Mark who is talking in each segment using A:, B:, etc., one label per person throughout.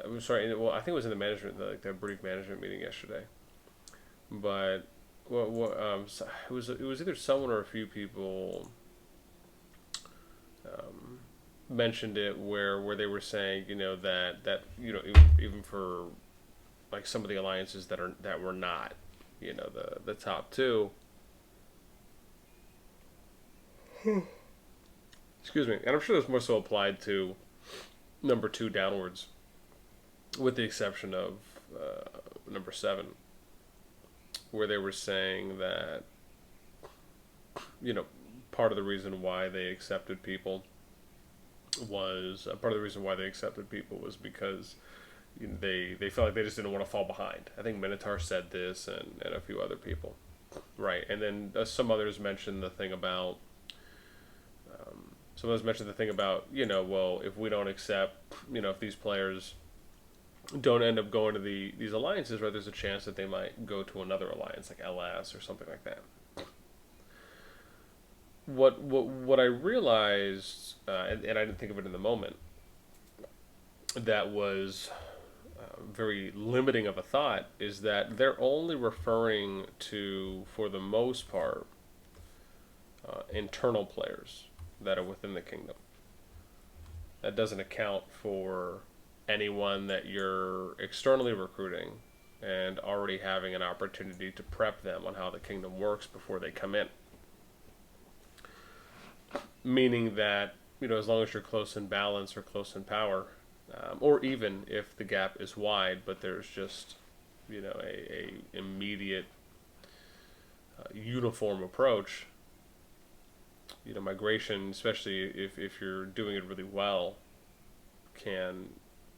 A: I'm sorry. Well, I think it was in the brief management meeting yesterday. But it was either someone or a few people um, mentioned it where they were saying that even for like some of the alliances that were not the top two. Excuse me, and I'm sure this more so applied to number two downwards, with the exception of number seven, where they were saying that you know part of the reason why they accepted people was because they felt like they just didn't want to fall behind. I think Minotaur said this, and a few other people, right? And then some others mentioned the thing about well, if we don't accept, if these players don't end up going to these alliances, right, there's a chance that they might go to another alliance like LS or something like that. What I realized, and I didn't think of it in the moment, that was very limiting of a thought, is that they're only referring to, for the most part, internal players that are within the kingdom. That doesn't account for anyone that you're externally recruiting and already having an opportunity to prep them on how the kingdom works before they come in. Meaning that, as long as you're close in balance or close in power, or even if the gap is wide, but there's just, a immediate uniform approach, migration, especially if you're doing it really well, can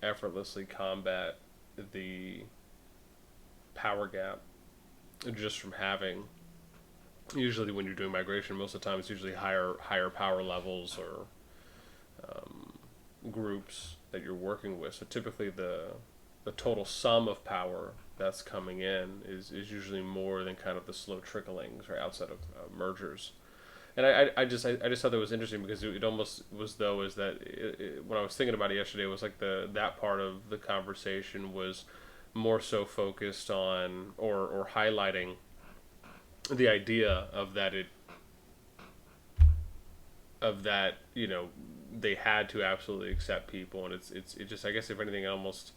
A: effortlessly combat the power gap just from having, usually when you're doing migration, most of the time it's usually higher power levels or groups that you're working with. So typically the total sum of power that's coming in is usually more than kind of the slow tricklings or outside of mergers. And I just thought that was interesting because it almost was though is that when I was thinking about it yesterday, it was like that part of the conversation was more so focused on or highlighting the idea of that they had to absolutely accept people, and it just, I guess if anything, it almost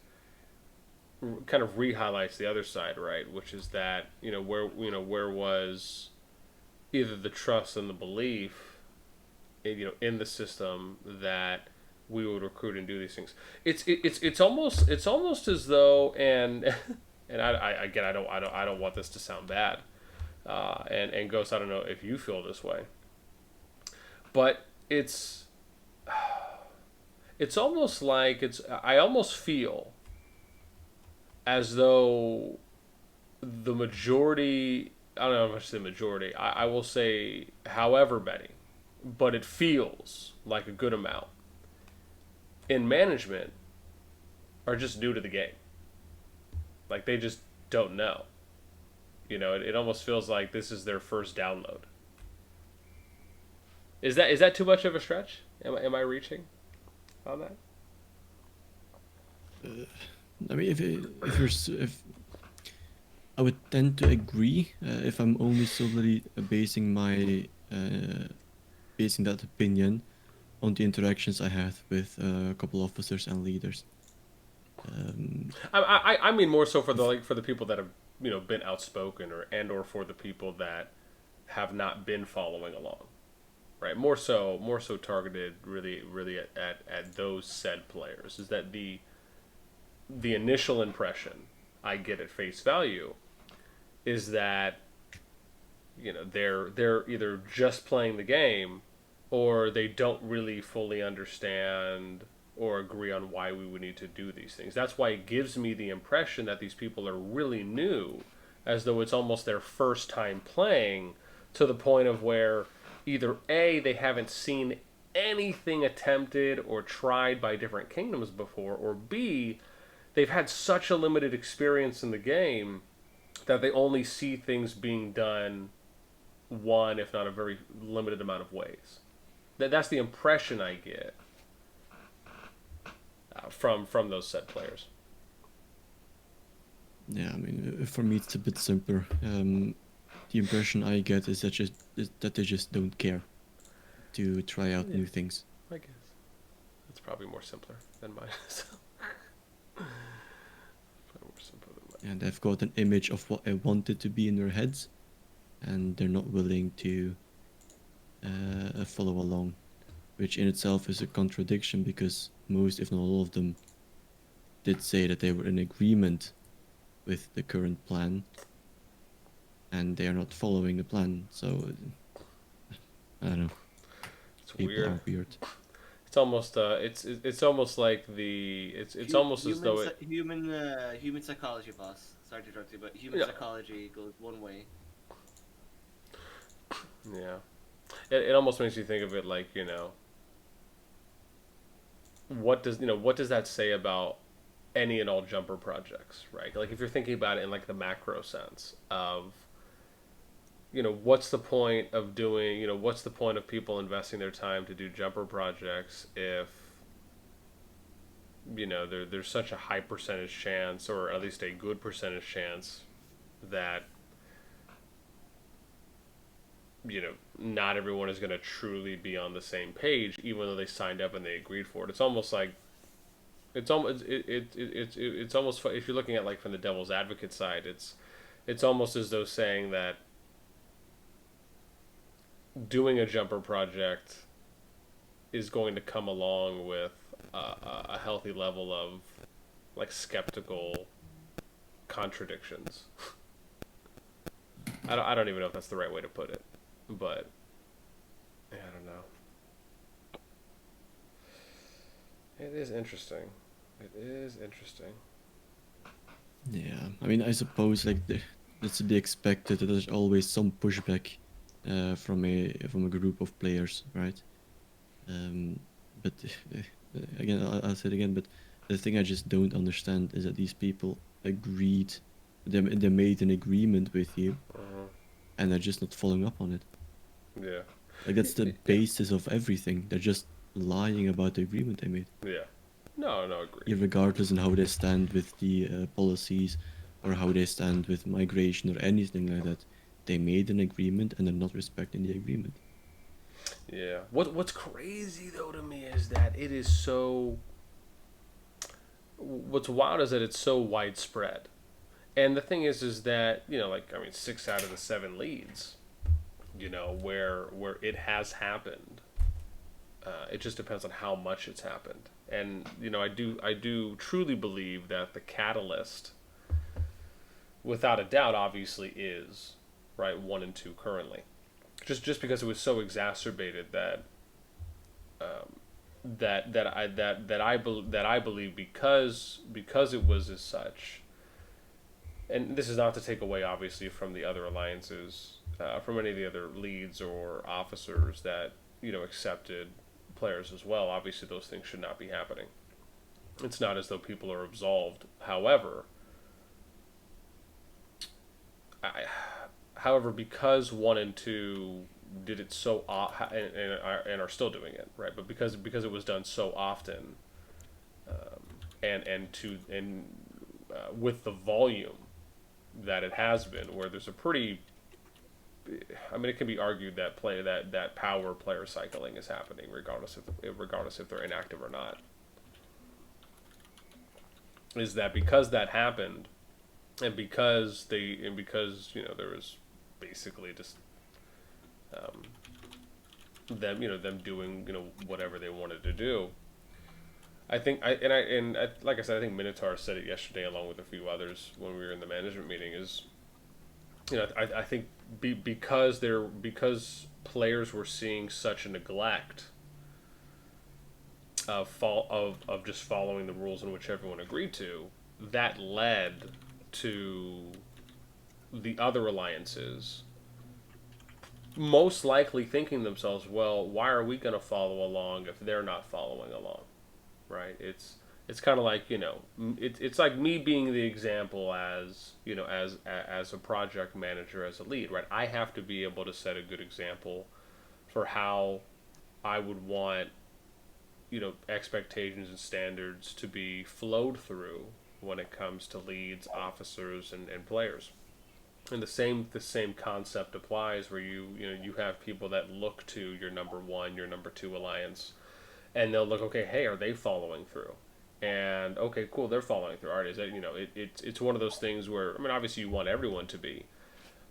A: kind of re-highlights the other side, right? Which is that where was either the trust and the belief in the system that we would recruit and do these things. It's almost as though, and and I don't want this to sound bad, and Ghost, I don't know if you feel this way, but it's almost like I almost feel as though the majority, I don't know how much the majority, I will say however many, but it feels like a good amount in management are just new to the game. Like they just don't know. It almost feels like this is their first download. Is that too much of a stretch? Am I reaching on that?
B: I mean, if I would tend to agree if I'm only solely basing that opinion on the interactions I had with a couple officers and leaders.
A: I mean more so for the people that have been outspoken or for the people that have not been following along, right? More so targeted really at those said players. Is that the initial impression I get at face value is that they're either just playing the game or they don't really fully understand or agree on why we would need to do these things. That's why it gives me the impression that these people are really new, as though it's almost their first time playing, to the point of where either A, they haven't seen anything attempted or tried by different kingdoms before, or B, they've had such a limited experience in the game that they only see things being done one, if not a very limited amount of ways. That's the impression I get from those said players.
B: Yeah, I mean, for me it's a bit simpler. The impression I get is that they just don't care to try out
A: Yeah,
B: new things.
A: I guess it's probably more simpler than mine. So, probably more simpler than mine.
B: And they've got an image of what I want it to be in their heads, and they're not willing to follow along, which in itself is a contradiction because most, if not all of them, did say that they were in agreement with the current plan, and they are not following the plan. So I don't know.
A: It's
B: People
A: weird.
B: are weird.
A: It's almost it's almost like it's almost as though it.
C: Human psychology, boss. Sorry to interrupt you, but human
A: Yeah,
C: psychology goes one way.
A: yeah. It almost makes you think of it like, what does that say about any and all jumper projects, right? Like if you're thinking about it in like the macro sense of, what's the point of doing, what's the point of people investing their time to do jumper projects if, there's such a high percentage chance, or at least a good percentage chance, that, not everyone is going to truly be on the same page, even though they signed up and they agreed for it. It's almost like it's almost, if you're looking at like from the devil's advocate side, it's almost as though saying that doing a jumper project is going to come along with a healthy level of like skeptical contradictions. I don't even know if that's the right way to put it, but yeah, I don't know. It is interesting. It is interesting.
B: Yeah, I mean, I suppose like it's to be expected that there's always some pushback from a group of players, right? Um, but again, I'll say it again. But the thing I just don't understand is that these people agreed, they made an agreement with you,
A: Uh-huh.
B: and they're just not following up on it.
A: Yeah.
B: Like that's the
A: Yeah.
B: basis of everything. They're just lying about the agreement they made,
A: Yeah. No, no, agreed.
B: irregardless in how they stand with the policies or how they stand with migration or anything like that. They made an agreement and they're not respecting the agreement.
A: Yeah. What's crazy though to me is that it is so. What's wild is that it's so widespread, and the thing is that like I mean, 6 out of the 7 leads, where it has happened. It just depends on how much it's happened, and I do truly believe that the catalyst, without a doubt, obviously is right 1 and 2 currently, just because it was so exacerbated that that I believe because it was as such, and this is not to take away obviously from the other alliances, from any of the other leads or officers that accepted players as well. Obviously, those things should not be happening. It's not as though people are absolved. I, however, because 1 and 2 did it so and are still doing it right, but because it was done so often, and with the volume that it has been, where there's a pretty, I mean, it can be argued that that power player cycling is happening regardless if they're inactive or not. Is that because that happened, and because there was basically just um, them doing whatever they wanted to do. I think like I said, I think Minotaur said it yesterday along with a few others when we were in the management meeting. Is I think because players were seeing such a neglect of just following the rules in which everyone agreed to, that led to the other alliances most likely thinking to themselves, well, why are we going to follow along if they're not following along, right? It's kind of like it's like me being the example as as a project manager, as a lead, right? I have to be able to set a good example for how I would want expectations and standards to be flowed through when it comes to leads, officers, and players. And the same concept applies where you have people that look to your number one, your number two alliance, and they'll look, okay, hey, are they following through? And okay, cool, they're following through. All right, is that it's one of those things where, I mean, obviously you want everyone to be,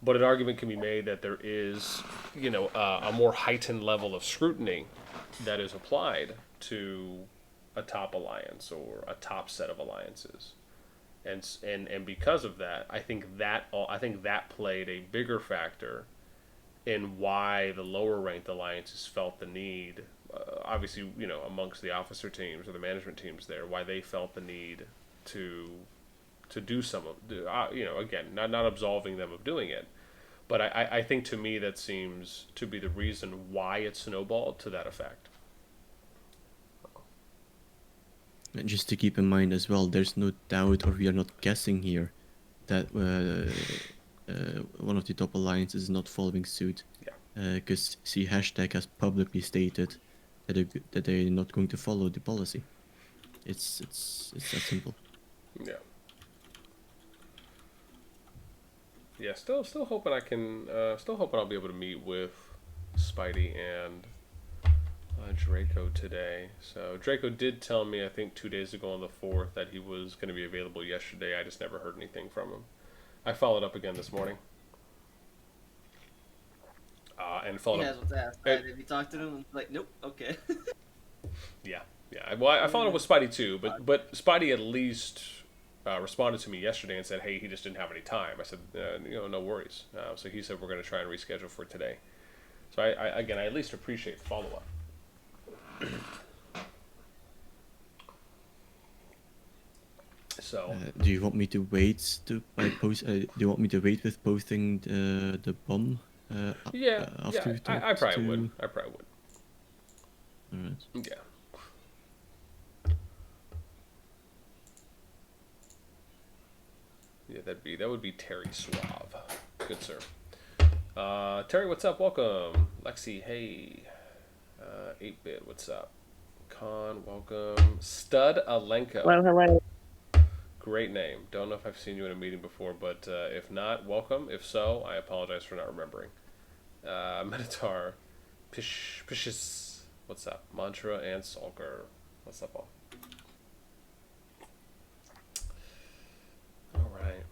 A: but an argument can be made that there is a more heightened level of scrutiny that is applied to a top alliance or a top set of alliances. And because of that, I think that played a bigger factor in why the lower ranked alliances felt the need, obviously, amongst the officer teams or the management teams there, why they felt the need to do some of, again, not absolving them of doing it, but I think to me that seems to be the reason why it snowballed to that effect.
B: And just to keep in mind as well, there's no doubt, or we are not guessing here, that one of the top alliances is not following suit.
A: Yeah.
B: Because hashtag has publicly stated that they're not going to follow the policy. It's that simple.
A: Yeah. Yeah. Still hoping I'll be able to meet with Spidey and Draco today. So Draco did tell me, I think 2 days ago on the 4th, that he was going to be available yesterday. I just never heard anything from him. I followed up again this morning. And followed up.
C: What's asked. Have you talked to him? Like, nope. Okay.
A: Yeah. Well, I followed up with Spidey too, but Spidey at least responded to me yesterday and said, hey, he just didn't have any time. I said, no worries. So he said we're going to try and reschedule for today. So I at least appreciate the follow up. So
B: do you want me to wait do you want me to wait with posting the bomb? After
A: I probably would.
B: All right.
A: Yeah. Yeah, that would be Terry Suave. Good sir. Terry, what's up? Welcome. Lexi, hey. 8-bit, what's up? Con, welcome. Stud Alenko.
D: Hello.
A: Great name. Don't know if I've seen you in a meeting before, but if not, welcome. If so, I apologize for not remembering. Minotaur, Pishis, what's up? Mantra and Sulker, what's up all? All right.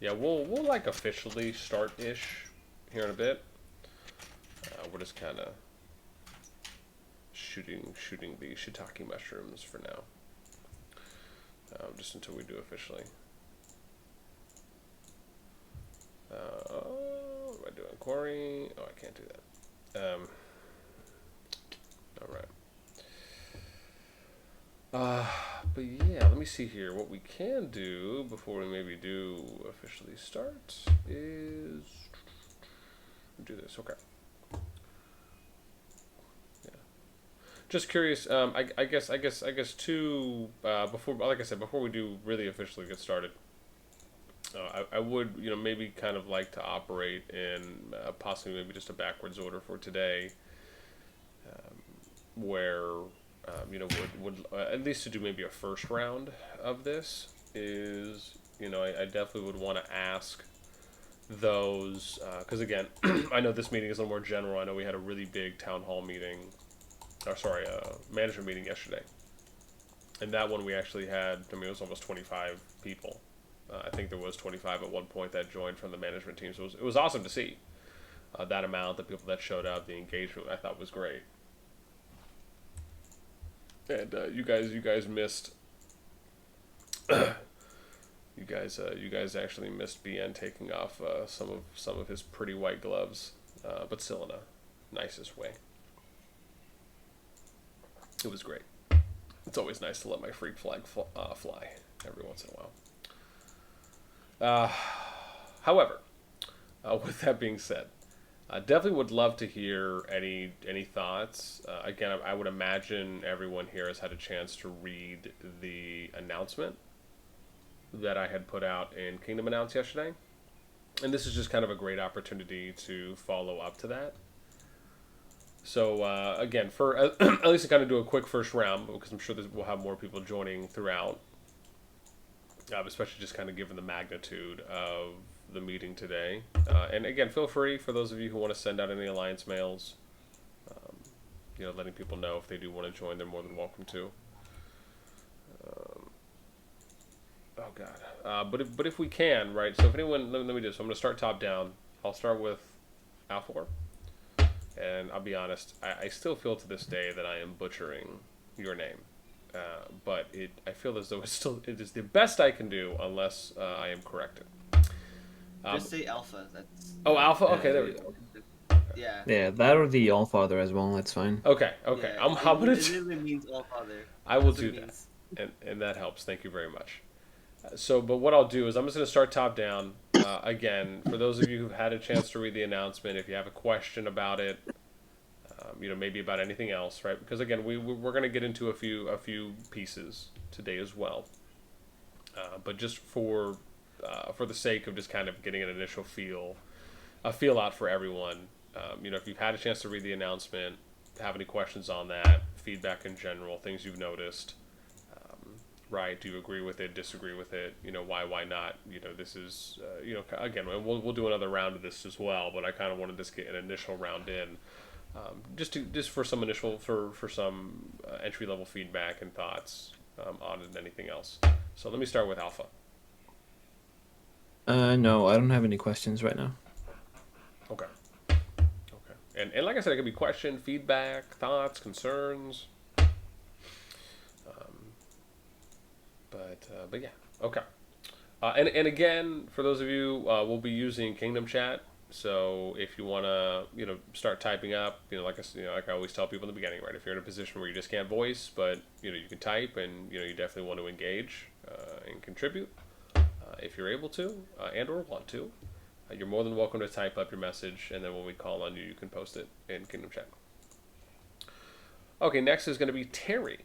A: Yeah, we'll like officially start-ish here in a bit. We're just kind of shooting the shiitake mushrooms for now. Just until we do officially. What am I doing? Quarry? Oh, I can't do that. Alright. But yeah, let me see here. What we can do before we maybe do officially start is do this. Okay. Just curious. I guess too. Before, like I said, before we do really officially get started, I would maybe kind of like to operate in possibly maybe just a backwards order for today, where would at least to do maybe a first round of this is I definitely would want to ask those because again I know this meeting is a little more general. I know we had a really big town hall meeting. Management meeting yesterday. And that one we actually had, it was almost 25 people. I think there was 25 at one point that joined from the management team. So it was awesome to see that amount, the people that showed up, the engagement I thought was great. And you guys missed, you guys actually missed BN taking off some of his pretty white gloves, but still in a nicest way. It was great. It's always nice to let my freak flag fly every once in a while. However, with that being said, I definitely would love to hear any thoughts. Again, I would imagine everyone here has had a chance to read the announcement that I had put out in Kingdom Announce yesterday. And this is just kind of a great opportunity to follow up to that. So again, for at least to kind of do a quick first round, because I'm sure we'll have more people joining throughout, especially just kind of given the magnitude of the meeting today. And again, feel free for those of you who want to send out any alliance mails. Letting people know if they do want to join, they're more than welcome to. Oh God. But if we can, right? So if anyone, let me do this. So I'm going to start top down. I'll start with Alfor. And I'll be honest, I still feel to this day that I am butchering your name. But I feel as though it is the best I can do unless I am corrected.
C: Just say Alpha. That's.
A: Alpha? Okay, there we go.
C: Yeah.
D: Yeah, that or the Allfather as well. That's fine.
A: Okay.
C: Yeah,
A: I'm gonna.
C: It literally means All Father.
A: I will
C: That's
A: do
C: what it
A: that,
C: means.
A: and that helps. Thank you very much. But what I'll do is I'm just gonna start top down. Again, for those of you who've had a chance to read the announcement, if you have a question about it, maybe about anything else, right? Because again, we're gonna get into a few pieces today as well. But just for the sake of just kind of getting an initial feel out for everyone. If you've had a chance to read the announcement, have any questions on that, feedback in general, things you've noticed, right? Do you agree with it, disagree with it? Why not? This is, again, we'll do another round of this as well, but I kind of wanted to get an initial round in, just for some initial, for some entry level feedback and thoughts on it and anything else. So let me start with Alpha.
D: No, I don't have any questions right now.
A: Okay. And like I said, it could be question, feedback, thoughts, concerns. But yeah, okay. And again, for those of you, we'll be using Kingdom Chat. So if you want to, start typing up, like I always tell people in the beginning, right? If you're in a position where you just can't voice, but you can type, and you definitely want to engage and contribute if you're able to and/or want to. You're more than welcome to type up your message, and then when we call on you, you can post it in Kingdom Chat. Okay, next is going to be Terry.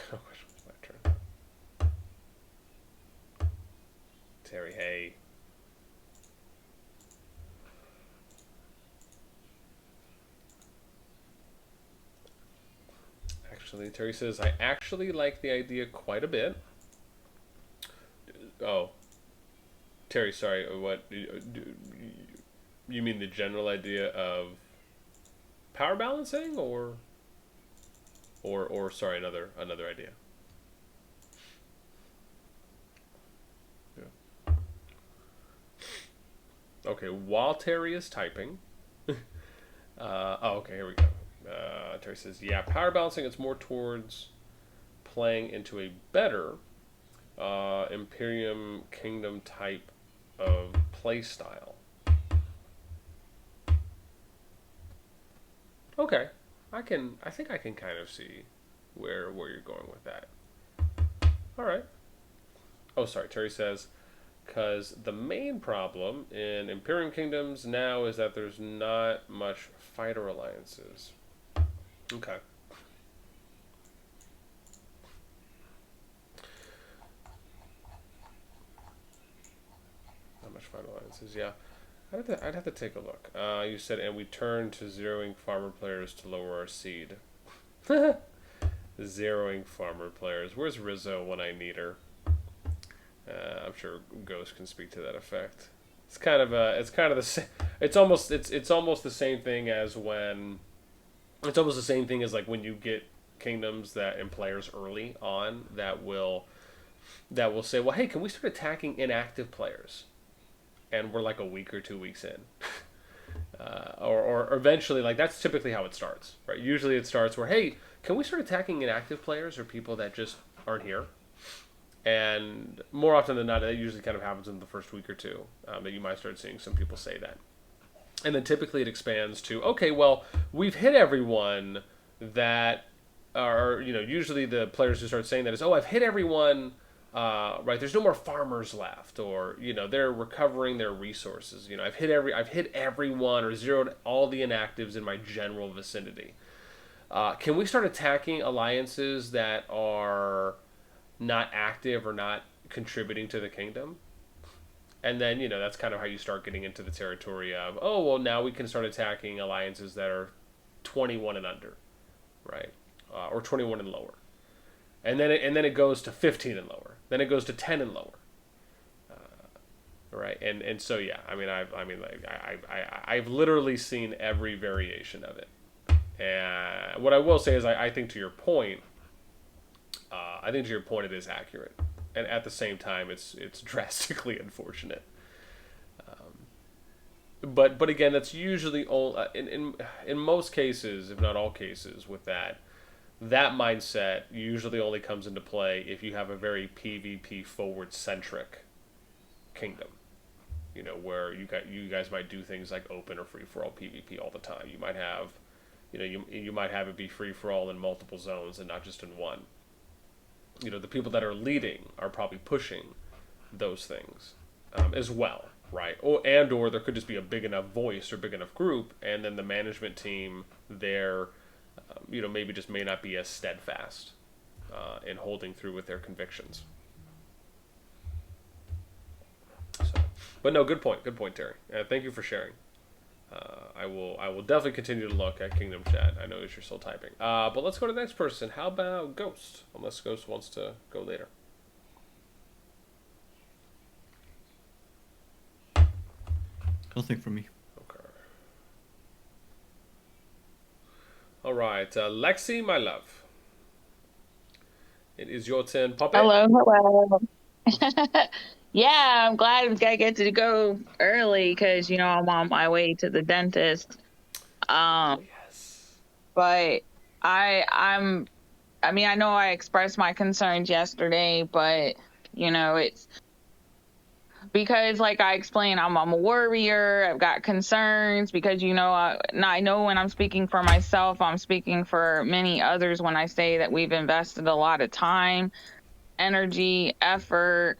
A: No question. It's my turn. Terry, hey. Actually, Terry says, I actually like the idea quite a bit. Oh. Terry, sorry, what? You mean the general idea of power balancing, or sorry, another idea? Yeah. Okay, while Terry is typing. Okay, here we go. Terry says, yeah, power balancing is more towards playing into a better Imperium Kingdom type of play style. Okay, I think I can kind of see where you're going with that. All right. Oh, sorry. Terry says, because the main problem in Imperium Kingdoms now is that there's not much fighter alliances. Okay. Not much fighter alliances, yeah. I'd have to take a look. You said, and we turn to zeroing farmer players to lower our seed. Zeroing farmer players. Where's Rizzo when I need her? I'm sure Ghost can speak to that effect. It's kind of the same. It's almost the same thing as when. It's almost the same thing as like when you get kingdoms that and players early on that will say, well, hey, can we start attacking inactive players? And we're like a week or 2 weeks in. Or eventually, like that's typically how it starts, right? Usually it starts where, hey, can we start attacking inactive players or people that just aren't here? And more often than not, that usually kind of happens in the first week or two that you might start seeing some people say that. And then typically it expands to, okay, well, we've hit everyone that are, usually the players who start saying that is, oh, I've hit everyone, right, there's no more farmers left, or, they're recovering their resources. I've hit everyone or zeroed all the inactives in my general vicinity. Can we start attacking alliances that are not active or not contributing to the kingdom. And then, that's kind of how you start getting into the territory of, oh, well, now we can start attacking alliances that are 21 and under, right? Or 21 and lower. And then it goes to 15 and lower. Then it goes to 10 and lower. Right? And so, yeah, I've literally seen every variation of it. And what I will say is I think to your point, it is accurate. And at the same time, it's drastically unfortunate. But again, that's usually all in most cases, if not all cases, with that mindset usually only comes into play if you have a very PvP forward centric kingdom. Where you guys might do things like open or free for all PvP all the time. You might have, you might have it be free for all in multiple zones and not just in one. The people that are leading are probably pushing those things as well, right? Or there could just be a big enough voice or big enough group, and then the management team there, maybe just may not be as steadfast in holding through with their convictions. So, but no, good point, Terry. Thank you for sharing. I will definitely continue to look at Kingdom Chat. I know you're still typing. But let's go to the next person. How about Ghost? Unless Ghost wants to go later.
B: Nothing from me.
A: Okay. All right, Lexi, my love. It is your turn, Poppy.
E: Hello. Yeah, I'm glad I get to go early because I'm on my way to the dentist.
A: Yes.
E: But I know I expressed my concerns yesterday, but it's because, like I explained, I'm a warrior. I've got concerns because I know when I'm speaking for myself, I'm speaking for many others when I say that we've invested a lot of time, energy, effort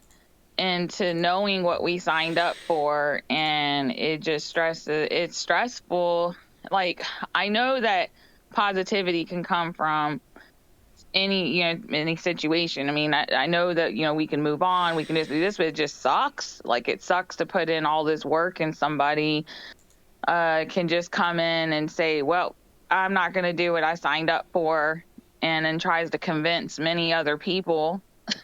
E: into knowing what we signed up for, and it's stressful. Like, I know that positivity can come from any situation. I know that we can move on, we can just do this, but it just sucks. Like, it sucks to put in all this work and somebody can just come in and say, well, I'm not going to do what I signed up for, and then tries to convince many other people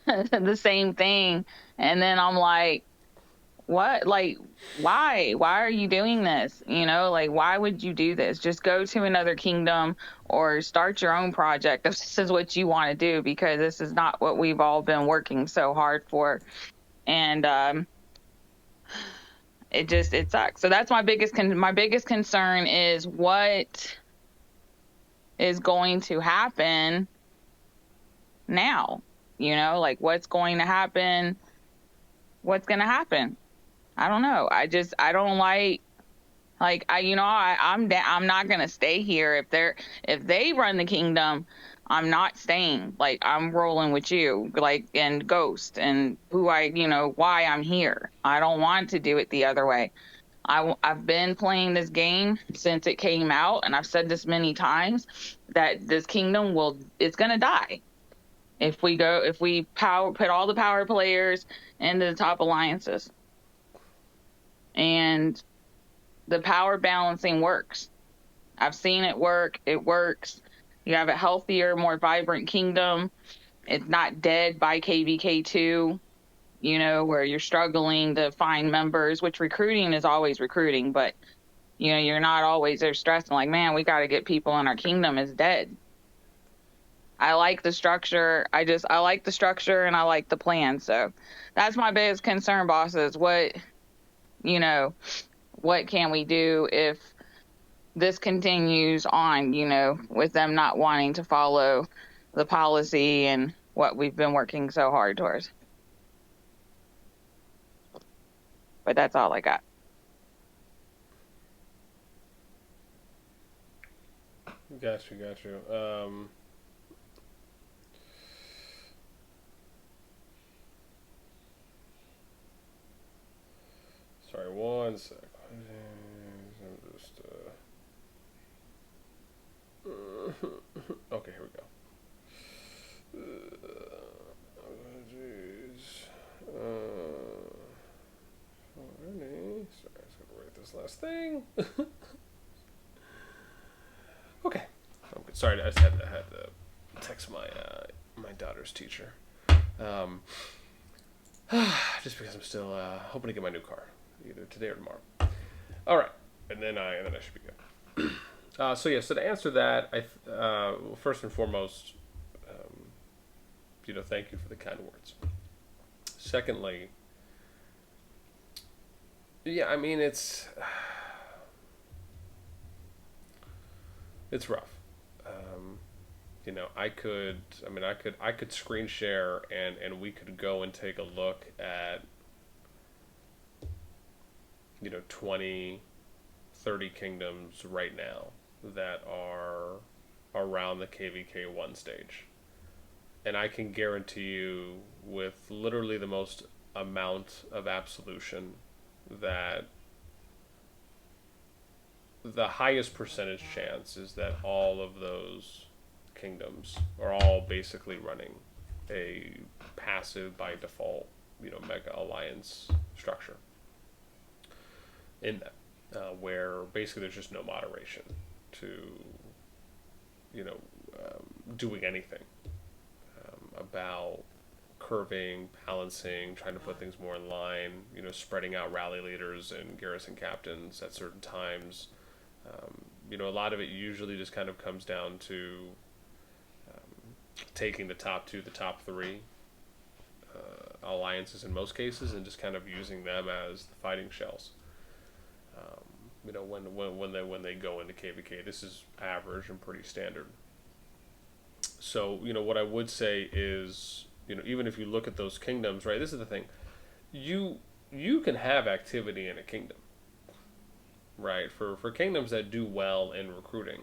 E: the same thing. And then I'm like, what? Like, why are you doing this? Like, why would you do this? Just go to another kingdom or start your own project if this is what you want to do, because this is not what we've all been working so hard for. And it sucks. So that's my biggest concern is what is going to happen now. Like, what's going to happen? What's going to happen? I don't know. I don't I'm not going to stay here. If they run the kingdom, I'm not staying. Like, I'm rolling with you, like, and Ghost, and why I'm here. I don't want to do it the other way. I've been playing this game since it came out, and I've said this many times that this kingdom it's going to die. If we put all the power players into the top alliances. And the power balancing works. I've seen it work. It works. You have a healthier, more vibrant kingdom. It's not dead by KVK2, where you're struggling to find members, which recruiting is always recruiting, but, you're not always there stressing like, man, we got to get people in our kingdom. Is dead. I like the structure. I like the structure and I like the plan. So that's my biggest concern, bosses. What can we do if this continues on, with them not wanting to follow the policy and what we've been working so hard towards. But that's all I got.
A: Got you. Sorry, one sec. I'm just okay, here we go. Jeez. Okay. I'm good. Sorry, I just had to text my daughter's teacher. Um, just because I'm still hoping to get my new car, either today or tomorrow. All right, and then I should be good. So to answer that, well, first and foremost, thank you for the kind words. Secondly, yeah, I mean it's rough. I could screen share and we could go and take a look at 20, 30 kingdoms right now that are around the KVK1 stage. And I can guarantee you, with literally the most amount of absolution, that the highest percentage chance is that all of those kingdoms are all basically running a passive by default, mega alliance structure in that, where basically there's just no moderation to, doing anything about curving, balancing, trying to put things more in line, spreading out rally leaders and garrison captains at certain times. A lot of it usually just kind of comes down to taking the top two, the top three alliances in most cases, and just kind of using them as the fighting shells. When they go into KVK, this is average and pretty standard. So what I would say is, even if you look at those kingdoms, right? This is the thing, you can have activity in a kingdom, right? For kingdoms that do well in recruiting,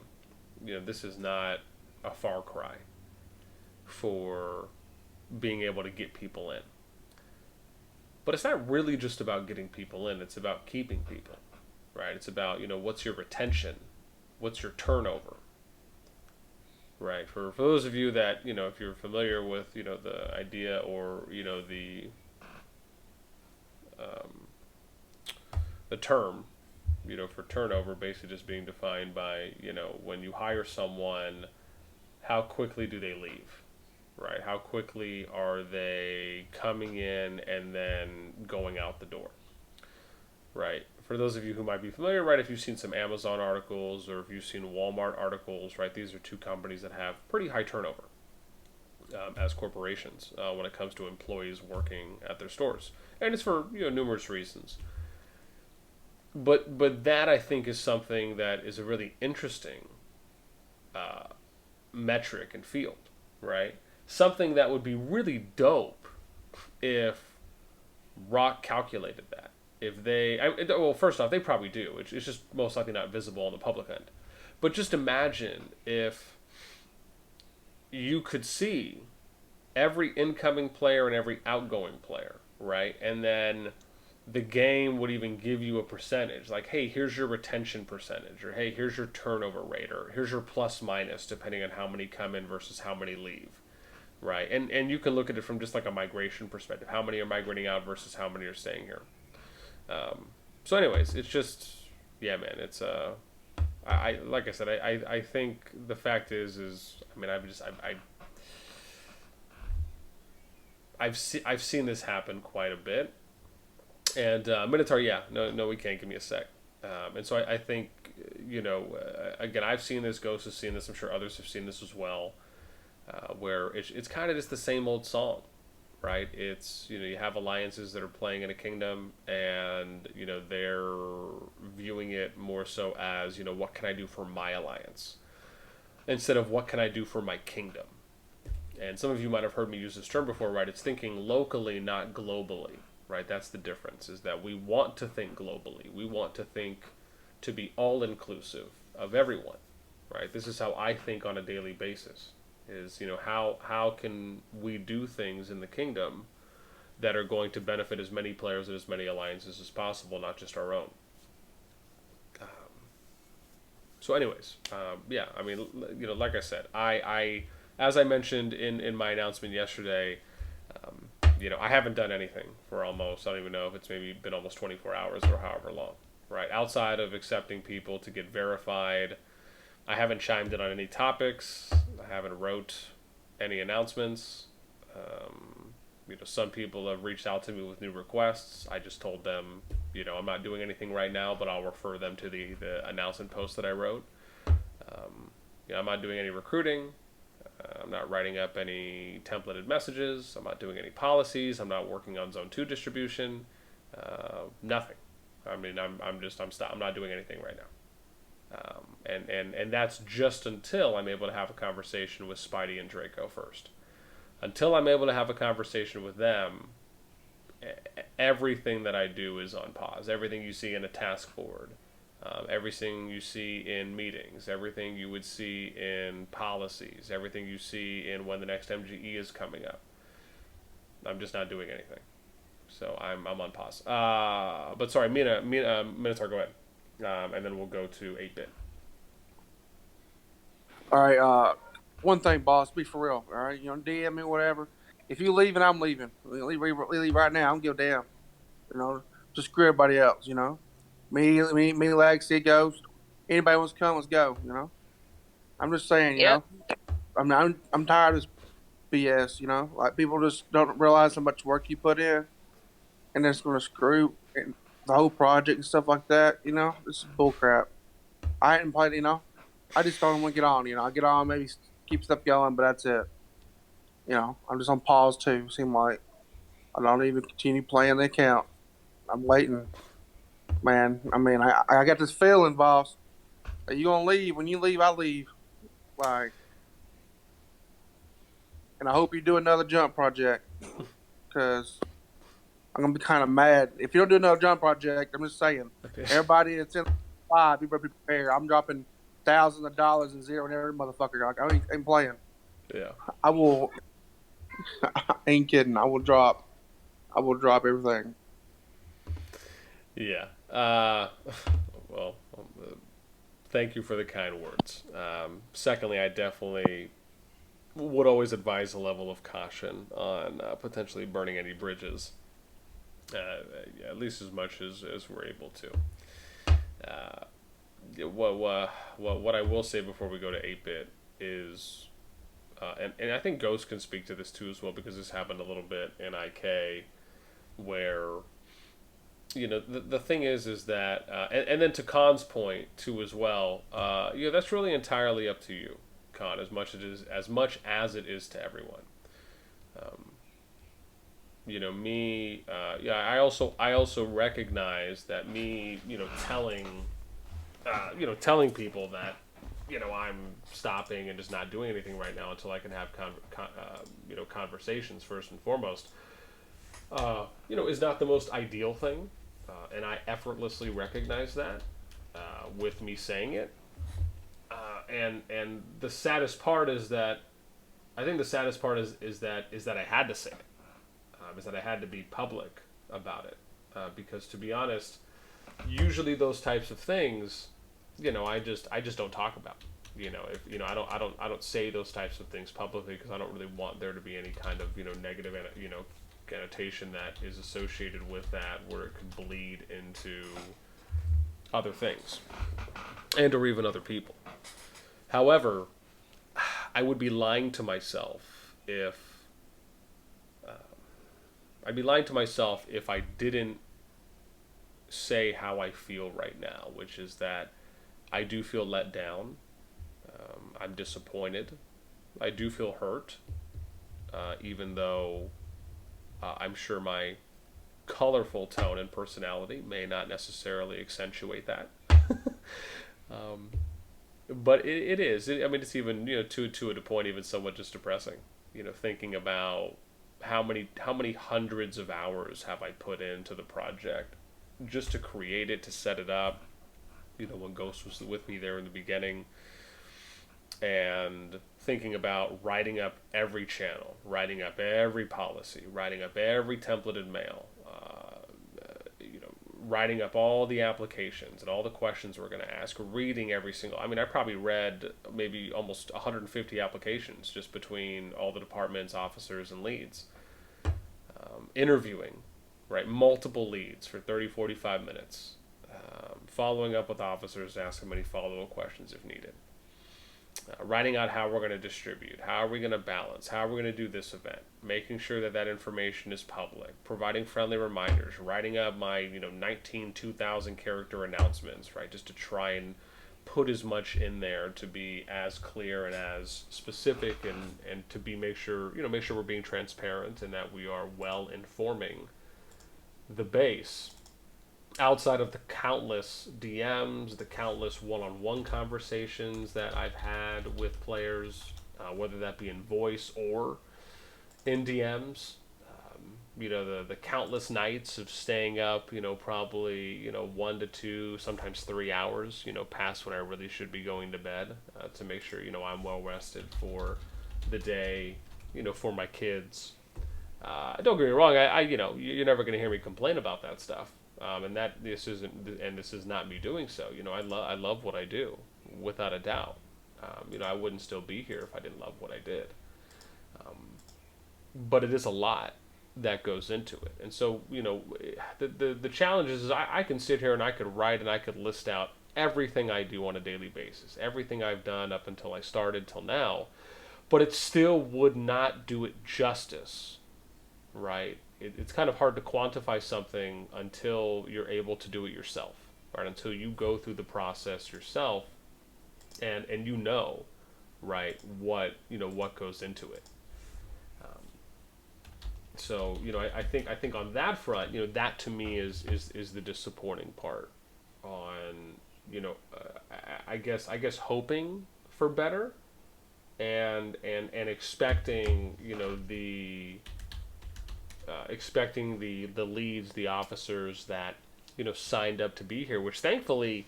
A: this is not a far cry for being able to get people in. But it's not really just about getting people in, it's about keeping people, right? It's about, what's your retention? What's your turnover? Right. For those of you that, if you're familiar with, the idea or, the term, for turnover basically just being defined by, when you hire someone, how quickly do they leave? Right? How quickly are they coming in and then going out the door? Right. For those of you who might be familiar, right, if you've seen some Amazon articles or if you've seen Walmart articles, right, these are two companies that have pretty high turnover as corporations when it comes to employees working at their stores. And it's for, numerous reasons. But that, I think, is something that is a really interesting metric and field, right? Something that would be really dope if RoK calculated that. If they, well, first off, they probably do. It's just most likely not visible on the public end. But just imagine if you could see every incoming player and every outgoing player, right? And then the game would even give you a percentage. Like, hey, here's your retention percentage. Or, hey, here's your turnover rate. Or, here's your plus minus, depending on how many come in versus how many leave. Right? And you can look at it from just like a migration perspective. How many are migrating out versus how many are staying here. So anyways, it's just, yeah, man, it's, I like I said, I think the fact is, I mean, I've seen this happen quite a bit, and, Minotaur, yeah, no, we can't, give me a sec. And so I think, again, I've seen this, Ghost has seen this, I'm sure others have seen this as well, where it's kind of just the same old song. Right, it's you have alliances that are playing in a kingdom, and they're viewing it more so as what can I do for my alliance, instead of what can I do for my kingdom. And some of you might have heard me use this term before, right? It's thinking locally, not globally, right? That's the difference. Is that we want to think globally. We want to think to be all inclusive of everyone, right? This is how I think on a daily basis. Is how can we do things in the kingdom that are going to benefit as many players and as many alliances as possible, not just our own. So anyways, yeah, I mean, like I said, I as I mentioned in my announcement yesterday, I haven't done anything for almost, I don't even know if it's maybe been almost 24 hours or however long. right? Outside of accepting people to get verified, I haven't chimed in on any topics. I haven't wrote any announcements. Some people have reached out to me with new requests. I just told them, I'm not doing anything right now, but I'll refer them to the announcement post that I wrote. I'm not doing any recruiting. I'm not writing up any templated messages. I'm not doing any policies. I'm not working on Zone 2 distribution. Nothing. I'm not doing anything right now. And that's just until I'm able to have a conversation with Spidey and Draco first. Until I'm able to have a conversation with them, everything that I do is on pause. Everything you see in a task board, everything you see in meetings, everything you would see in policies, everything you see in when the next MGE is coming up. I'm just not doing anything. So I'm on pause. But sorry, Minotaur, go ahead. And then we'll go to 8-bit.
F: All right. One thing, boss, be for real. All right, DM me, whatever. If you leaving, I'm leaving. Leave right now. I don't give a damn. Just screw everybody else. Me, Lag, Sea Ghost. Anybody wants to come, let's go. I'm just saying.
E: Yep.
F: I'm tired of this BS. Like people just don't realize how much work you put in, and it's going to screw the whole project and stuff like that. This is bullcrap. I hadn't played. I just don't want to get on. I get on, maybe keep stuff going, but that's it. I'm just on pause too. Seem like I don't even continue playing the account. I'm waiting, man. I mean, I got this feeling, boss. Are you gonna leave? When you leave, I leave. Like, and I hope you do another jump project, because I'm gonna be kind of mad if you don't do another jump project. I'm just saying, everybody that's in 5, you better be prepared. I'm dropping thousands of dollars and zero and every motherfucker. Like, I ain't playing.
A: Yeah.
F: I will. I ain't kidding. I will drop everything.
A: Yeah. Well, thank you for the kind words. Secondly, I definitely would always advise a level of caution on potentially burning any bridges, at least as much as we're able to. What I will say before we go to 8-bit is, and I think Ghost can speak to this too as well, because this happened a little bit in IK, where the thing is that and then to Khan's point too as well, that's really entirely up to you, Khan, as much as it is to everyone. I also recognize that me, telling people that, I'm stopping and just not doing anything right now until I can have conversations first and foremost, is not the most ideal thing, and I effortlessly recognize that with me saying it, and the saddest part is that I think the saddest part is that I had to say it, is that I had to be public about it, because to be honest, usually those types of things, I just don't talk about. I don't say those types of things publicly, because I don't really want there to be any kind of negative connotation that is associated with that, where it could bleed into other things and or even other people. However, I would be lying to myself if I didn't say how I feel right now, which is that I do feel let down. I'm disappointed. I do feel hurt, even though I'm sure my colorful tone and personality may not necessarily accentuate that. But it is. It's even to a point even somewhat just depressing. Thinking about how many hundreds of hours have I put into the project just to create it, to set it up. When Ghost was with me there in the beginning, and thinking about writing up every channel, writing up every policy, writing up every templated mail, writing up all the applications and all the questions we're going to ask, reading every single. I probably read maybe almost 150 applications just between all the departments, officers, and leads. Interviewing, right, multiple leads for 30, 45 minutes. following up with officers, asking them any follow-up questions if needed. Writing out how we're going to distribute, how are we going to balance, how are we going to do this event, making sure that that information is public, providing friendly reminders, writing up my 2,000 character announcements, right, just to try and put as much in there to be as clear and as specific, and to be make sure we're being transparent and that we are well informing the base. Outside of the countless DMs, the countless one-on-one conversations that I've had with players, whether that be in voice or in DMs, the countless nights of staying up, probably 1 to 2, sometimes 3 hours, past when I really should be going to bed, to make sure I'm well rested for the day, for my kids. Don't get me wrong, I you're never going to hear me complain about that stuff. And this is not me doing so. I love what I do, without a doubt. I wouldn't still be here if I didn't love what I did. But it is a lot that goes into it. And so, the challenge is I can sit here and I could write and I could list out everything I do on a daily basis, everything I've done up until I started till now, but it still would not do it justice, right? It's kind of hard to quantify something until you're able to do it yourself, right? Until you go through the process yourself, and right, what goes into it. So I think on that front, that to me is the disappointing part. On I guess hoping for better, and expecting expecting the leads, the officers that signed up to be here, which thankfully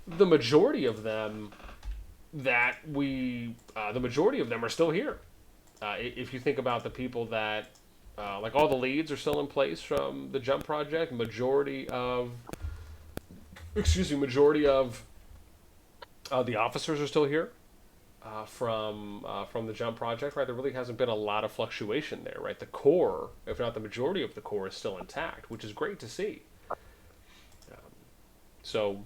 A: the majority of them are still here. If you think about the people that like all the leads are still in place from the Jump project, majority of the officers are still here. From the Jump project, right? There really hasn't been a lot of fluctuation there, right? The core, if not the majority of the core, is still intact, which is great to see. So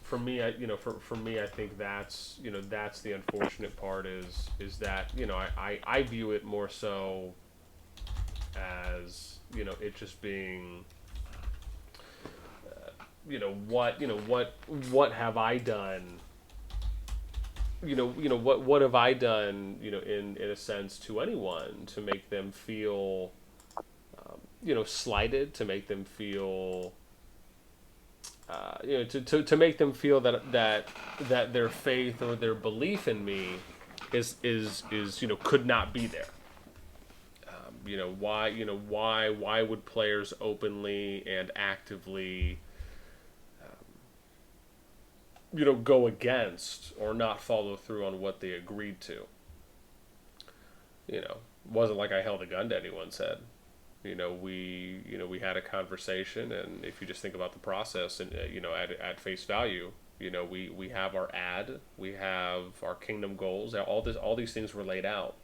A: for me, I think that's the unfortunate part is that I view it more so as it just being what have I done. What have I done, in a sense, to anyone to make them feel, slighted, to make them feel, to make them feel that their faith or their belief in me is could not be there. Why would players openly and actively go against or not follow through on what they agreed to? Wasn't like I held a gun to anyone's head. We had a conversation, and if you just think about the process and at face value, we have our ad, we have our kingdom goals, all these things were laid out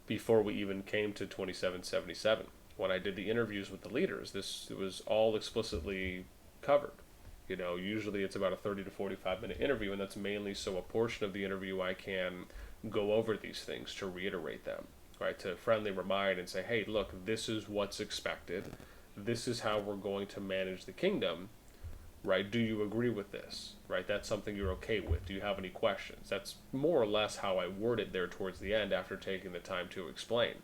A: before we even came to 2777. When I did the interviews with the leaders, this was all explicitly covered. Usually it's about a 30 to 45 minute interview, and that's mainly so a portion of the interview I can go over these things to reiterate them, right? To friendly remind and say, hey, look, this is what's expected. This is how we're going to manage the kingdom, right? Do you agree with this, right? That's something you're okay with. Do you have any questions? That's more or less how I worded there towards the end after taking the time to explain.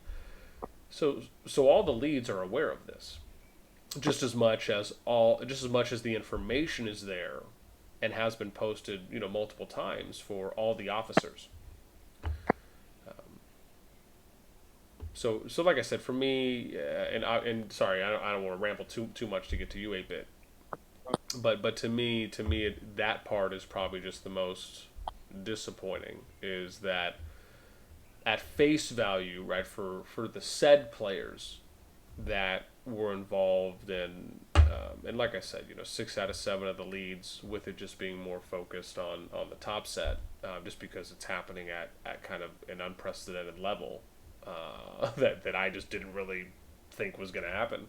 A: So all the leads are aware of this. Just as much as the information is there and has been posted, multiple times for all the officers. So like I said, for me, and sorry, I don't want to ramble too much to get to you 8-bit, but to me, that part is probably just the most disappointing. Is that at face value, right, for the said players that were involved in, and like I said, 6 out of 7 of the leads, with it just being more focused on the top set, just because it's happening at kind of an unprecedented level that I just didn't really think was going to happen.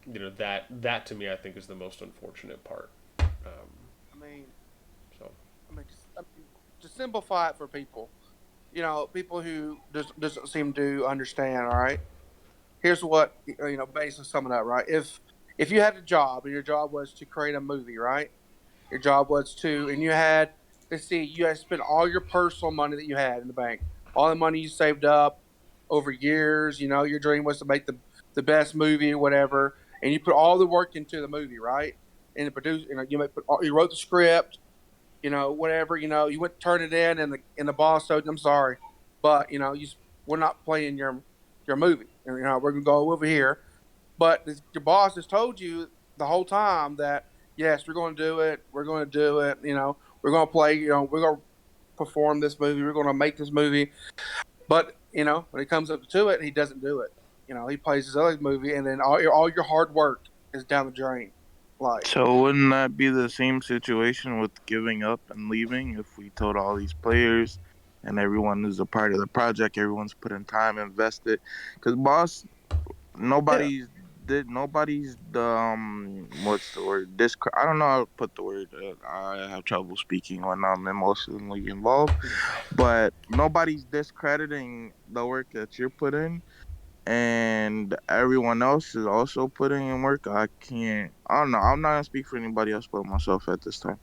A: that to me, I think, is the most unfortunate part.
F: I mean,
A: So
F: to simplify it for people, people who doesn't seem to understand. All right, here's what basically summing up. Right, if you had a job and your job was to create a movie, right? Your job was to, and you had, let's see, you had to spend all your personal money that you had in the bank, all the money you saved up over years. Your dream was to make the best movie or whatever, and you put all the work into the movie, right? And the produce, you wrote the script, whatever, you went to turn it in, and the boss told you, I'm sorry, but we're not playing your movie. We're gonna go over here, but your boss has told you the whole time that yes, we're going to do it. We're going to do it. We're going to play. We're going to perform this movie. We're going to make this movie. But when it comes up to it, he doesn't do it. He plays his other movie, and then all your hard work is down the drain. Like,
G: So wouldn't that be the same situation with giving up and leaving if we told all these players and everyone is a part of the project, everyone's put in time, invested? Because boss,
F: yeah,
G: nobody's the what's the word? I don't know how to put the word. I have trouble speaking when I'm emotionally involved, but nobody's discrediting the work that you're put in, and everyone else is also putting in work. I don't know. I'm not gonna speak for anybody else but myself at this time.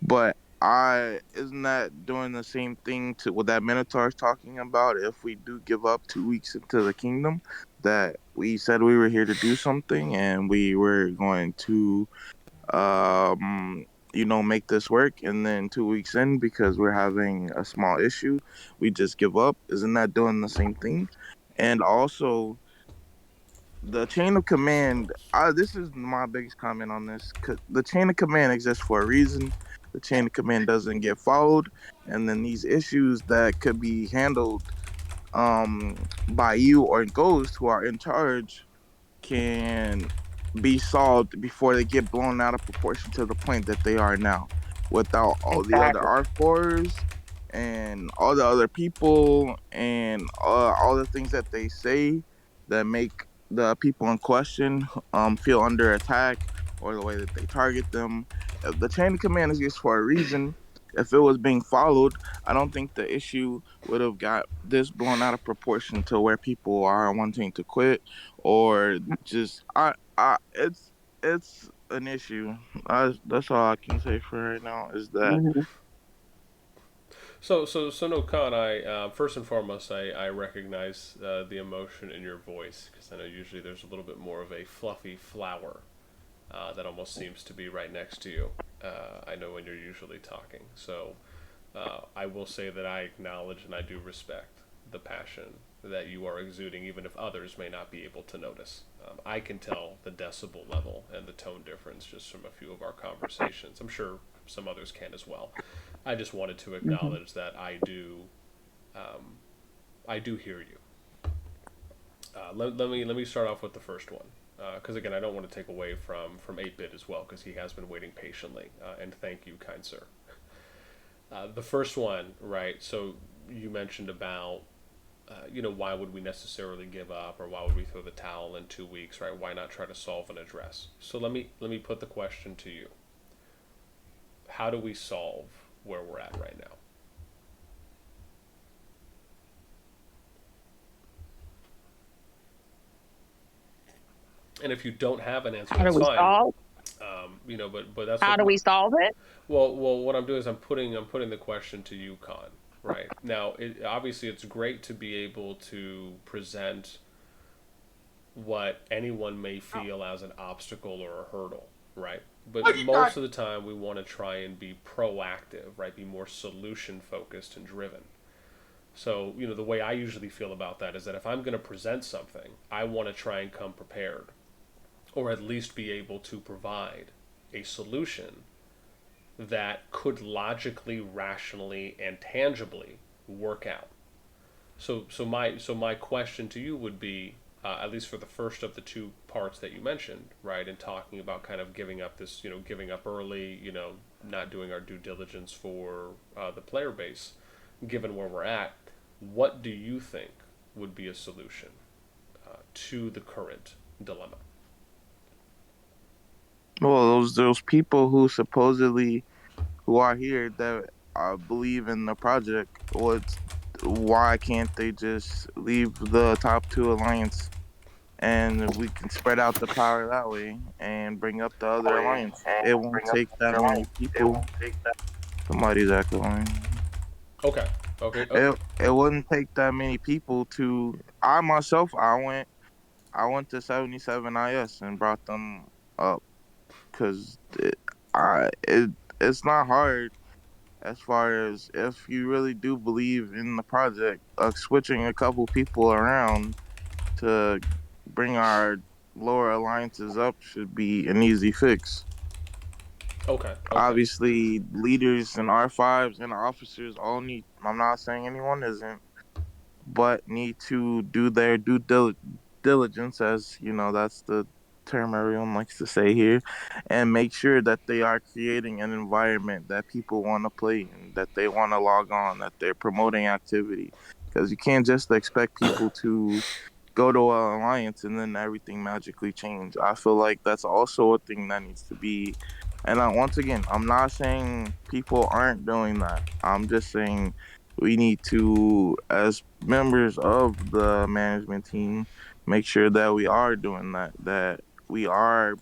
G: But I isn't that doing the same thing to what that Minotaur is talking about? If we do give up 2 weeks into the kingdom, that we said we were here to do something and we were going to make this work, and then 2 weeks in, because we're having a small issue, we just give up. Isn't that doing the same thing? And also, the chain of command. This is my biggest comment on this. The chain of command exists for a reason. The chain of command doesn't get followed, and then these issues that could be handled by you or those who are in charge can be solved before they get blown out of proportion to the point that they are now, without all the other
E: Exactly.
G: R4s and all the other people and all the things that they say that make the people in question feel under attack, or the way that they target them. The chain of command is used for a reason. If it was being followed, I don't think the issue would have got this blown out of proportion to where people are wanting to quit, or just it's an issue. That's all I can say for right now. Is that
E: Mhm.
A: so no, Khan. I first and foremost, I recognize the emotion in your voice, because I know usually there's a little bit more of a fluffy flower that almost seems to be right next to you. I know when you're usually talking. So I will say that I acknowledge and I do respect the passion that you are exuding, even if others may not be able to notice. I can tell the decibel level and the tone difference just from a few of our conversations. I'm sure some others can as well. I just wanted to
E: Mhm.
A: acknowledge that I do hear you. Let me start off with the first one, because again, I don't want to take away from 8-Bit as well, because he has been waiting patiently, and thank you, kind sir. The first one, right? So you mentioned about why would we necessarily give up, or why would we throw the towel in 2 weeks, right? Why not try to solve and address? So let me put the question to you: how do we solve where we're at right now? And if you don't have an answer,
E: How do
A: that's
E: we
A: fine.
E: solve?
A: But that's
E: How
A: what
E: do we solve it?
A: well, what I'm doing is I'm putting the question to you, Khan. Right now, obviously it's great to be able to present what anyone may feel as an obstacle or a hurdle, right? But most of the time, we want to try and be proactive, right? Be more solution focused and driven. So, the way I usually feel about that is that if I'm going to present something, I want to try and come prepared, or at least be able to provide a solution that could logically, rationally, and tangibly work out. So my question to you would be, at least for the first of the two parts that you mentioned, right, and talking about kind of giving up this, giving up early, not doing our due diligence for the player base, given where we're at, what do you think would be a solution to the current dilemma?
G: Well, those people who supposedly who are here that believe in the project, why can't they just leave the top two alliance and we can spread out the power that way and bring up the other alliance? It won't take that many people. Somebody's echoing.
A: Okay. Okay.
G: It wouldn't take that many people to. I myself, I went to 77 IS and brought them up because it's not hard as far as if you really do believe in the project. Switching a couple people around to bring our lower alliances up should be an easy fix.
A: Okay. Okay.
G: Obviously, leaders and R5s and officers all need. I'm not saying anyone isn't, but need to do their diligence, as you know, that's the term everyone likes to say here, and make sure that they are creating an environment that people want to play in, that they want to log on, that they're promoting activity. Because you can't just expect people to go to an alliance and then everything magically change. I feel like that's also a thing that needs to be. And once again, I'm not saying people aren't doing that. I'm just saying we need to, as members of the management team, make sure that we are doing that, that we are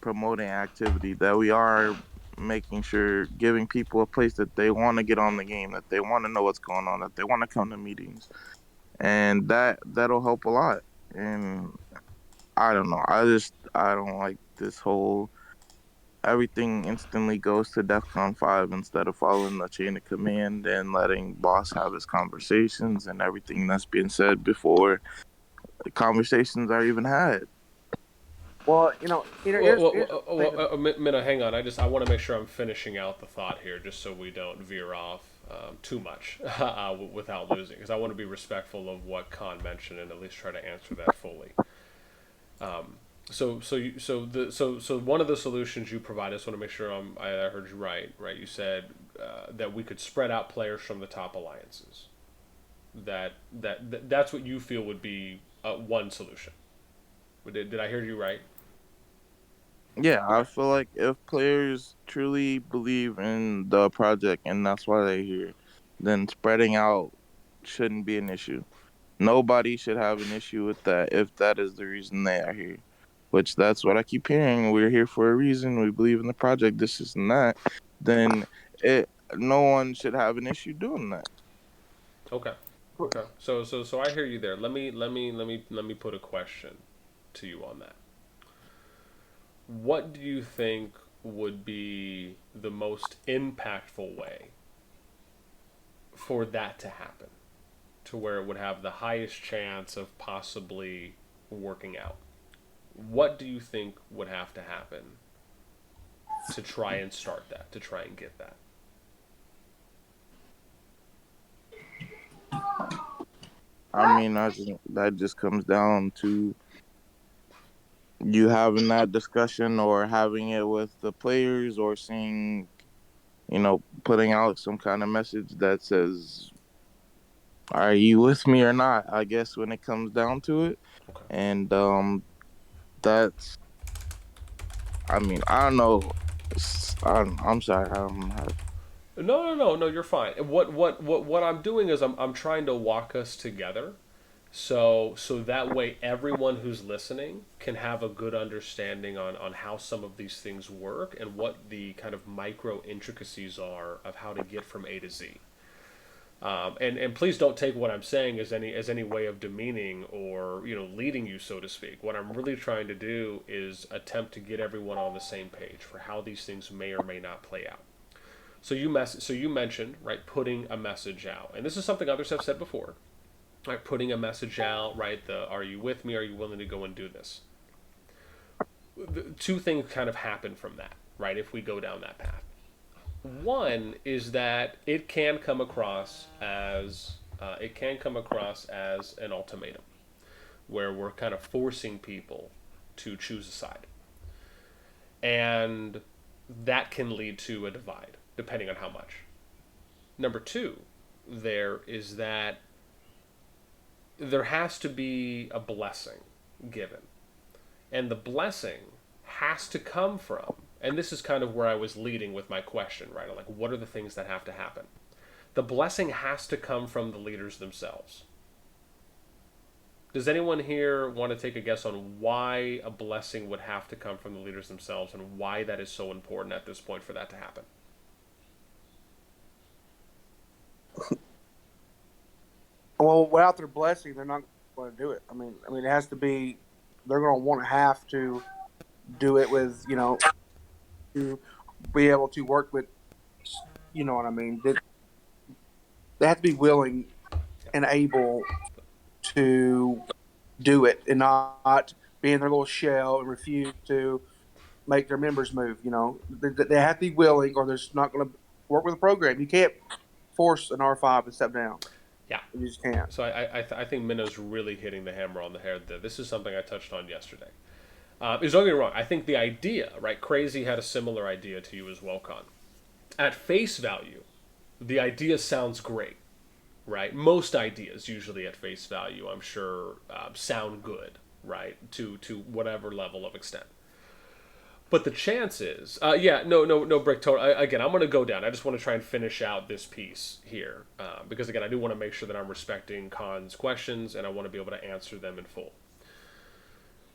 G: promoting activity, that we are making sure giving people a place that they want to get on the game, that they want to know what's going on, that they want to come to meetings, and that'll help a lot. And I don't know, I don't like this whole everything instantly goes to DEFCON 5 instead of following the chain of command and letting boss have his conversations and everything that's being said before the conversations are even had.
F: Well, here's the thing.
A: Minna, hang on. I want to make sure I'm finishing out the thought here, just so we don't veer off too much without losing, because I want to be respectful of what Khan mentioned and at least try to answer that fully. So one of the solutions you provide, I just want to make sure I heard you right. Right, you said that we could spread out players from the top alliances. That's what you feel would be one solution. Did I hear you right?
G: Yeah, I feel like if players truly believe in the project and that's why they're here, then spreading out shouldn't be an issue. Nobody should have an issue with that if that is the reason they are here. Which that's what I keep hearing. We're here for a reason. We believe in the project. This is and that. Then no one should have an issue doing that.
A: Okay. Okay. So I hear you there. Let me put a question to you on that. What do you think would be the most impactful way for that to happen, to where it would have the highest chance of possibly working out? What do you think would have to happen to try and start that, to try and get that?
G: I mean, I think that just comes down to you having that discussion or having it with the players or seeing, putting out some kind of message that says, are you with me or not? I guess when it comes down to it.
A: Okay.
G: And that's, I mean, I don't know. I'm sorry. I don't have.
A: No. You're fine. What I'm doing is I'm trying to walk us together, so that way everyone who's listening can have a good understanding on how some of these things work and what the kind of micro intricacies are of how to get from A to Z. And please don't take what I'm saying as any way of demeaning or leading you, so to speak. What I'm really trying to do is attempt to get everyone on the same page for how these things may or may not play out. So you mentioned, right, putting a message out, and this is something others have said before, right? Putting a message out, right? Are you with me? Are you willing to go and do this? Two things kind of happen from that, right? If we go down that path. One is that it can come across as an ultimatum, where we're kind of forcing people to choose a side, and that can lead to a divide, depending on how much. Number two, there is that there has to be a blessing given, and the blessing has to come from, and this is kind of where I was leading with my question, right? Like, what are the things that have to happen? The blessing has to come from the leaders themselves. Does anyone here want to take a guess on why a blessing would have to come from the leaders themselves and why that is so important at this point for that to happen?
F: Well, without their blessing, they're not going to do it. I mean, it has to be. They're going to want to have to do it with, to be able to work with. You know what I mean? They have to be willing and able to do it, and not be in their little shell and refuse to make their members move. They have to be willing, or they're just not going to work with the program. You can't force an R5 to step down.
A: Yeah.
F: You just can't.
A: So I think Minnow's really hitting the hammer on the head there. This is something I touched on yesterday. Don't get me wrong. I think the idea, right? Crazy had a similar idea to you as well, Con. At face value, the idea sounds great, right? Most ideas, usually at face value, I'm sure, sound good, right? To whatever level of extent. But the chances, no, Brick, again, I'm going to go down. I just want to try and finish out this piece here. Because, again, I do want to make sure that I'm respecting Khan's questions, and I want to be able to answer them in full.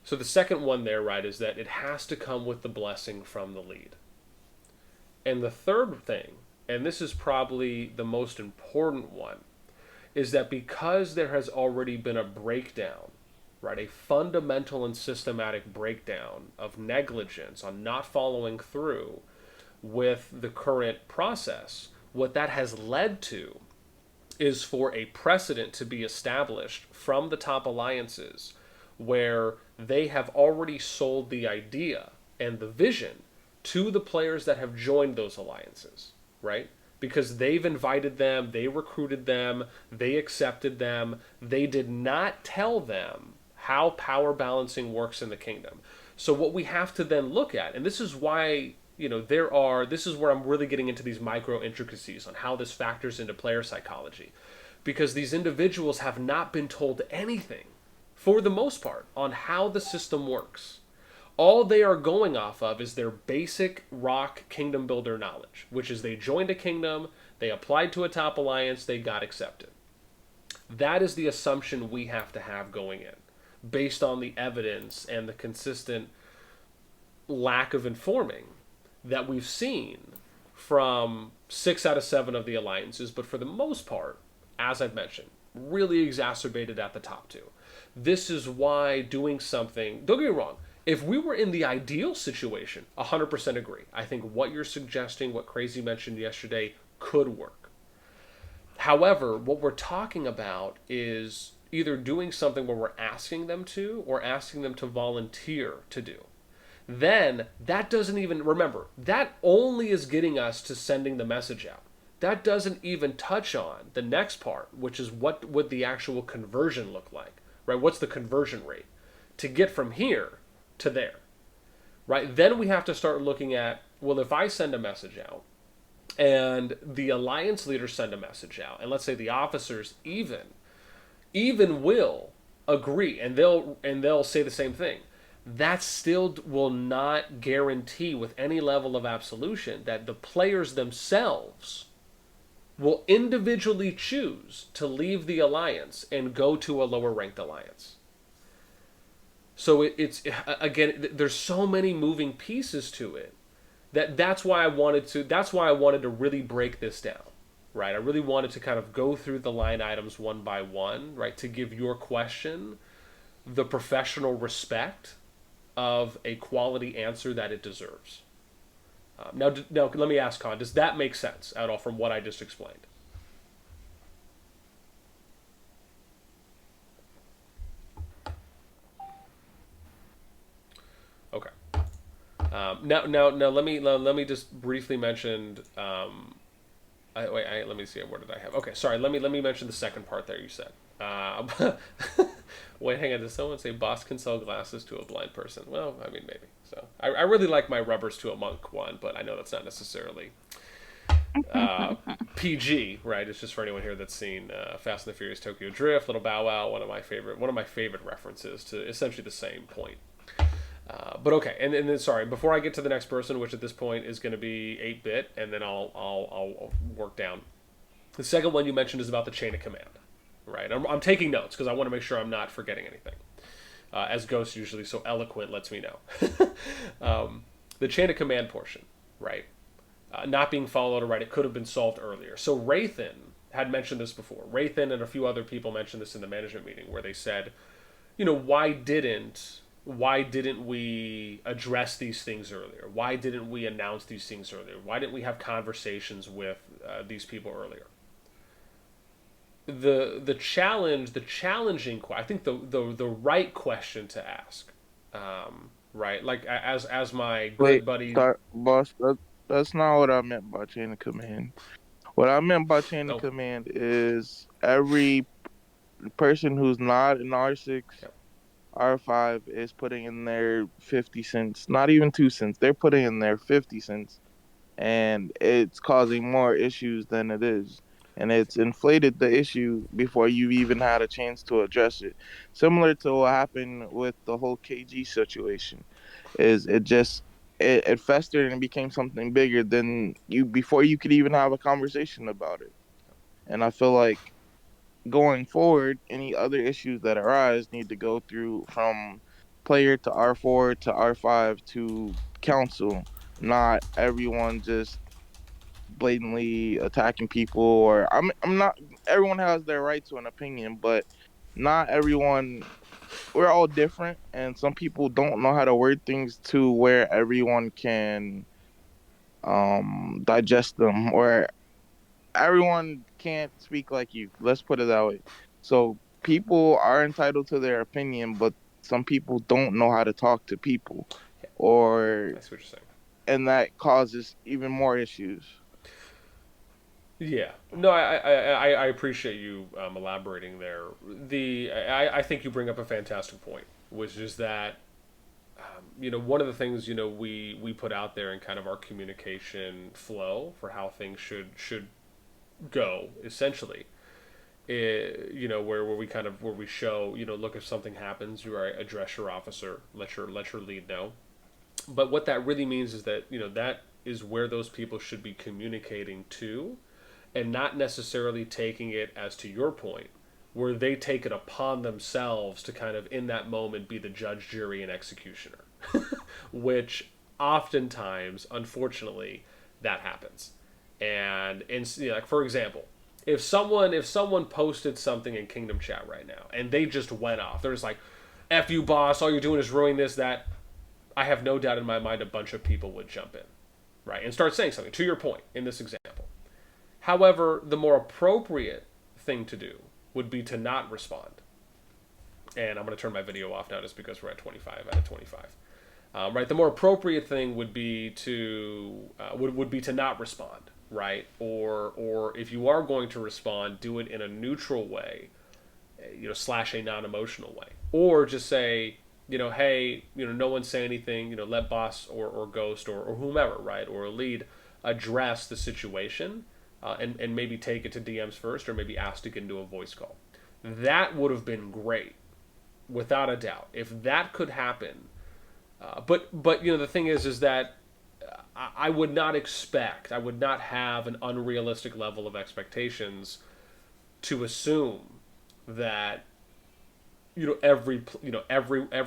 A: So the second one there, right, is that it has to come with the blessing from the lead. And the third thing, and this is probably the most important one, is that because there has already been a breakdown, right, a fundamental and systematic breakdown of negligence on not following through with the current process, what that has led to is for a precedent to be established from the top alliances where they have already sold the idea and the vision to the players that have joined those alliances, right? Because they've invited them, they recruited them, they accepted them, they did not tell them how power balancing works in the kingdom. So what we have to then look at, and this is why, this is where I'm really getting into these micro intricacies on how this factors into player psychology. Because these individuals have not been told anything, for the most part, on how the system works. All they are going off of is their basic RoK kingdom builder knowledge, which is they joined a kingdom, they applied to a top alliance, they got accepted. That is the assumption we have to have going in, based on the evidence and the consistent lack of informing that we've seen from 6 out of 7 of the alliances, but for the most part, as I've mentioned, really exacerbated at the top 2. This is why doing something, don't get me wrong, if we were in the ideal situation, 100% agree. I think what you're suggesting, what Crazy mentioned yesterday, could work. However, what we're talking about is either doing something where we're asking them to or asking them to volunteer to do. Then that doesn't even, remember, that only is getting us to sending the message out. That doesn't even touch on the next part, which is what would the actual conversion look like, right? What's the conversion rate to get from here to there, right? Then we have to start looking at, well, if I send a message out and the alliance leaders send a message out, and let's say the officers even will agree, and they'll say the same thing, that still will not guarantee with any level of absolution that the players themselves will individually choose to leave the alliance and go to a lower ranked alliance. So it's again, there's so many moving pieces to it that's why I wanted to really break this down, right? I really wanted to kind of go through the line items one by one, right, to give your question the professional respect of a quality answer that it deserves. Now, let me ask Khan, does that make sense at all from what I just explained? Okay. Now, let me just briefly mention. Let me see. Where did I have? Okay, sorry. Let me mention the second part there. You said. Wait, hang on. Did someone say boss can sell glasses to a blind person? Well, I mean, maybe. So I really like my rubbers to a monk one, but I know that's not necessarily PG, right? It's just for anyone here that's seen Fast and the Furious Tokyo Drift, Little Bow Wow, one of my favorite references to essentially the same point. But okay, and then sorry, before I get to the next person, which at this point is going to be 8-bit, and then I'll work down. The second one you mentioned is about the chain of command, right? I'm taking notes because I want to make sure I'm not forgetting anything. As Ghost usually so eloquent lets me know. The chain of command portion, right? Not being followed, right? It could have been solved earlier. So Rathan had mentioned this before. Rathan and a few other people mentioned this in the management meeting where they said, why didn't we address these things earlier? Why didn't we announce these things earlier? Why didn't we have conversations with these people earlier? The challenging, I think the right question to ask, right? Like as my good
G: Wait,
A: buddy.
G: boss. That's not what I meant by chain of command. What I meant by chain of
A: Oh,
G: command is every person who's not an R6,
A: yep.
G: R5 is putting in their 50 cents, not even 2 cents. They're putting in their 50 cents, and it's causing more issues than it is. And it's inflated the issue before you've even had a chance to address it. Similar to what happened with the whole KG situation, is it festered and became something bigger than you before you could even have a conversation about it. And I feel like going forward, any other issues that arise need to go through from player to R4 to R5 to council, not everyone just blatantly attacking people. Or I'm not. Everyone has their right to an opinion, but not everyone. We're all different, and some people don't know how to word things to where everyone can digest them, or everyone can't speak like you. Let's put it that way. So people are entitled to their opinion, but some people don't know how to talk to people, or
A: That's what you're saying.
G: and that causes even more issues.
A: Yeah, no, I appreciate you elaborating there. I think you bring up a fantastic point, which is that one of the things we put out there in kind of our communication flow for how things should go essentially. Where we where we show look, if something happens, you address your officer, let your lead know. But what that really means is that that is where those people should be communicating to, and not necessarily taking it, as to your point, where they take it upon themselves to kind of in that moment be the judge, jury, and executioner, which oftentimes, unfortunately, that happens. And like for example, if someone posted something in Kingdom Chat right now and they just went off, they're just like, "F you, boss! All you're doing is ruining this, that." I have no doubt in my mind a bunch of people would jump in, right, and start saying something. To your point in this example. However, the more appropriate thing to do would be to not respond. And I'm going to turn my video off now just because we're at 25 out of 25. Right, the more appropriate thing would be to would be to not respond, right? Or if you are going to respond, do it in a neutral way, slash a non-emotional way, or just say, hey, no one say anything, let boss or ghost or whomever, right, or a lead address the situation. And maybe take it to DMs first, or maybe ask to get into a voice call. That would have been great, without a doubt, if that could happen. But the thing is that I would not have an unrealistic level of expectations to assume that every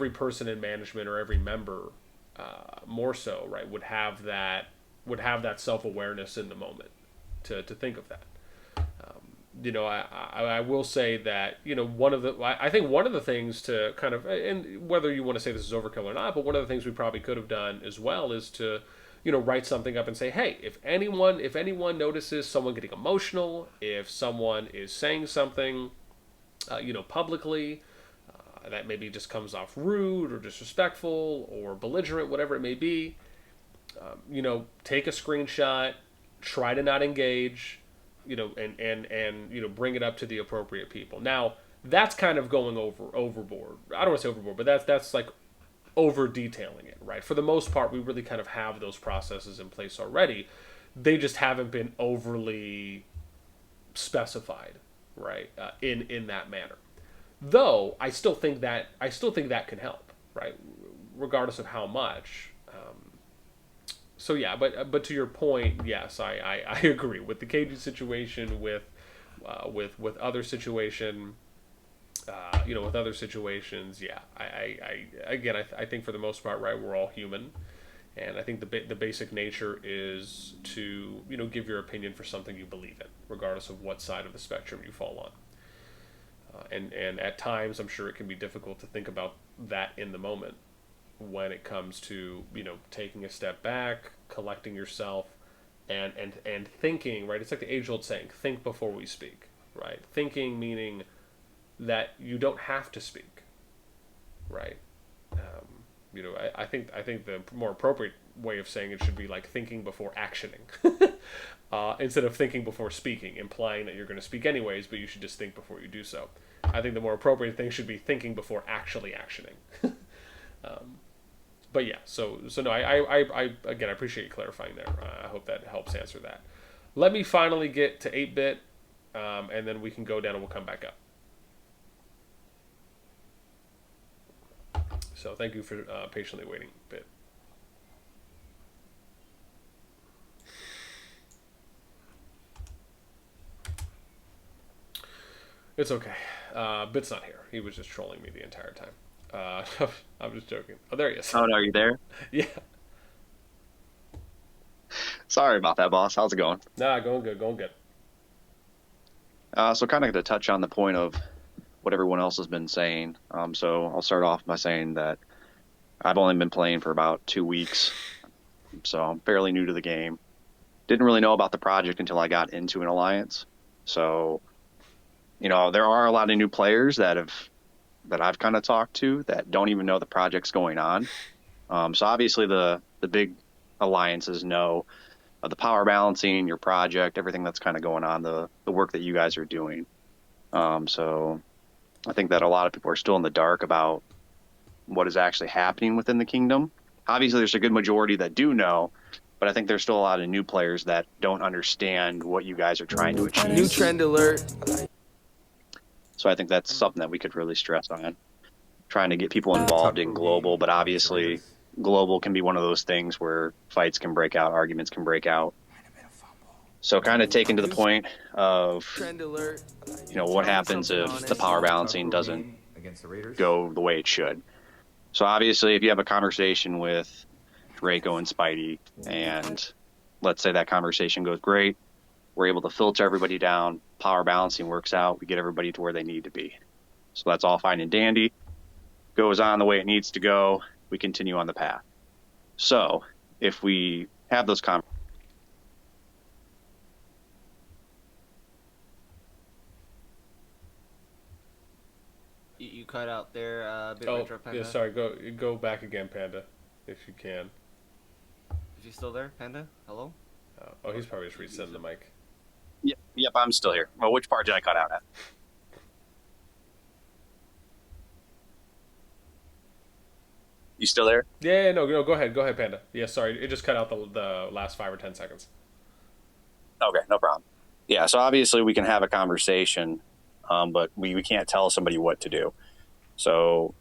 A: person in management or every member, more so, right, would have that self-awareness in the moment to think of that. I will say that I think one of the things to kind of, and whether you want to say this is overkill or not, but one of the things we probably could have done as well is to write something up and say, hey, if anyone notices someone getting emotional, if someone is saying something publicly that maybe just comes off rude or disrespectful or belligerent, whatever it may be, take a screenshot, try to not engage, and bring it up to the appropriate people. Now, that's kind of going overboard. I don't want to say overboard, but that's like over detailing it, right? For the most part, we really kind of have those processes in place already. They just haven't been overly specified, right, in that manner. Though I still think that can help, right? regardless of how much. So yeah, but to your point, yes, I agree with the KG situation, with other situation, with other situations. Yeah, I think for the most part, right, we're all human, and I think the basic nature is to give your opinion for something you believe in, regardless of what side of the spectrum you fall on. And at times, I'm sure it can be difficult to think about that in the moment when it comes to taking a step back, collecting yourself, and thinking. Right, it's like the age-old saying: "Think before we speak." Right, thinking meaning that you don't have to speak. Right. I think the more appropriate way of saying it should be like thinking before actioning, instead of thinking before speaking, implying that you're going to speak anyways, but you should just think before you do so. I think the more appropriate thing should be thinking before actually actioning. But yeah, so no, I again, I appreciate you clarifying there. I hope that helps answer that. Let me finally get to 8-bit, and then we can go down and we'll come back up. So thank you for patiently waiting a bit. It's okay. Bit's not here. He was just trolling me the entire time. I'm just joking. Oh, there he is.
H: Oh, no, are you there?
A: Yeah.
H: Sorry about that, boss. How's it going?
A: Nah, going good.
H: So kind of to touch on the point of what everyone else has been saying. So I'll start off by saying that I've only been playing for about 2 weeks, so I'm fairly new to the game. Didn't really know about the project until I got into an alliance. So, there are a lot of new players that I've kind of talked to that don't even know the project's going on. So obviously the big alliances know of the power balancing, your project, everything that's kind of going on, the work that you guys are doing. So I think that a lot of people are still in the dark about what is actually happening within the kingdom. Obviously, there's a good majority that do know, but I think there's still a lot of new players that don't understand what you guys are trying to achieve.
I: New trend alert.
H: So I think that's something that we could really stress on, trying to get people involved in global, but obviously global can be one of those things where fights can break out, arguments can break out. So kind of taking to the point of, what happens if the power balancing doesn't go the way it should. So obviously, if you have a conversation with Draco and Spidey, and let's say that conversation goes great, we're able to filter everybody down, power balancing works out, we get everybody to where they need to be. So that's all fine and dandy. Goes on the way it needs to go, we continue on the path. So if we have those conversations,
C: You cut out there, bit
A: Oh,
C: retro, Panda.
A: yeah. Sorry. Go back again, Panda, if you can.
C: Is he still there, Panda? Hello?
A: He's probably just resetting the mic.
H: Yep, I'm still here. Well, which part did I cut out at? You still there?
A: Yeah, no, go ahead, Panda. Yeah, sorry, it just cut out the last 5 or 10 seconds.
H: Okay, no problem. Yeah, so obviously we can have a conversation, but we can't tell somebody what to do. So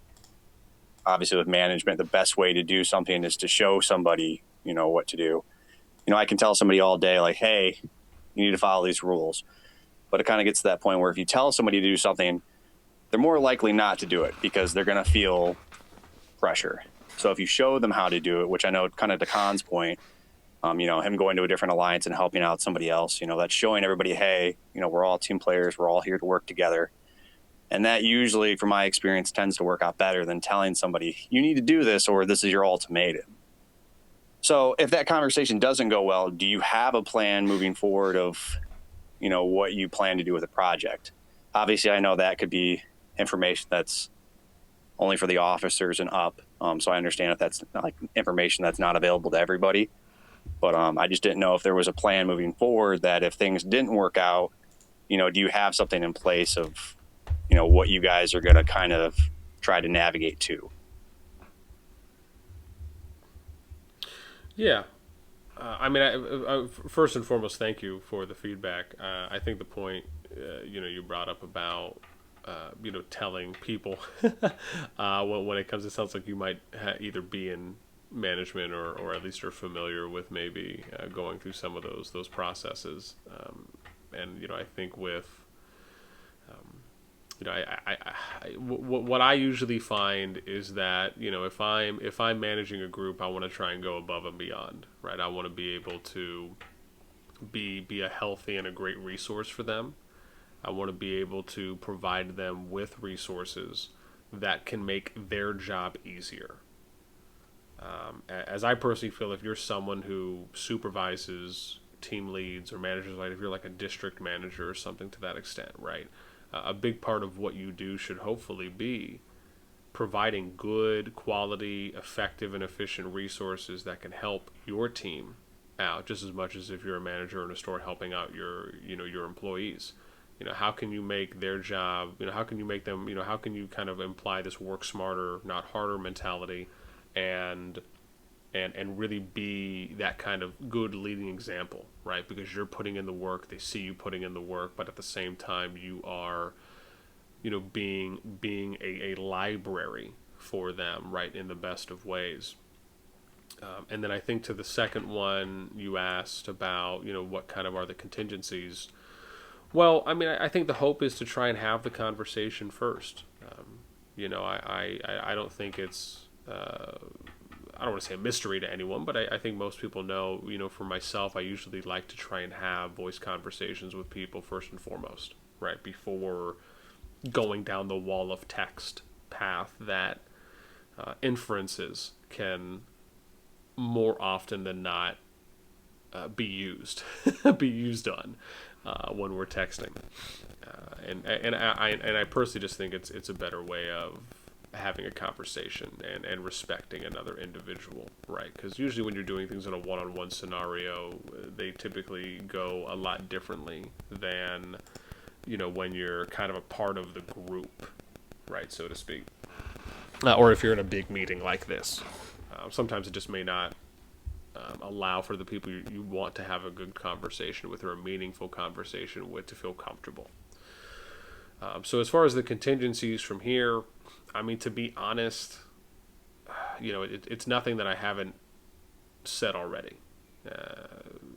H: obviously with management, the best way to do something is to show somebody, what to do. I can tell somebody all day, like, hey, you need to follow these rules. But it kind of gets to that point where if you tell somebody to do something, they're more likely not to do it because they're going to feel pressure. So if you show them how to do it, which I know kind of to Khan's point, him going to a different alliance and helping out somebody else, that's showing everybody, hey, we're all team players, we're all here to work together. And that usually, from my experience, tends to work out better than telling somebody, you need to do this or this is your ultimatum. So if that conversation doesn't go well, do you have a plan moving forward of, what you plan to do with the project? Obviously, I know that could be information that's only for the officers and up. So I understand if that's like information that's not available to everybody. But I just didn't know if there was a plan moving forward that if things didn't work out, do you have something in place of, what you guys are going to kind of try to navigate to?
A: Yeah. I first and foremost, thank you for the feedback. I think the point, you brought up about telling people when it comes, it sounds like you might either be in management or at least are familiar with maybe going through some of those processes. And I think with what I usually find is that if I'm managing a group, I want to try and go above and beyond, right? I want to be able to be a healthy and a great resource for them. I want to be able to provide them with resources that can make their job easier. As I personally feel, if you're someone who supervises team leads or managers, like if you're like a district manager or something to that extent, right? A big part of what you do should hopefully be providing good, quality, effective, and efficient resources that can help your team out just as much as if you're a manager in a store helping out your employees. How can you make their job, how can you make them, how can you kind of imply this work smarter, not harder mentality, and really be that kind of good leading example, right? Because you're putting in the work, they see you putting in the work, but at the same time you are, being a library for them, right, in the best of ways. And then I think to the second one you asked about, what kind of are the contingencies. Well, I mean, I think the hope is to try and have the conversation first. I don't think it's, I don't want to say a mystery to anyone, but I think most people know, for myself, I usually like to try and have voice conversations with people first and foremost, right? Before going down the wall of text path that inferences can more often than not be used on when we're texting, and I personally just think it's a better way of having a conversation and respecting another individual, right? Because usually when you're doing things in a one-on-one scenario, they typically go a lot differently than when you're kind of a part of the group, right, so to speak, or if you're in a big meeting like this. Sometimes it just may not allow for the people you want to have a good conversation with or a meaningful conversation with to feel comfortable. So as far as the contingencies from here, I mean, to be honest, it's nothing that I haven't said already.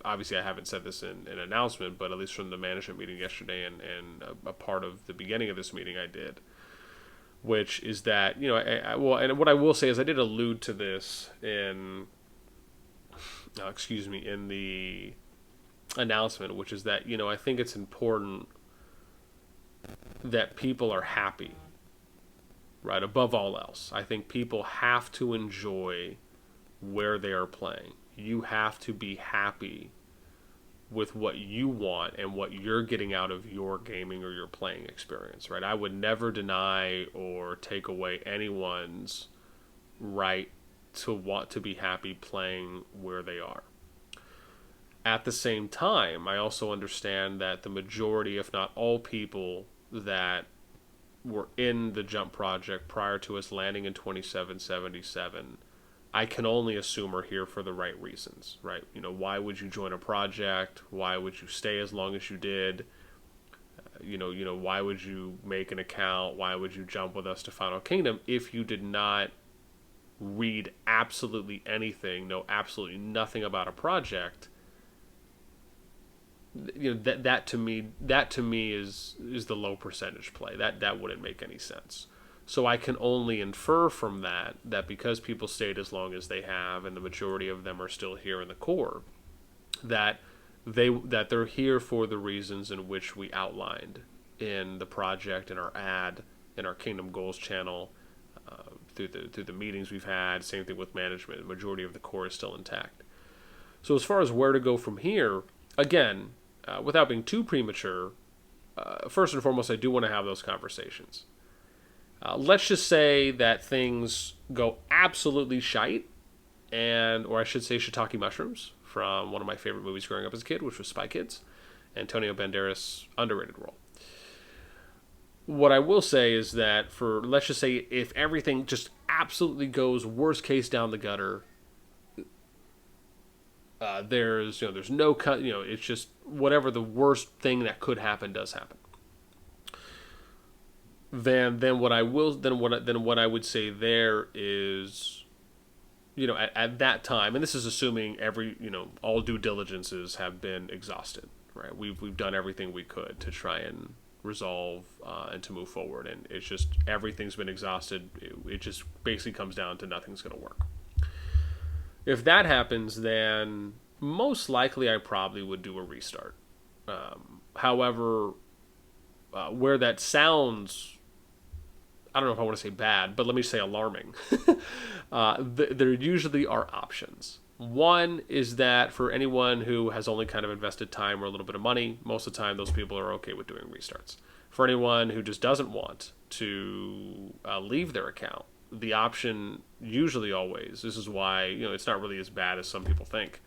A: Obviously, I haven't said this in an announcement, but at least from the management meeting yesterday and a part of the beginning of this meeting I did, which is that, and what I will say is I did allude to this in the announcement, which is that, I think it's important that people are happy, right? Above all else, I think people have to enjoy where they are playing. You have to be happy with what you want and what you're getting out of your gaming or your playing experience, right? I would never deny or take away anyone's right to want to be happy playing where they are. At the same time, I also understand that the majority, if not all people that were in the Jump project prior to us landing in 2777, I can only assume are here for the right reasons, right? Why would you join a project? Why would you stay as long as you did? Why would you make an account? Why would you jump with us to Final Kingdom if you did not read absolutely anything, know absolutely nothing about a project? That to me is the low percentage play. That wouldn't make any sense. So I can only infer from that because people stayed as long as they have, and the majority of them are still here in the core, that they're here for the reasons in which we outlined in the project, in our ad, in our Kingdom Goals channel, through the meetings we've had. Same thing with management. The majority of the core is still intact. So as far as where to go from here, again, without being too premature, first and foremost, I do want to have those conversations. Let's just say that things go absolutely shite, or I should say shiitake mushrooms, from one of my favorite movies growing up as a kid, which was Spy Kids. Antonio Banderas' underrated role. What I will say is that let's just say if everything just absolutely goes worst case down the gutter, there's no cut, it's just whatever the worst thing that could happen does happen. then what I would say there is, at that time, and this is assuming all due diligences have been exhausted, right? We've done everything we could to try and resolve and to move forward, and it's just everything's been exhausted. It just basically comes down to nothing's going to work. If that happens, then most likely I probably would do a restart. However, where that sounds, I don't know if I want to say bad, but let me say alarming. There usually are options. One is that for anyone who has only kind of invested time or a little bit of money, most of the time those people are okay with doing restarts. For anyone who just doesn't want to leave their account, the option usually always, this is why it's not really as bad as some people think,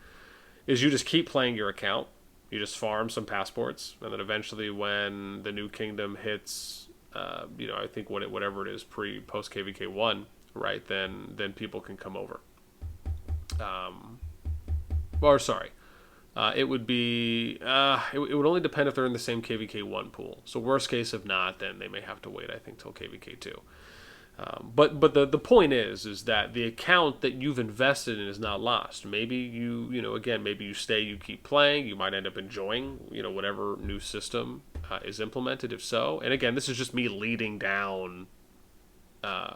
A: is you just keep playing your account. You just farm some passports, and then eventually when the new kingdom hits, I think whatever it is, post KVK 1, right, then people can come over. It would be, it would only depend if they're in the same KVK 1 pool. So worst case, if not, then they may have to wait, I think, till KVK 2. But the point is that the account that you've invested in is not lost. Maybe maybe you stay, you keep playing, you might end up enjoying, whatever new system is implemented, if so. And again, this is just me leading down, the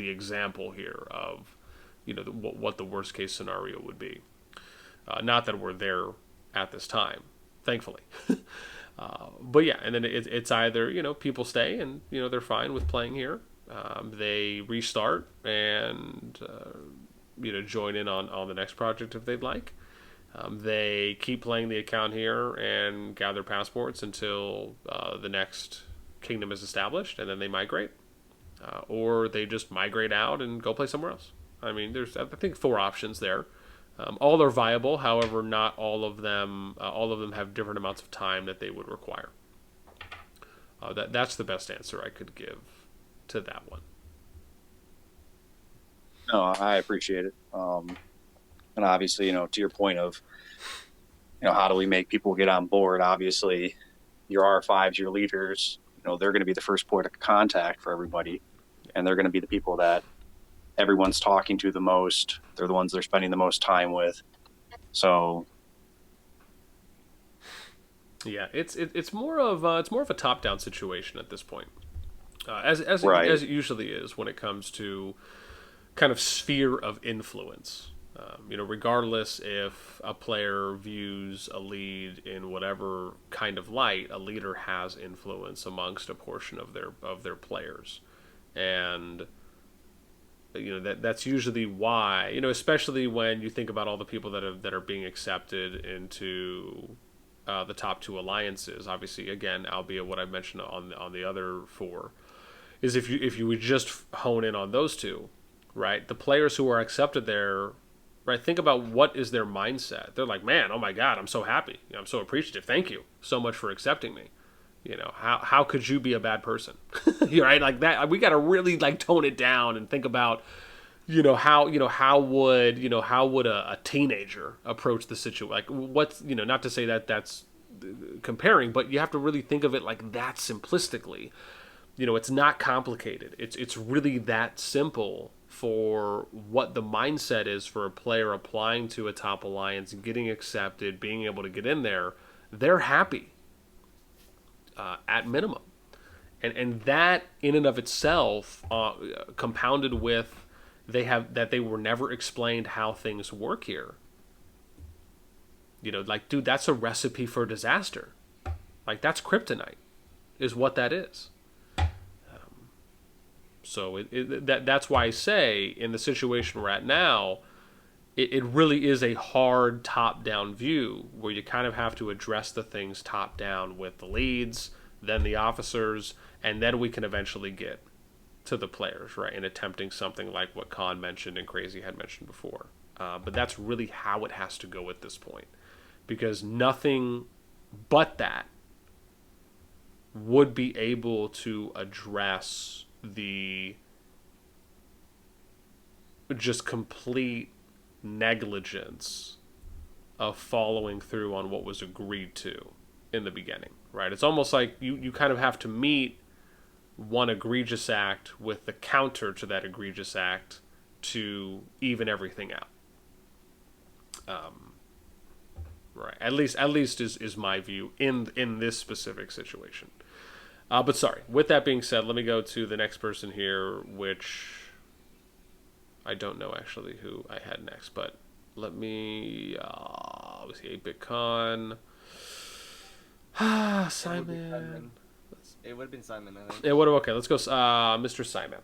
A: example here of, what the worst case scenario would be. Not that we're there at this time, thankfully. But yeah, and then it's either, people stay and, they're fine with playing here. They restart and, join in on the next project if they'd like. They keep playing the account here and gather passports until the next kingdom is established, and then they migrate. Or they just migrate out and go play somewhere else. I mean, there's, I think, 4 options there. All are viable, however, not all of them have different amounts of time that they would require. That's the best answer I could give to that one.
H: No, I appreciate it. And obviously, to your point of, how do we make people get on board? Obviously, your R5s, your leaders, they're going to be the first point of contact for everybody. And they're going to be the people that everyone's talking to the most. They're the ones they're spending the most time with. So
A: yeah, it's more of a top-down situation at this point, as
H: right.
A: as it usually is when it comes to kind of sphere of influence. Regardless if a player views a lead in whatever kind of light, a leader has influence amongst a portion of their players, and that's usually why, especially when you think about all the people that are being accepted into the top 2 alliances. Obviously, again, albeit what I mentioned on the other 4, is if you would just hone in on those 2, right? The players who are accepted there, right? Think about what is their mindset. They're like, man, oh my God, I'm so happy. I'm so appreciative. Thank you so much for accepting me. How could you be a bad person? Right? Like that, we got to really tone it down and think about, how would a teenager approach the situation? Like what's, not to say that that's comparing, but you have to really think of it like that simplistically. It's not complicated. It's really that simple for what the mindset is for a player applying to a top alliance, getting accepted, being able to get in there. They're happy. At minimum, and that in and of itself, compounded with they were never explained how things work here. Dude, that's a recipe for disaster. That's kryptonite, is what that is. So that's why I say in the situation we're at now, it really is a hard top-down view where you kind of have to address the things top-down with the leads, then the officers, and then we can eventually get to the players, right, in attempting something like what Khan mentioned and Crazy had mentioned before. But that's really how it has to go at this point, because nothing but that would be able to address the just complete negligence of following through on what was agreed to in the beginning, right? It's almost like you kind of have to meet one egregious act with the counter to that egregious act to even everything out. Right. At least is my view in this specific situation. But sorry. With that being said, let me go to the next person here, which I don't know actually who I had next, but let me. Was he 8BitCon? Simon.
C: It would have been Simon, I think.
A: It would have. Okay, let's go, Mr. Simon.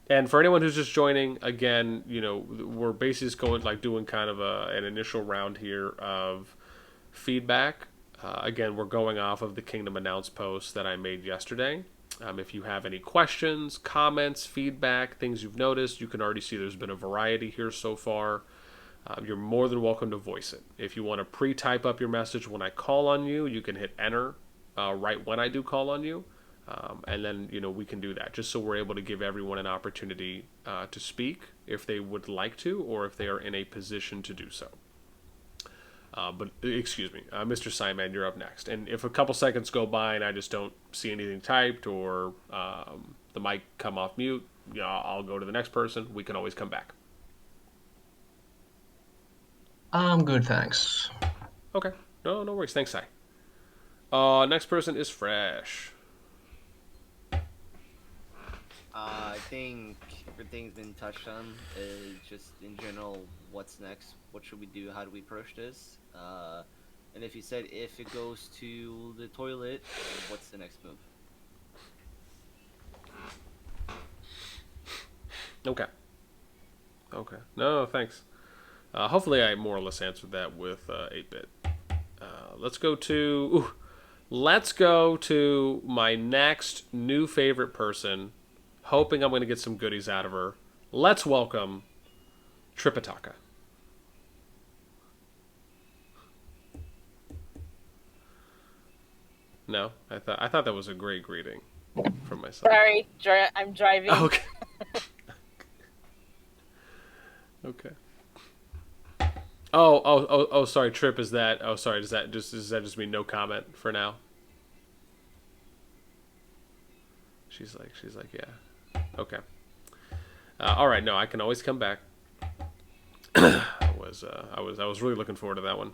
A: And for anyone who's just joining, again, we're basically just going doing kind of an initial round here of feedback. Again, we're going off of the Kingdom Announce post that I made yesterday. If you have any questions, comments, feedback, things you've noticed, you can already see there's been a variety here so far. You're more than welcome to voice it. If you want to pre-type up your message when I call on you, you can hit enter right when I do call on you. And then, we can do that just so we're able to give everyone an opportunity to speak if they would like to or if they are in a position to do so. But excuse me, Mr. Simon, you're up next. And if a couple seconds go by and I just don't see anything typed or the mic come off mute, I'll go to the next person. We can always come back.
I: I'm good, thanks.
A: Okay. No worries. Thanks, Si. Next person is Fresh.
C: I think everything's been touched on. Just in general, what's next? What should we do? How do we approach this? And if you said if it goes to the toilet, what's the next move?
A: Okay. No, thanks. Hopefully I more or less answered that with 8-bit. Let's go to my next new favorite person. Hoping I'm going to get some goodies out of her. Let's welcome Tripitaka. No, I thought that was a great greeting from myself.
J: Sorry, I'm driving.
A: Okay. Okay. Oh, sorry, Trip, is that... Oh, sorry, does that just mean no comment for now? She's like, yeah. Okay. All right, no, I can always come back. I was really looking forward to that one.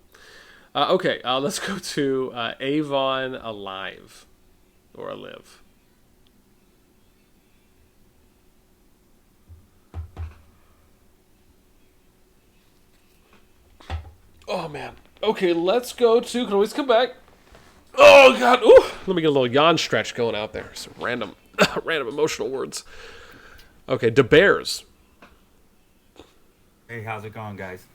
A: Okay, let's go to Avon Alive. Or Alive. Oh, man. Okay, let's go to... Can always come back. Oh, God. Ooh, let me get a little yawn stretch going out there. Some random emotional words. Okay, De Bears.
K: Hey, how's it going, guys?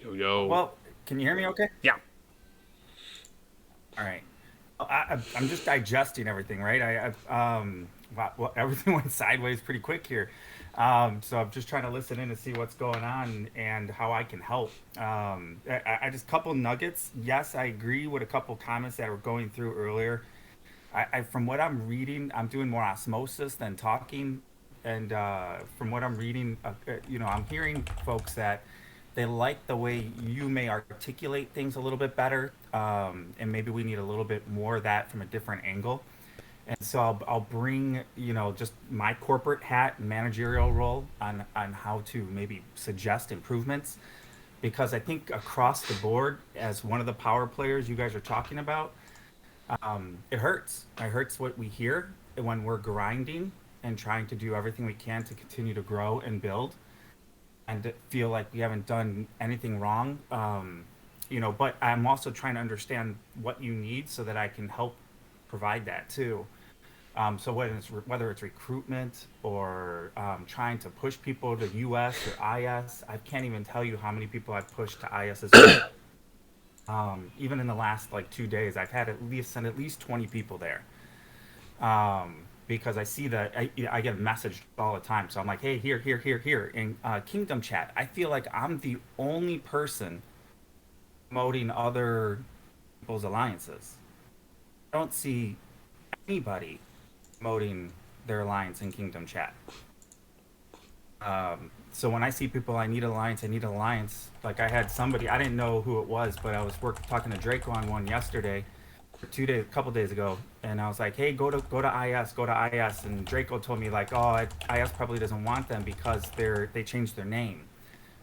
A: Yo.
K: Well, can you hear me okay?
A: Yeah.
K: All right. I'm just digesting everything, right? Everything went sideways pretty quick here. So I'm just trying to listen in to see what's going on and how I can help. I just couple nuggets. Yes, I agree with a couple comments that were going through earlier. From what I'm reading, I'm doing more osmosis than talking. And from what I'm reading, I'm hearing folks that they like the way you may articulate things a little bit better. And maybe we need a little bit more of that from a different angle. And so I'll bring, just my corporate hat and managerial role on how to maybe suggest improvements. Because I think across the board, as one of the power players you guys are talking about, it hurts. It hurts what we hear when we're grinding and trying to do everything we can to continue to grow and build and feel like we haven't done anything wrong. But I'm also trying to understand what you need so that I can help provide that too. So whether it's recruitment or trying to push people to US or IS, I can't even tell you how many people I've pushed to IS as well. Even in the last 2 days, I've had sent at least 20 people there. Because I see that I get messaged all the time. So I'm like, hey, here. In Kingdom Chat, I feel like I'm the only person promoting other people's alliances. I don't see anybody promoting their alliance in Kingdom Chat. So when I see people, I need alliance, I need alliance. Like I had somebody, I didn't know who it was, but I was talking to Draco on one yesterday, or a couple days ago, and I was like, hey, go to IS, go to IS, and Draco told me like, oh, IS probably doesn't want them because they changed their name.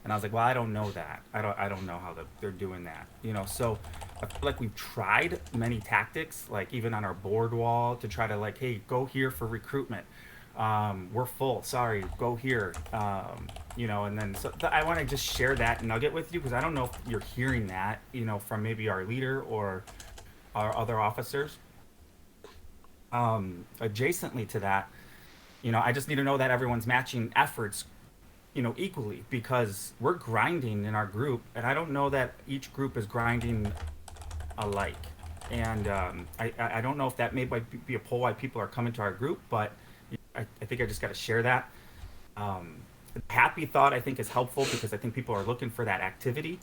K: And I was like, well, I don't know that. I don't know how they're doing that. So I feel like we've tried many tactics, like even on our board wall, to try to like, hey, go here for recruitment. We're full. Sorry, go here. And then I want to just share that nugget with you because I don't know if you're hearing that, from maybe our leader or our other officers. Adjacently to that, I just need to know that everyone's matching efforts equally because we're grinding in our group, and I don't know that each group is grinding alike. And I don't know if that may be a poll why people are coming to our group, but I think I just got to share that. Happy thought I think is helpful because I think people are looking for that activity,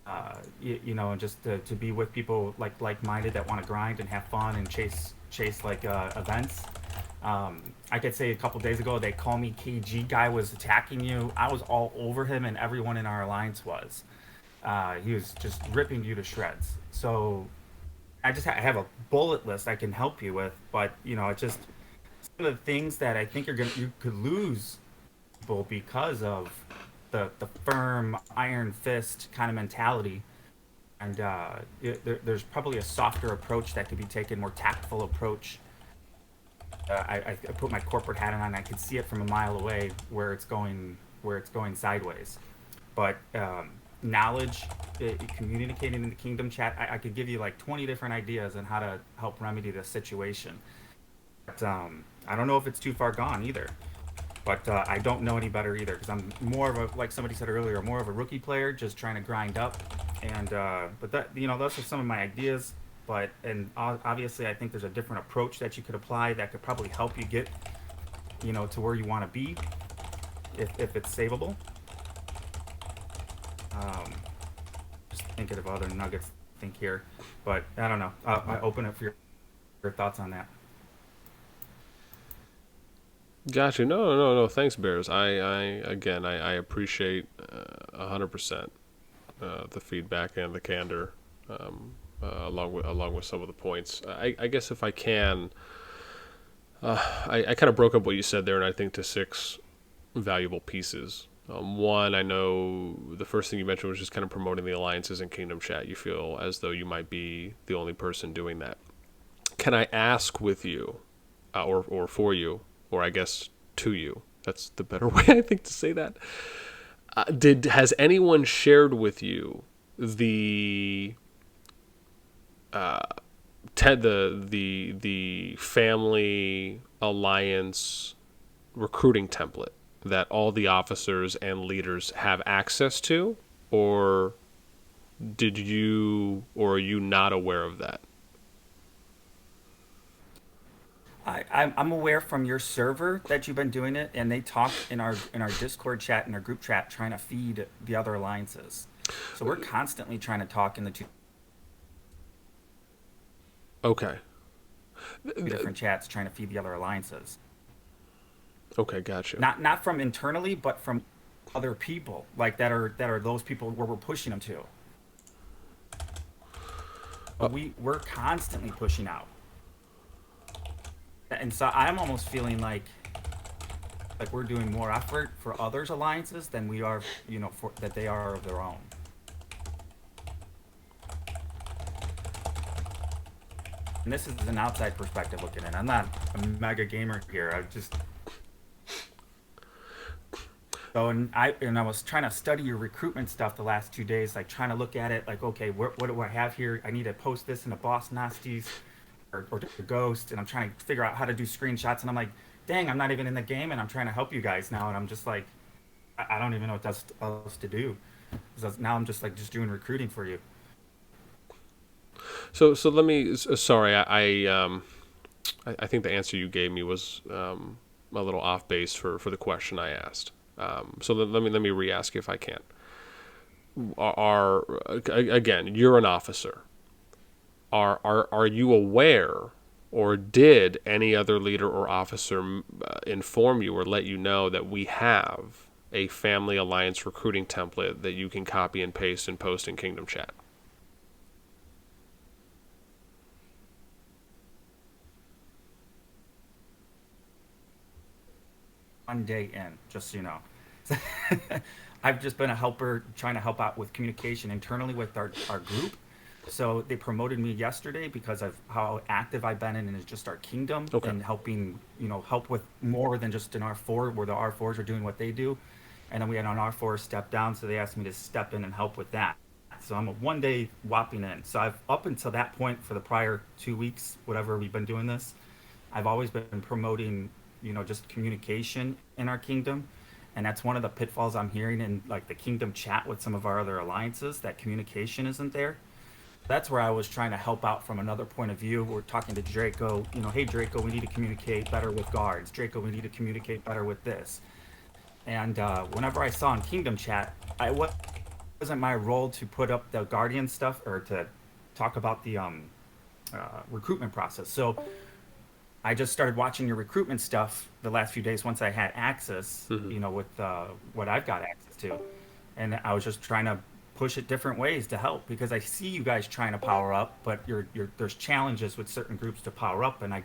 K: and just to be with people like-minded that want to grind and have fun and chase like events. I could say a couple days ago they call me KG guy was attacking you. I was all over him, and everyone in our alliance was. He was just ripping you to shreds. So I have a bullet list I can help you with, but it's just some of the things that I think you could lose people because of the firm iron fist kind of mentality. And there's probably a softer approach that could be taken, more tactful approach. I put my corporate hat on and I can see it from a mile away where it's going sideways. But knowledge, communicating in the kingdom chat, I could give you like 20 different ideas on how to help remedy the situation. But I don't know if it's too far gone either. But I don't know any better either because I'm more of a, like somebody said earlier, more of a rookie player, just trying to grind up. And but that those are some of my ideas. But obviously I think there's a different approach that you could apply that could probably help you get to where you want to be if it's savable. Just thinking of other nuggets I think here, but I don't know. I open it for your thoughts on that.
A: Gotcha. No. Thanks, Bears. I appreciate 100% the feedback and the candor, along with some of the points. I guess if I can, I kind of broke up what you said there, and I think to 6 valuable pieces. One, I know the first thing you mentioned was just kind of promoting the alliances in Kingdom Chat. You feel as though you might be the only person doing that. Can I ask with you, or for you, or I guess to you? That's the better way, I think, to say that. Has anyone shared with you the the family alliance recruiting template that all the officers and leaders have access to, or are you not aware of that?
K: I'm aware from your server that you've been doing it, and they talk in our Discord chat and our group chat trying to feed the other alliances. So we're constantly trying to talk in the two different chats trying to feed the other alliances.
A: Okay, gotcha.
K: Not from internally, but from other people that are those people where we're pushing them to. But we're constantly pushing out. And so I'm almost feeling like we're doing more effort for others' alliances than we are, that they are of their own. And this is an outside perspective looking in. I'm not a mega gamer here. And I was trying to study your recruitment stuff the last 2 days, like trying to look at it, like, okay, what do I have here? I need to post this in a BOSSNASTi's or Ghost, and I'm trying to figure out how to do screenshots, and I'm like, dang, I'm not even in the game, and I'm trying to help you guys now, and I'm just like, I don't even know what else to do. Now I'm just doing recruiting for you.
A: So let me. Sorry, I think the answer you gave me was a little off base for the question I asked. So let me re-ask if I can. Again, you're an officer. Are you aware, or did any other leader or officer inform you or let you know that we have a family alliance recruiting template that you can copy and paste and post in Kingdom Chat.
K: One day in, just so you know. I've just been a helper trying to help out with communication internally with our group. So they promoted me yesterday because of how active I've been in just our kingdom and helping, help with more than just an R4 where the R4s are doing what they do. And then we had an R4 step down, so they asked me to step in and help with that. So I'm a 1 day whopping in. So I've up until that point for the prior 2 weeks, whatever we've been doing this, I've always been promoting, just communication in our kingdom. And that's one of the pitfalls I'm hearing in like the kingdom chat with some of our other alliances, that communication isn't there. That's where I was trying to help out from another point of view. We're talking to Draco, hey Draco, we need to communicate better with guards. Draco, we need to communicate better with this. And whenever I saw in Kingdom Chat, wasn't my role to put up the Guardian stuff or to talk about the recruitment process. So I just started watching your recruitment stuff the last few days once I had access, with what I've got access to. And I was just trying to push it different ways to help, because I see you guys trying to power up, but there's challenges with certain groups to power up, and I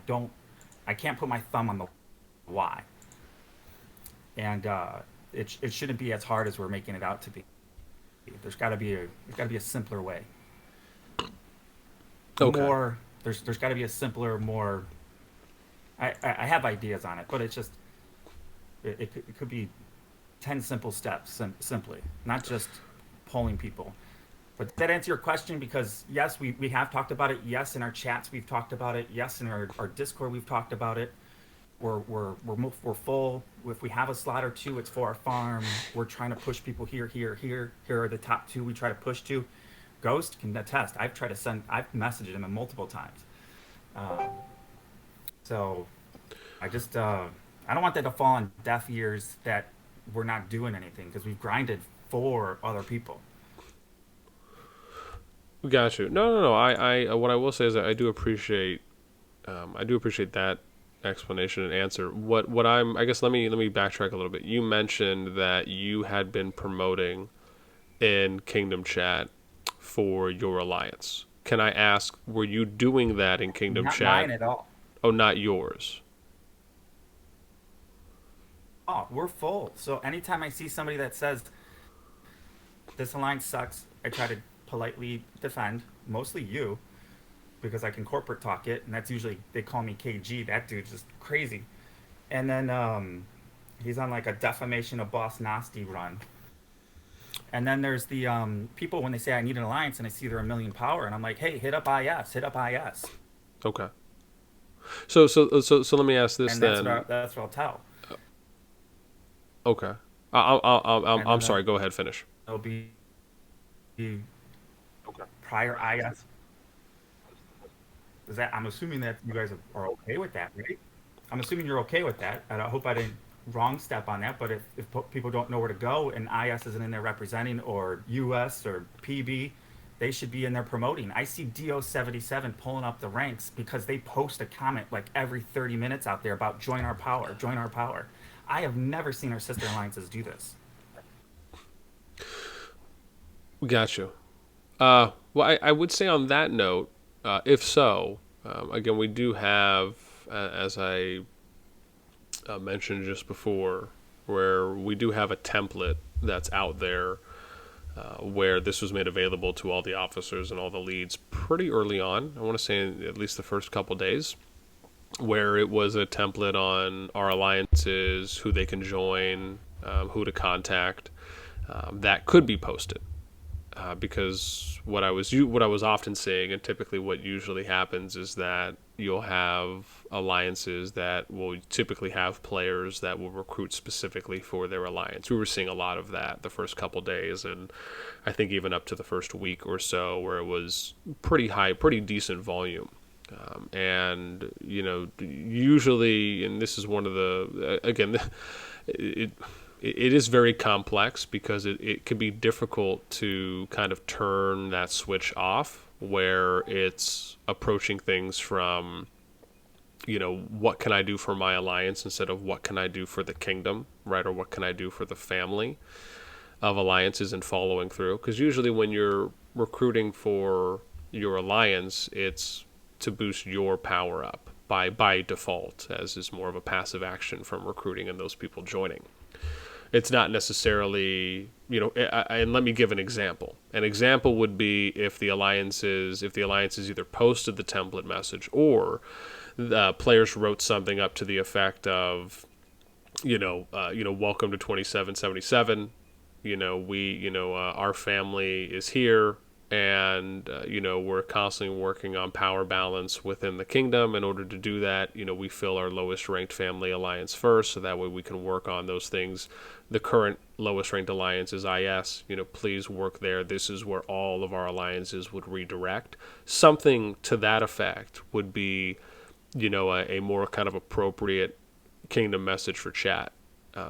K: can't put my thumb on the why. And it shouldn't be as hard as we're making it out to be. There's got to be a simpler way.
A: Okay.
K: There's got to be a simpler, more. I have ideas on it, but it's just it could be 10 simple steps, simply, not just polling people. But did that answer your question? Because yes, we have talked about it. Yes, in our chats we've talked about it. Yes, in our Discord we've talked about it. We're full. If we have a slot or two, it's for our farm. We're trying to push people here. Here are the top two we try to push to. Ghost can attest. I've messaged him multiple times. So I just I don't want that to fall on deaf ears that we're not doing anything, because we've grinded for other people.
A: Got you. No. I what I will say is that I do appreciate that explanation and answer. I guess let me backtrack a little bit. You mentioned that you had been promoting in Kingdom Chat for your alliance. Can I ask, were you doing that in Kingdom
K: Not
A: Chat?
K: mine at all.
A: Oh, not yours.
K: Oh, we're full. So anytime I see somebody that says this alliance sucks, I try to politely defend, mostly you, because I can corporate talk it, and that's usually, they call me KG. That dude's just crazy. And then he's on like a defamation of BOSSNASTi run. And then there's the people, when they say I need an alliance and I see they're a million power, and I'm like, hey, hit up IS.
A: Okay. So let me ask this,
K: and
A: then.
K: That's what I'll tell.
A: Okay. I'm sorry. Go ahead. Finish.
K: It'll be prior IS. I'm assuming that you guys are okay with that, right? I'm assuming you're okay with that. I hope I didn't wrong step on that. But if people don't know where to go and IS isn't in there representing, or US or PB, they should be in there promoting. I see DO77 pulling up the ranks because they post a comment like every 30 minutes out there about join our power, join our power. I have never seen our sister alliances do this.
A: Got you. Well, I would say on that note, if so, again, we do have, as I mentioned just before, where we do have a template that's out there, where this was made available to all the officers and all the leads pretty early on. I want to say in at least the first couple days, where it was a template on our alliances, who they can join, who to contact, that could be posted. Because what I was often seeing, and typically what usually happens, is that you'll have alliances that will typically have players that will recruit specifically for their alliance. We were seeing a lot of that the first couple days, and I think even up to the first week or so, where it was pretty high, pretty decent volume. And usually, and this is one of the, again, it is very complex, because it can be difficult to kind of turn that switch off, where it's approaching things from what can I do for my alliance instead of what can I do for the kingdom, right? Or what can I do for the family of alliances and following through. Because usually when you're recruiting for your alliance, it's to boost your power up by default, as is more of a passive action from recruiting and those people joining. It's not necessarily, and let me give an example. An example would be if the alliances either posted the template message or the players wrote something up to the effect of, welcome to 2777. Our family is here, and we're constantly working on power balance within the kingdom. In order to do that, we fill our lowest ranked family alliance first, so that way we can work on those things. The current lowest ranked alliance is IS. Please work there. This is where all of our alliances would redirect. Something to that effect would be, a more kind of appropriate kingdom message for chat.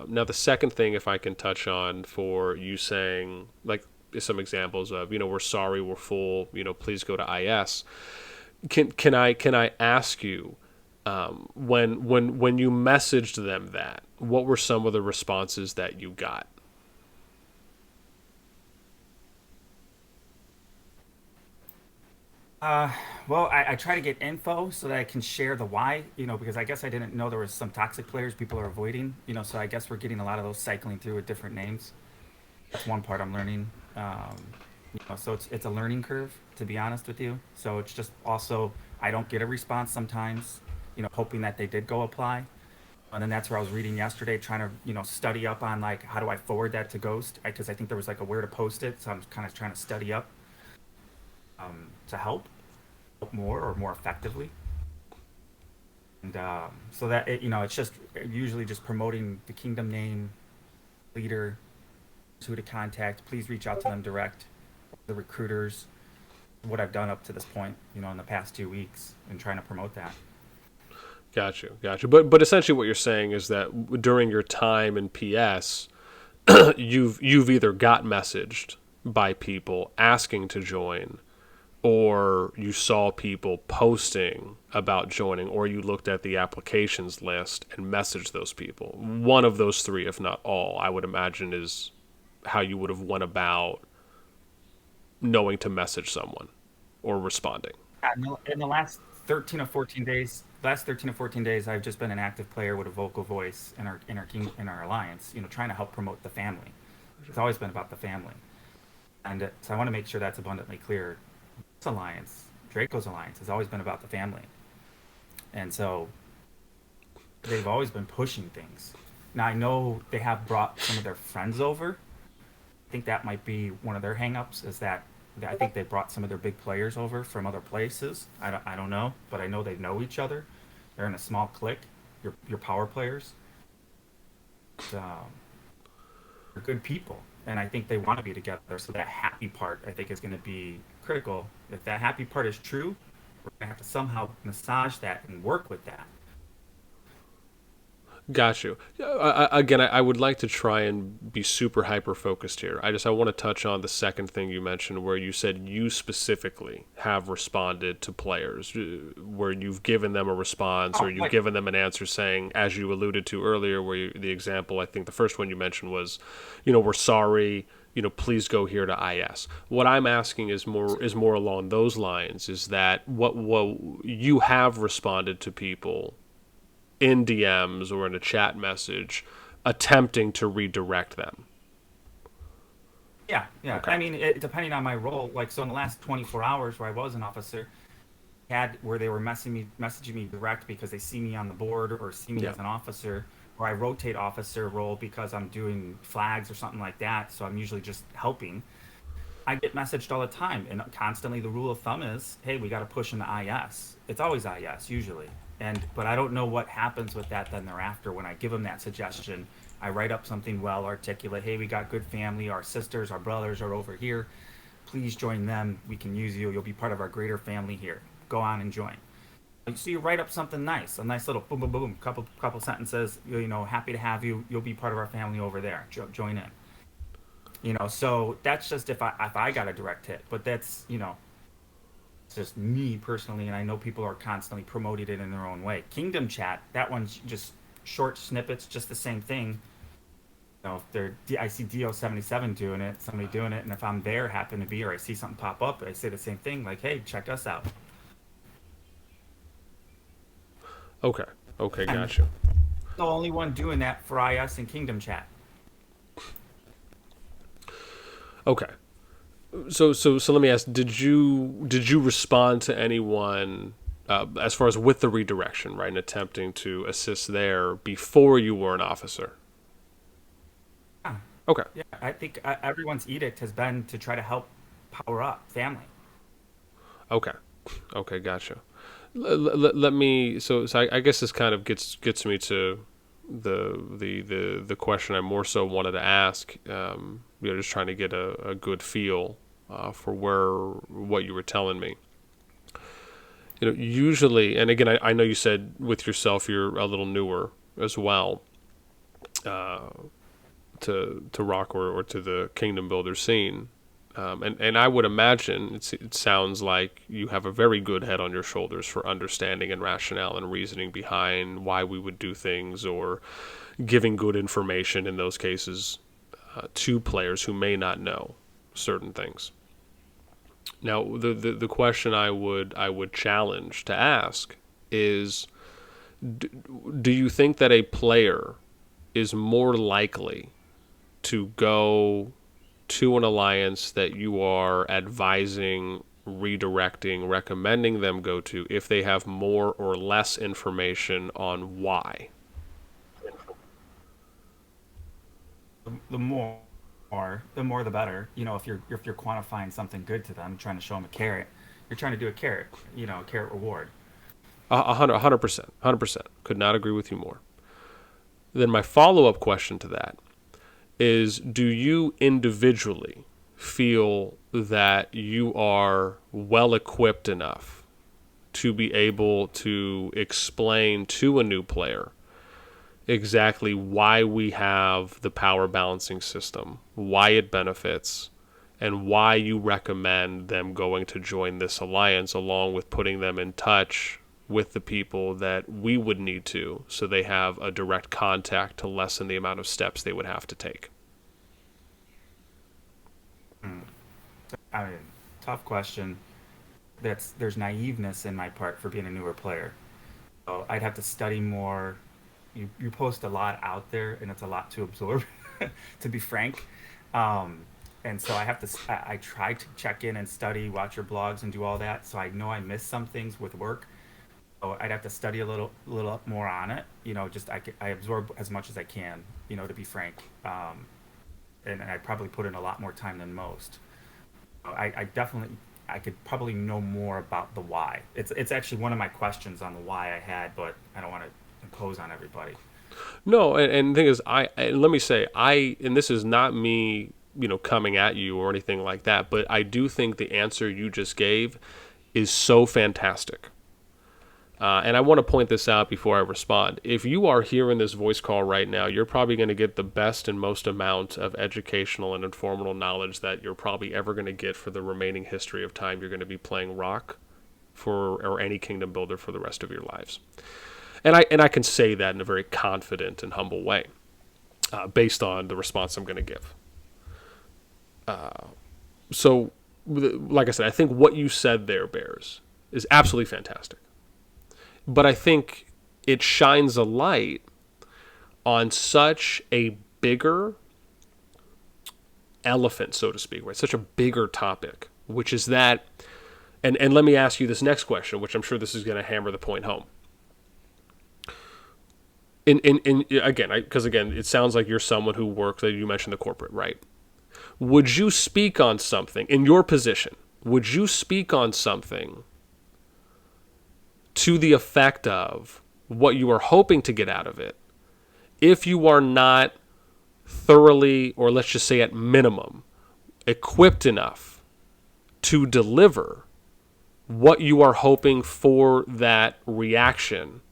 A: Now, the second thing, if I can touch on, for you saying, like, some examples of, we're sorry, we're full, please go to IS. Can I ask you, when you messaged them that, what were some of the responses that you got?
K: Well, I try to get info so that I can share the why, because I guess I didn't know there was some toxic players people are avoiding, so I guess we're getting a lot of those cycling through with different names. That's one part I'm learning. So it's a learning curve, to be honest with you. So it's just also, I don't get a response sometimes, hoping that they did go apply. And then that's where I was reading yesterday, trying to, study up on, like, how do I forward that to Ghost? Because I think there was like a where to post it. So I'm kind of trying to study up to help more or more effectively. And so that, it's just usually just promoting the kingdom name, leader, who to contact. Please reach out to them direct, the recruiters. What I've done up to this point, in the past 2 weeks, and trying to promote that.
A: Got you. But essentially, what you're saying is that during your time in PS, you've either got messaged by people asking to join, or you saw people posting about joining, or you looked at the applications list and messaged those people. One of those three, if not all, I would imagine is how you would have went about knowing to message someone or responding.
K: In the last 13 or 14 days, I've just been an active player with a vocal voice in our alliance, trying to help promote the family. It's always been about the family. And so I want to make sure that's abundantly clear. This alliance, Draco's alliance, has always been about the family. And so they've always been pushing things. Now, I know they have brought some of their friends over. I think that might be one of their hangups, is that I think they brought some of their big players over from other places. I don't know, but I know they know each other. They're in a small clique, your power players. They're good people, and I think they want to be together. So that happy part, I think, is going to be critical. If that happy part is true, we're going to have to somehow massage that and work with that.
A: Got you. I would like to try and be super hyper focused here. I want to touch on the second thing you mentioned, where you said you specifically have responded to players, where you've given them a response, or you've given them an answer saying, as you alluded to earlier, the example, I think the first one you mentioned was, we're sorry, please go here to IS. What I'm asking is more along those lines, is that what you have responded to people in DMs or in a chat message attempting to redirect them.
K: Yeah. Okay. I mean, depending on my role, like, so in the last 24 hours where I was an officer, where they were messaging me direct because they see me on the board or see me as an officer, or I rotate officer role because I'm doing flags or something like that, so I'm usually just helping. I get messaged all the time, and constantly the rule of thumb is, hey, we got to push into IS. It's always IS, usually. But I don't know what happens with that then thereafter. When I give them that suggestion, I write up something well articulate. Hey, we got good family. Our sisters, our brothers are over here. Please join them. We can use you. You'll be part of our greater family here. Go on and join. So you write up something nice, a nice little boom, boom, boom, couple sentences. Happy to have you. You'll be part of our family over there. Join in. So that's just if I got a direct hit. But that's just me personally, and I know people are constantly promoting it in their own way. Kingdom Chat, that one's just short snippets, just the same thing. You know, if I see DO77 doing it, somebody doing it, and if I'm there, happen to be, or I see something pop up, I say the same thing, like, hey, check us out.
A: Okay. Okay, gotcha.
K: The only one doing that for IS and Kingdom Chat.
A: Okay. So let me ask: Did you respond to anyone as far as with the redirection, right, and attempting to assist there before you were an officer?
K: Yeah.
A: Okay.
K: Yeah, I think everyone's edict has been to try to help power up family.
A: Okay. Okay, gotcha. Let me. So I guess this kind of gets me to the question I more so wanted to ask. Just trying to get a good feel for what you were telling me. Usually, and again, I know you said with yourself you're a little newer as well to RoK or to the Kingdom Builder scene. And I would imagine it sounds like you have a very good head on your shoulders for understanding and rationale and reasoning behind why we would do things, or giving good information in those cases to players who may not know certain things. Now, the question I would challenge to ask is, do you think that a player is more likely to go to an alliance that you are advising, redirecting, recommending them go to if they have more or less information on why?
K: The more the better. If you're quantifying something good to them, trying to show them a carrot, you're trying to do a carrot. A carrot reward.
A: 100%. Could not agree with you more. Then my follow-up question to that is, do you individually feel that you are well equipped enough to be able to explain to a new player exactly why we have the power balancing system, why it benefits, and why you recommend them going to join this alliance, along with putting them in touch with the people that we would need to, so they have a direct contact to lessen the amount of steps they would have to take?
K: I mean, tough question. There's naiveness in my part for being a newer player. So I'd have to study more. You post a lot out there, and it's a lot to absorb, to be frank. And so I try to check in and study, watch your blogs, and do all that. So I know I miss some things with work. So I'd have to study a little more on it. I absorb as much as I can. To be frank. And I probably put in a lot more time than most. I could probably know more about the why. It's actually one of my questions on the why I had, but I don't want to impose on everybody.
A: No, and the thing is, let me say, and this is not me, coming at you or anything like that, but I do think the answer you just gave is so fantastic. And I want to point this out before I respond. If you are hearing this voice call right now, you're probably going to get the best and most amount of educational and informational knowledge that you're probably ever going to get for the remaining history of time you're going to be playing RoK or any Kingdom Builder for the rest of your lives. And I can say that in a very confident and humble way, based on the response I'm going to give. So, like I said, I think what you said there, Bears, is absolutely fantastic. But I think it shines a light on such a bigger elephant, so to speak, right? Such a bigger topic, which is that, and let me ask you this next question, which I'm sure this is going to hammer the point home. Because it sounds like you're someone who works, you mentioned the corporate, right? Would you speak on something, in your position, would you speak on something to the effect of what you are hoping to get out of it if you are not thoroughly, or let's just say at minimum, equipped enough to deliver what you are hoping for that reaction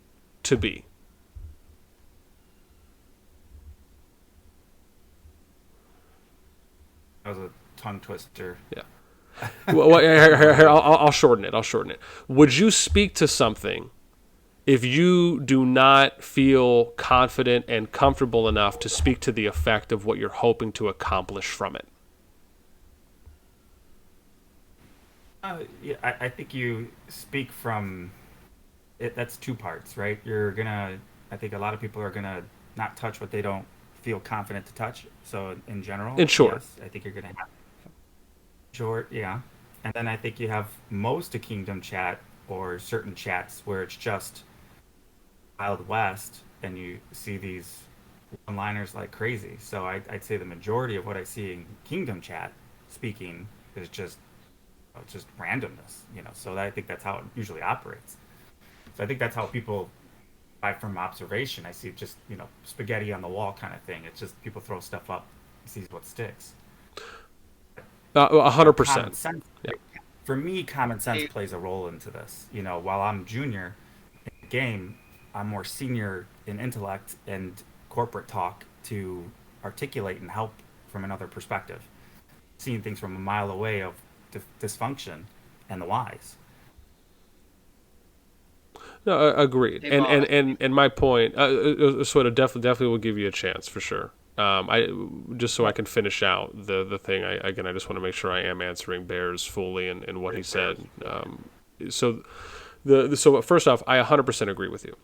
A: to be?
K: That was a tongue twister.
A: Yeah. Here, I'll shorten it. Would you speak to something if you do not feel confident and comfortable enough to speak to the effect of what you're hoping to accomplish from it?
K: Yeah, I think you speak from it. That's two parts, right? I think a lot of people are gonna not touch what they don't feel confident to touch. So in general,
A: In short.
K: yes, I think you're gonna have short, yeah. And then I think you have most of Kingdom chat or certain chats where it's just Wild West and you see these one-liners like crazy. So I'd say the majority of what I see in Kingdom chat speaking is just it's just randomness, So I think that's how it usually operates. So I think that's how people, from observation, I see just spaghetti on the wall kind of thing. It's just people throw stuff up, sees what sticks.
A: 100%. Yeah.
K: For me, common sense plays a role into this. While I'm junior in the game, I'm more senior in intellect and corporate talk to articulate and help from another perspective, seeing things from a mile away of dysfunction and the whys.
A: No, agreed. And my point, sort of definitely will give you a chance for sure. I just so I can finish out the thing. I just want to make sure I am answering Bears fully and what he said. So first off, I 100% agree with you.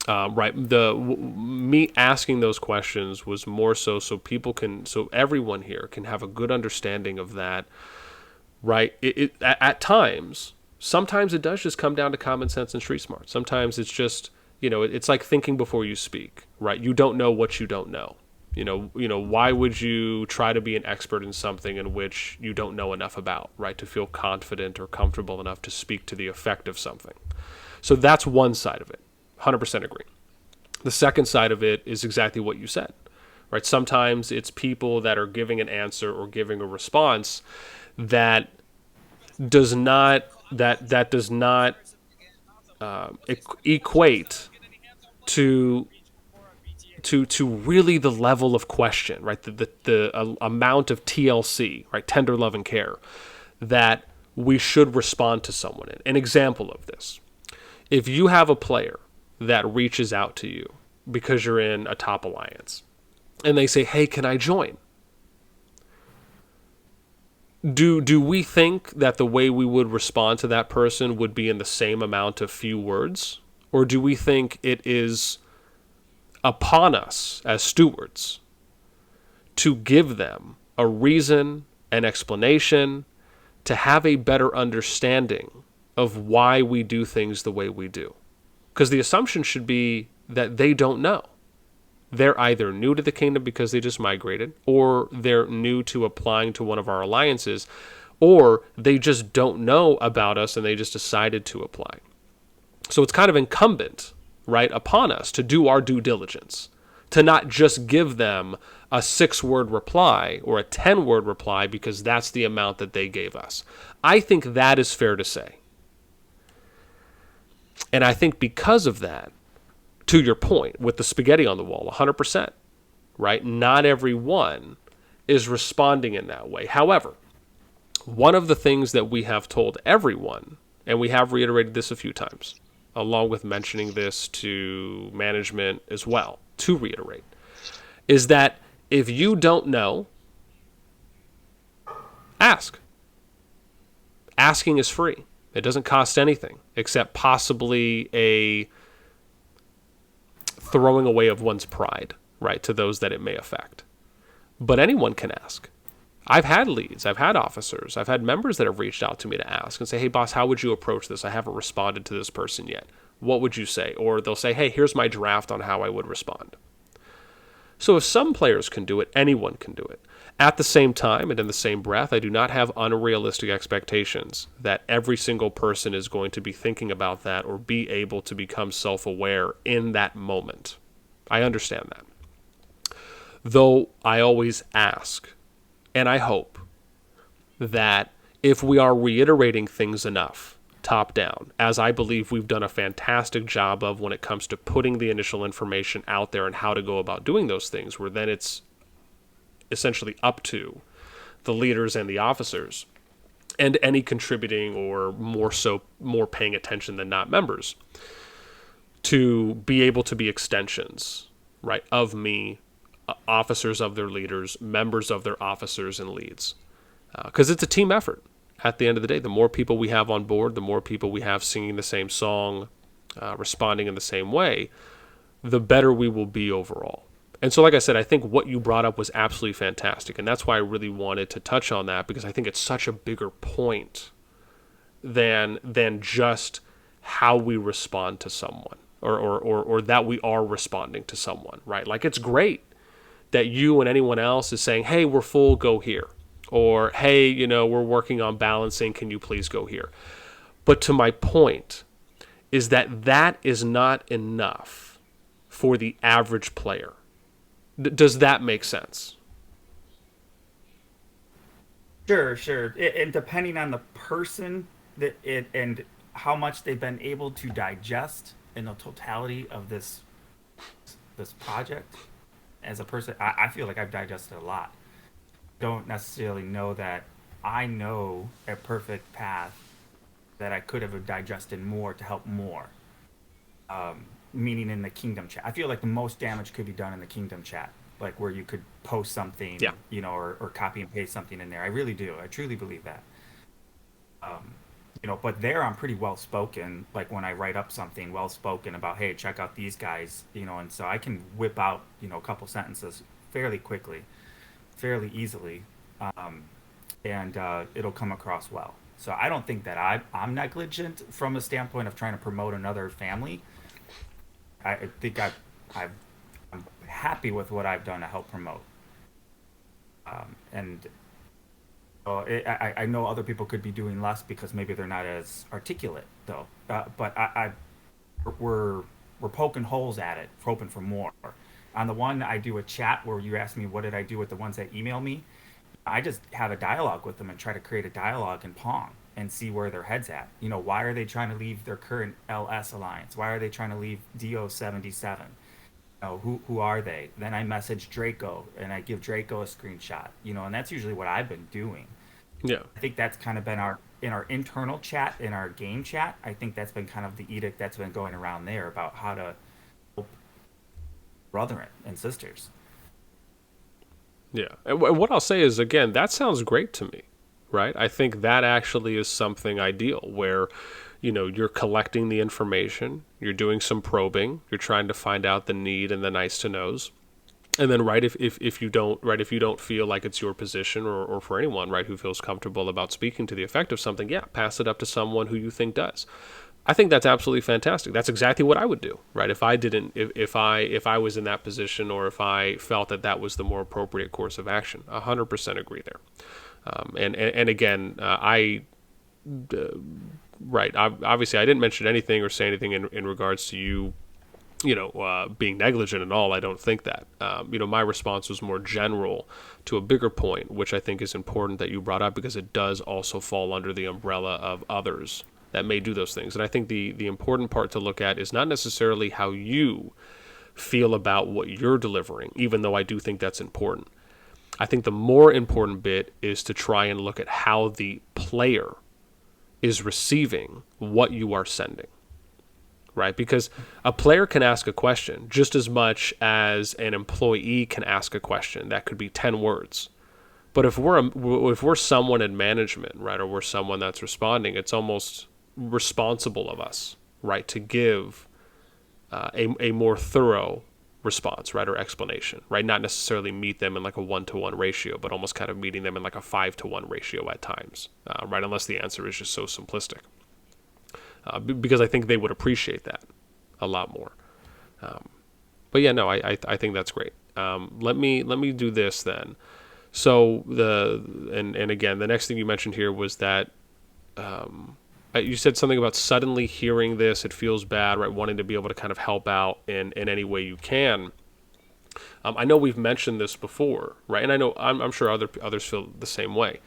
A: Right. Me asking those questions was more so everyone here can have a good understanding of that. Right. At times, sometimes it does just come down to common sense and street smart. Sometimes it's just, it's like thinking before you speak. Right. You don't know what you don't know. Why would you try to be an expert in something in which you don't know enough about, right, to feel confident or comfortable enough to speak to the effect of something? So that's one side of it. 100% agree. The second side of it is exactly what you said, right? Sometimes it's people that are giving an answer or giving a response that does not equate to really the level of question, right? The amount of TLC, right? Tender love and care that we should respond to someone in. An example of this: if you have a player that reaches out to you because you're in a top alliance, and they say, "Hey, can I join?" Do we think that the way we would respond to that person would be in the same amount of few words? Or do we think it is upon us as stewards to give them a reason, an explanation, to have a better understanding of why we do things the way we do? Because the assumption should be that they don't know. They're either new to the kingdom because they just migrated, or they're new to applying to one of our alliances, or they just don't know about us and they just decided to apply. So it's kind of incumbent, right, upon us to do our due diligence, to not just give them a 6-word reply or a 10-word reply because that's the amount that they gave us. I think that is fair to say. And I think because of that, to your point, with the spaghetti on the wall, 100%, right? Not everyone is responding in that way. However, one of the things that we have told everyone, and we have reiterated this a few times, along with mentioning this to management as well, to reiterate, is that if you don't know, ask. Asking is free. It doesn't cost anything except possibly a throwing away of one's pride, right, to those that it may affect. But anyone can ask. I've had leads, I've had officers, I've had members that have reached out to me to ask and say, "Hey, boss, how would you approach this? I haven't responded to this person yet. What would you say?" Or they'll say, "Hey, here's my draft on how I would respond." So if some players can do it, anyone can do it. At the same time, and in the same breath, I do not have unrealistic expectations that every single person is going to be thinking about that or be able to become self-aware in that moment. I understand that. Though I always ask, and I hope, that if we are reiterating things enough, top down, as I believe we've done a fantastic job of when it comes to putting the initial information out there and how to go about doing those things, where then it's essentially up to the leaders and the officers and any contributing or more paying attention than not members, to be able to be extensions, right, of me, officers of their leaders, members of their officers and leads. Because it's a team effort. At the end of the day, the more people we have on board, the more people we have singing the same song, responding in the same way, the better we will be overall. And so, like I said, I think what you brought up was absolutely fantastic. And that's why I really wanted to touch on that, because I think it's such a bigger point than just how we respond to someone, or that we are responding to someone, right? Like, it's great that you and anyone else is saying, hey, we're full, go here. Or, hey, you know, we're working on balancing, can you please go here? But to my point is that is not enough for the average player. Does that make sense?
K: Sure. And depending on the person and how much they've been able to digest in the totality of this project, as a person, I feel like I've digested a lot. Don't necessarily know that I know a perfect path that I could have digested more to help more. Meaning in the kingdom chat, I feel like the most damage could be done in the kingdom chat, like where you could post something, you know, or copy and paste something in there. I really do. I truly believe that. You know, but there I'm pretty well spoken. Like when I write up something, well spoken about, hey, check out these guys, you know, and so I can whip out, you know, a couple sentences fairly quickly, fairly easily, and it'll come across well. So I don't think that I'm negligent from a standpoint of trying to promote another family. I think I'm happy with what I've done to help promote. And I know other people could be doing less because maybe they're not as articulate, though. But we're poking holes at it, hoping for more. On the one, I do a chat where you ask me what did I do with the ones that email me. I just have a dialogue with them and try to create a dialogue in Pong and see where their head's at. You know, why are they trying to leave their current LS alliance? Why are they trying to leave DO77? You know, who are they? Then I message Draco and I give Draco a screenshot. You know, and that's usually what I've been doing.
A: Yeah.
K: I think that's kind of been in our internal chat, in our game chat. I think that's been kind of the edict that's been going around there about how to help brethren and sisters.
A: Yeah. And what I'll say is, again, that sounds great to me, right? I think that actually is something ideal where, you know, you're collecting the information, you're doing some probing, you're trying to find out the need and the nice to knows. And then, right, if you don't feel like it's your position or for anyone, right, who feels comfortable about speaking to the effect of something, pass it up to someone who you think does. I think that's absolutely fantastic. That's exactly what I would do, right? If I was in that position, or if I felt that was the more appropriate course of action, 100% agree there. And again, obviously I didn't mention anything or say anything in regards to you, being negligent and all. I don't think that. My response was more general to a bigger point, which I think is important that you brought up, because it does also fall under the umbrella of others that may do those things. And I think the important part to look at is not necessarily how you feel about what you're delivering, even though I do think that's important. I think the more important bit is to try and look at how the player is receiving what you are sending, right? Because a player can ask a question just as much as an employee can ask a question. That could be 10 words. But if we're someone in management, right, or we're someone that's responding, it's almost responsible of us, right, to give a more thorough response, right, or explanation, right? Not necessarily meet them in like a 1-to-1 ratio, but almost kind of meeting them in like a 5-to-1 ratio at times, right? Unless the answer is just so simplistic, because I think they would appreciate that a lot more. But yeah, no, I think that's great. Let me do this then. So and again, the next thing you mentioned here was that you said something about suddenly hearing this, it feels bad, right? Wanting to be able to kind of help out in any way you can. I know we've mentioned this before, right? And I know I'm sure others feel the same way.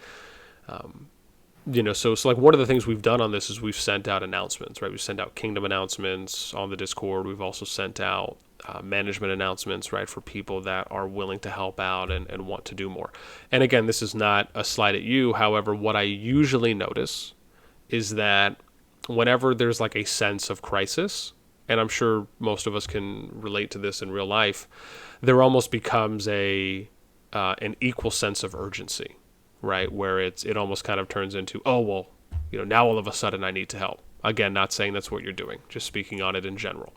A: So like one of the things we've done on this is we've sent out announcements, right? We've sent out Kingdom announcements on the Discord. We've also sent out management announcements, right, for people that are willing to help out and want to do more. And again, this is not a slight at you. However, what I usually notice is that whenever there's like a sense of crisis, and I'm sure most of us can relate to this in real life, there almost becomes an equal sense of urgency, right? Where it almost kind of turns into, oh, well, now all of a sudden I need to help. Again, not saying that's what you're doing, just speaking on it in general.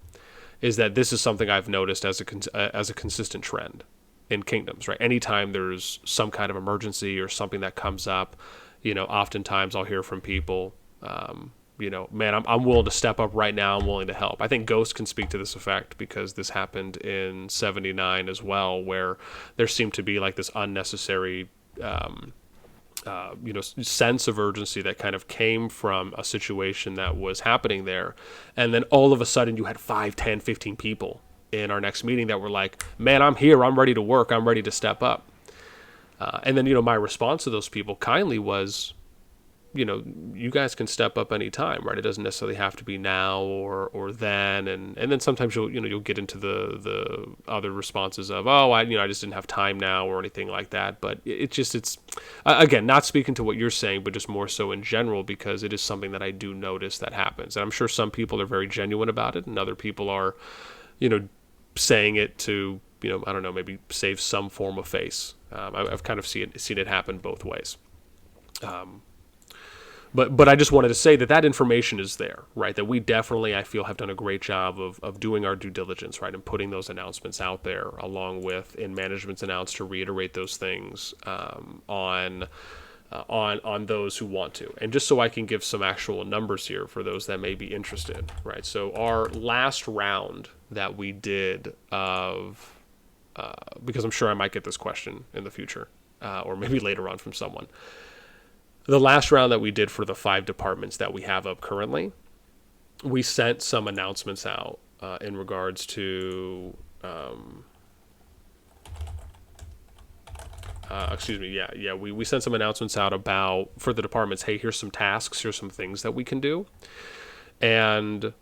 A: Is that this is something I've noticed as a consistent trend in kingdoms, right? Anytime there's some kind of emergency or something that comes up, oftentimes I'll hear from people, man, I'm willing to step up right now. I'm willing to help. I think Ghost can speak to this effect because this happened in 79 as well, where there seemed to be like this unnecessary, sense of urgency that kind of came from a situation that was happening there. And then all of a sudden you had 5, 10, 15 people in our next meeting that were like, man, I'm here. I'm ready to work. I'm ready to step up. And then, my response to those people kindly was, you guys can step up anytime, right? It doesn't necessarily have to be now or then. And then sometimes you'll get into the other responses of, oh, I just didn't have time now or anything like that. But it's again, not speaking to what you're saying, but just more so in general, because it is something that I do notice that happens. And I'm sure some people are very genuine about it and other people are, saying it to, I don't know, maybe save some form of face. I've kind of seen it happen both ways. But I just wanted to say that information is there, right? That we definitely, I feel, have done a great job of doing our due diligence, right? And putting those announcements out there, along with in management's announce to reiterate those things on those who want to. And just so I can give some actual numbers here for those that may be interested, right? So our last round that we did of, because I'm sure I might get this question in the future, or maybe later on from someone. The last round that we did for the 5 departments that we have up currently, we sent some announcements out in regards to, we sent some announcements out about, for the departments, hey, here's some tasks, here's some things that we can do. And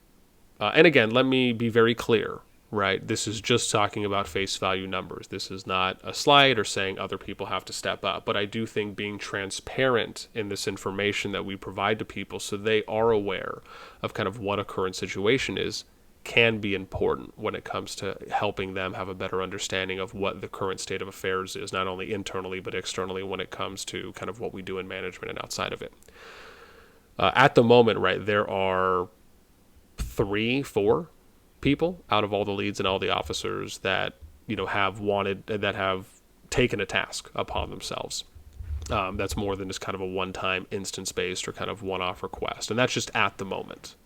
A: again, let me be very clear, right? This is just talking about face value numbers. This is not a slide or saying other people have to step up. But I do think being transparent in this information that we provide to people so they are aware of kind of what a current situation is can be important when it comes to helping them have a better understanding of what the current state of affairs is, not only internally but externally when it comes to kind of what we do in management and outside of it. At the moment, right, there are 3, 4 people out of all the leads and all the officers that have taken a task upon themselves. That's more than just kind of a one-time instance-based or kind of one-off request, and that's just at the moment.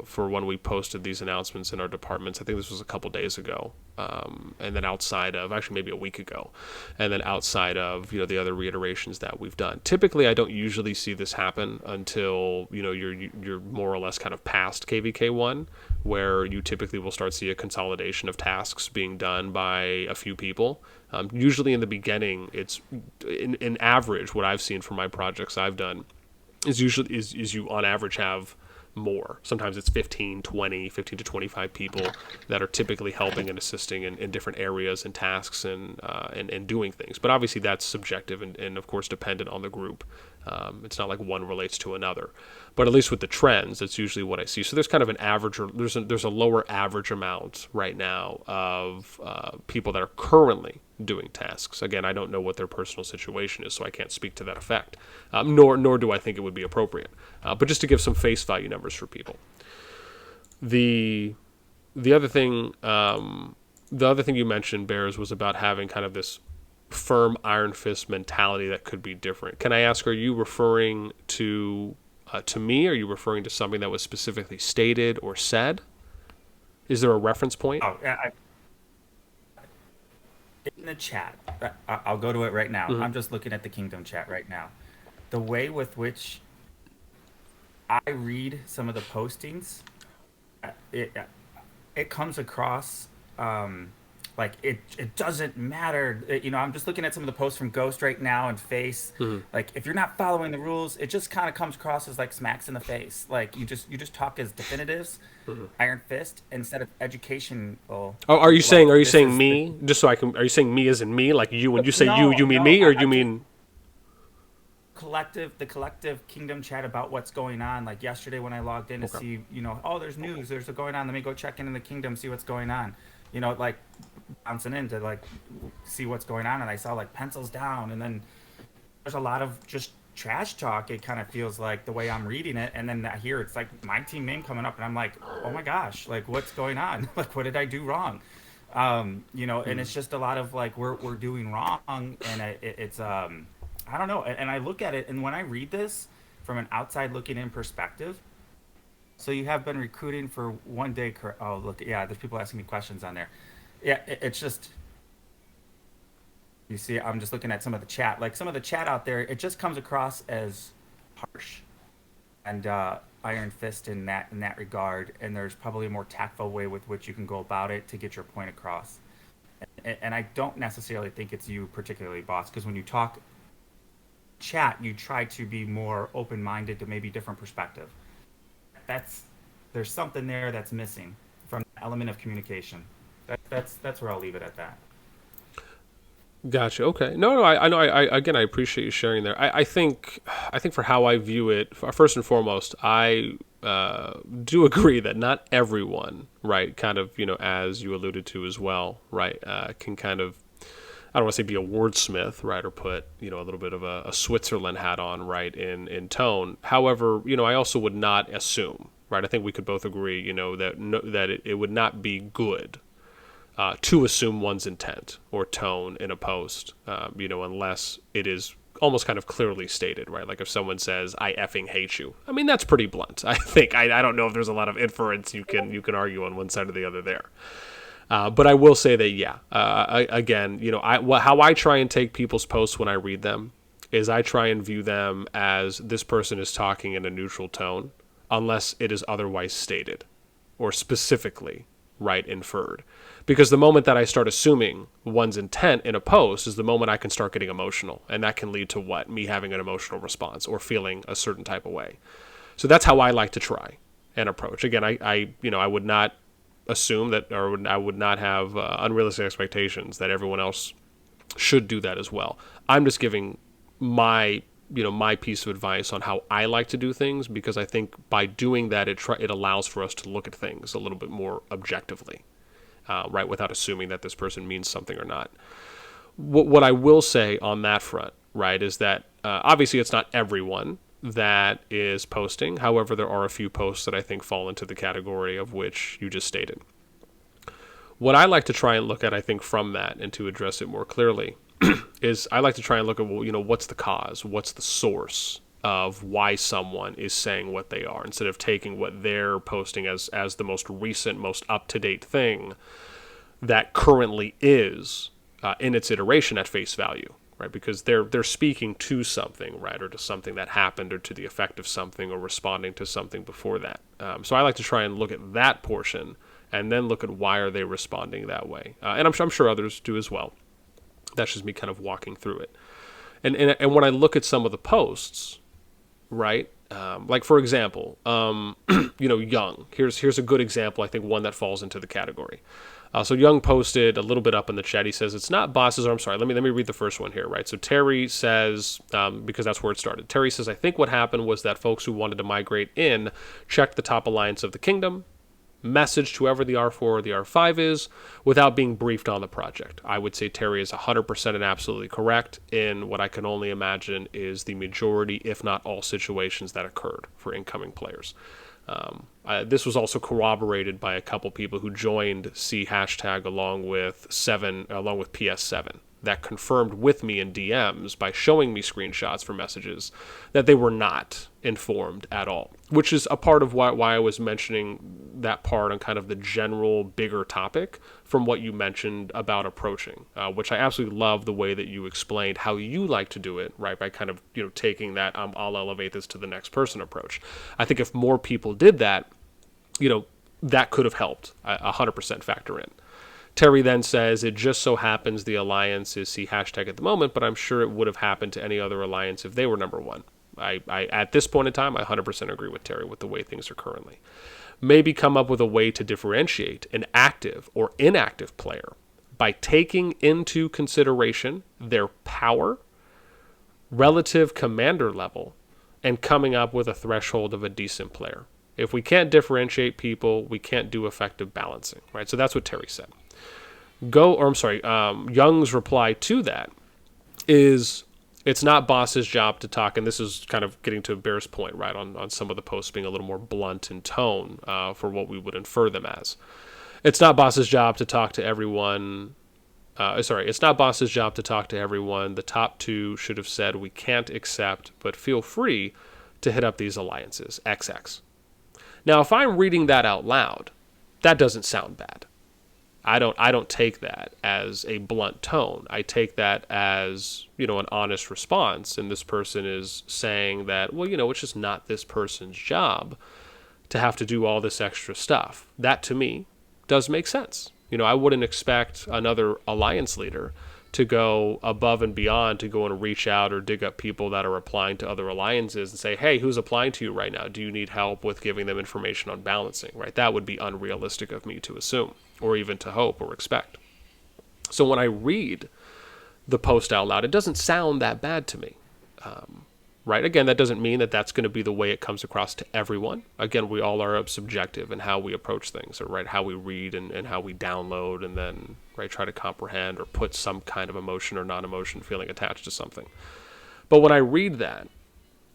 A: For when we posted these announcements in our departments, I think this was a couple days ago, and then outside of, actually maybe a week ago, and then outside of the other reiterations that we've done. Typically, I don't usually see this happen until you're more or less kind of past KVK1, where you typically will start to see a consolidation of tasks being done by a few people. Usually in the beginning, it's in average what I've seen from my projects I've done is you on average have more. Sometimes it's 15 to 25 people that are typically helping and assisting in different areas and tasks and doing things. But obviously that's subjective and of course dependent on the group. It's not like one relates to another. But at least with the trends, that's usually what I see. So there's kind of an average, or there's a lower average amount right now of people that are currently doing tasks. Again, I don't know what their personal situation is, so I can't speak to that effect. Nor do I think it would be appropriate. But just to give some face value numbers for people. The other thing you mentioned, Bears, was about having kind of this firm iron fist mentality that could be different. Can I ask, are you referring to me? Are you referring to something that was specifically stated or said? Is there a reference point?
K: Oh, in the chat, I'll go to it right now.
A: Mm-hmm.
K: I'm just looking at the Kingdom chat right now. The way with which I read some of the postings, it comes across Like it doesn't matter. I'm just looking at some of the posts from Ghost right now and Face. Like if you're not following the rules, it just kind of comes across as like smacks in the face. Like you just talk as definitives, iron fist instead of education.
A: Oh, are you
K: like,
A: saying me? Just so I can. Are you saying me as in me? Like you? When you say
K: No,
A: you mean
K: no,
A: me, or
K: I
A: you
K: just
A: mean?
K: the collective kingdom chat about what's going on. Like yesterday when I logged in to see, oh, there's news, there's going on. Let me go check in the kingdom, see what's going on. Like bouncing in to like see what's going on, and I saw like pencils down, and then there's a lot of just trash talk. It kind of feels like the way I'm reading it, and then I hear it's like my team name coming up, and I'm like, oh my gosh, like what's going on? Like what did I do wrong? And it's just a lot of like we're doing wrong, and it's I don't know. And I look at it, and when I read this from an outside looking in perspective, so you have been recruiting for 1 day. Oh, look, yeah, there's people asking me questions on there. Yeah, it's just, you see, I'm just looking at some of the chat. Like some of the chat out there, it just comes across as harsh and iron fist in that regard. And there's probably a more tactful way with which you can go about it to get your point across. And I don't necessarily think it's you particularly, boss, because when you talk chat, you try to be more open-minded to maybe different perspective. There's something there that's missing from the element of communication. That's where I'll leave it at that.
A: Gotcha. Okay. No. I know. I appreciate you sharing there. I think for how I view it, first and foremost, I do agree that not everyone, right, kind of, as you alluded to as well, right, can kind of, I don't want to say be a wordsmith, right, or put, a little bit of a Switzerland hat on, right, in tone. However, I also would not assume, right, I think we could both agree, that it would not be good to assume one's intent or tone in a post, unless it is almost kind of clearly stated, right? Like if someone says, "I effing hate you," I mean, that's pretty blunt. I think I don't know if there's a lot of inference you can argue on one side or the other there. But I will say that, yeah, again, how I try and take people's posts when I read them is I try and view them as this person is talking in a neutral tone, unless it is otherwise stated or specifically, right, inferred. Because the moment that I start assuming one's intent in a post is the moment I can start getting emotional, and that can lead to what? Me having an emotional response or feeling a certain type of way. So that's how I like to try and approach. Again, I would not assume that, or I would not have unrealistic expectations that everyone else should do that as well. I'm just giving my piece of advice on how I like to do things, because I think by doing that, it allows for us to look at things a little bit more objectively, right, without assuming that this person means something or not. What I will say on that front, right, is that obviously it's not everyone that is posting. However, there are a few posts that I think fall into the category of which you just stated. What I like to try and look at, I think, from that, and to address it more clearly, is I like to try and look at, what's the cause? What's the source of why someone is saying what they are, instead of taking what they're posting as the most recent, most up-to-date thing that currently is in its iteration at face value, right? Because they're speaking to something, right, or to something that happened, or to the effect of something, or responding to something before that. So I like to try and look at that portion, and then look at why are they responding that way. And I'm sure others do as well. That's just me kind of walking through it. And when I look at some of the posts, right, like for example, Young. Here's a good example. I think one that falls into the category. So Young posted a little bit up in the chat. He says, it's not bosses, or I'm sorry, let me read the first one here, right? So Terry says, because that's where it started. Terry says, I think what happened was that folks who wanted to migrate in checked the top alliance of the kingdom, messaged whoever the R4 or the R5 is, without being briefed on the project. I would say Terry is 100% and absolutely correct in what I can only imagine is the majority, if not all, situations that occurred for incoming players. This was also corroborated by a couple people who joined C hashtag along with PS7, that confirmed with me in DMs by showing me screenshots for messages that they were not informed at all, which is a part of why I was mentioning that part on kind of the general bigger topic from what you mentioned about approaching, which I absolutely love the way that you explained how you like to do it, right, by kind of taking that I'll elevate this to the next person approach. I think if more people did that, that could have helped 100% factor in. Terry then says, it just so happens the alliance is C hashtag at the moment, but I'm sure it would have happened to any other alliance if they were number one. I at this point in time, I 100% agree with Terry with the way things are currently. Maybe come up with a way to differentiate an active or inactive player by taking into consideration their power, relative commander level, and coming up with a threshold of a decent player. If we can't differentiate people, we can't do effective balancing, right? So that's what Terry said. Young's reply to that is, it's not Boss's job to talk, and this is kind of getting to Bear's point, right, on some of the posts being a little more blunt in tone for what we would infer them as. It's not Boss's job to talk to everyone. It's not Boss's job to talk to everyone. The top two should have said, we can't accept, but feel free to hit up these alliances, XX. Now, if I'm reading that out loud, that doesn't sound bad. I don't take that as a blunt tone. I take that as, an honest response. And this person is saying that, well, it's just not this person's job to have to do all this extra stuff. That, to me, does make sense. I wouldn't expect another alliance leader to go above and beyond to go and reach out or dig up people that are applying to other alliances and say, hey, who's applying to you right now? Do you need help with giving them information on balancing, right? That would be unrealistic of me to assume or even to hope or expect. So when I read the post out loud, it doesn't sound that bad to me. Right? Again, that doesn't mean that that's going to be the way it comes across to everyone. Again, we all are subjective in how we approach things, or right, how we read and how we download and then right try to comprehend or put some kind of emotion or non-emotion feeling attached to something. But when I read that,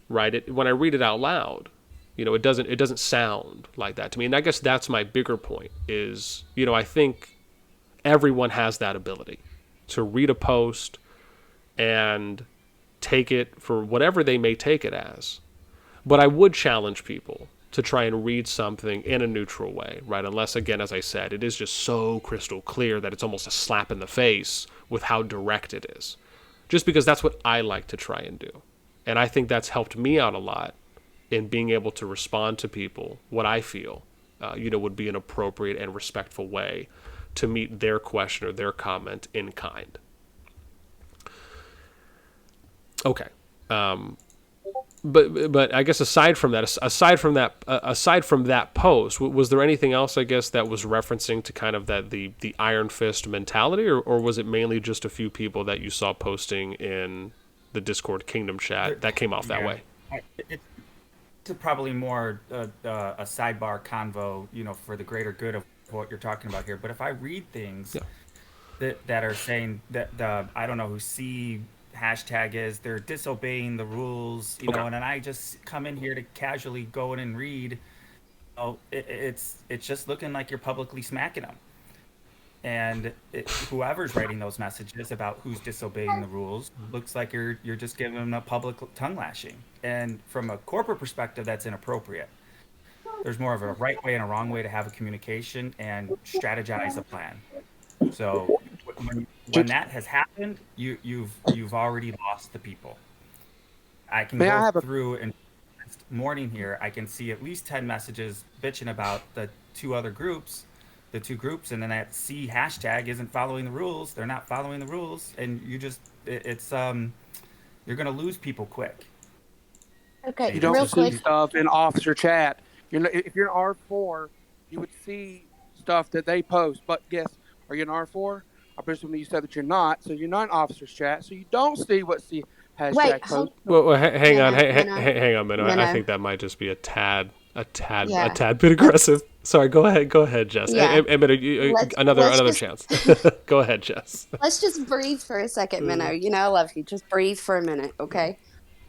A: right, when I read it out loud, it doesn't sound like that to me. And I guess that's my bigger point is, I think everyone has that ability to read a post and take it for whatever they may take it as. But I would challenge people to try and read something in a neutral way, right? Unless, again, as I said, it is just so crystal clear that it's almost a slap in the face with how direct it is. Just because that's what I like to try and do. And I think that's helped me out a lot in being able to respond to people what I feel, would be an appropriate and respectful way to meet their question or their comment in kind. Okay, but I guess aside from that post, was there anything else I guess that was referencing to kind of that the Iron Fist mentality, or was it mainly just a few people that you saw posting in the Discord Kingdom chat that came off that way?
K: It's probably more a sidebar convo, for the greater good of what you're talking about here. But if I read things that are saying that I don't know who C hashtag is, they're disobeying the rules, know, and I just come in here to casually go in and read, it's just looking like you're publicly smacking them. And whoever's writing those messages about who's disobeying the rules looks like you're just giving them a public tongue lashing. And from a corporate perspective, that's inappropriate. There's more of a right way and a wrong way to have a communication and strategize a plan. So when that has happened, you've already lost the people. I can go through and morning here, I can see at least 10 messages bitching about the two groups, and then that C hashtag isn't following the rules. They're not following the rules, and you're gonna lose people quick.
J: Okay,
F: you don't
J: real
F: see
J: quick.
F: stuff in officer chat. If you're an R4, you would see stuff that they post. But guess, are you an R4? I presume you said that you're not, so you're not in officer's chat, so you don't see what C hashtag posts.
A: Well, hang on a minute. I think that might just be a tad bit aggressive. Sorry, go ahead, Jess.
J: Yeah.
A: Another chance. Go ahead, Jess.
J: Let's just breathe for a second, Minnow. I love you. Just breathe for a minute, okay?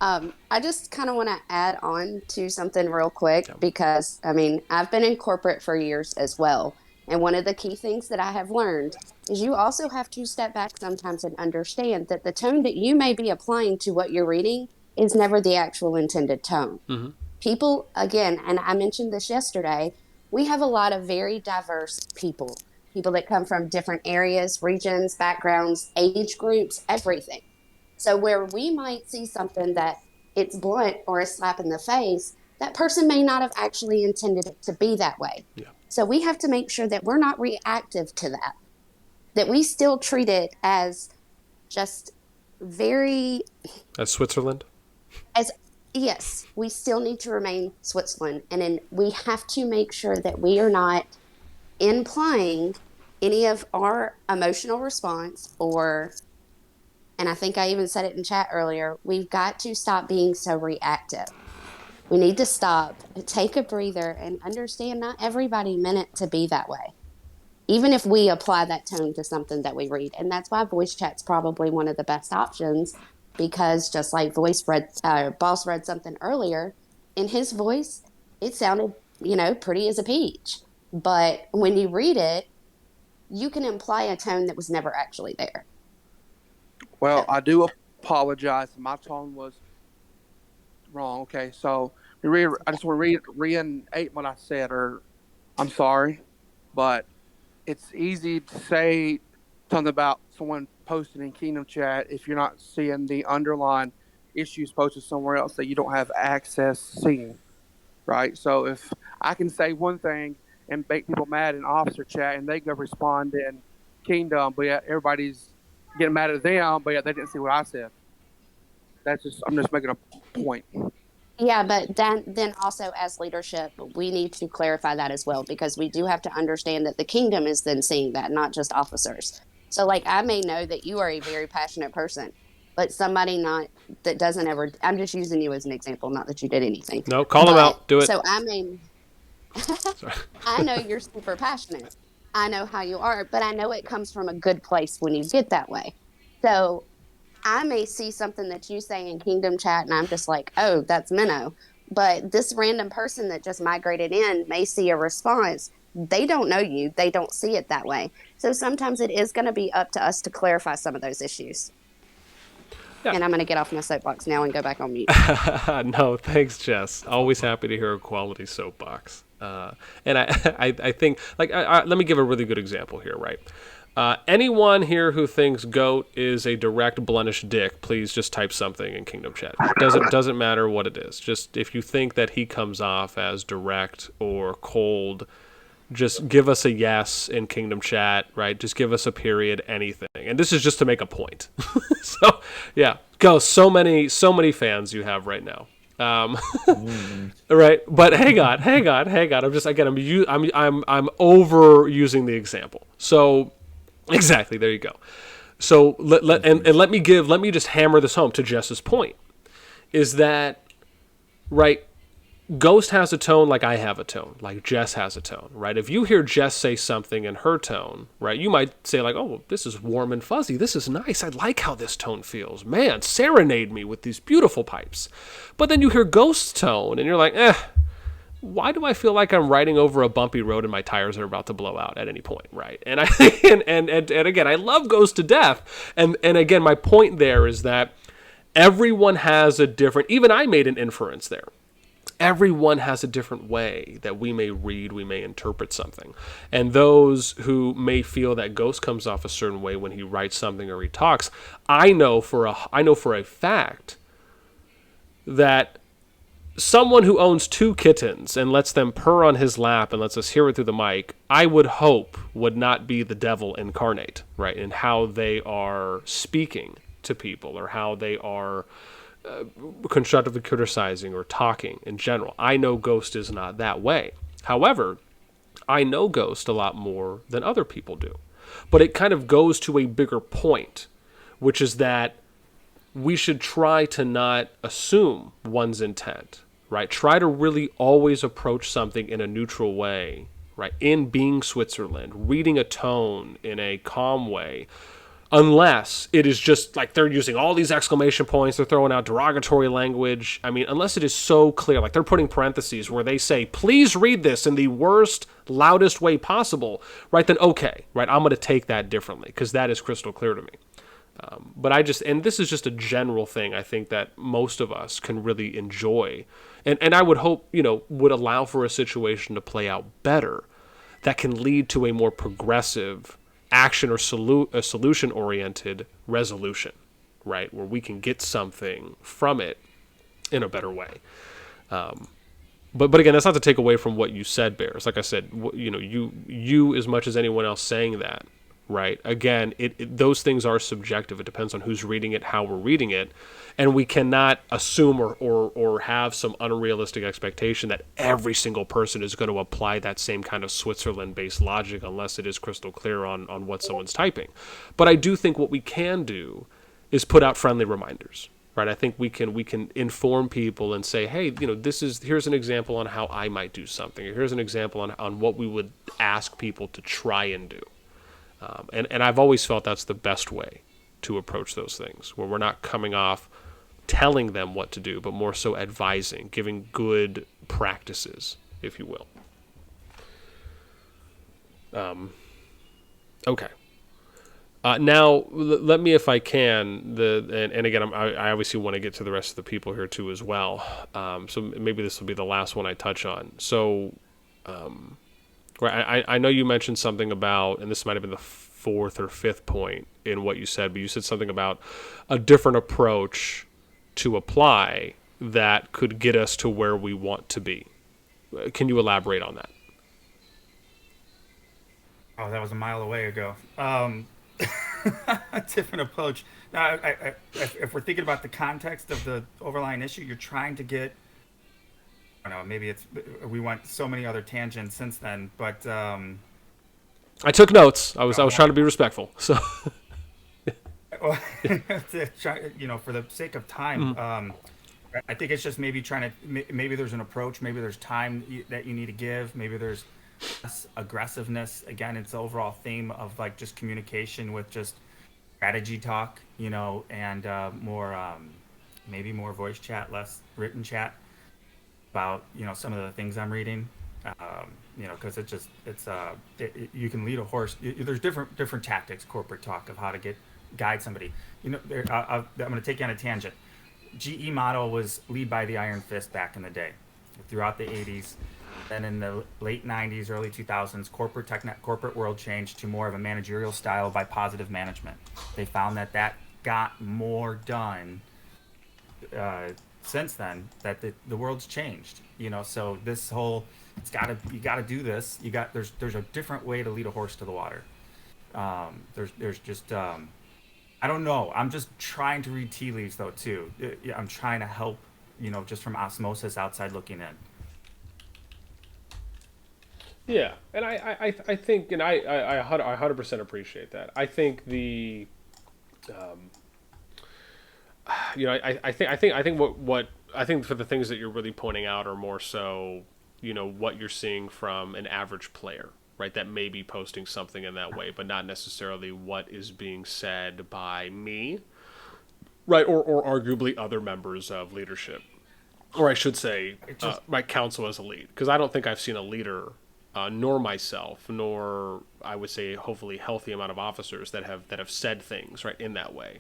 J: I just kind of want to add on to something real quick because, I've been in corporate for years as well. And one of the key things that I have learned is you also have to step back sometimes and understand that the tone that you may be applying to what you're reading is never the actual intended tone. Mm-hmm. People, again, and I mentioned this yesterday, we have a lot of very diverse people that come from different areas, regions, backgrounds, age groups, everything. So where we might see something that it's blunt or a slap in the face, that person may not have actually intended it to be that way. Yeah. So we have to make sure that we're not reactive to that. that we still treat it as just very
A: As Switzerland?
J: as yes, we still need to remain Switzerland, and then we have to make sure that we are not implying any of our emotional response or, and I think I even said it in chat earlier, we've got to stop being so reactive. We need to stop, take a breather, and understand not everybody meant it to be that way, even if we apply that tone to something that we read. And that's why voice chat's probably one of the best options, because just like Boss read something earlier, in his voice, it sounded, pretty as a peach. But when you read it, you can imply a tone that was never actually there.
F: Well, I do apologize. My tone was wrong. Okay, so I just want to reiterate what I said, or I'm sorry, but it's easy to say something about someone posting in Kingdom Chat if you're not seeing the underlying issues posted somewhere else that you don't have access seeing, right? So if I can say one thing and make people mad in Officer Chat and they go respond in Kingdom, but yet everybody's getting mad at them, but yet they didn't see what I said. I'm just making a point.
J: Yeah, but then also as leadership, we need to clarify that as well, because we do have to understand that the kingdom is then seeing that, not just officers. So like, I may know that you are a very passionate person, but somebody that doesn't ever, I'm just using you as an example, not that you did anything.
A: No, call them out. Do it.
J: So I know you're super passionate. I know how you are, but I know it comes from a good place when you get that way. So I may see something that you say in Kingdom Chat and I'm just like, oh, that's minnow. But this random person that just migrated in may see a response. They don't know you. They don't see it that way. So sometimes it is going to be up to us to clarify some of those issues. Yeah. And I'm going to get off my soapbox now and go back on mute.
A: No, thanks, Jess. Always happy to hear a quality soapbox. And I think, let me give a really good example here, right? Anyone here who thinks Goat is a direct, bluntish dick, please just type something in Kingdom Chat. Doesn't matter what it is. Just if you think that he comes off as direct or cold, just give us a yes in Kingdom Chat, right? Just give us a period, anything. And this is just to make a point. So, yeah. Go. So many fans you have right now. Right, but hang on. I'm overusing the example. So, exactly, there you go. So let me just hammer this home to Jess's point, is that, right, Ghost has a tone like I have a tone, like Jess has a tone, right? If you hear Jess say something in her tone, right, you might say like, oh, this is warm and fuzzy. This is nice. I like how this tone feels. Man, serenade me with these beautiful pipes. But then you hear Ghost's tone and you're like, why do I feel like I'm riding over a bumpy road and my tires are about to blow out at any point, right? And and again, I love Ghost to death. And again, my point there is that everyone has a different, even I made an inference there. Everyone has a different way that we may read, we may interpret something. And those who may feel that Ghost comes off a certain way when he writes something or he talks, I know for a fact that someone who owns 2 kittens and lets them purr on his lap and lets us hear it through the mic, I would hope would not be the devil incarnate, right? In how they are speaking to people or how they are constructively criticizing or talking in general. I know Ghost is not that way. However, I know Ghost a lot more than other people do. But it kind of goes to a bigger point, which is that we should try to not assume one's intent, right? Try to really always approach something in a neutral way, right? In being Switzerland, reading a tone in a calm way, unless it is just like they're using all these exclamation points, they're throwing out derogatory language. I mean, unless it is so clear, like they're putting parentheses where they say, please read this in the worst, loudest way possible, right? Then okay, right? I'm going to take that differently because that is crystal clear to me. But and this is just a general thing I think that most of us can really enjoy. And I would hope, would allow for a situation to play out better that can lead to a more progressive action or a solution-oriented resolution, right? Where we can get something from it in a better way. But again, that's not to take away from what you said, Bears. Like I said, you as much as anyone else saying that, right? Again, those things are subjective. It depends on who's reading it, how we're reading it, and we cannot assume or have some unrealistic expectation that every single person is going to apply that same kind of Switzerland-based logic unless it is crystal clear on what someone's typing. But I do think what we can do is put out friendly reminders. Right, I think we can inform people and say, hey, here's an example on how I might do something. Or here's an example on what we would ask people to try and do. And I've always felt that's the best way to approach those things, where we're not coming off telling them what to do, but more so advising, giving good practices, if you will. Okay. Now, let me, if I can, and again, I obviously want to get to the rest of the people here too as well. So maybe this will be the last one I touch on. So, I know you mentioned something about, and this might have been the fourth or fifth point in what you said, but you said something about a different approach to apply that could get us to where we want to be. Can you elaborate on that?
K: Oh, that was a mile away ago. A different approach. Now, if we're thinking about the context of the overlying issue, you're trying to get, I don't know, maybe we went so many other tangents since then, but
A: I took notes. I was trying to be respectful. So,
K: for the sake of time, I think it's just maybe maybe there's an approach, maybe there's time that you need to give, maybe there's less aggressiveness. Again, it's the overall theme of like just communication with just strategy talk, and more maybe more voice chat, less written chat about some of the things I'm reading, because you can lead a horse. There's different tactics, corporate talk, of how to guide somebody. I'm going to take you on a tangent. GE model was lead by the iron fist back in the day, throughout the 80s. Then in the late 90s, early 2000s, corporate world changed to more of a managerial style by positive management. They found that got more done since then, that the world's changed. So this whole, you got to do this. There's a different way to lead a horse to the water. There's just I don't know. I'm just trying to read tea leaves though too. I'm trying to help, just from osmosis outside looking in.
A: Yeah, and I think, and I 100% appreciate that. I think I think for the things that you're really pointing out are more so, what you're seeing from an average player, right? That may be posting something in that way, but not necessarily what is being said by me, right? Or arguably other members of leadership, or I should say, my counsel as a lead, because I don't think I've seen a leader. Nor myself, nor I would say hopefully healthy amount of officers that have said things right in that way,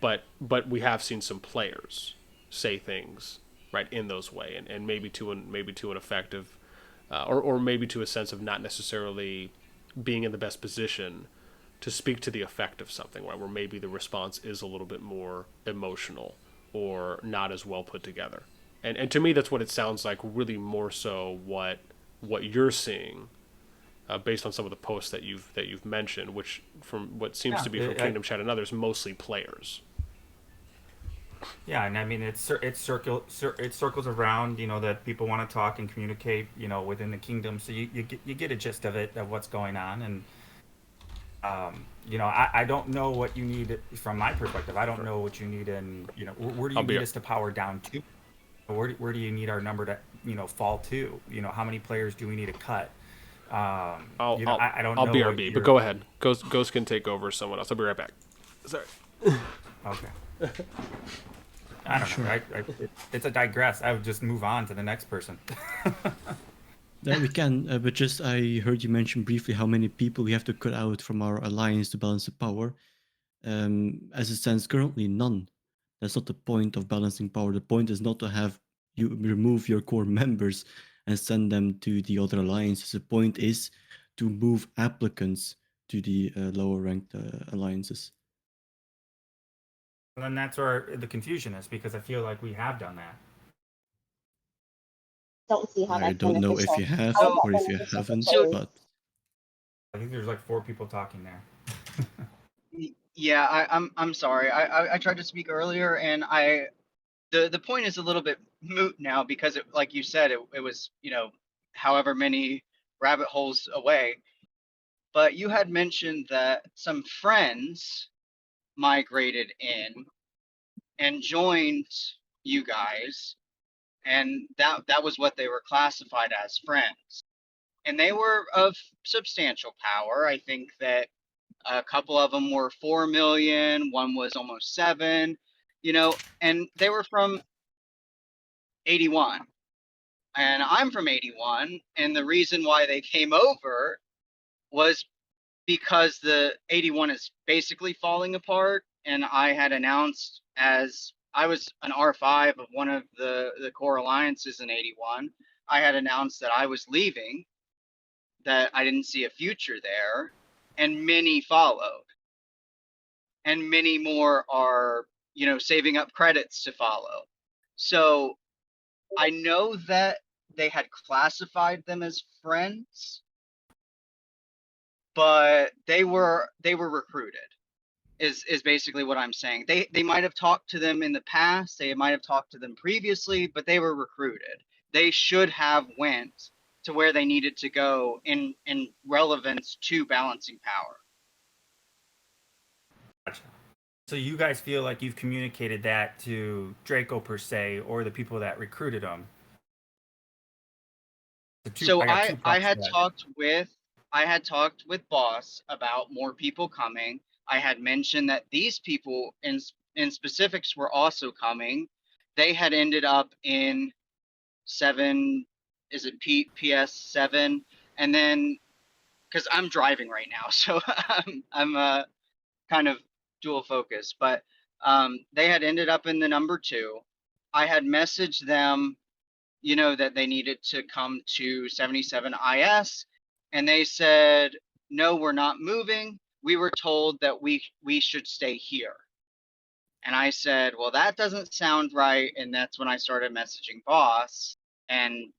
A: but we have seen some players say things right in those way, and maybe to an effective, or maybe to a sense of not necessarily being in the best position to speak to the effect of something, right? Where maybe the response is a little bit more emotional or not as well put together, and to me that's what it sounds like. Really more so what you're seeing, based on some of the posts that you've mentioned, which from what seems to be from Kingdom Chat and others, mostly players.
K: Yeah, and I mean it circles around, that people want to talk and communicate, within the kingdom. So you get a gist of it, of what's going on, and I don't know what you need from my perspective. I don't know what you need in, where do you need us to power down to? Where do you need our number to fall to? How many players do we need to cut? I don't know.
A: I'll BRB, but go ahead. Ghost can take over someone else. I'll be right back. Sorry.
K: Okay. I don't know. It's a digress. I would just move on to the next person.
B: Yeah, we can, but just I heard you mention briefly how many people we have to cut out from our alliance to balance the power. As it stands currently, none. That's not the point of balancing power. The point is not to have you remove your core members and send them to the other alliances. The point is to move applicants to the lower ranked alliances.
K: And then that's where the confusion is, because I feel like we have done that.
J: Don't see how
B: I don't know if you have or if you haven't, but
K: I think there's like 4 people talking there.
L: Yeah, I'm sorry. I tried to speak earlier, and the point is a little bit moot now because it, like you said, it was, however many rabbit holes away. But you had mentioned that some friends migrated in and joined you guys, and that was what they were classified as, friends. And they were of substantial power. I think that a couple of them were 4 million, one was almost 7, and they were from 81. And I'm from 81, and the reason why they came over was because the 81 is basically falling apart, and I had announced, as I was an R5 of one of the core alliances in 81, I had announced that I was leaving, that I didn't see a future there, and many followed. And many more are, saving up credits to follow. So I know that they had classified them as friends, but they were recruited. Is basically what I'm saying. They might have talked to them in the past, they might have talked to them previously, but they were recruited. They should have went to where they needed to go in relevance to balancing power.
K: Gotcha. So you guys feel like you've communicated that to Draco per se, or the people that recruited them?
L: So I had talked with Boss about more people coming. I had mentioned that these people in specifics were also coming. They had ended up in 7, is it PS7? And then, because I'm driving right now, so I'm kind of dual focus, but they had ended up in the number 2. I had messaged them, that they needed to come to 77 IS, and they said, no, we're not moving. We were told that we should stay here. And I said, well, that doesn't sound right. And that's when I started messaging Boss, and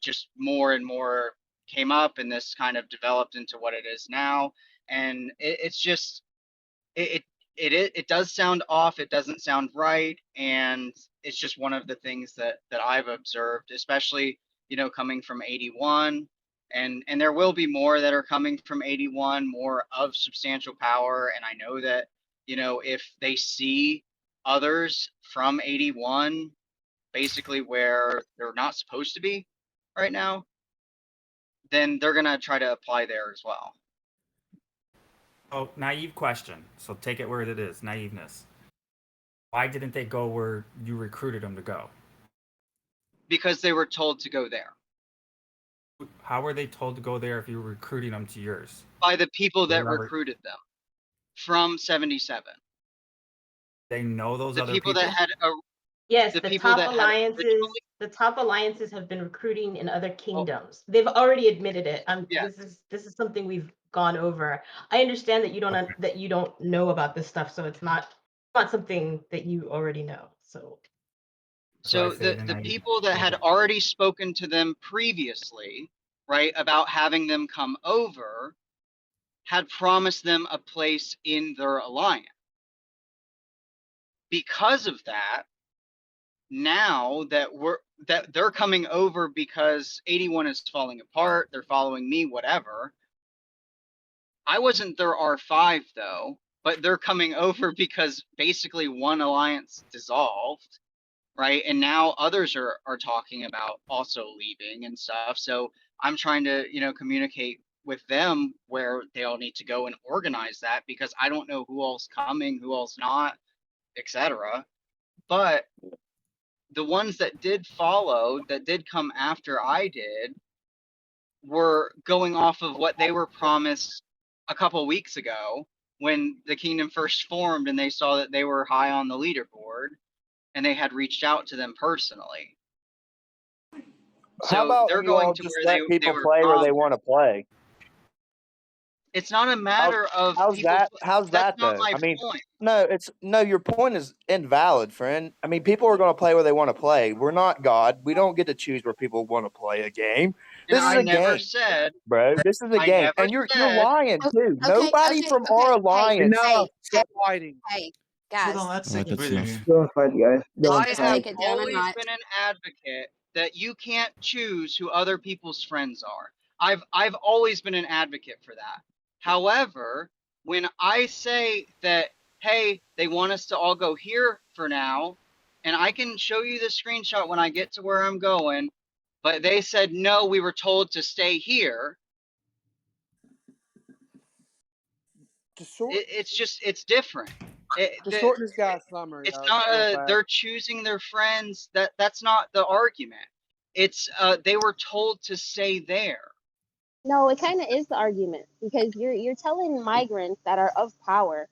L: just more and more came up, and this kind of developed into what it is now. And it's just, it does sound off. It doesn't sound right, and it's just one of the things that I've observed, especially coming from 81, and there will be more that are coming from 81, more of substantial power. And I know that if they see others from 81 basically where they're not supposed to be right now, then they're gonna try to apply there as well.
K: Oh, naive question. So take it where it is, naiveness. Why didn't they go where you recruited them to go?
L: Because they were told to go there.
K: How were they told to go there if you were recruiting them to yours?
L: By the people that recruited them from 77.
K: They know those other
L: people that had
M: Yes, the top alliances have been recruiting in other kingdoms. They've already admitted it. This is something we've gone over. I understand that you don't know about this stuff, so it's not something that you already know.
L: So the people that had already spoken to them previously, right, about having them come over, had promised them a place in their alliance. Because of that, now that they're coming over because 81 is falling apart, they're following me, whatever. I wasn't their R5 though, but they're coming over because basically one alliance dissolved, right? And now others are talking about also leaving and stuff. So I'm trying to, communicate with them where they all need to go and organize that, because I don't know who all's coming, who all's not, etc. But the ones that did follow, that did come after I did, were going off of what they were promised a couple weeks ago when the kingdom first formed, and they saw that they were high on the leaderboard, and they had reached out to them personally. So
N: how about
L: they're
N: you
L: going
N: all
L: to
N: just
L: where
N: let
L: they
N: people
L: were
N: play where they
L: promised.
N: want to play?
L: It's not a matter of
N: how's
L: people.
N: that? How's
L: That's
N: that
L: not
N: though?
L: my
N: I mean,
L: point.
N: your point is invalid, friend. I mean, people are going to play where they want to play. We're not God. We don't get to choose where people want to play a game. This is
L: I
N: a
L: never
N: game,
L: said.
N: bro. This is a
L: I
N: game,
L: never
N: and you're
L: said.
N: lying too.
J: Okay,
N: Nobody
J: okay,
N: from
J: okay.
N: our
J: Hey,
N: alliance.
J: hey,
F: Enough. Stop fighting.
J: hey,
I: Hold on,
J: guys.
I: let's
B: Alright,
I: take a
B: that's
I: breather
B: enough.
I: here.
D: Don't fight, guys. Don't
L: I
J: Let's
L: have
J: take it down a
L: always
J: notch.
L: been an advocate that you can't choose who other people's friends are. I've always been an advocate for that. However, when I say that, hey, they want us to all go here for now, and I can show you the screenshot when I get to where I'm going, but they said no, we were told to stay here. It's different.
F: To shorten this guy's summary,
L: It's not
F: real fast.
L: they're choosing their friends. That's not the argument. It's they were told to stay there.
M: No, it kind of is the argument because you're telling migrants that are of power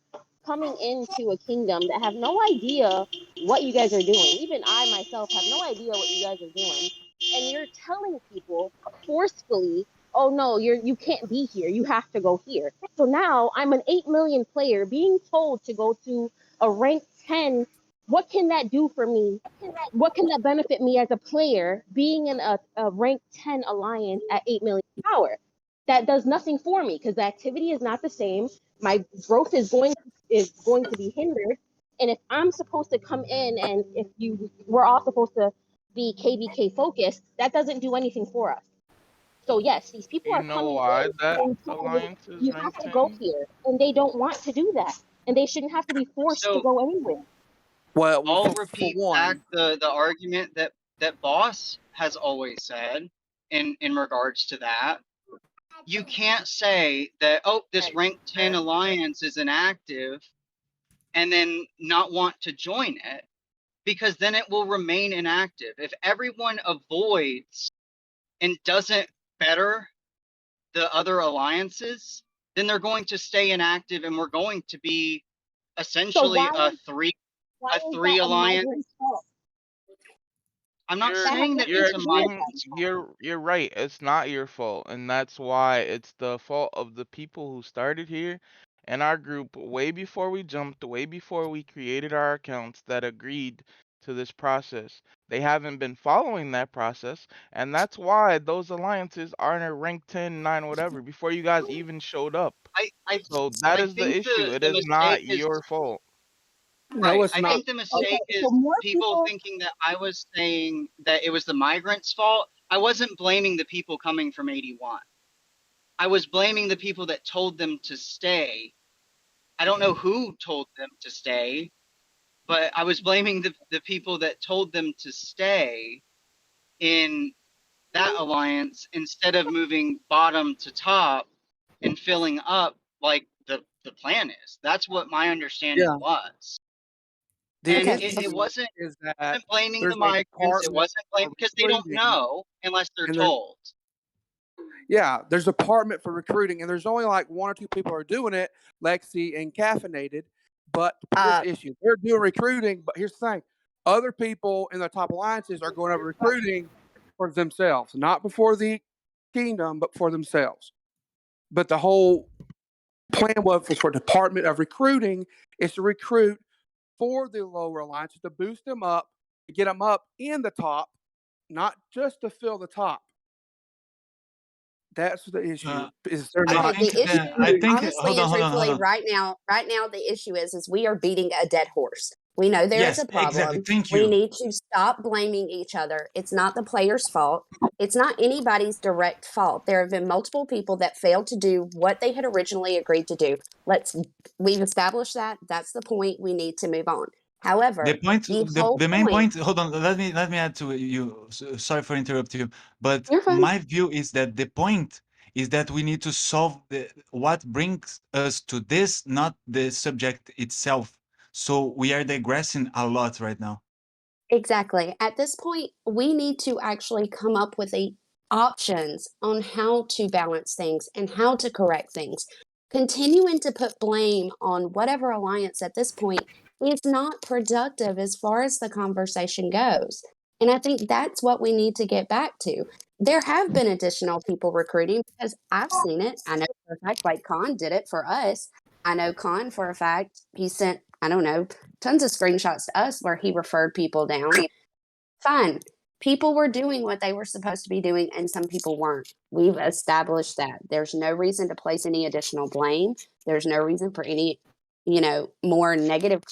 M: coming into a kingdom that have no idea what you guys are doing. Even I myself have no idea what you guys are doing, and you're telling people forcefully, "Oh no, you can't be here. You have to go here." So now I'm an 8 million player being told to go to a rank 10. What can that do for me? What can that benefit me as a player being in a rank 10 alliance at 8 million power? That does nothing for me because the activity is not the same. My growth is going to be hindered. And if I'm supposed to come in and if we're all supposed to be KVK focused, that doesn't do anything for us. So yes, these people
G: You
M: are
G: know
M: coming
G: why
M: in
G: that
M: and telling them,
G: alliance is
M: you have
G: ranked
M: to go
G: 10?
M: here, and they don't want to do that, and they shouldn't have to be forced to
L: So
M: go anywhere.
F: Well,
L: I'll
F: for
L: repeat back
F: one,
L: the argument that Boss has always said in regards to that. You can't say that, oh, this rank 10 alliance is inactive and then not want to join it, because then it will remain inactive. If everyone avoids and doesn't better the other alliances, then they're going to stay inactive and we're going to be essentially a three alliance.
M: Fault?
L: I'm not
G: You're
L: saying that it's a migrant's fault.
G: you're right. It's not your fault, and that's why it's the fault of the people who started here in our group way before we jumped, way before we created our accounts that agreed to this process. They haven't been following that process, and that's why those alliances are in a rank 10, 9, whatever, before you guys even showed up. So that
L: I
G: is the
L: think
G: issue. It
L: the
G: is
L: mistake
G: not
L: is
G: your fault.
F: no,
L: right.
F: it's
L: I
F: not.
L: think the mistake
M: So
L: is
M: more
L: people
M: people.
L: thinking that I was saying that it was the migrants' fault. I wasn't blaming the people coming from 81. I was blaming the people that told them to stay. I don't know who told them to stay, but I was blaming the people that told them to stay in that alliance instead of moving bottom to top and filling up like the plan is. That's what my understanding
F: Yeah.
L: was.
F: The
L: And
J: Okay.
F: issue
L: it wasn't
F: is that
L: blaming the
F: there's a
L: migrants. It
F: department
L: wasn't blaming
F: for
L: because they don't
F: recruiting,
L: know unless they're
F: and there's
L: told.
F: there's a department for recruiting, and there's only like one or two people who are doing it, Lexi and Caffeinated. But here's the issue: they're doing recruiting, but here's the thing: other people in the top alliances are going over recruiting for themselves, not before the kingdom, but for themselves. But the whole plan was for Department of Recruiting is to recruit for the lower alliances to boost them up, to get them up in the top, not just to fill the top. That's the issue. Is they're
J: Okay,
F: not.
J: the issue, honestly
I: hold
J: and
I: on, hold on, hold
J: truthfully,
I: on.
J: right now, the issue is we are beating a dead horse. We know there is
I: Yes,
J: a
I: exactly.
J: problem.
I: Thank
J: We
I: you.
J: need to stop blaming each other. It's not the player's fault. It's not anybody's direct fault. There have been multiple people that failed to do what they had originally agreed to do. We've established that. That's the point. We need to move on. However,
I: The main point. Hold on. Let me add to you. Sorry for interrupting you, but
J: You're fine.
I: my view is that the point is that we need to solve what brings us to this, not the subject itself. So we are digressing a lot right now.
J: Exactly. At this point, we need to actually come up with options on how to balance things and how to correct things. Continuing to put blame on whatever alliance at this point is not productive as far as the conversation goes. And I think that's what we need to get back to. There have been additional people recruiting because I've seen it. I know for a fact, like Khan did it for us. I know Khan for a fact, he sent, I don't know, tons of screenshots to us where he referred people down. Fine. People were doing what they were supposed to be doing, and some people weren't. We've established that. There's no reason to place any additional blame. There's no reason for any, more negative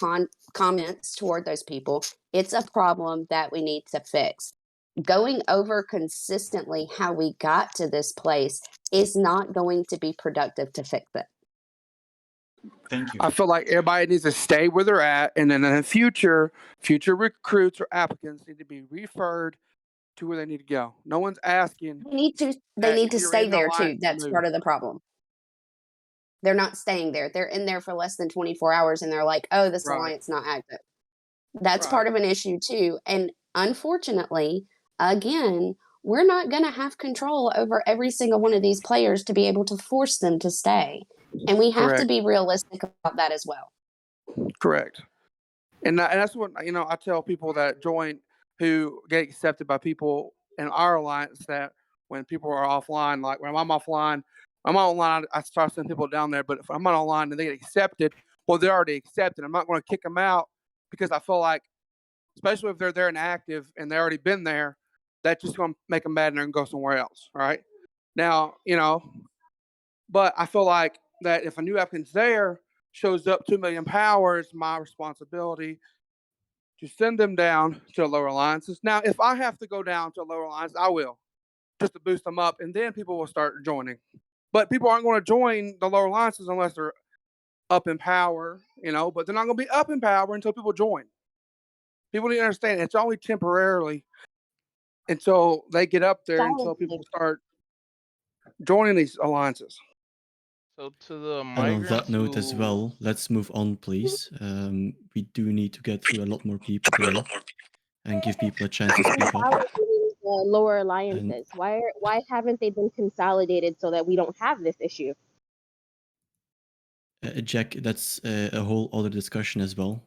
J: comments toward those people. It's a problem that we need to fix. Going over consistently how we got to this place is not going to be productive to fix it.
I: Thank you.
F: I feel like everybody needs to stay where they're at, and then in the future recruits or applicants need to be referred to where they need to go. No one's asking.
J: They need to stay there too.
F: Alliance,
J: That's
F: move.
J: part of the problem. They're not staying there. They're in there for less than 24 hours, and they're like, oh, this alliance not active. That's part of an issue too. And unfortunately, again, we're not going to have control over every single one of these players to be able to force them to stay. And we have to be realistic about that as well.
F: Correct. And that's what, I tell people that join who get accepted by people in our alliance, that when people are offline, like when I'm offline, I'm online, I start sending people down there. But if I'm not online and they get accepted, well, they're already accepted. I'm not going to kick them out, because I feel like, especially if they're there and active and they've already been there, that's just going to make them mad and they're going to go somewhere else. Right now, but I feel like that if a new applicant's there, shows up 2 million power, it's my responsibility to send them down to lower alliances. Now, if I have to go down to a lower alliance, I will, just to boost them up, and then people will start joining. But people aren't going to join the lower alliances unless they're up in power, but they're not going to be up in power until people join. People need to understand it's only temporarily until they get up there, until people start joining these alliances.
G: So to the
B: And on that note as well, let's move on, please. We do need to get through a lot more people today and give people a chance to speak up.
M: The lower alliances. Why haven't they been consolidated so that we don't have this issue?
B: Jack, that's a whole other discussion as well,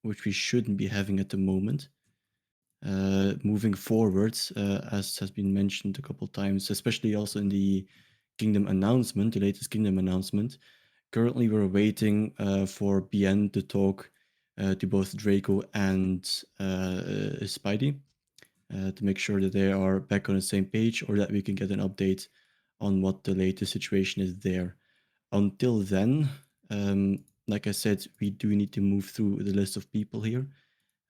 B: which we shouldn't be having at the moment. Moving forwards, as has been mentioned a couple of times, especially also in the Kingdom announcement, the latest Kingdom announcement. Currently, we're waiting for BN to talk to both Draco and Spidey to make sure that they are back on the same page, or that we can get an update on what the latest situation is there. Until then, like I said, we do need to move through the list of people here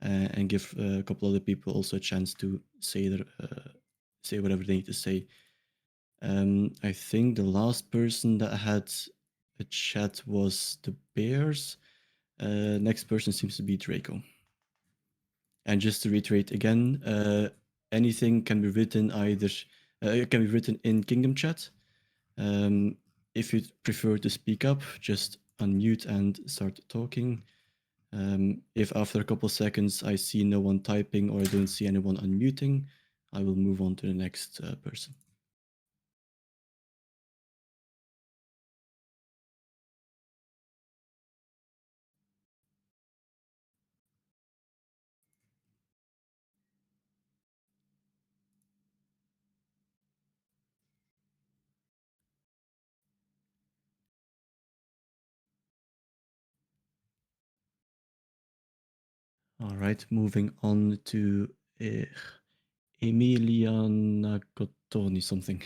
B: and give a couple other people also a chance to say whatever they need to say. I think the last person that had a chat was the Bears. Next person seems to be Draco. And just to reiterate again, anything can be written in Kingdom chat. If you prefer to speak up, just unmute and start talking. If after a couple seconds I see no one typing or I don't see anyone unmuting, I will move on to the next person. All right, moving on to Emiliana Cottoni something.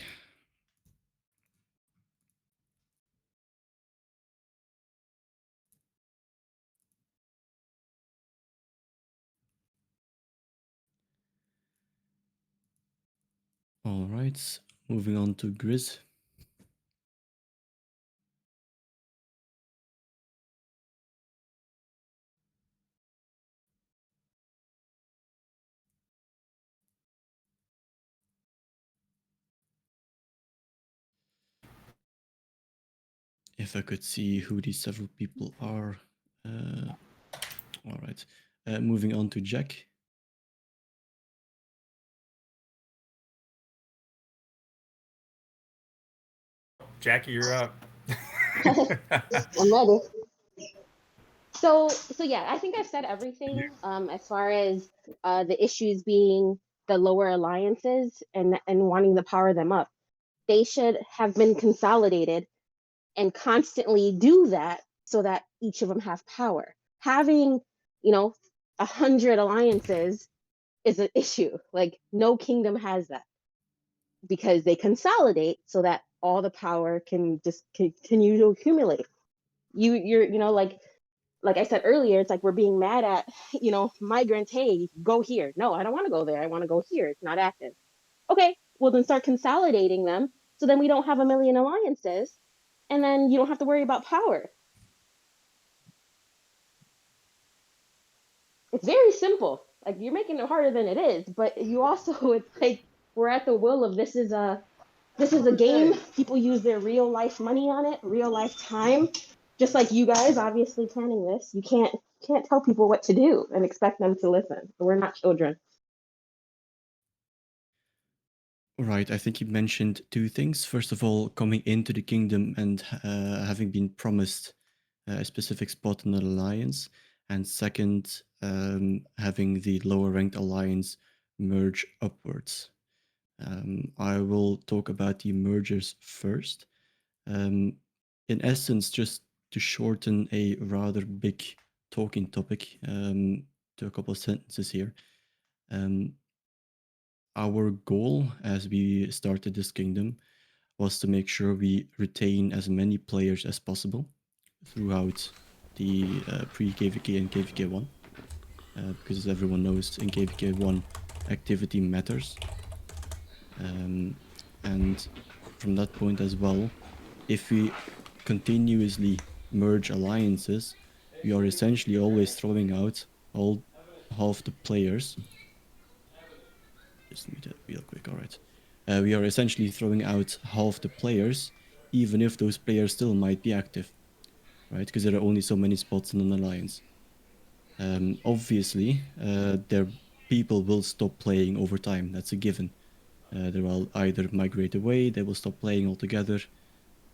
B: All right, moving on to Grizz. If I could see who these several people are. All right, moving on to Jack.
K: Jackie, you're up.
M: I'm ready. So yeah, I think I've said everything as far as the issues being the lower alliances and wanting to power them up. They should have been consolidated and constantly do that so that each of them have power. Having 100 alliances is an issue. Like no kingdom has that because they consolidate so that all the power can just continue to accumulate. Like I said earlier, it's like we're being mad at, migrants. Hey, go here. No, I don't want to go there. I want to go here. It's not active. Okay, well then start consolidating them so then we don't have a million alliances and then you don't have to worry about power. It's very simple. Like you're making it harder than it is, but you also it's like we're at the will of this is a game. People use their real life money on it, real life time. Just like you guys obviously planning this. You can't tell people what to do and expect them to listen. We're not children.
B: Right, I think you mentioned two things. First of all, coming into the kingdom and having been promised a specific spot in the alliance. And second, having the lower ranked alliance merge upwards. I will talk about the mergers first. In essence, just to shorten a rather big talking topic to a couple of sentences here. Our goal as we started this kingdom was to make sure we retain as many players as possible throughout the pre-KVK and KVK1. Because as everyone knows, in KVK1, activity matters. And from that point as well, if we continuously merge alliances, we are essentially always throwing out half the players. Just need it real quick, alright. We are essentially throwing out half the players, even if those players still might be active, right? Because there are only so many spots in an alliance. Obviously, their people will stop playing over time. That's a given. They will either migrate away, they will stop playing altogether,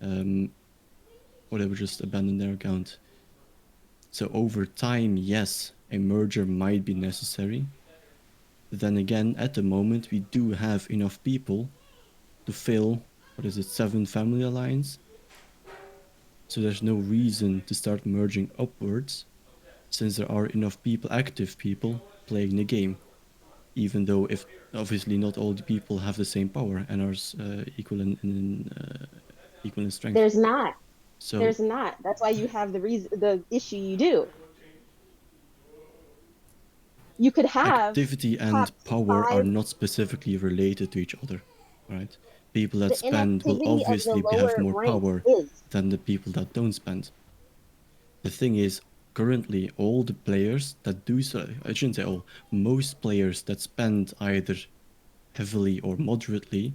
B: or they will just abandon their account. So over time, yes, a merger might be necessary. Then again, at the moment, we do have enough people to fill, 7 family alliance. So there's no reason to start merging upwards, since there are enough people, active people, playing the game. Even though, if obviously not all the people have the same power and are equal in strength.
M: There's not.
B: So
M: there's not. That's why you have the issue you do. You could have
B: activity and power are not specifically related to each other, right? People that spend will obviously have more power than the people that don't spend. The thing is, currently all the players that do so, I shouldn't say all, most players that spend either heavily or moderately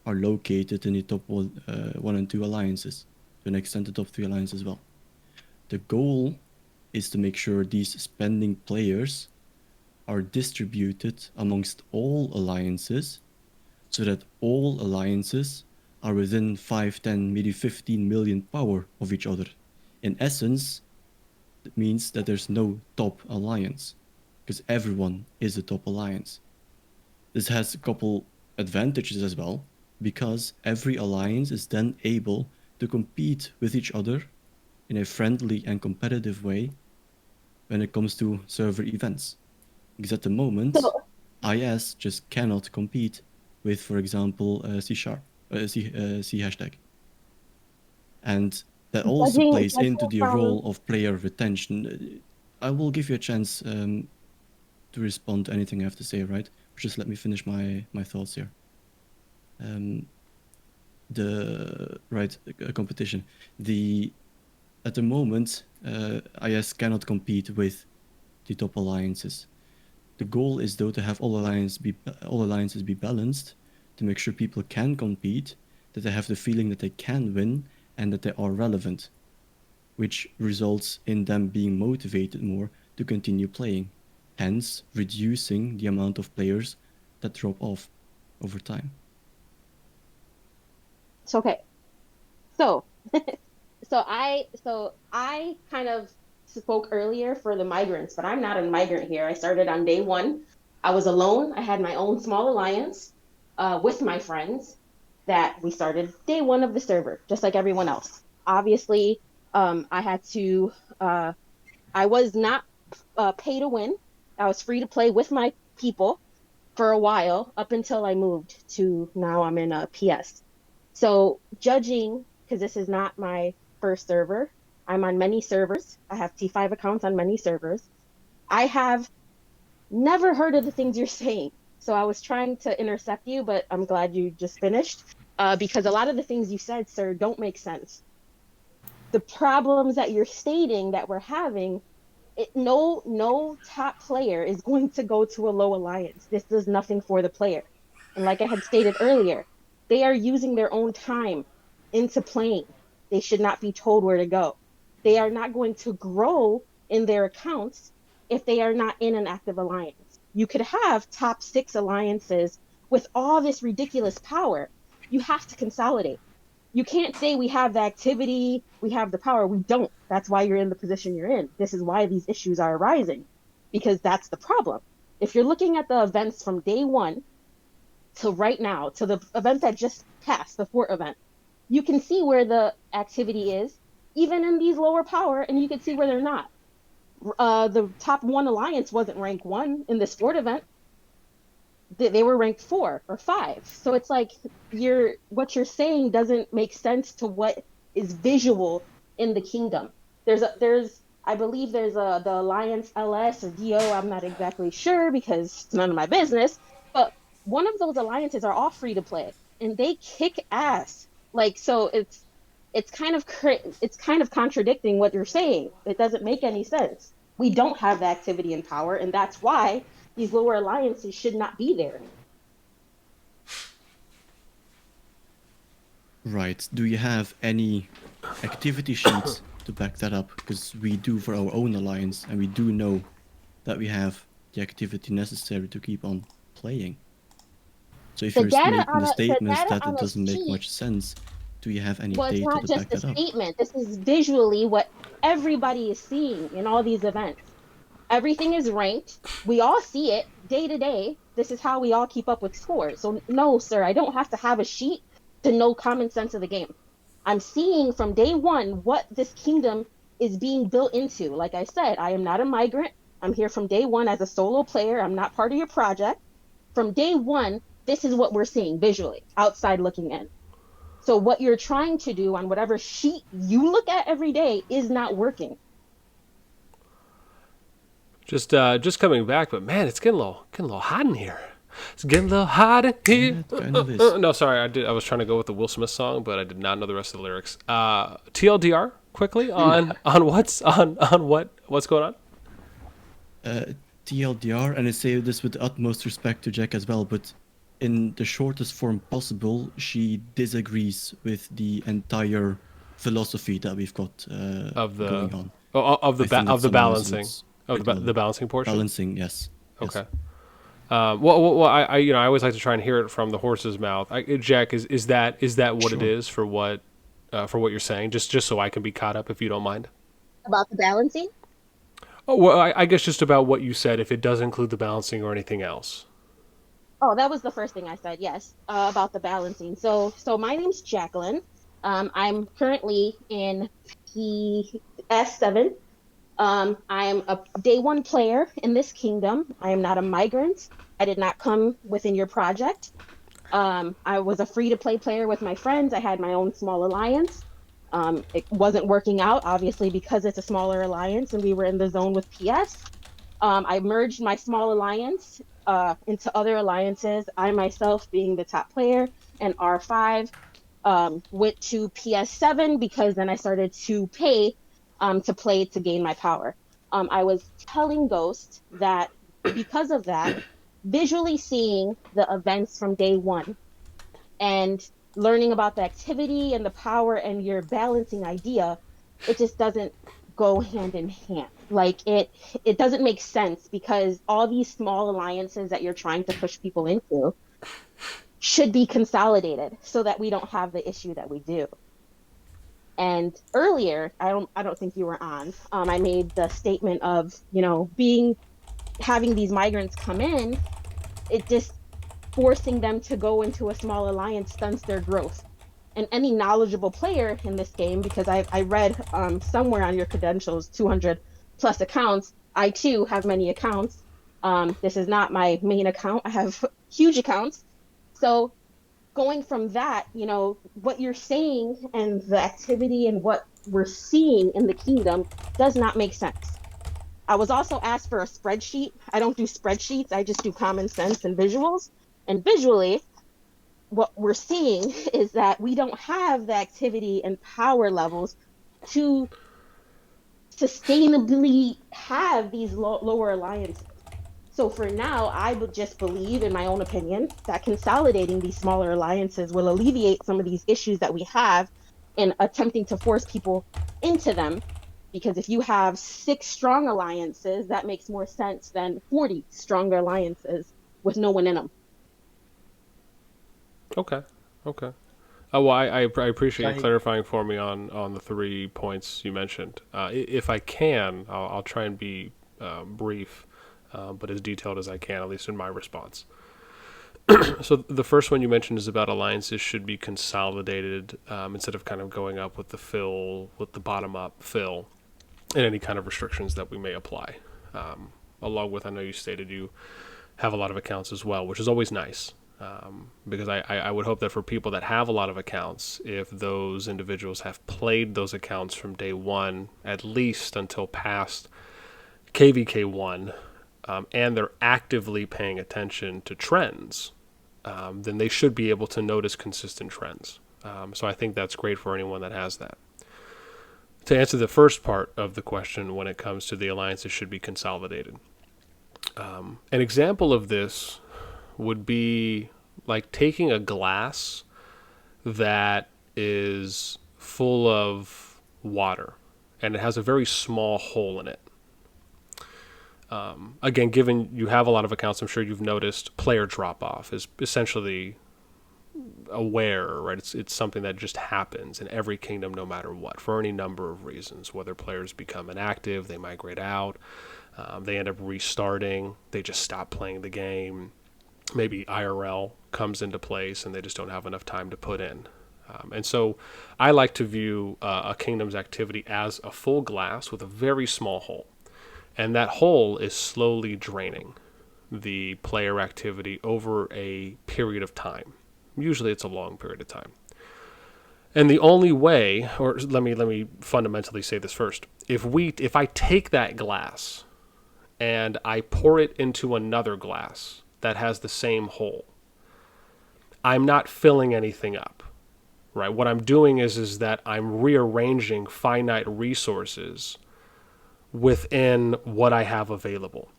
B: are located in the top 1 and 2 alliances, to an extent the top 3 alliances as well. The goal is to make sure these spending players are distributed amongst all alliances, so that all alliances are within 5, 10, maybe 15 million power of each other. In essence, it means that there's no top alliance, because everyone is a top alliance. This has a couple advantages as well, because every alliance is then able to compete with each other in a friendly and competitive way when it comes to server events. Because at the moment, IS just cannot compete with, for example, C#, C hashtag. And that also plays into the role of player retention. I will give you a chance to respond to anything I have to say, right? Just let me finish my thoughts here. Competition. At the moment, IS cannot compete with the top alliances. The goal is though to have all alliances be balanced, to make sure people can compete, that they have the feeling that they can win, and that they are relevant, which results in them being motivated more to continue playing, hence reducing the amount of players that drop off over time.
M: It's okay. So I kind of spoke earlier for the migrants, but I'm not a migrant here. I started on day 1. I was alone. I had my own small alliance with my friends that we started day 1 of the server, just like everyone else. Obviously, I had to, I was not pay to win. I was free to play with my people. for a while, up until I moved to now I'm in a PS. So judging, because this is not my first server, I'm on many servers. I have T5 accounts on many servers. I have never heard of the things you're saying. So I was trying to intercept you, but I'm glad you just finished, because a lot of the things you said, sir, don't make sense. The problems that you're stating that we're having, no top player is going to go to a low alliance. This does nothing for the player. And like I had stated earlier, they are using their own time into playing. They should not be told where to go. They are not going to grow in their accounts if they are not in an active alliance. You could have top 6 alliances with all this ridiculous power. You have to consolidate. You can't say we have the activity, we have the power. We don't. That's why you're in the position you're in. This is why these issues are arising, because that's the problem. If you're looking at the events from day one to right now, to the event that just passed, the fort event, you can see where the activity is, even in these lower power, and you can see where they're not. The top 1 alliance wasn't rank 1 in this fort event. They were ranked 4 or 5. So it's like what you're saying doesn't make sense to what is visual in the kingdom. I believe there's the Alliance LS or DO. I'm not exactly sure because it's none of my business. But one of those alliances are all free to play, and they kick ass. Like, so it's kind of contradicting what you're saying. It doesn't make any sense. We don't have the activity and power, and that's why these lower alliances should not be there.
B: Right. Do you have any activity sheets to back that up? Because we do for our own alliance, and we do know that we have the activity necessary to keep on playing. So if you're making the statements that it doesn't make much sense, do you have any data to back that up?
M: Well, it's not just a statement. This is visually what everybody is seeing in all these events. Everything is ranked. We all see it day to day. This is how we all keep up with scores. So no, sir, I don't have to have a sheet to know common sense of the game. I'm seeing from day one what this kingdom is being built into. Like I said, I am not a migrant. I'm here from day one as a solo player. I'm not part of your project. From day one, this is what we're seeing visually, outside looking in. So what you're trying to do on whatever sheet you look at every day is not working.
A: Just coming back, but man, it's getting a little hot in here. It's getting a little hot in here.
B: Yeah, it kind of is.
A: No, sorry, I was trying to go with the Will Smith song, but I did not know the rest of the lyrics. TLDR quickly on what's going on.
B: TLDR, and I say this with the utmost respect to Jack as well, but in the shortest form possible, she disagrees with the entire philosophy that we've got going on.
A: Of the balancing. The balancing portion.
B: Balancing, yes.
A: Okay. Yes. Well, I always like to try and hear it from the horse's mouth. Jack, is that what
B: Sure.
A: it is for what you're saying? Just so I can be caught up, if you don't mind.
M: About the balancing?
A: Oh well, I guess just about what you said. If it does include the balancing or anything else.
M: Oh, that was the first thing I said. Yes, about the balancing. So my name's Jacqueline. I'm currently in PS7. I am a day one player in this kingdom. I am not a migrant. I did not come within your project. I was a free-to-play player with my friends. I had my own small alliance. It wasn't working out, obviously, because it's a smaller alliance and we were in the zone with PS. I merged my small alliance into other alliances. I myself, being the top player, and R5 went to PS7 because then I started to pay to play to gain my power. I was telling Ghost that because of that, visually seeing the events from day one and learning about the activity and the power and your balancing idea, it just doesn't go hand in hand. Like it doesn't make sense because all these small alliances that you're trying to push people into should be consolidated so that we don't have the issue that we do. And earlier, I don't think you were on. I made the statement of, having these migrants come in, it just forcing them to go into a small alliance stunts their growth. And any knowledgeable player in this game, because I read somewhere on your credentials, 200 plus accounts, I too have many accounts. This is not my main account. I have huge accounts. So going from that, what you're saying and the activity and what we're seeing in the kingdom does not make sense. I was also asked for a spreadsheet. I don't do spreadsheets. I just do common sense and visuals. And visually, what we're seeing is that we don't have the activity and power levels to sustainably have these lower alliances. So for now, I would just believe, in my own opinion, that consolidating these smaller alliances will alleviate some of these issues that we have in attempting to force people into them. Because if you have 6 strong alliances, that makes more sense than 40 stronger alliances with no one in them.
A: Okay. Well, I appreciate you clarifying for me on the 3 points you mentioned. If I can, I'll try and be brief, but as detailed as I can, at least in my response. So the first one you mentioned is about alliances should be consolidated instead of kind of going up with the bottom-up fill, and any kind of restrictions that we may apply. Along with, I know you stated you have a lot of accounts as well, which is always nice. Because I would hope that for people that have a lot of accounts, if those individuals have played those accounts from day one, at least until past KVK1, and they're actively paying attention to trends, then they should be able to notice consistent trends. So I think that's great for anyone that has that. To answer the first part of the question, when it comes to the alliances should be consolidated, an example of this would be like taking a glass that is full of water and it has a very small hole in it. Again, given you have a lot of accounts, I'm sure you've noticed player drop-off is essentially aware, right? It's something that just happens in every kingdom no matter what, for any number of reasons, whether players become inactive, they migrate out, they end up restarting, they just stop playing the game. Maybe IRL comes into place and they just don't have enough time to put in. And so I like to view a kingdom's activity as a full glass with a very small hole. And that hole is slowly draining the player activity over a period of time. Usually it's a long period of time. And the only way, or let me fundamentally say this first. If I take that glass and I pour it into another glass that has the same hole, I'm not filling anything up, right? What I'm doing is that I'm rearranging finite resources within what I have available,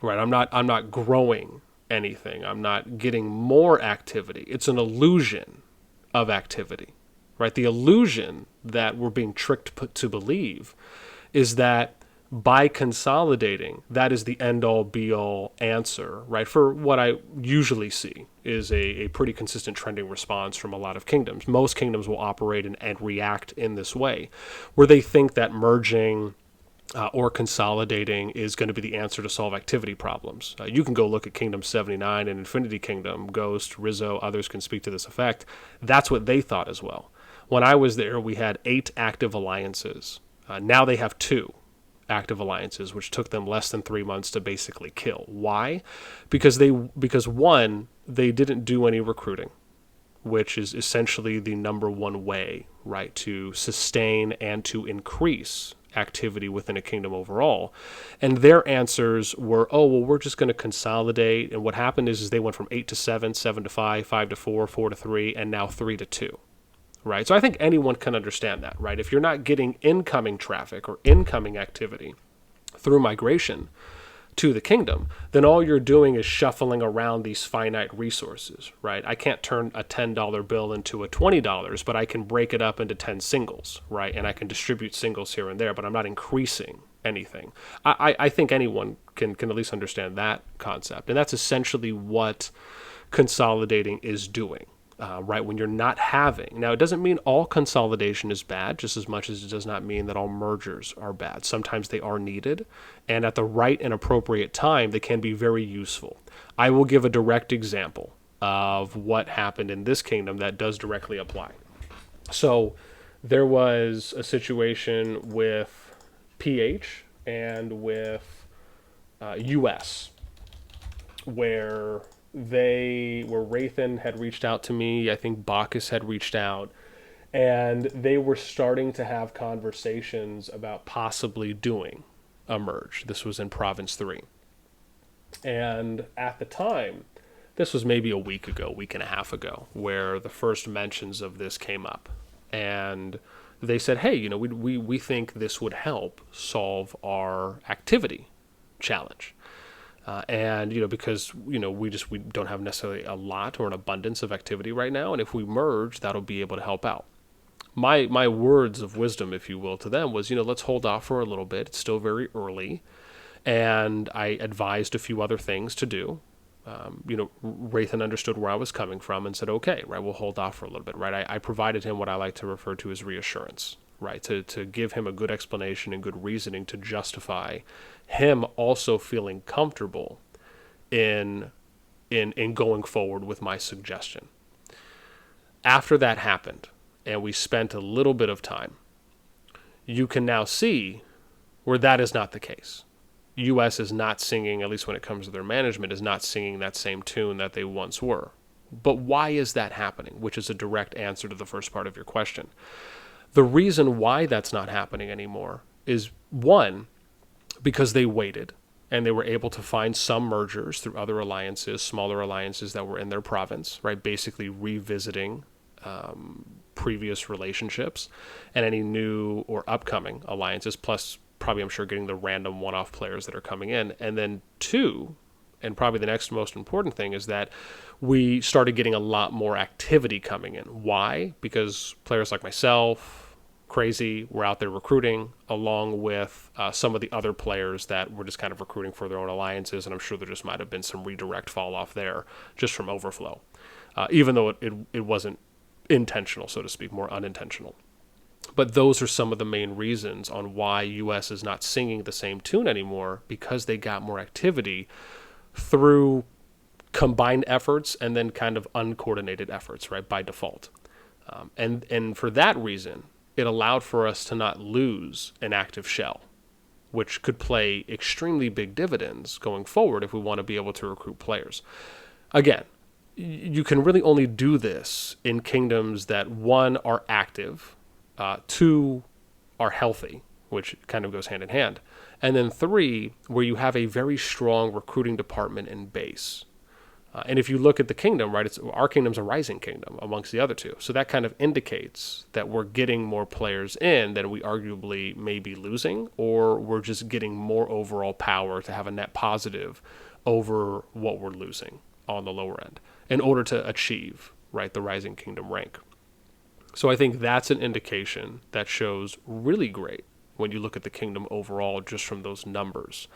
A: right? I'm not growing anything. I'm not getting more activity. It's an illusion of activity, right? The illusion that we're being tricked to believe is that by consolidating, that is the end-all, be-all answer, right? For what I usually see is a pretty consistent trending response from a lot of kingdoms. Most kingdoms will operate and react in this way, where they think that merging or consolidating is going to be the answer to solve activity problems. You can go look at Kingdom 79 and Infinity Kingdom, Ghost, Rizzo, others can speak to this effect. That's what they thought as well. When I was there, we had 8 active alliances. Now they have 2 active alliances, which took them less than 3 months to basically kill. Why? Because one, they didn't do any recruiting, which is essentially the number one way, right, to sustain and to increase activity within a kingdom overall. And their answers were, oh, well, we're just going to consolidate. And what happened is they went from 8 to 7, 7 to 5, 5 to 4, 4 to 3, and now 3 to 2. Right? So I think anyone can understand that, right? If you're not getting incoming traffic or incoming activity through migration to the kingdom, then all you're doing is shuffling around these finite resources, right? I can't turn a $10 bill into a $20, but I can break it up into 10 singles, right? And I can distribute singles here and there, but I'm not increasing anything. I think anyone can at least understand that concept. And that's essentially what consolidating is doing. Right, when you're not having. Now, it doesn't mean all consolidation is bad, just as much as it does not mean that all mergers are bad. Sometimes they are needed, and at the right and appropriate time, they can be very useful. I will give a direct example of what happened in this kingdom that does directly apply. So, there was a situation with PH and with US. where Rathan had reached out to me. I think Bacchus had reached out, and they were starting to have conversations about possibly doing a merge. This was in Province 3. And at the time, this was maybe a week and a half ago, where the first mentions of this came up. And they said, hey, you know, we think this would help solve our activity challenge. And, you know, because, you know, we don't have necessarily a lot or an abundance of activity right now. And if we merge, that'll be able to help out. My words of wisdom, if you will, to them was, you know, let's hold off for a little bit. It's still very early. And I advised a few other things to do. You know, Rathan understood where I was coming from and said, okay, right, we'll hold off for a little bit, right? I provided him what I like to refer to as reassurance, right? To give him a good explanation and good reasoning to justify him also feeling comfortable in going forward with my suggestion. After that happened, and we spent a little bit of time, you can now see where that is not the case. US is not singing, at least when it comes to their management, is not singing that same tune that they once were. But why is that happening? Which is a direct answer to the first part of your question. The reason why that's not happening anymore is, one, because they waited and they were able to find some mergers through other alliances, smaller alliances that were in their province, right? Basically revisiting previous relationships and any new or upcoming alliances, plus probably, I'm sure, getting the random one-off players that are coming in. And then two, and probably the next most important thing, is that we started getting a lot more activity coming in. Why? Because players like myself, Crazy, were out there recruiting, along with some of the other players that were just kind of recruiting for their own alliances, and I'm sure there just might have been some redirect fall-off there just from overflow, even though it wasn't intentional, so to speak, more unintentional. But those are some of the main reasons on why US is not singing the same tune anymore, because they got more activity through combined efforts and then kind of uncoordinated efforts, right, by default. And for that reason, it allowed for us to not lose an active shell, which could play extremely big dividends going forward if we want to be able to recruit players. Again, you can really only do this in kingdoms that, one, are active, two, are healthy, which kind of goes hand in hand, and then three, where you have a very strong recruiting department in base. And if you look at the kingdom, right, our kingdom's a rising kingdom amongst the other two. So that kind of indicates that we're getting more players in than we arguably may be losing, or we're just getting more overall power to have a net positive over what we're losing on the lower end in order to achieve, right, the rising kingdom rank. So I think that's an indication that shows really great when you look at the kingdom overall just from those numbers.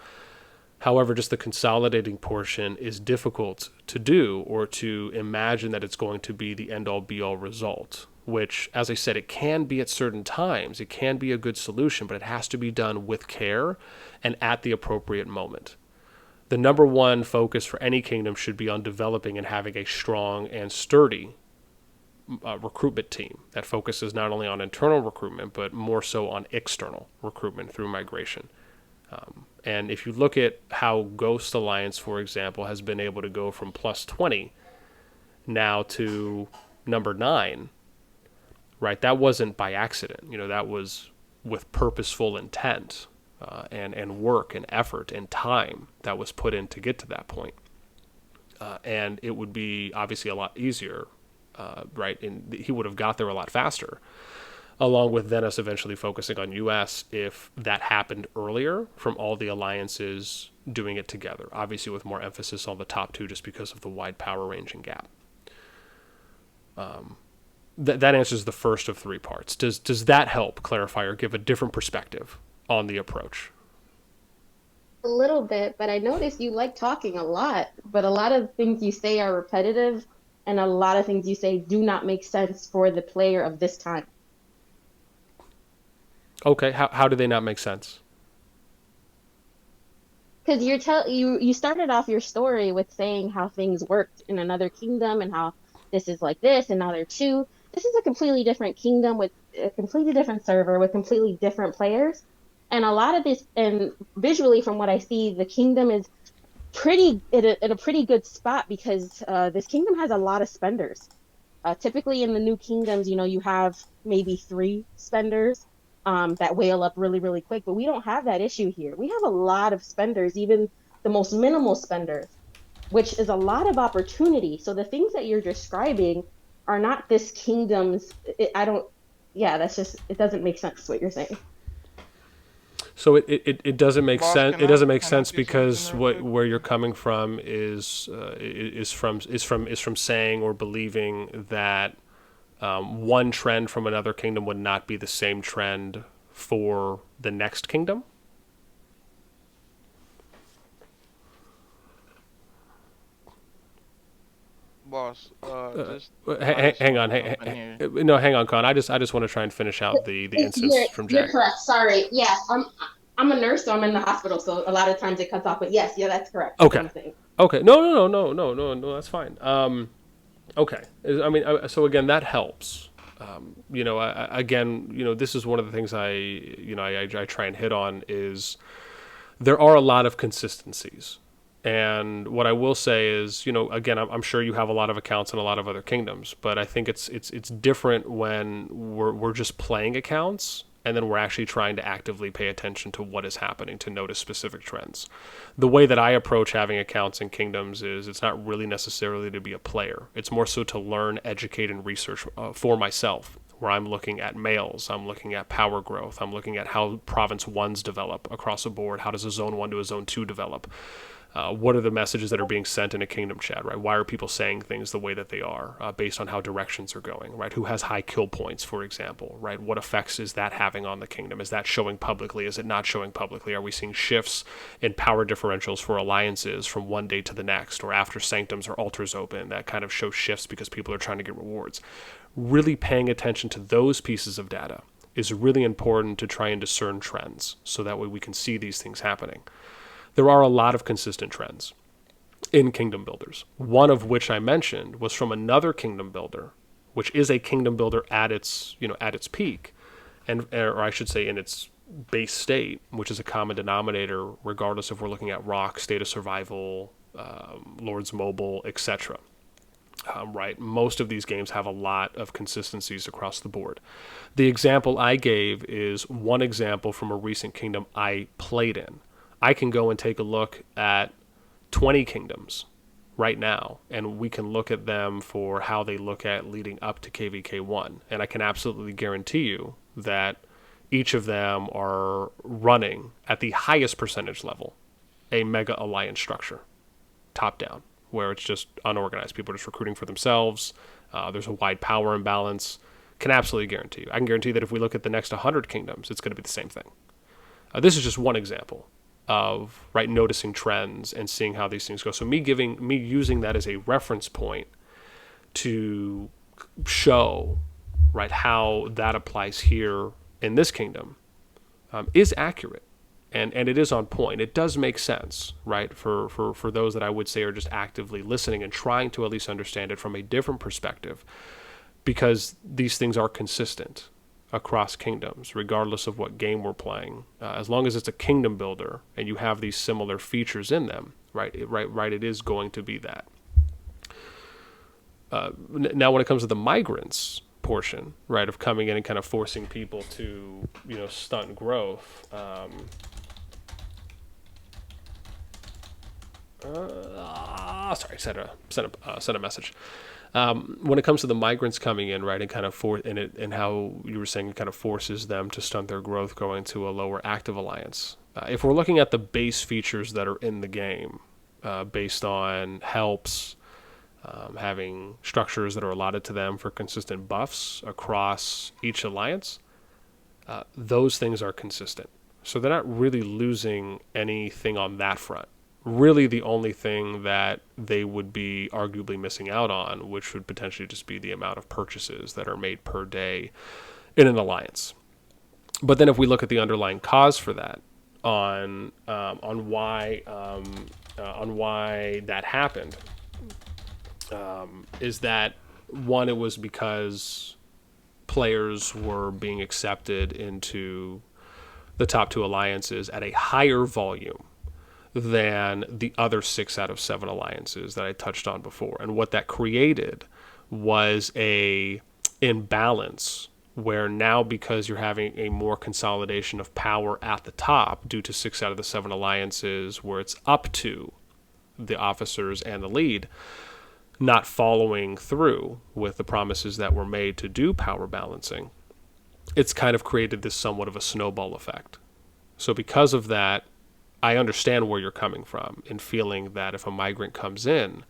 A: However, just the consolidating portion is difficult to do, or to imagine that it's going to be the end-all be-all result, which, as I said, it can be at certain times. It can be a good solution, but it has to be done with care and at the appropriate moment. The number one focus for any kingdom should be on developing and having a strong and sturdy recruitment team that focuses not only on internal recruitment, but more so on external recruitment through migration. And if you look at how Ghost Alliance, for example, has been able to go from plus 20 now to number 9, right? That wasn't by accident. You know, that was with purposeful intent and work and effort and time that was put in to get to that point. And it would be obviously a lot easier, right? And he would have got there a lot faster, along with then us eventually focusing on US if that happened earlier from all the alliances doing it together, obviously with more emphasis on the top two just because of the wide power range and gap. That answers the first of 3 parts. Does that help clarify or give a different perspective on the approach?
J: A little bit, but I noticed you like talking a lot, but a lot of things you say are repetitive, and a lot of things you say do not make sense for the player of this time.
A: Okay, how do they not make sense?
J: Because you started off your story with saying how things worked in another kingdom and how this is like this and now they're two. This is a completely different kingdom with a completely different server with completely different players. And a lot of this, and visually from what I see, the kingdom is
M: pretty in a pretty good spot because this kingdom has a lot of spenders. Typically in the new kingdoms, you know, you have maybe 3 spenders that whale up really, really quick, but we don't have that issue here. We have a lot of spenders, even the most minimal spenders, which is a lot of opportunity. So the things that you're describing are not this kingdom's. That's just, it doesn't make sense what you're saying.
A: So it doesn't make sense. It doesn't make sense because where you're coming from is from saying or believing that one trend from another kingdom would not be the same trend for the next kingdom.
G: Boss,
A: hang on, hang on, Con. I just want to try and finish out the instance from Jack.
M: You're correct. Sorry. Yeah, I'm a nurse, so I'm in the hospital. So a lot of times it cuts off. But yes, yeah, that's correct.
A: Okay. Okay. No. That's fine. Okay. I mean, so again, that helps. Again, this is one of the things I try and hit on is there are a lot of consistencies. And what I will say is, again, I'm sure you have a lot of accounts in a lot of other kingdoms, but I think it's different when we're just playing accounts and then we're actually trying to actively pay attention to what is happening to notice specific trends. The way that I approach having accounts in kingdoms is it's not really necessarily to be a player. It's more so to learn, educate, and research for myself, where I'm looking at males, I'm looking at power growth, I'm looking at how province 1s develop across a board, how does a zone 1 to a zone 2 develop. What are the messages that are being sent in a kingdom chat, right? Why are people saying things the way that they are based on how directions are going, right? Who has high kill points, for example, right? What effects is that having on the kingdom? Is that showing publicly? Is it not showing publicly? Are we seeing shifts in power differentials for alliances from one day to the next, or after sanctums or altars open that kind of show shifts because people are trying to get rewards? Really paying attention to those pieces of data is really important to try and discern trends so that way we can see these things happening. There are a lot of consistent trends in kingdom builders. One of which I mentioned was from another kingdom builder, which is a kingdom builder at its peak, or I should say in its base state, which is a common denominator regardless if we're looking at RoK, State of Survival, Lords Mobile, etc. Right? Most of these games have a lot of consistencies across the board. The example I gave is one example from a recent kingdom I played in. I can go and take a look at 20 kingdoms right now, and we can look at them for how they look at leading up to KVK1. And I can absolutely guarantee you that each of them are running at the highest percentage level a mega alliance structure, top down, where it's just unorganized. People are just recruiting for themselves. There's a wide power imbalance. Can absolutely guarantee you. I can guarantee that if we look at the next 100 kingdoms, it's going to be the same thing. This is just one example of noticing trends and seeing how these things go. So me using that as a reference point to show how that applies here in this kingdom is accurate, and it is on point. It does make sense, right, for those that I would say are just actively listening and trying to at least understand it from a different perspective, because these things are consistent across kingdoms, regardless of what game we're playing. As long as it's a kingdom builder and you have these similar features in them, it is going to be that. Now, when it comes to the migrants portion, of coming in and kind of forcing people to, stunt growth. Sorry, sent a message. When it comes to the migrants coming in, and kind of and how you were saying it kind of forces them to stunt their growth going to a lower active alliance. If we're looking at the base features that are in the game, based on helps, having structures that are allotted to them for consistent buffs across each alliance, those things are consistent. So they're not really losing anything on that front. Really, the only thing that they would be arguably missing out on, which would potentially just be the amount of purchases that are made per day in an alliance. But then, if we look at the underlying cause for that, on why that happened, is that one, it was because players were being accepted into the top 2 alliances at a higher volume than the other 6 out of 7 alliances that I touched on before. And what that created was a imbalance where now, because you're having a more consolidation of power at the top due to 6 out of the 7 alliances where it's up to the officers and the lead not following through with the promises that were made to do power balancing, it's kind of created this somewhat of a snowball effect. So because of that, I understand where you're coming from in feeling that if a migrant comes in,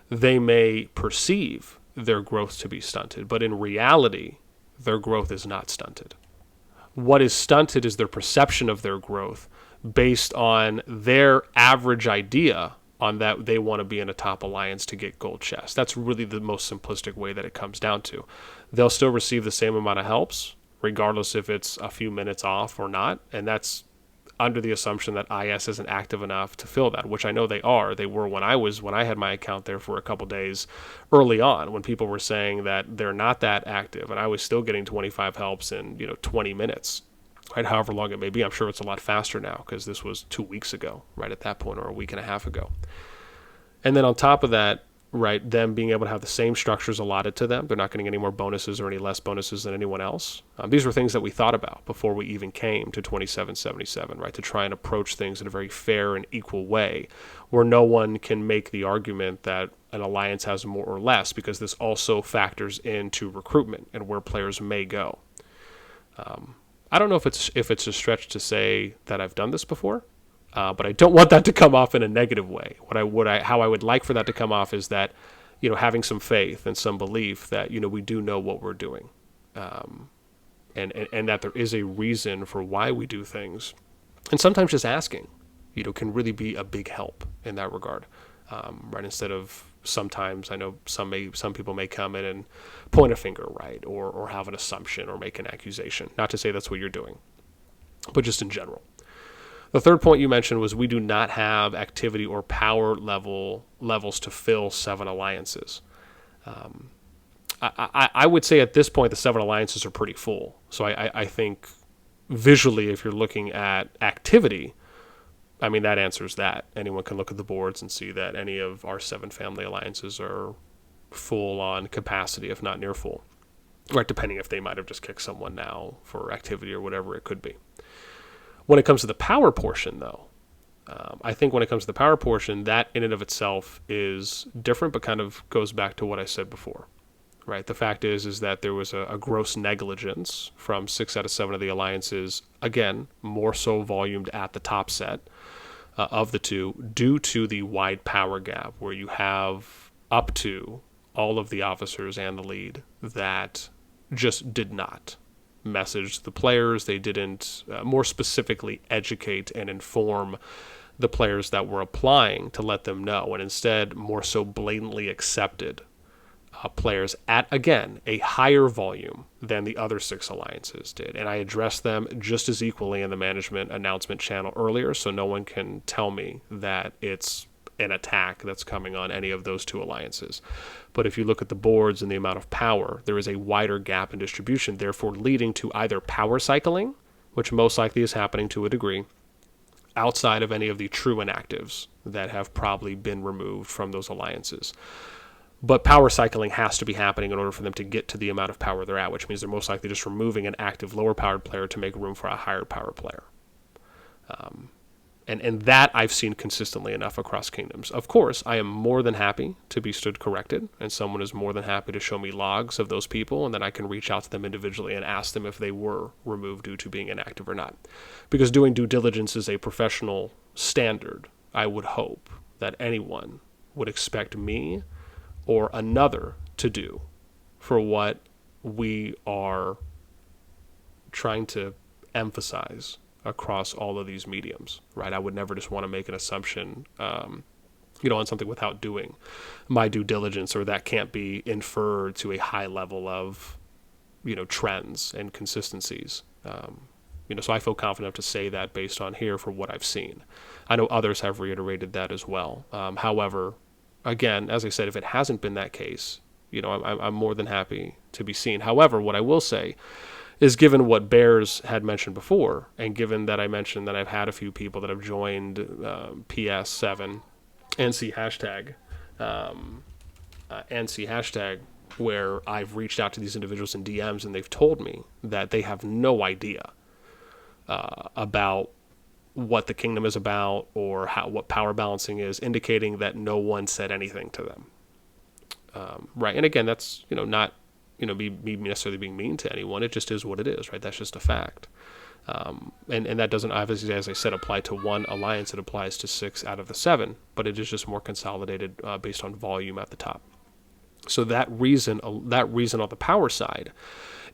A: they may perceive their growth to be stunted, but in reality, their growth is not stunted. What is stunted is their perception of their growth based on their average idea on that they want to be in a top alliance to get gold chests. That's really the most simplistic way that it comes down to. They'll still receive the same amount of helps, regardless if it's a few minutes off or not, and that's under the assumption that IS isn't active enough to fill that, which I know they are. They were when I had my account there for a couple days early on, when people were saying that they're not that active, and I was still getting 25 helps in 20 minutes, right? However long it may be. I'm sure it's a lot faster now because this was 2 weeks ago, right at that point, or a week and a half ago. And then on top of that, right, them being able to have the same structures allotted to them. They're not getting any more bonuses or any less bonuses than anyone else. These were things that we thought about before we even came to 2777, right, to try and approach things in a very fair and equal way where no one can make the argument that an alliance has more or less, because this also factors into recruitment and where players may go. I don't know if it's a stretch to say that I've done this before. But I don't want that to come off in a negative way. How I would like for that to come off is that, having some faith and some belief that, we do know what we're doing, and that there is a reason for why we do things, and sometimes just asking, can really be a big help in that regard, right? Instead of sometimes, I know some people may come in and point a finger, right, or have an assumption or make an accusation. Not to say that's what you're doing, but just in general. The third point you mentioned was we do not have activity or power levels to fill 7 alliances. I would say at this point the 7 alliances are pretty full. So I think visually, if you're looking at activity, I mean, that answers that. Anyone can look at the boards and see that any of our 7 family alliances are full on capacity, if not near full. Right, depending if they might have just kicked someone now for activity or whatever it could be. When it comes to the power portion, though, I think when it comes to the power portion, that in and of itself is different, but kind of goes back to what I said before, right? The fact is that there was a gross negligence from 6 out of 7 of the alliances, again, more so volumed at the top set of the 2, due to the wide power gap, where you have up to all of the officers and the lead that just did not message the players. They didn't more specifically educate and inform the players that were applying to let them know, and instead more so blatantly accepted players at, again, a higher volume than the other 6 alliances did. And I addressed them just as equally in the management announcement channel earlier, so no one can tell me that it's an attack that's coming on any of those 2 alliances. But if you look at the boards and the amount of power, there is a wider gap in distribution, therefore leading to either power cycling, which most likely is happening to a degree, outside of any of the true inactives that have probably been removed from those alliances. But power cycling has to be happening in order for them to get to the amount of power they're at, which means they're most likely just removing an active lower powered player to make room for a higher power player. And that I've seen consistently enough across kingdoms. Of course, I am more than happy to be stood corrected, and someone is more than happy to show me logs of those people, and then I can reach out to them individually and ask them if they were removed due to being inactive or not. Because doing due diligence is a professional standard. I would hope that anyone would expect me or another to do for what we are trying to emphasize across all of these mediums, right? I would never just want to make an assumption, on something without doing my due diligence, or that can't be inferred to a high level of, trends and consistencies. So I feel confident enough to say that based on here for what I've seen. I know others have reiterated that as well. However, again, as I said, if it hasn't been that case, I'm more than happy to be seen. However, what I will say is given what Bears had mentioned before, and given that I mentioned that I've had a few people that have joined PS7 NC hashtag, where I've reached out to these individuals in DMs and they've told me that they have no idea about what the kingdom is about or what power balancing is, indicating that no one said anything to them. Right, and again, that's not me necessarily being mean to anyone. It just is what it is, right? That's just a fact. And that doesn't obviously, as I said, apply to one alliance. It applies to 6 out of the 7, but it is just more consolidated based on volume at the top. So that reason on the power side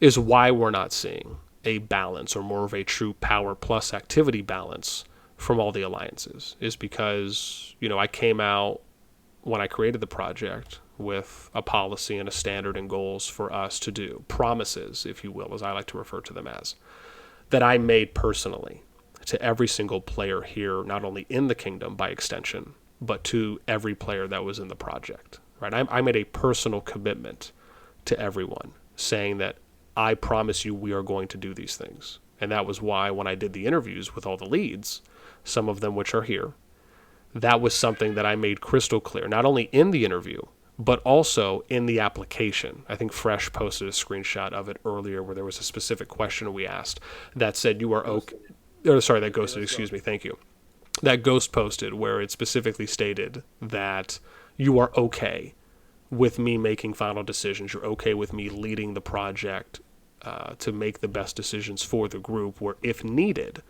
A: is why we're not seeing a balance, or more of a true power plus activity balance from all the alliances, is because, I came out when I created the project with a policy and a standard and goals for us to do, promises, if you will, as I like to refer to them as, that I made personally to every single player here, not only in the kingdom by extension, but to every player that was in the project, right? I made a personal commitment to everyone, saying that I promise you we are going to do these things. And that was why when I did the interviews with all the leads, some of them which are here, that was something that I made crystal clear, not only in the interview, but also in the application. I think Fresh posted a screenshot of it earlier where there was a specific question we asked that said you are okay. Or sorry, that ghosted, excuse me, thank you. That Ghost posted where it specifically stated that you are okay with me making final decisions. You're okay with me leading the project to make the best decisions for the group, where if needed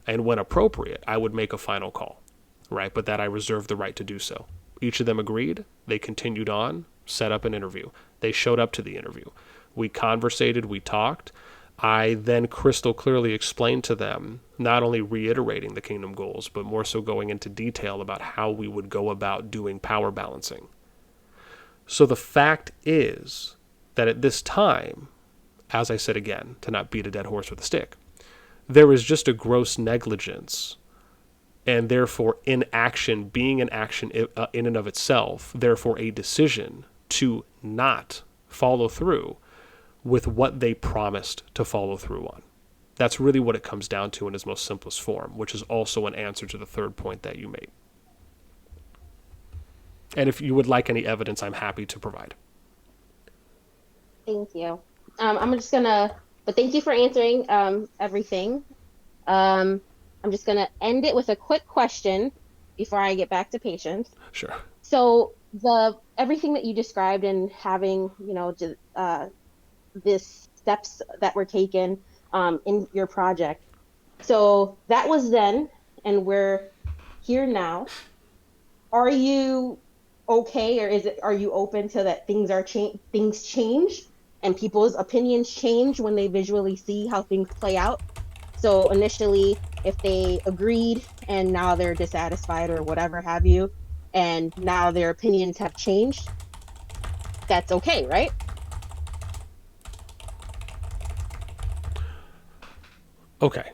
A: and when appropriate, I would make a final call, right? But that I reserve the right to do so. Each of them agreed. They continued on, set up an interview. They showed up to the interview. We conversated, we talked. I then crystal clearly explained to them, not only reiterating the kingdom goals, but more so going into detail about how we would go about doing power balancing. So the fact is that at this time, as I said again, to not beat a dead horse with a stick, there is just a gross negligence, and therefore inaction, being an action in and of itself, therefore a decision to not follow through with what they promised to follow through on. That's really what it comes down to in its most simplest form, which is also an answer to the third point that you made. And if you would like any evidence, I'm happy to provide.
M: Thank you. I'm just gonna, but thank you for answering everything. I'm just gonna end it with a quick question before I get back to patients.
A: Sure.
M: So everything that you described and having, this steps that were taken in your project. So that was then, and we're here now. Are you okay, or are you open to that things change and people's opinions change when they visually see how things play out? So initially, if they agreed and now they're dissatisfied or whatever have you, and now their opinions have changed, that's okay, right?
A: Okay.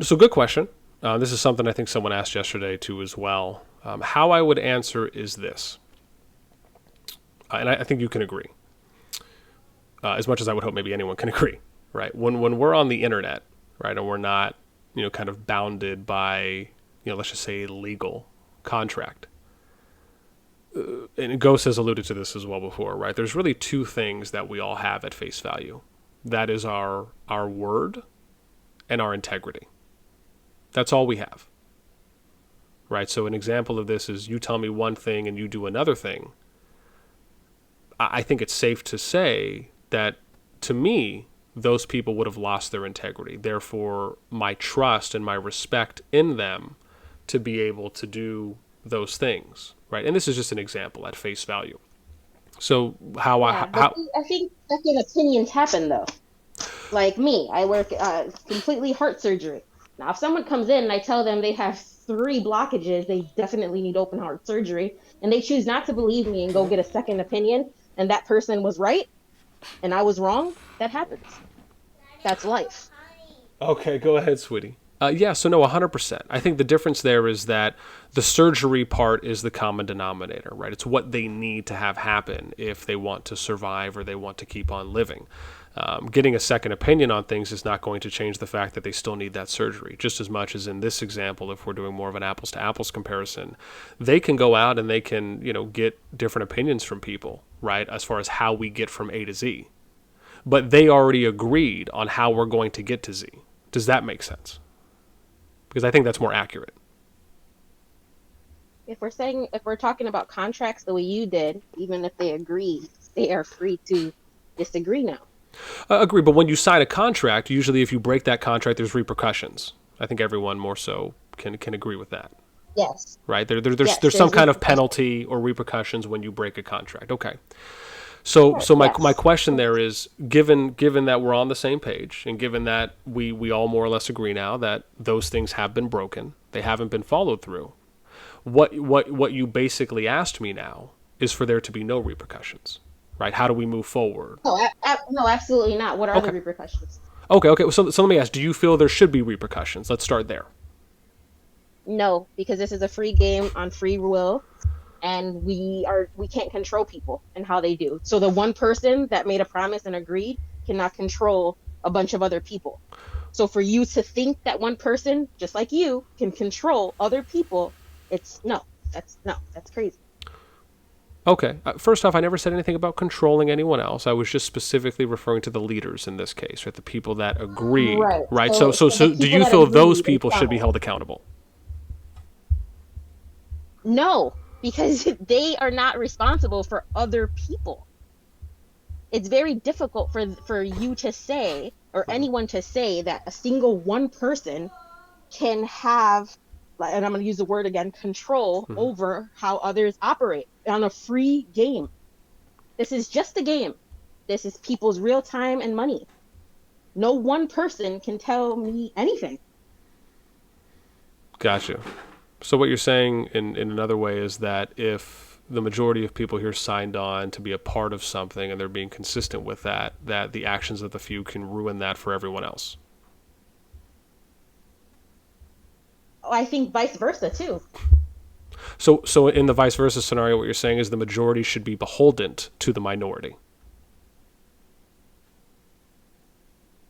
A: So good question. This is something I think someone asked yesterday too as well. How I would answer is this. And I think you can agree. As much as I would hope maybe anyone can agree, right? When we're on the internet, right, and we're not, kind of bounded by, let's just say legal contract. And Ghost has alluded to this as well before, right? There's really two things that we all have at face value. That is our word and our integrity. That's all we have, right? So an example of this is you tell me one thing and you do another thing. I think it's safe to say that, to me, those people would have lost their integrity. Therefore, my trust and my respect in them to be able to do those things, right? And this is just an example at face value. So I
M: think second opinions happen though. Like me, I work completely heart surgery. Now, if someone comes in and I tell them they have 3 blockages, they definitely need open heart surgery, and they choose not to believe me and go get a second opinion, and that person was right and I was wrong, that happens. That's life.
A: Okay, go ahead, sweetie. Yeah, so no, 100%. I think the difference there is that the surgery part is the common denominator, right? It's what they need to have happen if they want to survive or they want to keep on living. Getting a second opinion on things is not going to change the fact that they still need that surgery. Just as much as in this example, if we're doing more of an apples to apples comparison, they can go out and they can, get different opinions from people, right? As far as how we get from A to Z. But they already agreed on how we're going to get to Z. Does that make sense? Because I think that's more accurate.
M: If we're talking about contracts the way you did, even if they agree, they are free to disagree now.
A: Agree, but when you sign a contract, usually if you break that contract, there's repercussions. I think everyone more so can agree with that.
M: Yes.
A: Right? There's some kind of penalty or repercussions when you break a contract. Okay. So my question there is, given that we're on the same page, and given that we all more or less agree now that those things have been broken, they haven't been followed through. What you basically asked me now is for there to be no repercussions. Right? How do we move forward?
M: No, absolutely not. What are the repercussions? Okay.
A: So let me ask, do you feel there should be repercussions? Let's start there.
M: No, because this is a free game on free will, and we can't control people and how they do. So the one person that made a promise and agreed cannot control a bunch of other people. So for you to think that one person, just like you, can control other people, that's crazy.
A: Okay. First off, I never said anything about controlling anyone else. I was just specifically referring to the leaders in this case, right? The people that agree, right? So do you feel those people should be held accountable?
M: No, because they are not responsible for other people. It's very difficult for you to say, or anyone to say, that a single one person can have, and I'm going to use the word again, control over how others operate on a free game. This is just a game. This is people's real time and money. No one person can tell me anything.
A: Gotcha. So what you're saying in another way is that if the majority of people here signed on to be a part of something and they're being consistent with that the actions of the few can ruin that for everyone else.
M: I think vice versa too.
A: So in the vice versa scenario, what you're saying is the majority should be beholden to the minority.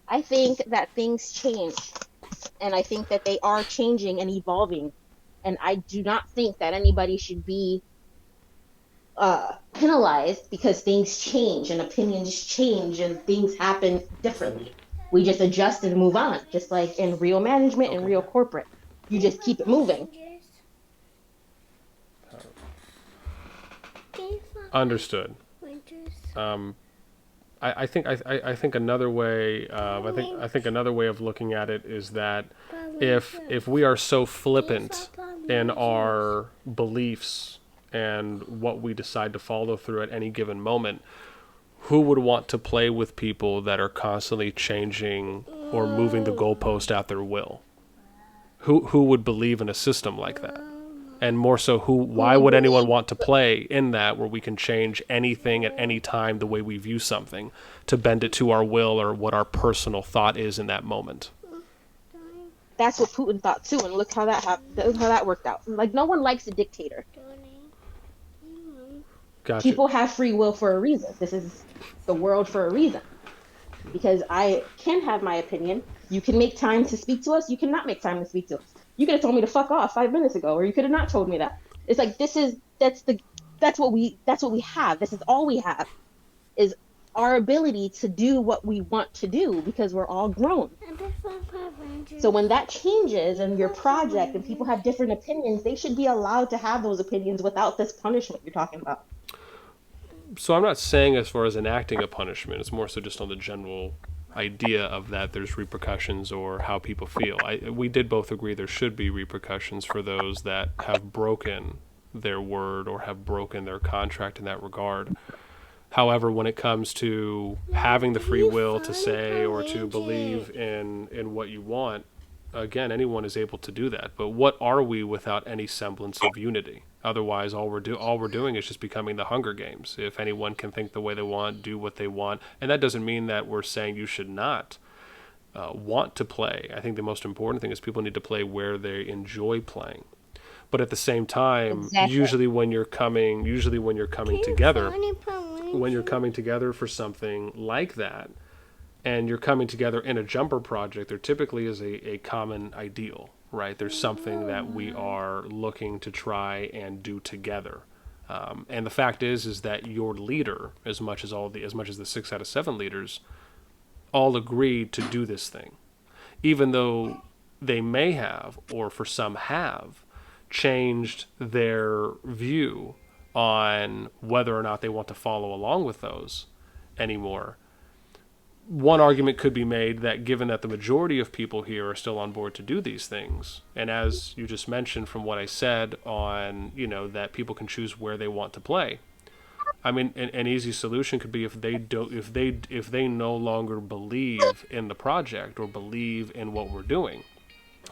M: I think that things change, and I think that they are changing and evolving, and I do not think that anybody should be penalized because things change and opinions change and things happen differently. We just adjust and move on, just like in real management and real corporate. You just keep it moving.
A: Understood. I think another way I think another way of looking at it is that if we are so flippant in our beliefs and what we decide to follow through at any given moment, who would want to play with people that are constantly changing or moving the goalpost at their will? Who would believe in a system like that? And more so, why would anyone want to play in that where we can change anything at any time the way we view something to bend it to our will or what our personal thought is in that moment?
M: That's what Putin thought too, and look how that worked out. Like, no one likes a dictator.
A: Gotcha.
M: People have free will for a reason. This is the world for a reason. Because I can have my opinion. You can make time to speak to us. You cannot make time to speak to us. You could have told me to fuck off 5 minutes ago, or you could have not told me that. It's like that's what we have. This is all we have, is our ability to do what we want to do because we're all grown. So when that changes and your project and people have different opinions, they should be allowed to have those opinions without this punishment you're talking about.
A: So I'm not saying as far as enacting a punishment. It's more so just on the general idea of that there's repercussions or how people feel. We did both agree there should be repercussions for those that have broken their word or have broken their contract in that regard. However, when it comes to having the free will to say or to believe in what you want, again, anyone is able to do that. But what are we without any semblance of unity? Otherwise, all we're doing is just becoming the Hunger Games. If anyone can think the way they want, do what they want, and that doesn't mean that we're saying you should not want to play. I think the most important thing is people need to play where they enjoy playing. But at the same time, usually when you're coming together for something like that, and you're coming together in a jumper project, there typically is a common ideal, right? There's something that we are looking to try and do together. And the fact is that your leader, as much as the 6 out of 7 leaders, all agreed to do this thing, even though they may have, or for some have, changed their view on whether or not they want to follow along with those anymore. One argument could be made that given that the majority of people here are still on board to do these things, and as you just mentioned from what I said on, that people can choose where they want to play. I mean, an easy solution could be if they no longer believe in the project or believe in what we're doing,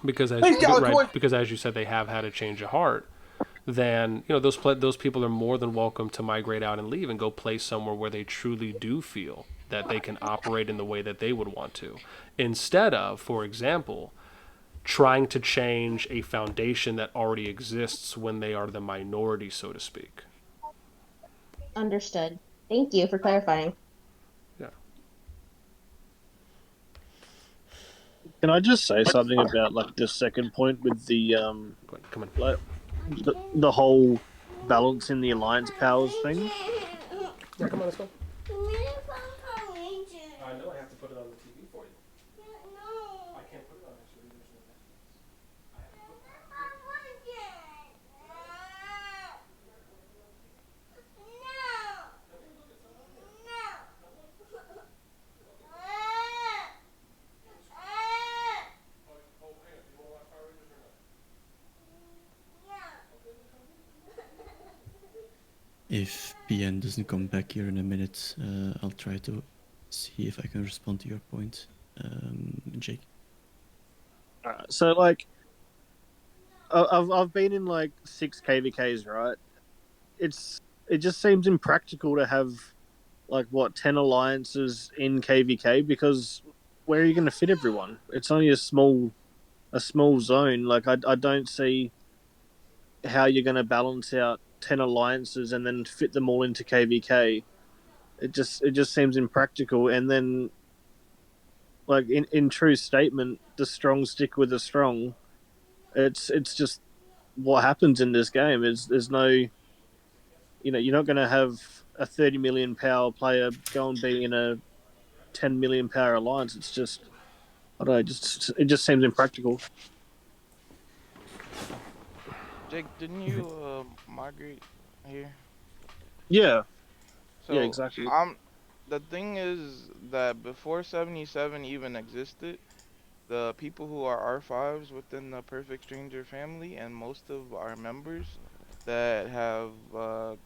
A: because as you said, they have had a change of heart. Then those people are more than welcome to migrate out and leave and go play somewhere where they truly do feel that they can operate in the way that they would want to, instead of, for example, trying to change a foundation that already exists when they are the minority, so to speak.
M: Understood. Thank you for clarifying.
A: Yeah.
O: Can I just say something about like the second point with the
A: come on.
O: Like the whole balance in the alliance powers thing?
A: Yeah, come on, let's go. I know I have to put it on the TV for you. No. I can't put it on actually. There's no Netflix. I have to put that.
B: If PN doesn't come back here in a minute, I'll try to see if I can respond to your point, Jake.
O: So like, I've been in like 6 KVKs, right? It just seems impractical to have like 10 alliances in KVK, because where are you going to fit everyone? It's only a small zone. Like I don't see how you're going to balance out 10 alliances and then fit them all into KVK. It just seems impractical. And then, like in true statement, the strong stick with the strong. It's just what happens in this game. There's no, you're not going to have a 30 million power player go and be in a 10 million power alliance. It's just, I don't know, it just seems impractical.
G: Jake, didn't you migrate here?
O: Yeah.
G: So,
O: yeah, exactly.
G: The thing is that before 77 even existed, the people who are R5s within the Perfect Stranger family and most of our members that have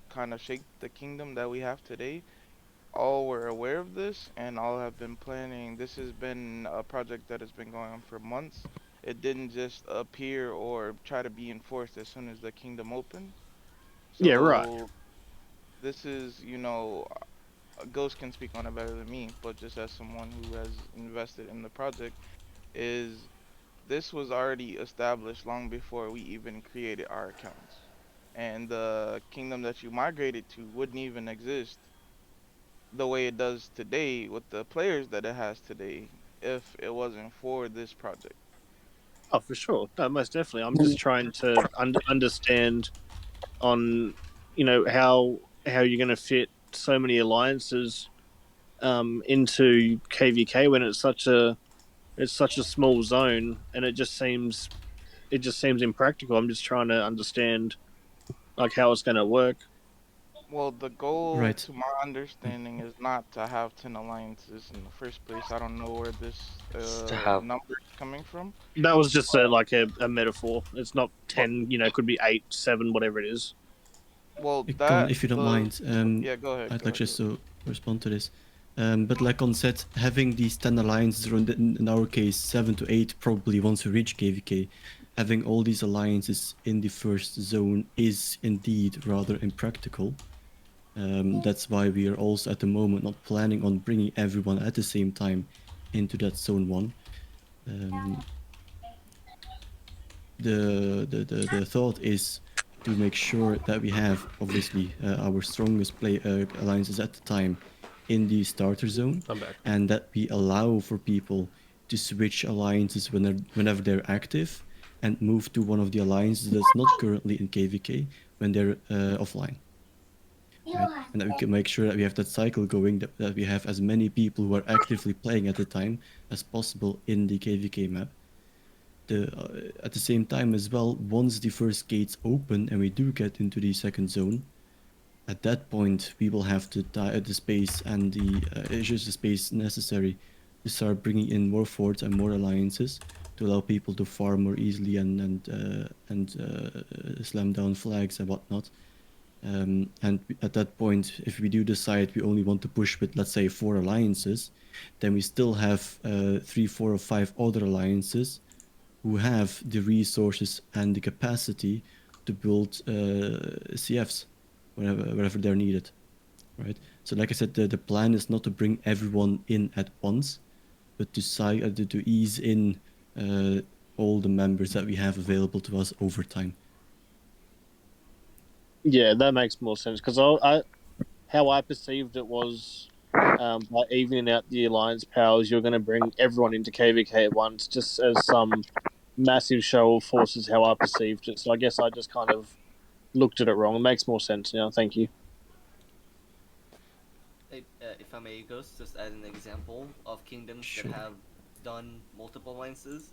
G: kind of shaped the kingdom that we have today, all were aware of this and all have been planning. This has been a project that has been going on for months. It didn't just appear or try to be enforced as soon as the kingdom opened. So
O: yeah, right.
G: This is, Ghost can speak on it better than me, but just as someone who has invested in the project, is this was already established long before we even created our accounts. And the kingdom that you migrated to wouldn't even exist the way it does today with the players that it has today if it wasn't for this project.
O: Oh, for sure. No, most definitely. I'm just trying to understand on, how you're going to fit so many alliances into KVK when it's such a small zone, and it just seems impractical. I'm just trying to understand like how it's going to work.
G: Well, the goal,
B: Right.
G: to my understanding, is not to have 10 alliances in the first place. I don't know where this number is coming from.
O: That was just a metaphor. It's not 10. It could be 8, 7, whatever it is.
G: Well,
B: Colin, if you don't mind,
G: yeah, go ahead.
B: I'd like just to respond to this. But like on said, having these 10 alliances, or in our case 7 to 8 probably once we reach KVK, having all these alliances in the first zone is indeed rather impractical. That's why we are also at the moment not planning on bringing everyone at the same time into that zone 1. The thought is to make sure that we have obviously our strongest alliances at the time in the starter zone,
A: I'm back.
B: and that we allow for people to switch alliances whenever they're active and move to one of the alliances that's not currently in KVK when they're offline. Right? And that we can make sure that we have that cycle going, that we have as many people who are actively playing at the time as possible in the KVK map. At the same time as well, once the first gates open and we do get into the second zone, at that point we will have to the space and just the space necessary to start bringing in more forts and more alliances to allow people to farm more easily and slam down flags and whatnot. And at that point, if we do decide we only want to push with, let's say, 4 alliances, then we still have 3, 4, or 5 other alliances who have the resources and the capacity to build CFs wherever they're needed, right? So like I said, the plan is not to bring everyone in at once, but to ease in all the members that we have available to us over time.
O: Yeah, that makes more sense, because how I perceived it was by evening out the alliance powers, you're going to bring everyone into KVK at once, just as some massive show of force is how I perceived it. So I guess I just kind of looked at it wrong. It makes more sense now. Thank you.
C: If I may, Ghost, just as an example of kingdoms that have done multiple alliances,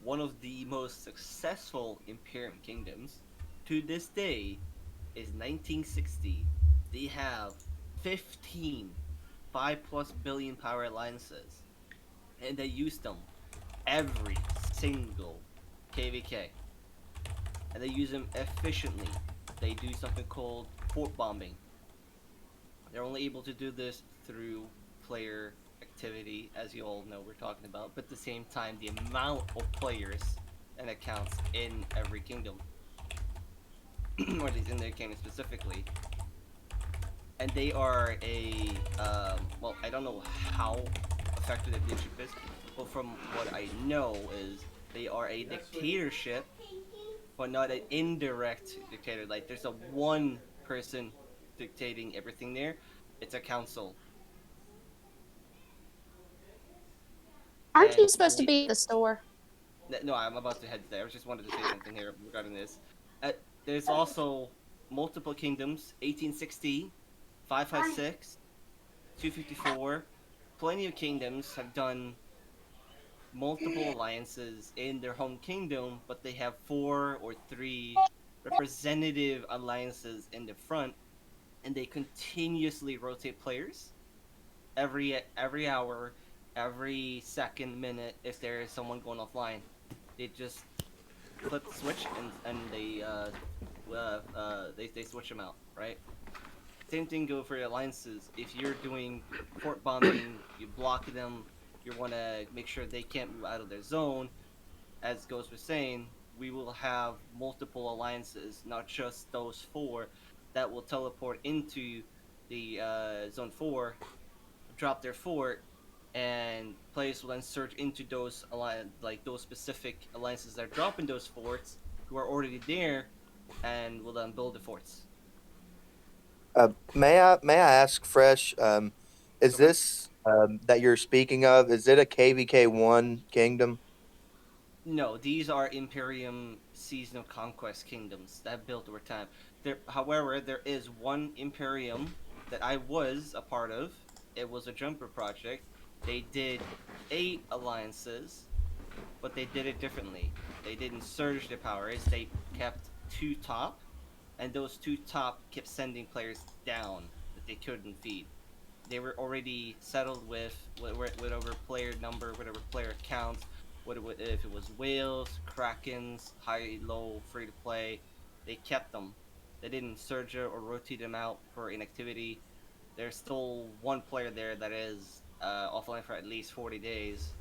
C: one of the most successful Imperium kingdoms to this day is 1960. They have 15 5+ billion power alliances, and they use them every single KVK, and they use them efficiently. They do something called fort bombing. They're only able to do this through player activity, as you all know we're talking about, but at the same time, the amount of players and accounts in every kingdom, or at least in their kingdom specifically, and they are a, well, I don't know how effective the leadership is, but from what I know is they are a dictatorship, but not an indirect dictator. Like, there's a one person dictating everything there. It's a council.
J: Aren't you supposed to be at the store?
C: No, I'm about to head there. I just wanted to say something here regarding this. There's also multiple kingdoms: 1860, 556, 254. Plenty of kingdoms have done multiple alliances in their home kingdom, but they have 4 or 3 representative alliances in the front, and they continuously rotate players every hour, every second, minute. If there is someone going offline, they just flip the switch and they switch them out, right? Same thing go for alliances. If you're doing fort bombing, you block them, you want to make sure they can't move out of their zone. As Ghost was saying, we will have multiple alliances, not just those 4, that will teleport into the zone 4, drop their fort, and players will then surge into those those specific alliances that are dropping those forts, who are already there, and will then build the forts.
N: May I ask, Fresh? Is this that you're speaking of? Is it a KVK1 kingdom?
C: No, these are Imperium Season of Conquest kingdoms that have built over time. However, there is one Imperium that I was a part of. It was a jumper project. They did 8 alliances, but they did it differently. They didn't surge their powers. They kept 2 top, and those 2 top kept sending players down that they couldn't feed. They were already settled with whatever player number, whatever player count, if it was whales, krakens, high, low, free to play. They kept them. They didn't surge or rotate them out for inactivity. There's still one player there that is offline for at least 40 days,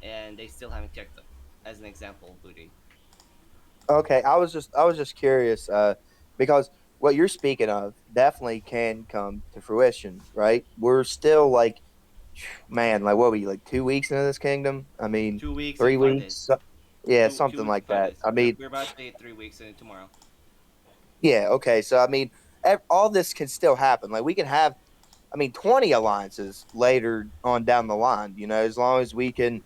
C: and they still haven't kicked them. As an example, Booty.
N: Okay, I was just curious, because what you're speaking of definitely can come to fruition, right? We're still like, man, like what were you, like 2 weeks into this kingdom? I mean,
C: 2 weeks
N: 3
C: and 5
N: weeks,
C: days.
N: yeah,
C: 2
N: something
C: weeks and
N: like
C: 5
N: that.
C: days.
N: I mean,
C: We're about to hit 3 weeks tomorrow.
N: yeah, okay. So I mean, all this can still happen. Like we can have 20 alliances later on down the line, as long as we can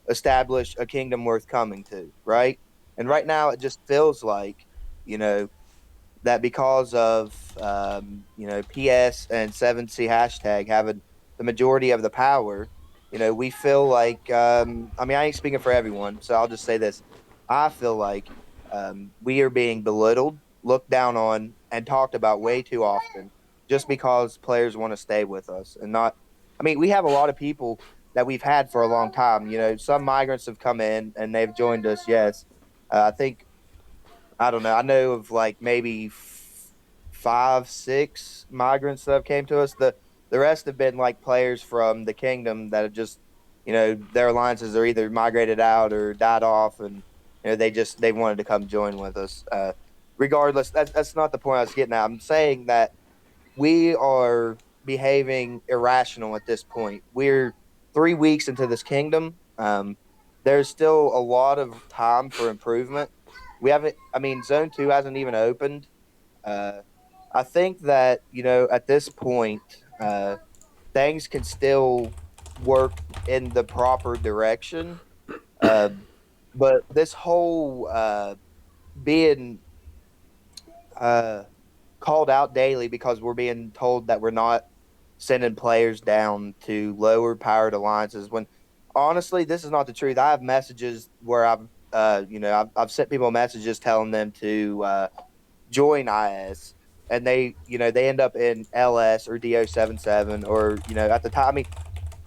N: establish a kingdom worth coming to, right? And right now it just feels like, you know, that because of PS and 7C hashtag having the majority of the power, we feel like I ain't speaking for everyone, so I'll just say this. I feel like we are being belittled, looked down on, and talked about way too often just because players want to stay with us and not. We have a lot of people that we've had for a long time. Some migrants have come in and they've joined us. Yes, I think I don't know. I know of like maybe 5, 6 migrants that have came to us. The rest have been like players from the kingdom that have just, their alliances are either migrated out or died off, and they wanted to come join with us. Regardless, that's not the point I was getting at. I'm saying that we are behaving irrational at this point. We're 3 weeks into this kingdom. There's still a lot of time for improvement. We haven't. Zone 2 hasn't even opened. Uh, I think that at this point, things can still work in the proper direction. Uh, but this whole being called out daily because we're being told that we're not sending players down to lower powered alliances, when honestly this is not the truth. I have messages where I've sent people messages telling them to join IS, and they end up in LS or DO77, or at the time.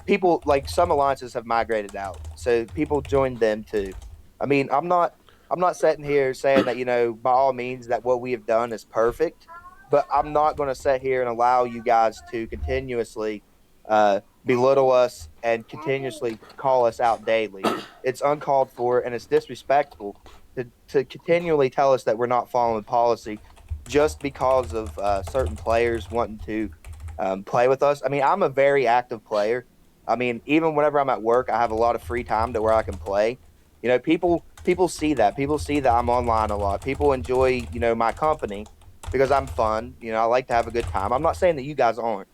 N: People like some alliances have migrated out, so people joined them too. I'm not sitting here saying that by all means that what we have done is perfect, but I'm not going to sit here and allow you guys to continuously belittle us and continuously call us out daily. It's uncalled for and it's disrespectful to continually tell us that we're not following policy just because of certain players wanting to play with us. I'm a very active player. Even whenever I'm at work, I have a lot of free time to where I can play. People see that. People see that I'm online a lot. People enjoy, my company because I'm fun. I like to have a good time. I'm not saying that you guys aren't.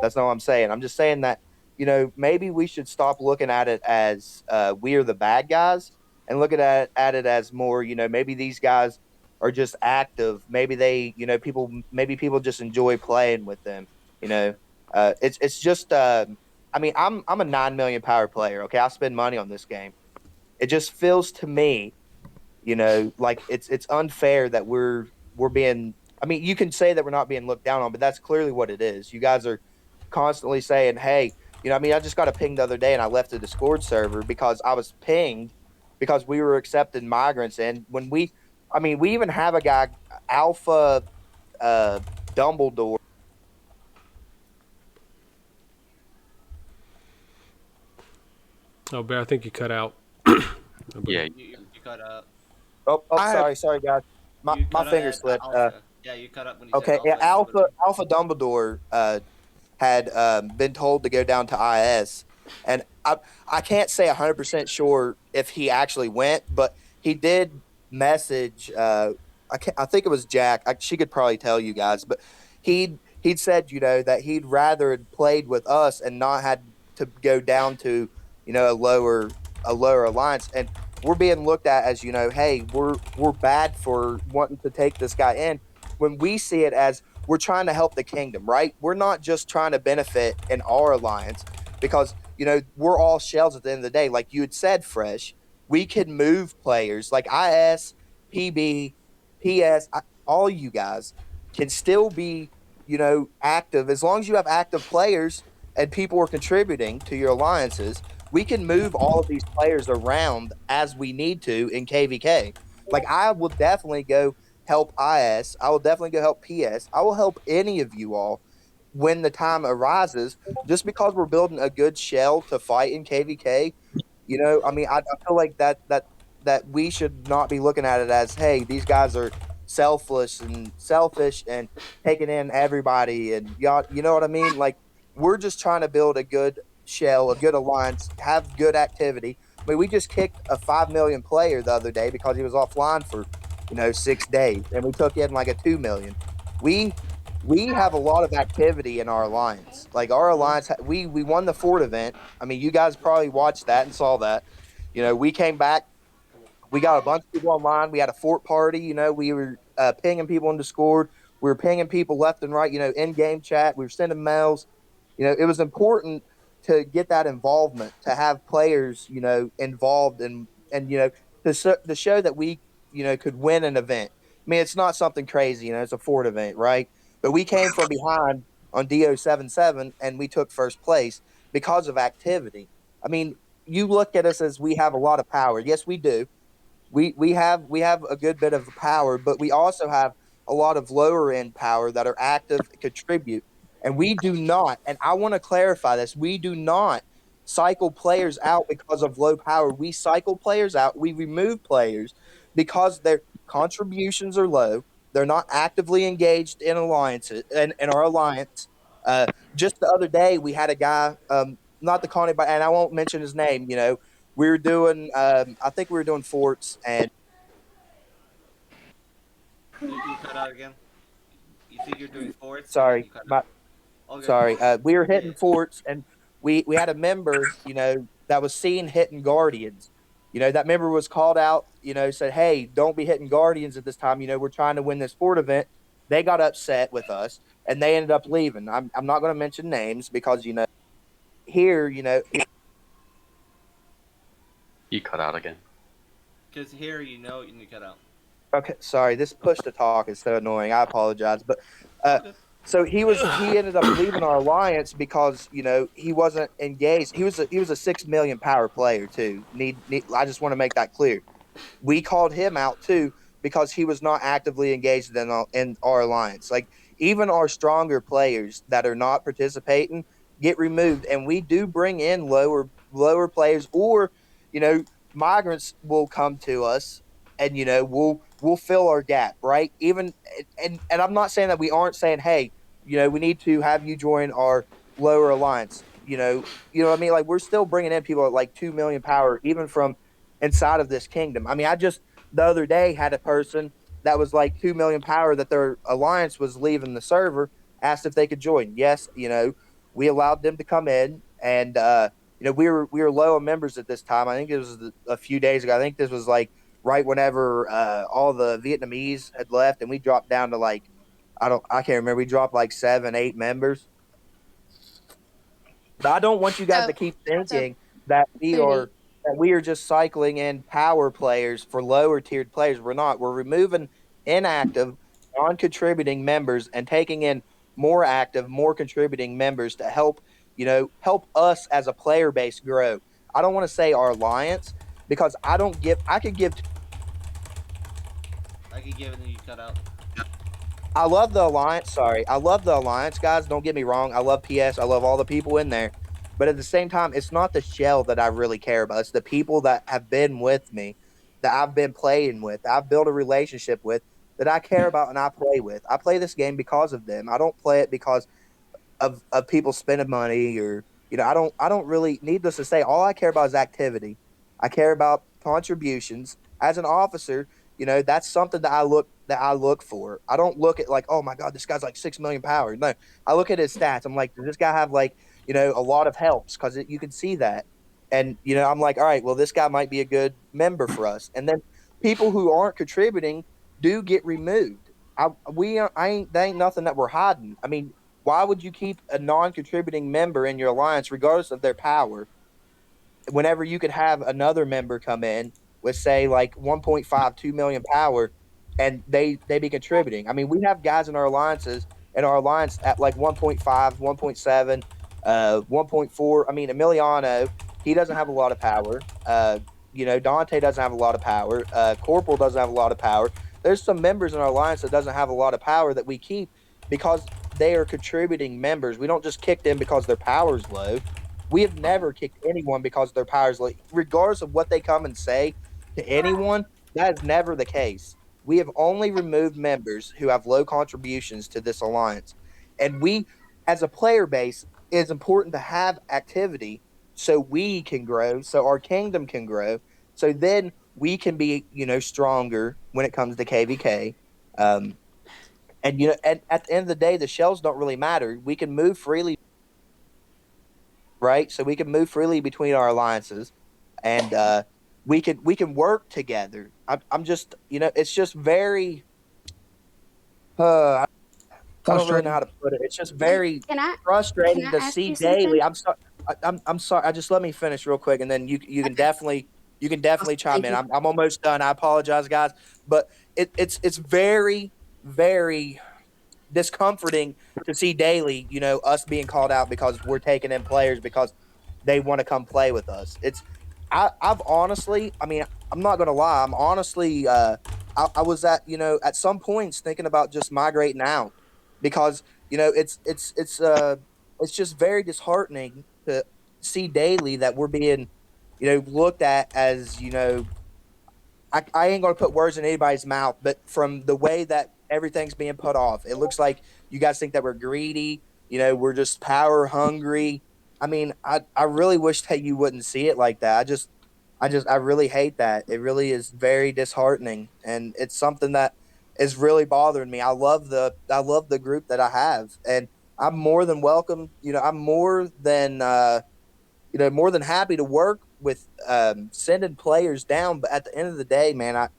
N: That's not what I'm saying. I'm just saying that, maybe we should stop looking at it as we are the bad guys and look at it as more, maybe these guys are just active. Maybe they, maybe people just enjoy playing with them. It's just I'm a 9 million power player. Okay, I spend money on this game. It just feels to me, like it's unfair that we're being. You can say that we're not being looked down on, but that's clearly what it is. You guys are constantly saying, "Hey, I just got a ping the other day, and I left the Discord server because I was pinged because we were accepting migrants, and when we even have a guy, Alpha Dumbledore."
A: Oh, Bear, I think you cut out.
C: Yeah, you cut out.
N: Oh, sorry, guys. My finger slipped.
C: Yeah, you cut up when you
N: okay,
C: said
N: Alpha Dumbledore had been told to go down to IS, and I can't say 100% sure if he actually went, but he did message. I think it was Jack. She could probably tell you guys, but he'd said that he'd rather had played with us and not had to go down to a lower alliance, and we're being looked at as hey, we're bad for wanting to take this guy in, when we see it as we're trying to help the kingdom, right? We're not just trying to benefit in our alliance because we're all shells at the end of the day. Like you had said, Fresh, we can move players like IS, PB, PS, all you guys can still be active as long as you have active players and people are contributing to your alliances. We can move all of these players around as we need to in KVK. Like I will definitely go help IS. I will definitely go help PS. I will help any of you all when the time arises. Just because we're building a good shell to fight in KVK, I feel like that we should not be looking at it as, hey, these guys are selfish and taking in everybody, and y'all, you know what I mean? Like we're just trying to build a good shell, a good alliance, have good activity. We just kicked a 5 million player the other day because he was offline for 6 days, and we took in like a 2 million. We we have a lot of activity in our alliance. Like our alliance, we won the fort event. I mean, you guys probably watched that and saw that. You know, we came back. We got a bunch of people online. We had a fort party. You know, we were pinging people in Discord. We were pinging people left and right. You know, in game chat. We were sending mails. You know, it was important to get that involvement, to have players, you know, involved and you know, to show that we, you know, could win an event. I mean, it's not something crazy. You know, it's a fort event, right? But we came from behind on DO77 and we took first place because of activity. I mean, you look at us as we have a lot of power. Yes, we do. We have a good bit of power, but we also have a lot of lower end power that are active, contribute, and we do not. And I want to clarify this: we do not cycle players out because of low power. We cycle players out. We remove players because their contributions are low. They're not actively engaged in alliances in our alliance. Uh, just the other day, we had a guy, not the Connie, and I won't mention his name. You know, we were doing I think we were doing forts and
C: You cut out again. You think you're doing forts and then
N: sorry
C: you cut
N: my
C: out. All good.
N: sorry we were
C: Yeah.
N: hitting forts and we had a member, you know, that was seen hitting guardians. You know, that member was called out, you know, said, hey, don't be hitting guardians at this time. You know, we're trying to win this fort event. They got upset with us and they ended up leaving. I'm not going to mention names because, you know, here, you know,
P: You cut out again.
C: Because here, you know, you cut out.
N: okay, sorry. This push to talk is so annoying. I apologize, but
C: Okay.
N: so he ended up leaving our alliance because, you know, he wasn't engaged. He was a 6 million power player too. I just want to make that clear. We called him out too because he was not actively engaged in our alliance. Like even our stronger players that are not participating get removed, and we do bring in lower players, or you know, migrants will come to us, and you know, we'll fill our gap, right? Even and I'm not saying that we aren't saying, hey, you know, we need to have you join our lower alliance. You know what I mean? Like we're still bringing in people at like 2 million power, even from inside of this kingdom. I mean, I just the other day had a person that was like 2 million power that their alliance was leaving the server, asked if they could join. Yes, you know, we allowed them to come in, and you know, we were low on members at this time. I think it was a few days ago. I think this was like right whenever all the Vietnamese had left, and we dropped down to like I can't remember. We dropped like 7, 8 members. But I don't want you guys
J: So,
N: to keep
J: so
N: thinking that
J: Foodie.
N: we are just cycling in power players for lower tiered players. We're not. We're removing inactive, non-contributing members and taking in more active, more contributing members to help, you know, help us as a player base grow. I don't want to say our alliance because I could give
C: I could give it and you cut out.
N: I love the alliance. Sorry, I love the alliance, guys. Don't get me wrong. I love PS. I love all the people in there, but at the same time, it's not the shell that I really care about. It's the people that have been with me, that I've been playing with, that I've built a relationship with, that I care about and I play with. I play this game because of them. I don't play it because of people spending money or you know, I don't really, needless to say, all I care about is activity. I care about contributions. As an officer, you know, that's something that I look for. I don't look at like, oh my god, this guy's like 6 million power. No, I look at his stats. I'm like, does this guy have like, you know, a lot of helps? Because you can see that. And you know, I'm like, all right, well, this guy might be a good member for us. And then people who aren't contributing do get removed. I ain't They ain't nothing that we're hiding. I mean, why would you keep a non-contributing member in your alliance, regardless of their power, whenever you could have another member come in with say like 1.5, 2 million power, and they be contributing? I mean, we have guys in our alliance at like 1.5, 1.7, 1.4. I mean, Emiliano, he doesn't have a lot of power. You know, Dante doesn't have a lot of power. Corporal doesn't have a lot of power. There's some members in our alliance that doesn't have a lot of power that we keep because they are contributing members. We don't just kick them because their power's low. We have never kicked anyone because their power's low, regardless of what they come and say to anyone. That is never the case. We have only removed members who have low contributions to this alliance, and we, as a player base, it is important to have activity so we can grow, so our kingdom can grow, so then we can be, you know, stronger when it comes to KVK. Um, And and at the end of the day, the shells don't really matter. We can move freely, right? So we can move freely between our alliances, and we can work together. I'm just it's just very I don't really know how
F: Frustrating.
N: to put it. It's just very
J: Can I
N: frustrating to
J: ask
N: see
J: you
N: daily.
J: something?
N: I'm sorry. I just let me finish real quick, and then you can
J: Okay.
N: definitely chime
J: Thank
N: in.
J: you.
N: I'm almost done. I apologize, guys, but it's very very discomforting to see daily, us being called out because we're taking in players because they want to come play with us. I've honestly, I mean, I'm not gonna lie, I'm honestly, I was at some points thinking about just migrating out because it's just very disheartening to see daily that we're being, looked at as I ain't gonna put words in anybody's mouth, but from the way that everything's being put off, it looks like you guys think that we're greedy. We're just power hungry. I mean, I really wish that you wouldn't see it like that. I really hate that. It really is very disheartening, and it's something that is really bothering me. I love the group that I have, and I'm more than welcome. I'm more than happy to work with sending players down. But at the end of the day, man, I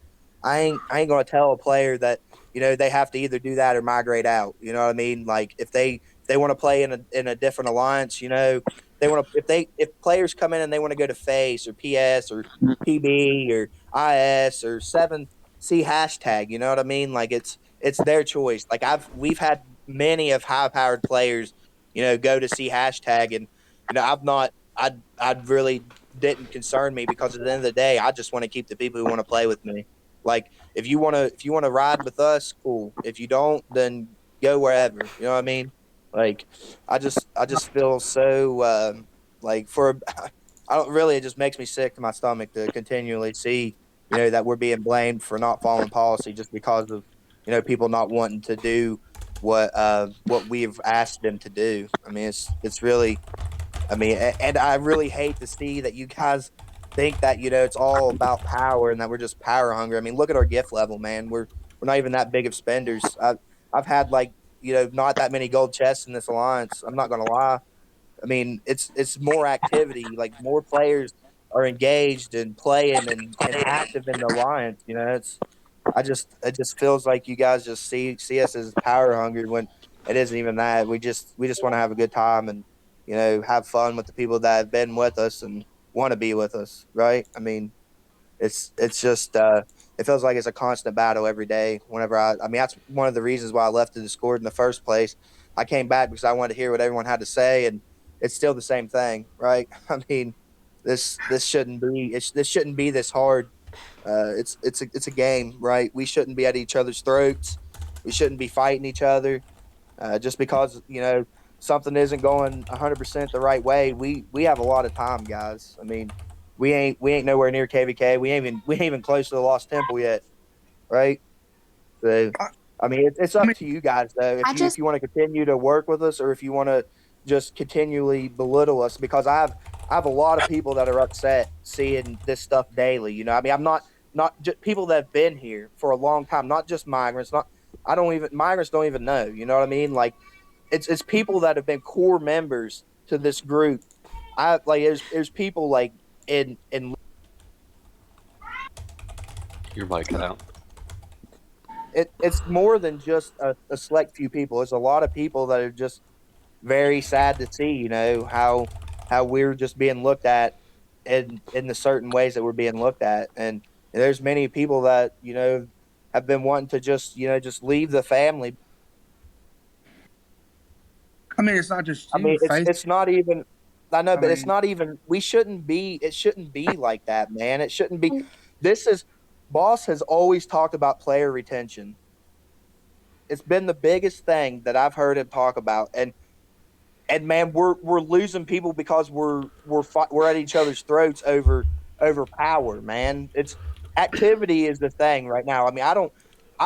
N: ain't gonna tell a player that they have to either do that or migrate out. You know what I mean? Like if they want to play in a different alliance, they want to if players come in and they want to go to Face or PS or PB or IS or 7C hashtag. You know what I mean? Like it's their choice. Like we've had many of high powered players, go to C hashtag and I've not I'd really didn't concern me because at the end of the day, I just want to keep the people who want to play with me. Like if you want to ride with us, cool. If you don't, then go wherever. You know what I mean? Like I just feel so like for I don't really it just makes me sick to my stomach to continually see that we're being blamed for not following policy just because of people not wanting to do what we've asked them to do. I mean it's really I mean, and I really hate to see that you guys think that it's all about power and that we're just power hungry. I mean, look at our gift level, man. We're not even that big of spenders. I've had like not that many gold chests in this alliance. I'm not gonna lie. I mean, it's more activity. Like more players are engaged and playing and active in the alliance. It just feels like you guys just see us as power hungry when it isn't even that. We just want to have a good time and have fun with the people that have been with us and want to be with us, right? I mean, it's just it feels like it's a constant battle every day. Whenever I mean that's one of the reasons why I left the Discord in the first place. I came back because I wanted to hear what everyone had to say, and it's still the same thing, right? I mean, this shouldn't be this hard. It's a game, right? We shouldn't be at each other's throats. We shouldn't be fighting each other just because something isn't going 100% the right way. We have a lot of time, guys. I mean, we ain't nowhere near KVK. We ain't even close to the Lost Temple yet, right? So, I mean, it's up to you guys though.
J: I
N: If
J: just
N: you want to continue to work with us, or if you want to just continually belittle us, because I have a lot of people that are upset seeing this stuff daily. I mean, I'm not just people that have been here for a long time, not just migrants. Not I don't even migrants don't even know. You know what I mean? Like it's people that have been core members to this group. I like there's people like in
P: Your mic cut out.
N: it's more than just a select few people. It's a lot of people that are just very sad to see, how we're just being looked at in the certain ways that we're being looked at. And there's many people that, have been wanting to just leave the family.
F: I mean, it's not just
N: I
F: you,
N: mean,
F: Faith.
N: it's not even I know,
F: I
N: but it's
F: mean,
N: not even it shouldn't be like that, man. It shouldn't be this is Boss has always talked about player retention. It's been the biggest thing that I've heard him talk about. And man, we're losing people because we're at each other's throats over power, man. It's activity is the thing right now. I mean, I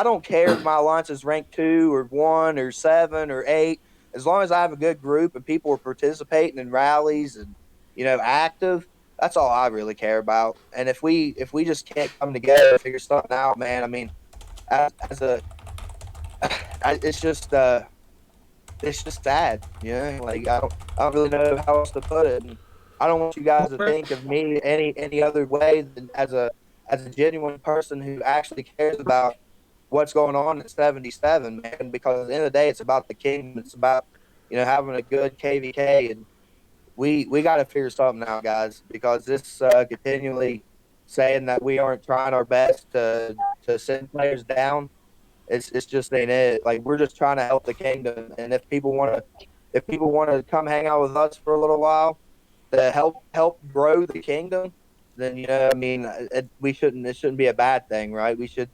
N: don't care if my alliance is ranked 2 or 1 or 7 or 8, as long as I have a good group and people are participating in rallies and active. That's all I really care about. And if we just can't come together and figure something out, man. I mean, as a it's just sad, you know. Like I don't really know how else to put it. And I don't want you guys to think of me any other way than as a genuine person who actually cares about what's going on at 77, man. Because at the end of the day, it's about the kingdom. It's about having a good KVK, and we got to figure something out, guys. Because this continually saying that we aren't trying our best to send players down, it's just ain't it. Like we're just trying to help the kingdom, and if people want to come hang out with us for a little while to help grow the kingdom, then I mean, it shouldn't be a bad thing, right? We should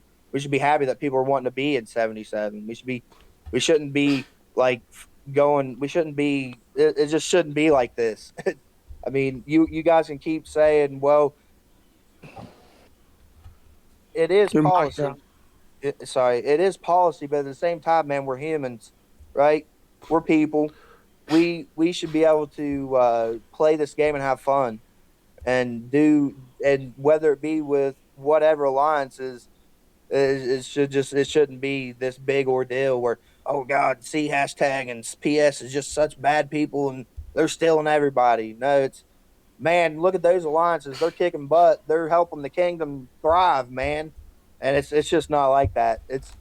N: be happy that people are wanting to be in 77. We shouldn't be like going. We shouldn't be. It just shouldn't be like this. I mean, you guys can keep saying, well, it is policy. It is policy, but at the same time, man, we're humans, right? We're people. We should be able to play this game and have fun, and whether it be with whatever alliances, it shouldn't be this big ordeal where, oh God, C hashtag and PS is just such bad people and they're stealing everybody. No, it's, man, look at those alliances. They're kicking butt. They're helping the kingdom thrive, man. And it's just not like that. It's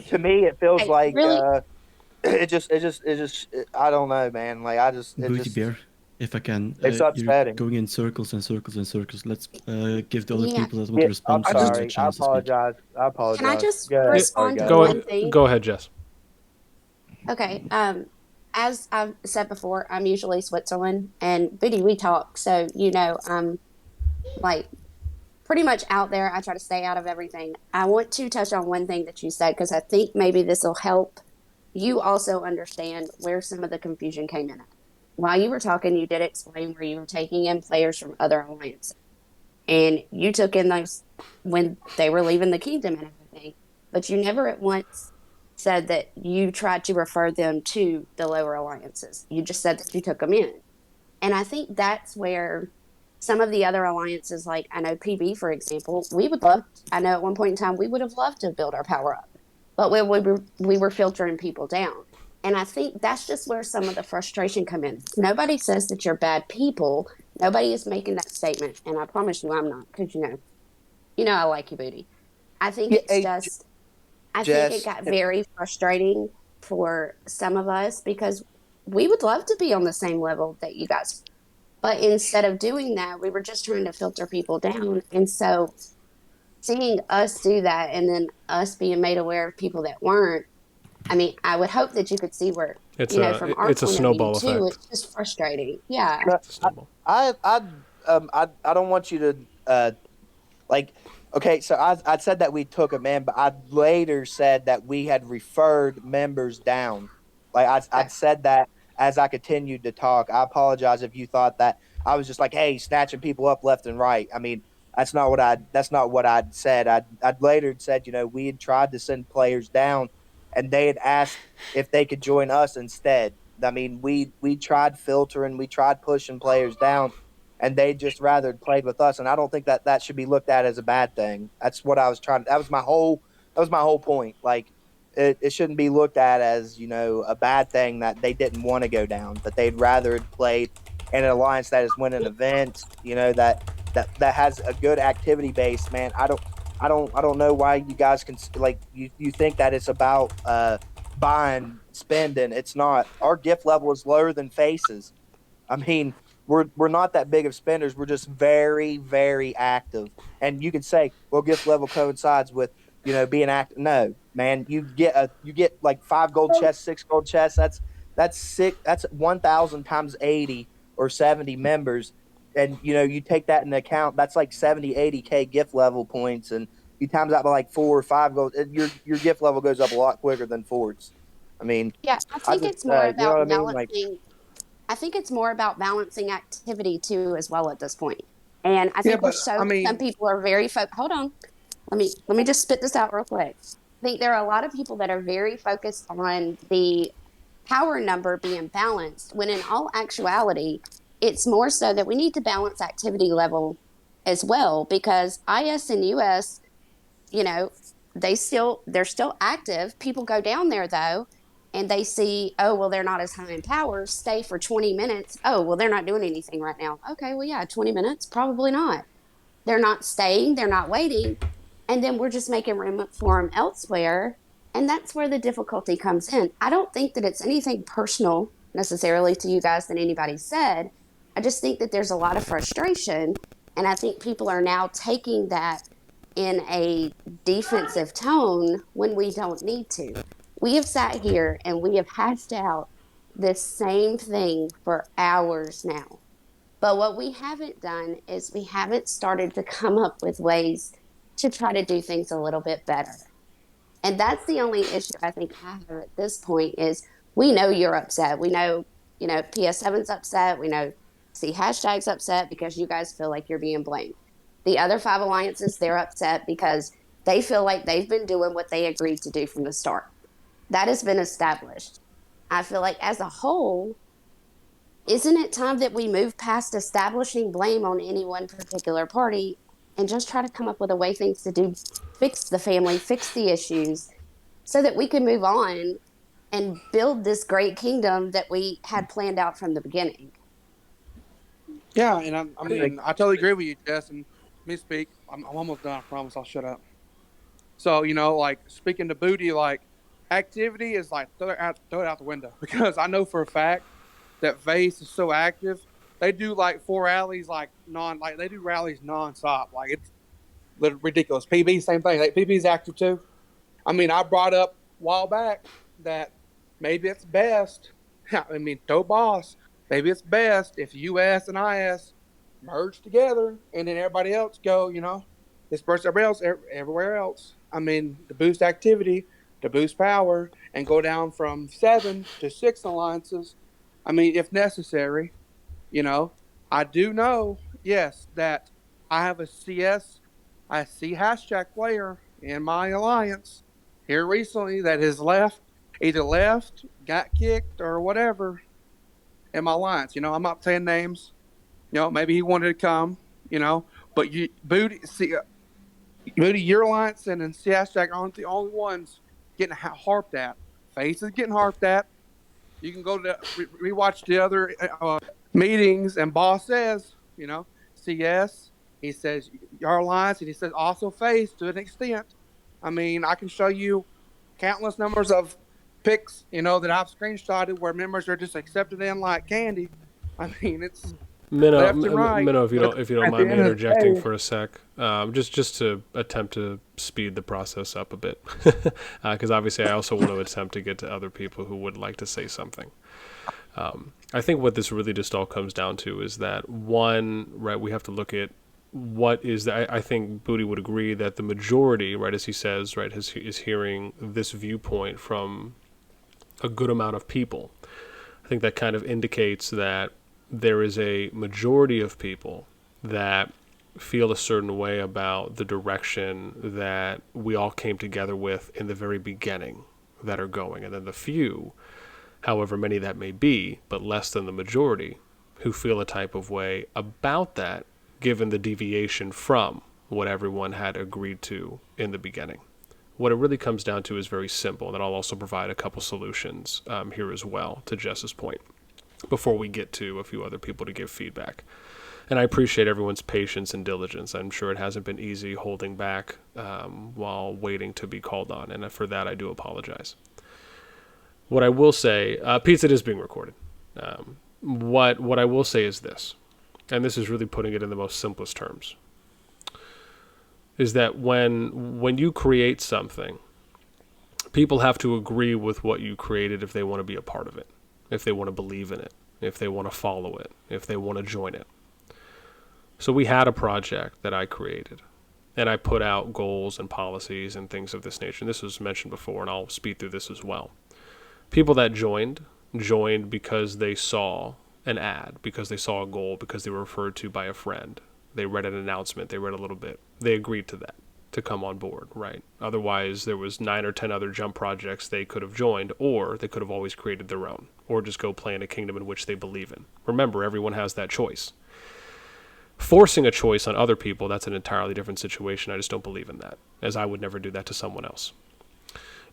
N: to me, it feels like
J: really,
N: I don't know, man. Like
B: Booty Bear, if I can,
N: it's
B: you're
N: upsetting.
B: going in circles and circles and circles. Let's give the other
J: Yeah.
B: people that want to respond
N: I'm
B: to
N: sorry.
B: a chance to speak.
N: I apologize.
J: Can I just
N: Go ahead.
J: respond to
N: Sorry,
J: one thing?
A: Go ahead, Jess.
J: Okay. As I've said before, I'm usually Switzerland, and Biddy, we talk, so I'm like pretty much out there. I try to stay out of everything. I want to touch on one thing that you said because I think maybe this will help you also understand where some of the confusion came in at. While you were talking, you did explain where you were taking in players from other alliances, and you took in those when they were leaving the kingdom and everything, but you never at once said that you tried to refer them to the lower alliances. You just said that you took them in. And I think that's where some of the other alliances, like I know PB, for example, I know at one point in time, we would have loved to build our power up, but we were filtering people down. And I think that's just where some of the frustration come in. Nobody says that you're bad people. Nobody is making that statement. And I promise you I'm not, because I like you, Booty. I think it's just, I think it got very frustrating for some of us because we would love to be on the same level that you guys. But instead of doing that, we were just trying to filter people down. And so seeing us do that and then us being made aware of people that weren't, I mean, I would hope that you could see where, from our point of view too, it's just frustrating. Yeah.
N: I don't want you to okay, so I said that we took them in, but I later said that we had referred members down. Like I said that as I continued to talk. I apologize if you thought that I was just like, hey, snatching people up left and right. I mean, that's not what I'd said. I'd later said, we had tried to send players down and they had asked if they could join us instead. I mean, we tried filtering, we tried pushing players down, and they just rather played with us. And I don't think that should be looked at as a bad thing. That's what I was trying. That was my whole point. Like, it shouldn't be looked at as a bad thing that they didn't want to go down, that they'd rather had played in an alliance that is winning events. That has a good activity base. Man, I don't know why you guys can you think that it's about buying, spending. It's not. Our gift level is lower than Faces. I mean, we're not that big of spenders. We're just very, very active. And you could say, well, gift level coincides with being active. No, man, you get like 5 gold chests, 6 gold chests. That's 1,000 times 80 or 70 members. And you take that into account, that's like 70-80K gift level points, and you times that by like 4 or 5 gold, your gift level goes up a lot quicker than Ford's. I mean,
J: yeah, I think it's more about
N: balancing.
J: Like, I think it's more about balancing activity too, as well at this point. And I think some people are very hold on. Let me just spit this out real quick. I think there are a lot of people that are very focused on the power number being balanced, when in all actuality, it's more so that we need to balance activity level as well, because IS and US, they're still active. People go down there though, and they see, oh, well, they're not as high in power. Stay for 20 minutes. Oh, well, they're not doing anything right now. Okay, well, yeah, 20 minutes, probably not. They're not staying. They're not waiting, and then we're just making room for them elsewhere. And that's where the difficulty comes in. I don't think that it's anything personal necessarily to you guys that anybody said. I just think that there's a lot of frustration. And I think people are now taking that in a defensive tone when we don't need to. We have sat here and we have hashed out this same thing for hours now. But what we haven't done is we haven't started to come up with ways to try to do things a little bit better. And that's the only issue I think I have at this point is we know you're upset. We know, PS7's upset. We know C hashtag's upset because you guys feel like you're being blamed. The other 5 alliances, they're upset because they feel like they've been doing what they agreed to do from the start. That has been established. I feel like as a whole, isn't it time that we move past establishing blame on any one particular party and just try to come up with a way things to do, fix the family, fix the issues, so that we can move on and build this great kingdom that we had planned out from the beginning?
F: Yeah, and I totally agree with you, Jess. And let me speak. I'm almost done. I promise I'll shut up. So, like speaking to Booty, like activity is like throw it out the window because I know for a fact that Vase is so active. They do like 4 rallies, they do rallies nonstop. Like it's ridiculous. PB, same thing. Like PB's active too. I mean, I brought up a while back that maybe it's best. Boss. Maybe it's best if US and IS merge together and then everybody else go, disperse everywhere else. To boost activity, to boost power, and go down from 7 to 6 alliances. If necessary, I do know, yes, that I have a C hashtag player in my alliance here recently that has either left, got kicked, or whatever in my alliance. I'm not saying names. Maybe he wanted to come, but Booty, your alliance and then C hashtag aren't the only ones getting harped at. Face is getting harped at. You can go to rewatch the other meetings, and Boss says, CS. He says your alliance, and he says also Face to an extent. I can show you countless numbers of pics, that I've screenshotted where members are just accepted in like candy. It's left and right.
A: Minnow, if you don't mind me interjecting for a sec, just to attempt to speed the process up a bit, because obviously I also want to attempt to get to other people who would like to say something. I think what this really just all comes down to is that one, right, we have to look at what is that. I think Booty would agree that the majority, right, as he says, right, is hearing this viewpoint from a good amount of people. I think that kind of indicates that there is a majority of people that feel a certain way about the direction that we all came together with in the very beginning that are going. And then the few, however many that may be, but less than the majority, who feel a type of way about that, given the deviation from what everyone had agreed to in the beginning. What it really comes down to is very simple, and then I'll also provide a couple solutions here as well, to Jess's point, before we get to a few other people to give feedback. And I appreciate everyone's patience and diligence. I'm sure it hasn't been easy holding back while waiting to be called on, and for that I do apologize. What I will say, Pizza is being recorded. What I will say is this, and this is really putting it in the most simplest terms, is that when you create something, people have to agree with what you created if they want to be a part of it, if they want to believe in it, if they want to follow it, if they want to join it. So we had a project that I created, and I put out goals and policies and things of this nature. And this was mentioned before, and I'll speed through this as well. People that joined because they saw an ad, because they saw a goal, because they were referred to by a friend. They read an announcement, they read a little bit. They agreed to that, to come on board, right? Otherwise, there was 9 or 10 other jump projects they could have joined, or they could have always created their own, or just go play in a kingdom in which they believe in. Remember, everyone has that choice. Forcing a choice on other people, that's an entirely different situation. I just don't believe in that, as I would never do that to someone else.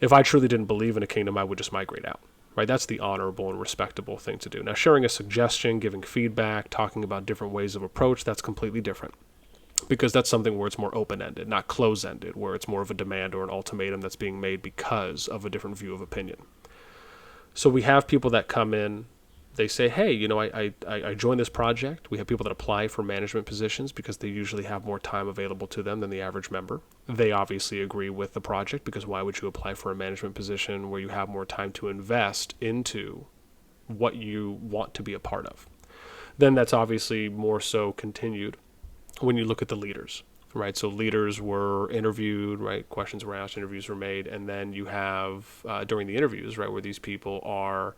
A: If I truly didn't believe in a kingdom, I would just migrate out. Right? That's the honorable and respectable thing to do. Now, sharing a suggestion, giving feedback, talking about different ways of approach, that's completely different. Because that's something where it's more open-ended, not close-ended, where it's more of a demand or an ultimatum that's being made because of a different view of opinion. So we have people that come in, they say, hey, you know, I joined this project. We have people that apply for management positions because they usually have more time available to them than the average member. They obviously agree with the project, because why would you apply for a management position where you have more time to invest into what you want to be a part of? Then that's obviously more so continued when you look at the leaders, right? So leaders were interviewed, right? Questions were asked, interviews were made, and then you have during the interviews, right, where these people are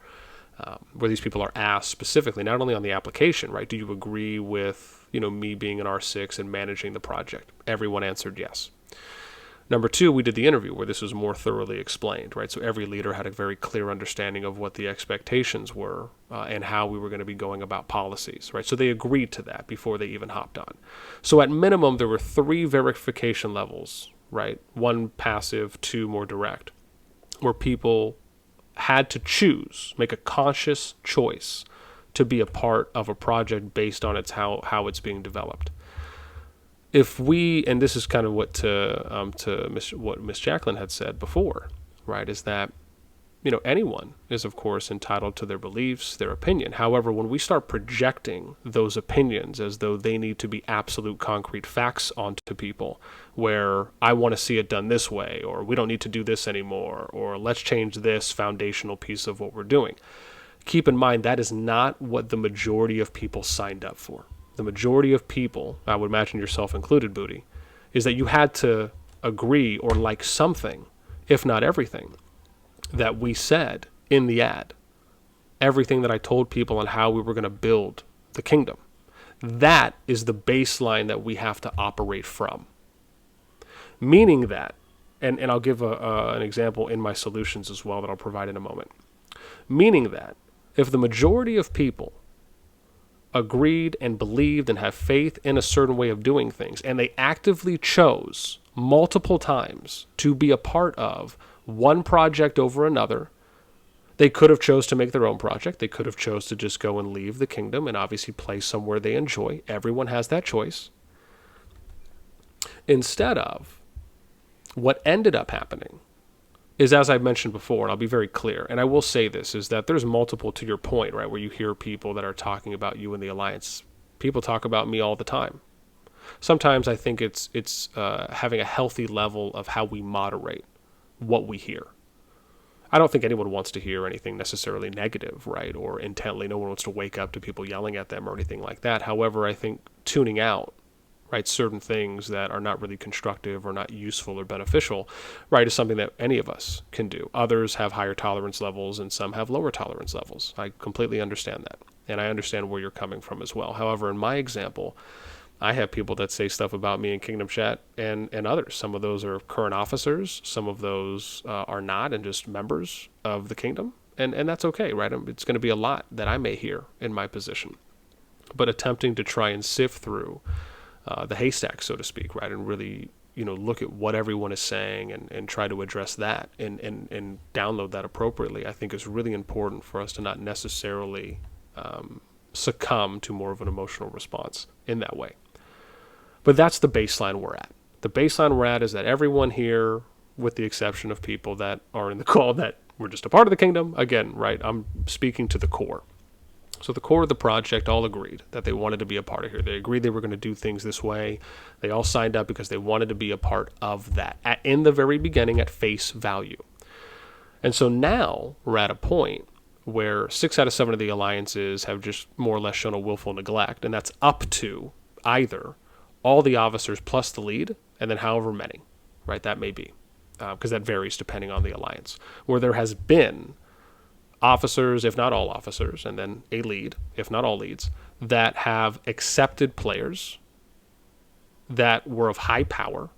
A: asked specifically, not only on the application, right? Do you agree with, you know, me being an R6 and managing the project? Everyone answered yes. Number two, we did the interview where this was more thoroughly explained, right? So every leader had a very clear understanding of what the expectations were and how we were going to be going about policies, right? So they agreed to that before they even hopped on. So at minimum, there were 3 verification levels, right? 1 passive, 2 more direct, where people had to choose, make a conscious choice to be a part of a project based on how it's being developed. If we, and this is kind of what what Miss Jacqueline had said before, right, is that, you know, anyone is of course entitled to their beliefs, their opinion. However, when we start projecting those opinions as though they need to be absolute concrete facts onto people, where I want to see it done this way, or we don't need to do this anymore, or let's change this foundational piece of what we're doing, keep in mind that is not what the majority of people signed up for. The majority of people, I would imagine yourself included, Booty, is that you had to agree or like something, if not everything, that we said in the ad. Everything that I told people on how we were going to build the kingdom. That is the baseline that we have to operate from. Meaning that, and I'll give an example in my solutions as well that I'll provide in a moment. Meaning that if the majority of people agreed and believed and have faith in a certain way of doing things, and they actively chose multiple times to be a part of one project over another, they could have chose to make their own project. They could have chose to just go and leave the kingdom and obviously play somewhere they enjoy. Everyone has that choice. Instead of, what ended up happening is, as I've mentioned before, and I'll be very clear, and I will say this, is that there's multiple, to your point, right, where you hear people that are talking about you and the Alliance. People talk about me all the time. Sometimes I think it's having a healthy level of how we moderate what we hear. I don't think anyone wants to hear anything necessarily negative, right, or intently. No one wants to wake up to people yelling at them or anything like that. However, I think tuning out, right, certain things that are not really constructive or not useful or beneficial, right, is something that any of us can do. Others have higher tolerance levels and some have lower tolerance levels. I completely understand that. And I understand where you're coming from as well. However, in my example, I have people that say stuff about me in Kingdom Chat and others. Some of those are current officers. Some of those are not and just members of the kingdom. And that's okay, right? It's going to be a lot that I may hear in my position. But attempting to try and sift through the haystack, so to speak, right, and really, you know, look at what everyone is saying and try to address that and download that appropriately, I think is really important for us to not necessarily succumb to more of an emotional response in that way. But that's the baseline we're at. The baseline we're at is that everyone here, with the exception of people that are in the call that were just a part of the kingdom, again, right, I'm speaking to the core. So the core of the project all agreed that they wanted to be a part of here. They agreed they were going to do things this way. They all signed up because they wanted to be a part of that in the very beginning at face value. And so now we're at a point where 6 out of 7 of the alliances have just more or less shown a willful neglect, and that's up to either all the officers plus the lead, and then however many, right, that may be, because that varies depending on the alliance, where there has been officers, if not all officers, and then a lead, if not all leads, that have accepted players that were of high power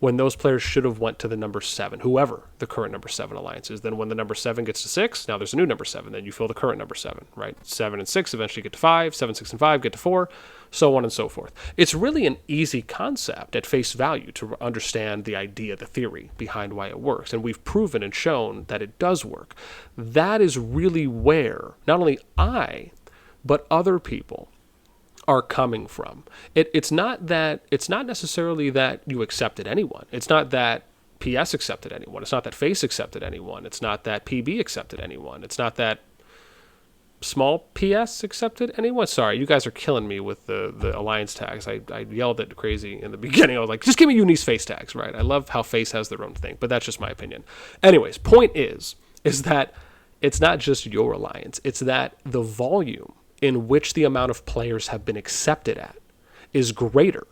A: when those players should have went to the number 7, whoever the current number 7 alliance is. Then when the number 7 gets to 6, now there's a new number 7. Then you fill the current number 7, right? 7 and 6 eventually get to 5, 7, 6, and 5 get to 4, so on and so forth. It's really an easy concept at face value to understand the idea, the theory behind why it works. And we've proven and shown that it does work. That is really where not only I, but other people are coming from. It's not necessarily that you accepted anyone. It's not that PS accepted anyone. It's not that Face accepted anyone. It's not that PB accepted anyone. It's not that small PS accepted anyone. Sorry, you guys are killing me with the alliance tags. I yelled at crazy in the beginning. I was like, just give me Uni's face tags, right? I love how Face has their own thing, but that's just my opinion. Anyways, point is that it's not just your alliance. It's that the volume in which the amount of players have been accepted at is greater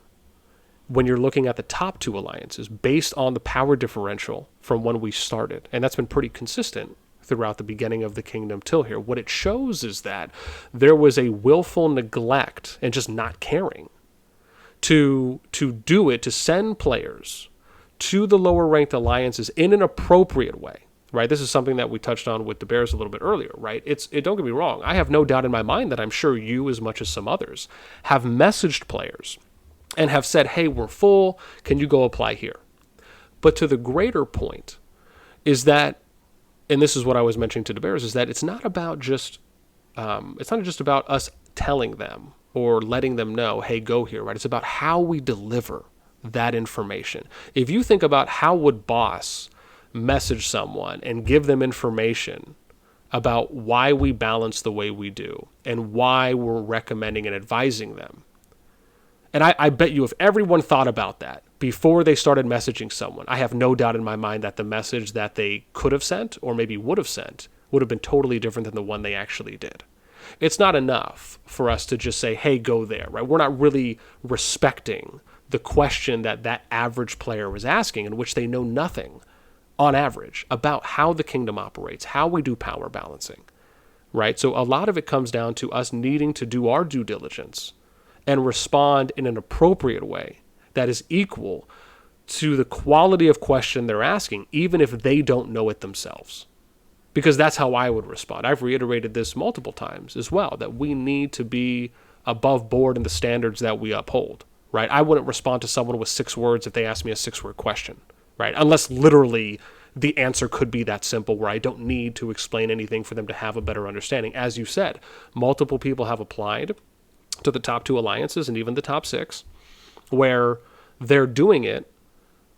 A: when you're looking at the top 2 alliances based on the power differential from when we started. And that's been pretty consistent throughout the beginning of the kingdom till here. What it shows is that there was a willful neglect and just not caring to do it, to send players to the lower ranked alliances in an appropriate way. Right, this is something that we touched on with the Bears a little bit earlier, right? Don't get me wrong. I have no doubt in my mind that I'm sure you, as much as some others, have messaged players and have said, hey, we're full. Can you go apply here? But to the greater point is that, and this is what I was mentioning to the Bears, is that it's not just about us telling them or letting them know, hey, go here, right? It's about how we deliver that information. If you think about how would Boss message someone and give them information about why we balance the way we do and why we're recommending and advising them. And I bet you if everyone thought about that before they started messaging someone, I have no doubt in my mind that the message that they could have sent or maybe would have sent would have been totally different than the one they actually did. It's not enough for us to just say, hey, go there, right? We're not really respecting the question that average player was asking, in which they know nothing on average about how the kingdom operates, how we do power balancing, right? So a lot of it comes down to us needing to do our due diligence and respond in an appropriate way that is equal to the quality of question they're asking, even if they don't know it themselves. Because that's how I would respond. I've reiterated this multiple times as well, that we need to be above board in the standards that we uphold, right? I wouldn't respond to someone with 6 words if they asked me a 6-word question. Right? Unless literally the answer could be that simple where I don't need to explain anything for them to have a better understanding. As you said, multiple people have applied to the top 2 alliances and even the top 6 where they're doing it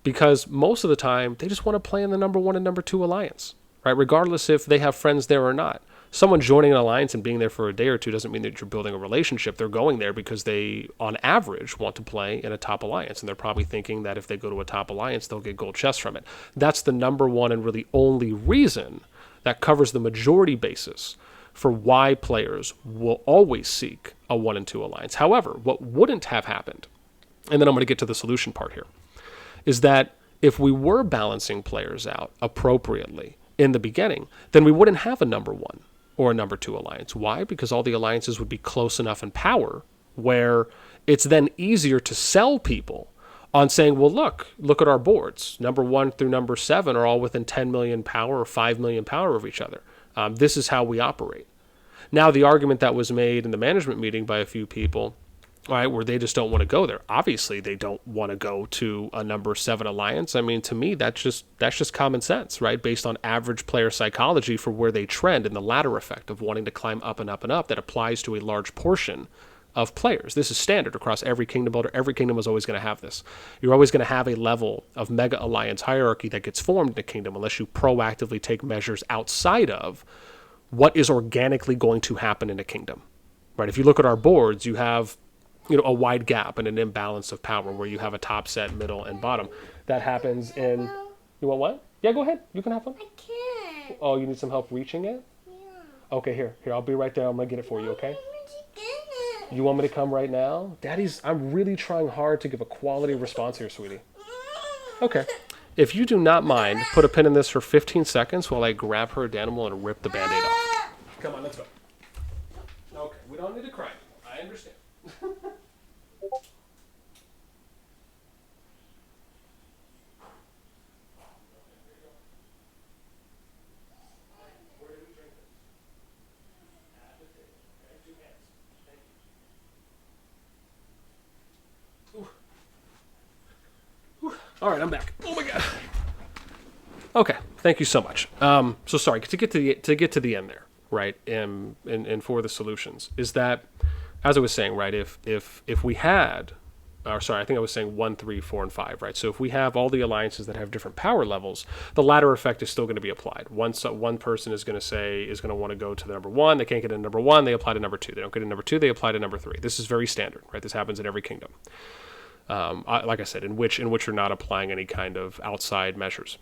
A: because most of the time they just want to play in the number 1 and number 2 alliance, right? Regardless if they have friends there or not. Someone joining an alliance and being there for a day or two doesn't mean that you're building a relationship. They're going there because they, on average, want to play in a top alliance. And they're probably thinking that if they go to a top alliance, they'll get gold chests from it. That's the number 1 and really only reason that covers the majority basis for why players will always seek a 1 and 2 alliance. However, what wouldn't have happened, and then I'm going to get to the solution part here, is that if we were balancing players out appropriately in the beginning, then we wouldn't have a number 1 or a number 2 alliance. Why? Because all the alliances would be close enough in power where it's then easier to sell people on saying, well, look at our boards. Number 1 through number 7 are all within 10 million power or 5 million power of each other. This is how we operate. Now, the argument that was made in the management meeting by a few people, right, where they just don't want to go there. Obviously, they don't want to go to a number 7 alliance. I mean, to me, that's just common sense, right? Based on average player psychology for where they trend and the ladder effect of wanting to climb up and up and up that applies to a large portion of players. This is standard across every kingdom builder. Every kingdom is always going to have this. You're always going to have a level of mega alliance hierarchy that gets formed in a kingdom unless you proactively take measures outside of what is organically going to happen in a kingdom, right? If you look at our boards, you have a wide gap and an imbalance of power where you have a top set, middle, and bottom. That happens in... You want what? Yeah, go ahead. You can have one. I can't. Oh, you need some help reaching it? Yeah. Okay, here, I'll be right there. I'm going to get it for you, okay? You want me to come right now? I'm really trying hard to give a quality response here, sweetie. Okay. If you do not mind, put a pin in this for 15 seconds while I grab her animal and rip the Band-Aid off. Come on, let's go. Okay, we don't need to cry. I understand. All right, I'm back. Oh my god. Okay, thank you so much. So sorry to get to the end there, right? And for the solutions is that, as I was saying, right? If we had, or sorry, I think I was saying 1, 3, 4, and 5, right? So if we have all the alliances that have different power levels, the ladder effect is still going to be applied. One person is going to want to go to the number 1. They can't get into number 1. They apply to number 2. They don't get into number 2. They apply to number 3. This is very standard, right? This happens in every kingdom. Like I said, in which you're not applying any kind of outside measures.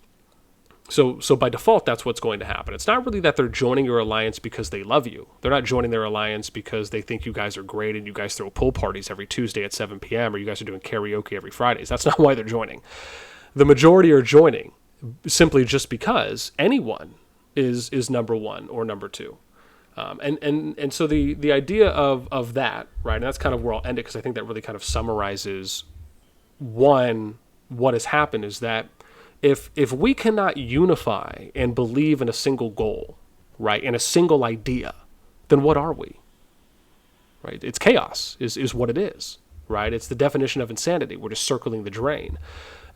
A: So by default, that's what's going to happen. It's not really that they're joining your alliance because they love you. They're not joining their alliance because they think you guys are great and you guys throw pool parties every Tuesday at 7 p.m. or you guys are doing karaoke every Fridays. That's not why they're joining. The majority are joining simply just because anyone is number 1 or number 2. And so the idea of that, right, and that's kind of where I'll end it because I think that really kind of summarizes, one, what has happened is that if we cannot unify and believe in a single goal, right, in a single idea, then what are we? Right? It's chaos is what it is, right? It's the definition of insanity. We're just circling the drain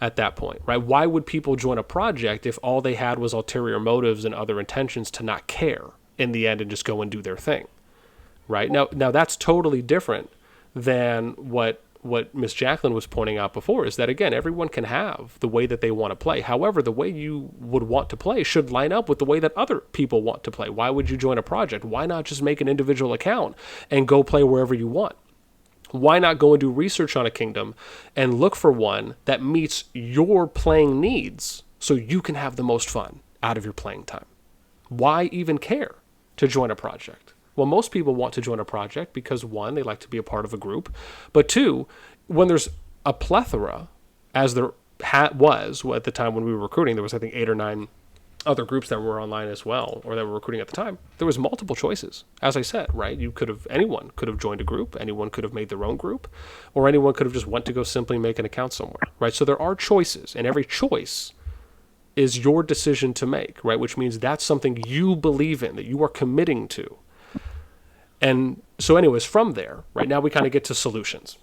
A: at that point, right? Why would people join a project if all they had was ulterior motives and other intentions to not care in the end and just go and do their thing, right? Now that's totally different than what Miss Jacqueline was pointing out before, is that, again, everyone can have the way that they want to play. However, the way you would want to play should line up with the way that other people want to play. Why would you join a project? Why not just make an individual account and go play wherever you want? Why not go and do research on a kingdom and look for one that meets your playing needs so you can have the most fun out of your playing time? Why even care to join a project? Well, most people want to join a project because, 1, they like to be a part of a group, but 2, when there's a plethora, as there was at the time when we were recruiting, there was, I think, 8 or 9 other groups that were online as well, or that were recruiting at the time. There was multiple choices. As I said, right, anyone could have joined a group, anyone could have made their own group, or anyone could have just went to go simply make an account somewhere, right? So there are choices, and every choice is your decision to make, right? Which means that's something you believe in, that you are committing to. And so anyways, from there, right now we kind of get to solutions,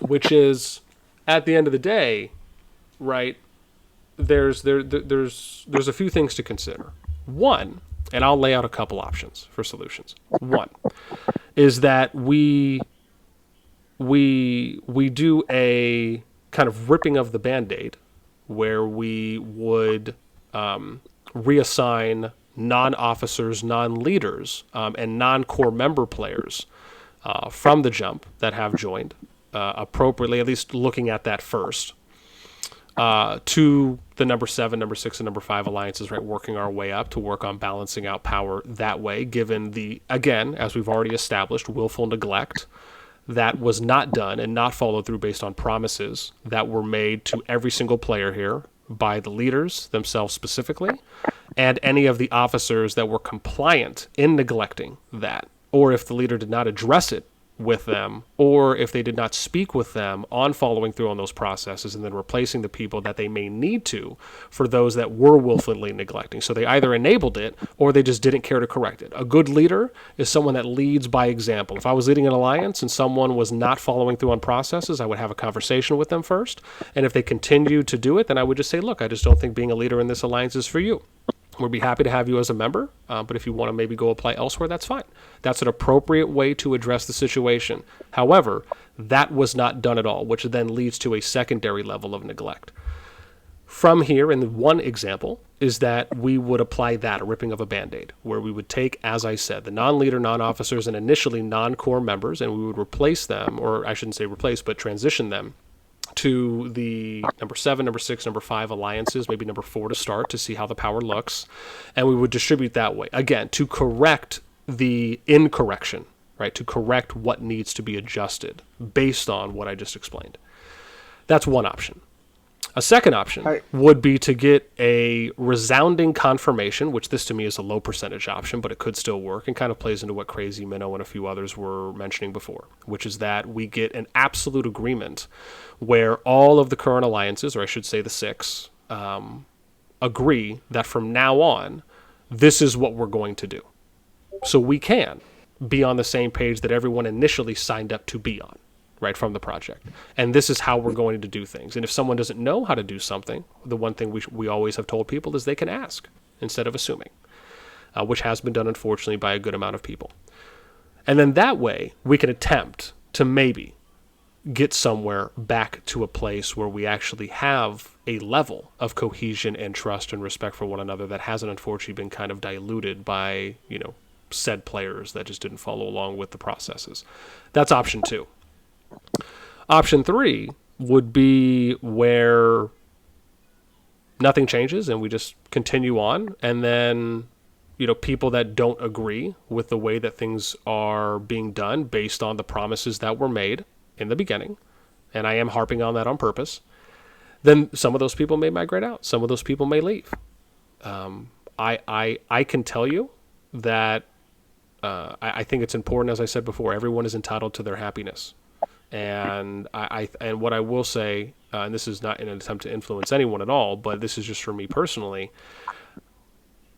A: which is, at the end of the day, right, there's a few things to consider. One, and I'll lay out a couple options for solutions. One is that we do a kind of ripping of the Band-Aid where we would reassign non-officers, non-leaders, and non-core member players from the jump that have joined appropriately, at least looking at that first, to the number 7, number 6, and number 5 alliances, right, working our way up to work on balancing out power that way, given the, again, as we've already established, willful neglect that was not done and not followed through based on promises that were made to every single player here by the leaders themselves specifically, and any of the officers that were compliant in neglecting that, or if the leader did not address it with them, or if they did not speak with them on following through on those processes and then replacing the people that they may need to for those that were willfully neglecting. So they either enabled it or they just didn't care to correct it. A good leader is someone that leads by example. If I was leading an alliance and someone was not following through on processes, I would have a conversation with them first. And if they continued to do it, then I would just say, look, I just don't think being a leader in this alliance is for you. We'd be happy to have you as a member, but if you want to maybe go apply elsewhere, that's fine. That's an appropriate way to address the situation. However, that was not done at all, which then leads to a secondary level of neglect. From here, and one example is that we would apply that, a ripping of a Band-Aid, where we would take, as I said, the non-leader, non-officers, and initially non-core members, and we would replace them, or I shouldn't say replace, but transition them to the number 7, number 6, number 5 alliances, maybe number 4 to start, to see how the power looks. And we would distribute that way. Again, to correct the incorrection, right? To correct what needs to be adjusted based on what I just explained. That's one option. A second option would be to get a resounding confirmation, which this to me is a low percentage option, but it could still work and kind of plays into what Crazy Minnow and a few others were mentioning before, which is that we get an absolute agreement where all of the current alliances, or I should say the 6, agree that from now on, this is what we're going to do. So we can be on the same page that everyone initially signed up to be on, right, from the project. And this is how we're going to do things. And if someone doesn't know how to do something, the one thing we always have told people is they can ask instead of assuming, which has been done, unfortunately, by a good amount of people. And then that way, we can attempt to maybe get somewhere back to a place where we actually have a level of cohesion and trust and respect for one another that hasn't, unfortunately, been kind of diluted by, said players that just didn't follow along with the processes. That's option 2. Option 3 would be where nothing changes and we just continue on, and then people that don't agree with the way that things are being done based on the promises that were made in the beginning, and I am harping on that on purpose, then some of those people may migrate out. Some of those people may leave. I can tell you that I think it's important, as I said before, everyone is entitled to their happiness. And and what I will say, and this is not in an attempt to influence anyone at all, but this is just for me personally.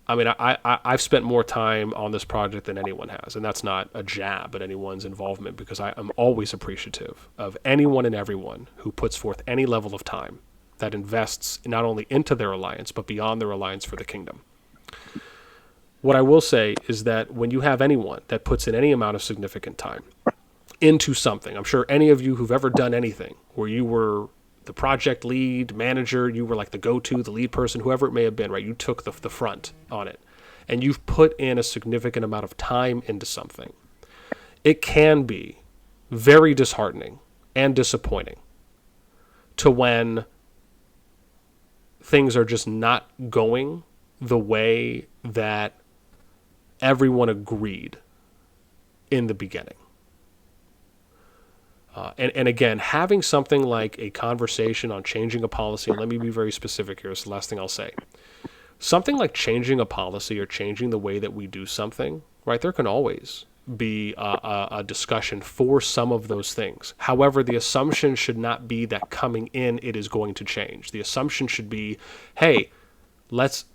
A: I mean, I've spent more time on this project than anyone has, and that's not a jab at anyone's involvement, because I am always appreciative of anyone and everyone who puts forth any level of time that invests not only into their alliance, but beyond their alliance for the kingdom. What I will say is that when you have anyone that puts in any amount of significant time into something, I'm sure any of you who've ever done anything where you were the project lead, manager, you were like the go-to, the lead person, whoever it may have been, right? You took the front on it, and you've put in a significant amount of time into something. It can be very disheartening and disappointing to when things are just not going the way that everyone agreed in the beginning. And again, having something like a conversation on changing a policy, and let me be very specific here, it's the last thing I'll say. Something like changing a policy or changing the way that we do something, right, there can always be a discussion for some of those things. However, the assumption should not be that coming in it is going to change. The assumption should be, hey, let's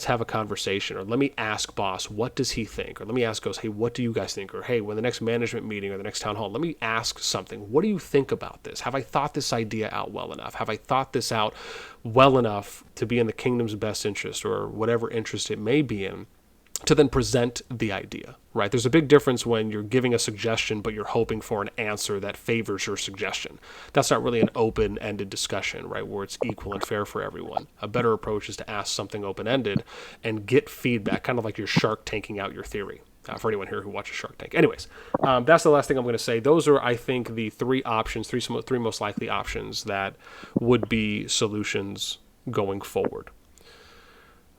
A: have a conversation, or let me ask boss, what does he think? Or let me ask goes, hey, what do you guys think? Or hey, when the next management meeting or the next town hall, let me ask something. What do you think about this? Have I thought this idea out well enough? Have I thought this out well enough to be in the kingdom's best interest, or whatever interest it may be in, to then present the idea, right? There's a big difference when you're giving a suggestion, but you're hoping for an answer that favors your suggestion. That's not really an open-ended discussion, right, where it's equal and fair for everyone. A better approach is to ask something open-ended and get feedback, kind of like you're shark tanking out your theory. For anyone here who watches Shark Tank. Anyways, that's the last thing I'm going to say. Those are, I think, the three most likely options that would be solutions going forward.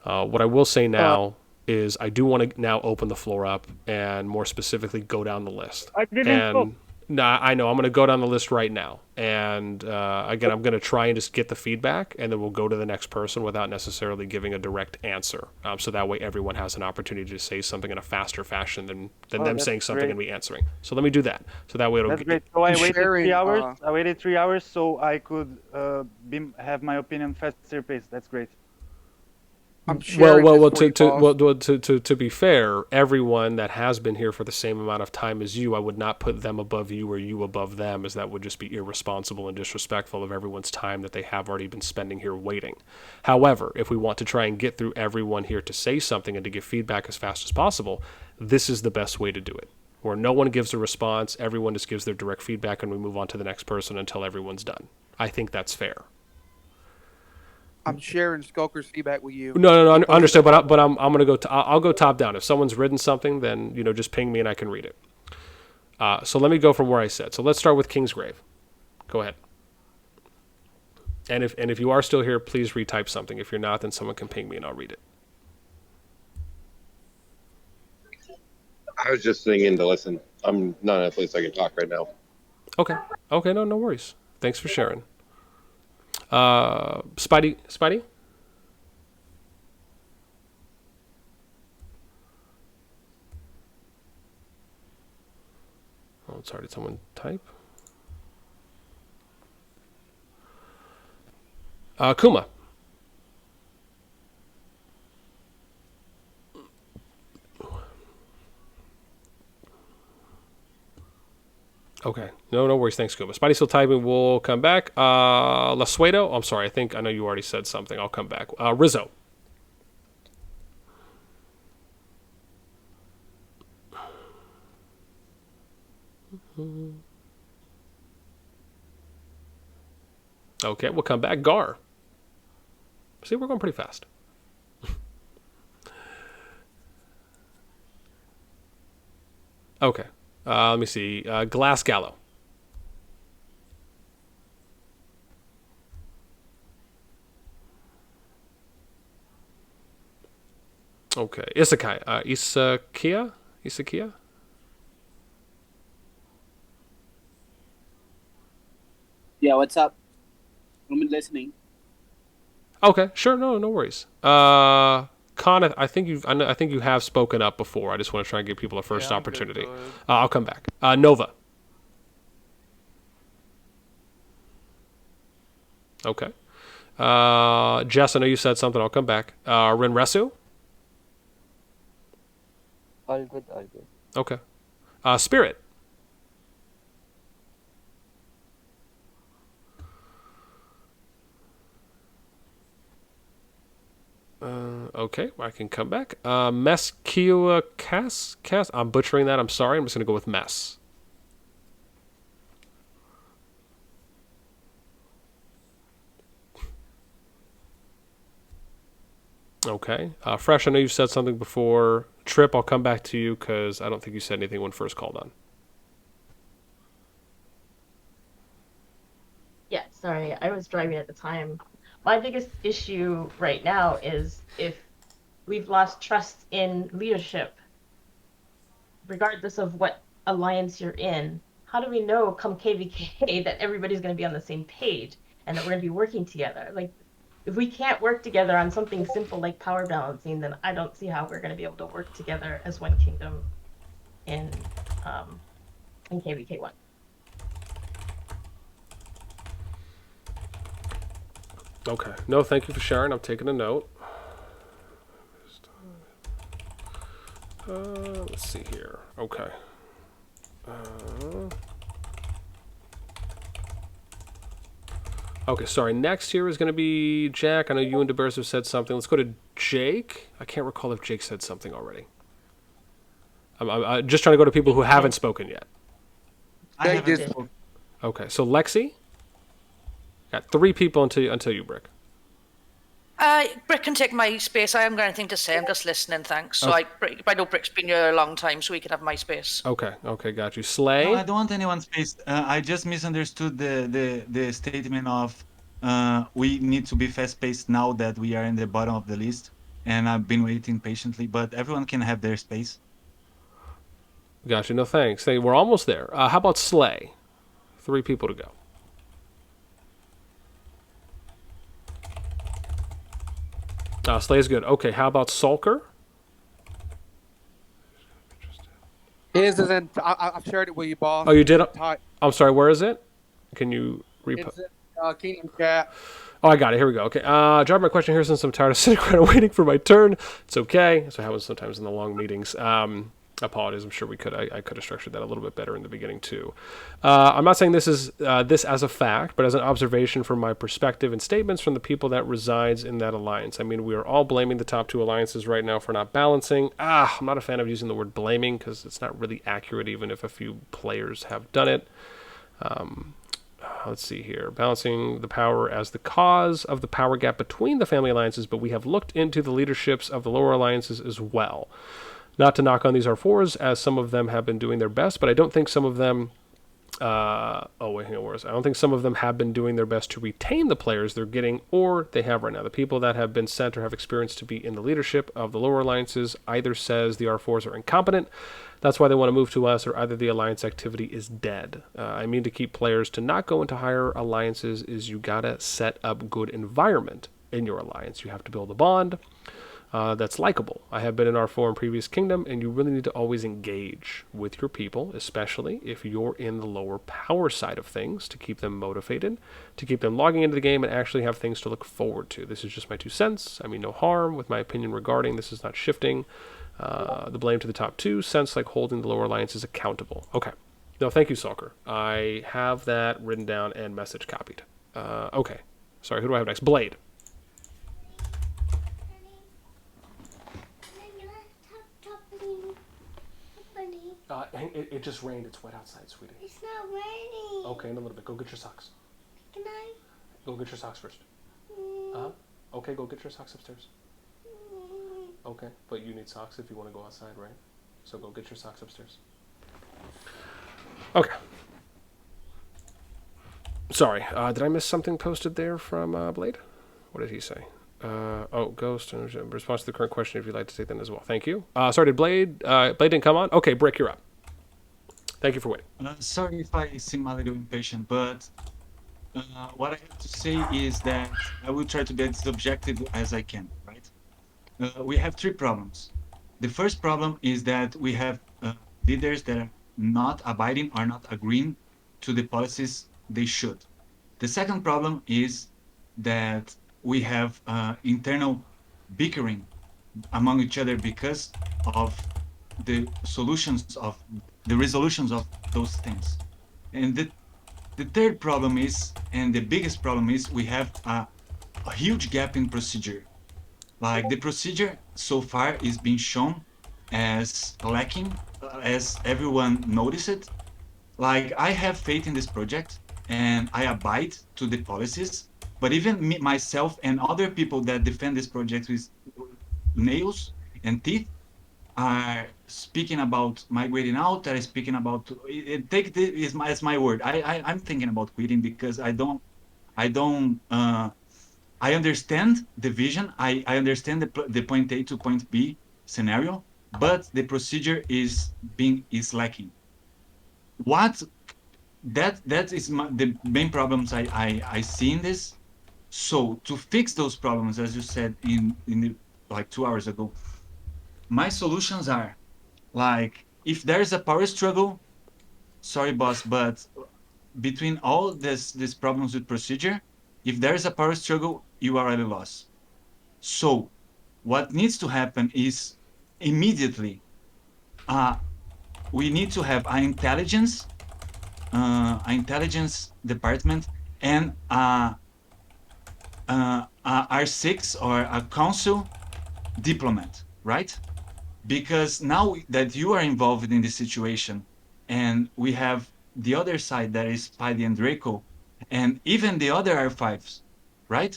A: What I will say now is I do want to now open the floor up and more specifically go down the list.
Q: I didn't vote.
A: Nah, I know. I'm going to go down the list right now. And again, I'm going to try and just get the feedback, and then we'll go to the next person without necessarily giving a direct answer. So that way everyone has an opportunity to say something in a faster fashion than them saying something
Q: great.
A: and me answering. So let me do that. So that way it'll
Q: That's great. So I waited 3 hours. I waited 3 hours so I could have my opinion faster paced. That's great.
A: To be fair, everyone that has been here for the same amount of time as you, I would not put them above you or you above them, as that would just be irresponsible and disrespectful of everyone's time that they have already been spending here waiting. However, if we want to try and get through everyone here to say something and to give feedback as fast as possible, this is the best way to do it, where no one gives a response, everyone just gives their direct feedback, and we move on to the next person until everyone's done. I think that's fair.
F: I'm sharing Skulker's feedback with you.
A: No, understood. But I'm gonna go. I'll go top down. If someone's written something, then just ping me and I can read it. So let me go from where I said. So let's start with Kingsgrave. Go ahead. And if you are still here, please retype something. If you're not, then someone can ping me and I'll read it.
R: I was just sitting in to listen. I'm not in a place I can talk right now.
A: Okay. No worries. Thanks for sharing. Spidey? Oh, sorry, did someone type? Kuma. Okay. No worries. Thanks, Scuba. Spidey still typing. We'll come back. Lasuedo. I'm sorry. I know you already said something. I'll come back. Rizzo. Okay, we'll come back. Gar. See, we're going pretty fast. Okay. Let me see. Glass Gallo. Okay. Isakai. Isakia?
S: Yeah, what's up? I'm listening.
A: Okay, sure. No worries. Con, I think you have spoken up before. I just want to try and give people a first opportunity. I'll come back. Nova. Okay. Jess, I know you said something. I'll come back. Renresu.
T: All good, all good.
A: Okay. Spirit. Okay, I can come back. Meskia Cass? I'm butchering that. I'm sorry. I'm just going to go with Mess. Okay. Fresh, I know you said something before. Trip, I'll come back to you because I don't think you said anything when first called on.
M: Yeah, sorry, I was driving at the time. My biggest issue right now is if we've lost trust in leadership, regardless of what alliance you're in, how do we know come KVK that everybody's going to be on the same page and that we're going to be working together? Like, if we can't work together on something simple like power balancing, then I don't see how we're going to be able to work together as one kingdom in KVK1.
A: Okay. No, thank you for sharing. I'm taking a note. Let's see here. Okay. Okay, sorry. Next here is going to be Jack. I know you and DeBears have said something. Let's go to Jake. I can't recall if Jake said something already. I'm just trying to go to people who haven't spoken yet.
I: I haven't spoken.
A: Okay, so Lexi. Got 3 people until you, Brick.
U: Brick can take my space. I haven't got anything to say. I'm just listening, thanks. So
A: Okay.
U: I know Brick's been here a long time, so he can have my space.
A: Okay, got you. Slay.
I: No, I don't want anyone's space. I just misunderstood the statement of we need to be fast-paced now that we are in the bottom of the list, and I've been waiting patiently, but everyone can have their space.
A: Gotcha. No, thanks. We're almost there. How about Slay? 3 people to go. Slay is good. Okay, how about Sulker?
F: His is in. I've shared it with you, boss.
A: Oh, you did?
F: Type.
A: I'm sorry, where is it? Can you
F: It's in Kingdom Chat.
A: Oh, I got it. Here we go. Okay. Drop my question here since I'm tired of sitting around waiting for my turn. It's okay. That's what happens sometimes in the long meetings. Apologies. I'm sure I could have structured that a little bit better in the beginning too. I'm not saying this is this as a fact, but as an observation from my perspective and statements from the people that resides in that alliance. I mean, we are all blaming the top 2 alliances right now for not balancing. I'm not a fan of using the word blaming because it's not really accurate, even if a few players have done it. Let's see here. Balancing the power as the cause of the power gap between the family alliances, but we have looked into the leaderships of the lower alliances as well. Not to knock on these R4s, as some of them have been doing their best, but I don't think some of them... I don't think some of them have been doing their best to retain the players they're getting, or they have right now. The people that have been sent or have experience to be in the leadership of the lower alliances either says the R4s are incompetent, that's why they want to move to us, or either the alliance activity is dead. I mean, to keep players to not go into higher alliances is you gotta set up good environment in your alliance. You have to build a bond that's likable. I have been in R4 in previous kingdom, and you really need to always engage with your people, especially if you're in the lower power side of things, to keep them motivated, to keep them logging into the game and actually have things to look forward to. This is just my 2 cents. I mean, no harm with my opinion regarding this is not shifting the blame to the top 2, sense like holding the lower alliances accountable. Okay. No, thank you, Salker. I have that written down and message copied. Okay. Sorry, who do I have next? Blade. It just rained. It's wet outside, sweetie.
E: It's not raining.
A: Okay, in a little bit. Go get your socks.
E: Can I?
A: Go get your socks first. Okay, go get your socks upstairs. Okay, but you need socks if you want to go outside, right? So go get your socks upstairs. Okay. Sorry, did I miss something posted there from Blade? What did he say? Ghost, in response to the current question, if you'd like to take that as well. Thank you. Sorry, did Blade didn't come on? Okay, Brick, you're up. Thank you for waiting.
I: Sorry if I seem a little impatient, but what I have to say is that I will try to be as objective as I can, right? We have three problems. The first problem is that we have leaders that are not abiding or not agreeing to the policies they should. The second problem is that we have internal bickering among each other because of the solutions of the resolutions of those things. And the third problem is, and the biggest problem is, we have a huge gap in procedure. Like the procedure so far is being shown as lacking, as everyone noticed it. Like I have faith in this project and I abide to the policies, but even me, myself and other people that defend this project with nails and teeth are speaking about migrating out, are speaking about take this as my word. I'm thinking about quitting because I understand the vision. I understand the point A to point B scenario, but the procedure is lacking. That is the main problems I see in this. So to fix those problems, as you said like 2 hours ago, my solutions are like, if there is a power struggle, sorry boss, but between all these problems with procedure, if there is a power struggle, you already lost. So what needs to happen is immediately we need to have an intelligence department and R6 or a council diplomat, right? Because now that you are involved in this situation and we have the other side that is Spidey and Draco and even the other R5s, right?